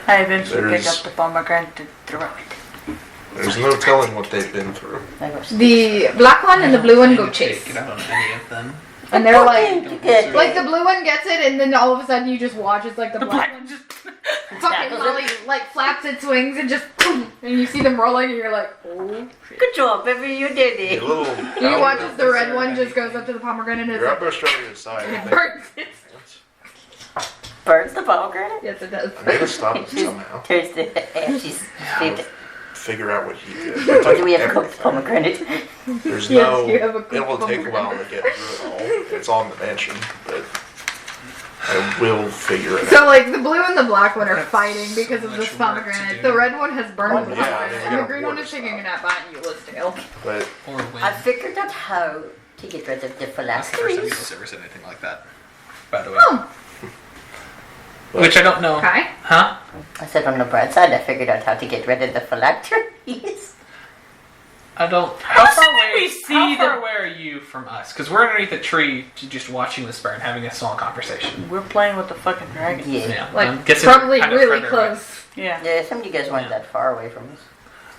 I eventually pick There's- up the pomegranate and throw it. There's no telling what they've been through. Like what's The black one and the blue one go Plan to chase. take it out on any of them. And they're like Good. the blue one gets it, and then all of a sudden you just watch it's like the black one just fucking Tackles it. Molly like flaps its wings and just boom, and you see them rolling, and you're like, oh. Good job, baby, you did it. A little. And you watch as the red one just goes up to the pomegranate and You're it's up Australian side. it burns it. Burns the pomegranate? Yes, it does. I gotta stop it somehow. Turns the ashes. Figure out what he did. Or do we have cooked pomegranate? There's Yes, no. you have a It will take a while to get through it all. It's all in the mansion, but I will figure it out. So like the blue and the black one are That's fighting because so of much this work to pomegranate. do. The red one has burned the Yeah, pomegranate, we and the gotta green one work is taking a nap behind Eula's tail. But Or when. I figured out how to get rid of the That's the first time phylacteries. Eula's ever said anything like that. By the way. Oh, Which I don't know. okay. Huh? I said on the bright side, I figured out how to get rid of the phylacteries. I don't. How far away we see How far the- away are you from us? Because we're underneath a tree, just watching this burn, having a small conversation. We're playing with the fucking dragon. Yeah. Yeah, Like I'm guessing we're probably kind of really further away. close. Yeah. Yeah, some of you guys weren't Yeah. that far away from us.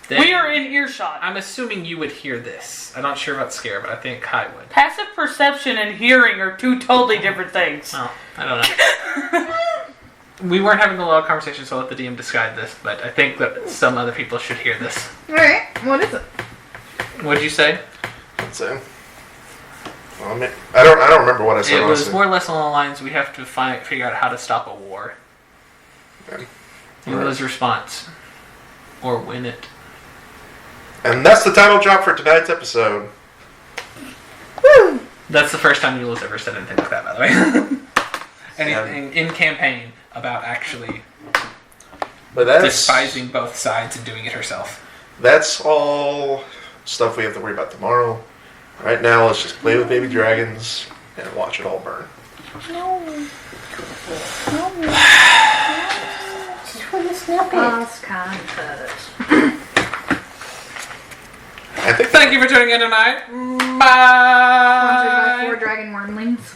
Then We are in earshot. I'm assuming you would hear this. I'm not sure about scare, but I think Kai would. Passive perception and hearing are two totally different things. Well, I don't know. We weren't having a lot of conversation, so I'll let the DM describe this, but I think that some other people should hear this. Alright, what is it? What'd you say? let's see. Well, I mean, I don't remember what I said. It was honestly. more or less along the lines we have to figure out how to stop a war. Okay. Eula's response. Or win it. And that's the title drop for tonight's episode. Woo! That's the first time Eula's ever said anything like that, by the way. Anything in campaign about actually But that's despising both sides and doing it herself. that's all stuff we have to worry about tomorrow. Right now, let's just play with baby dragons and watch it all burn. She's really snappy. Lost contact. I think Thank you for tuning in tonight. Sponsored by Bye. 4 dragon wormlings.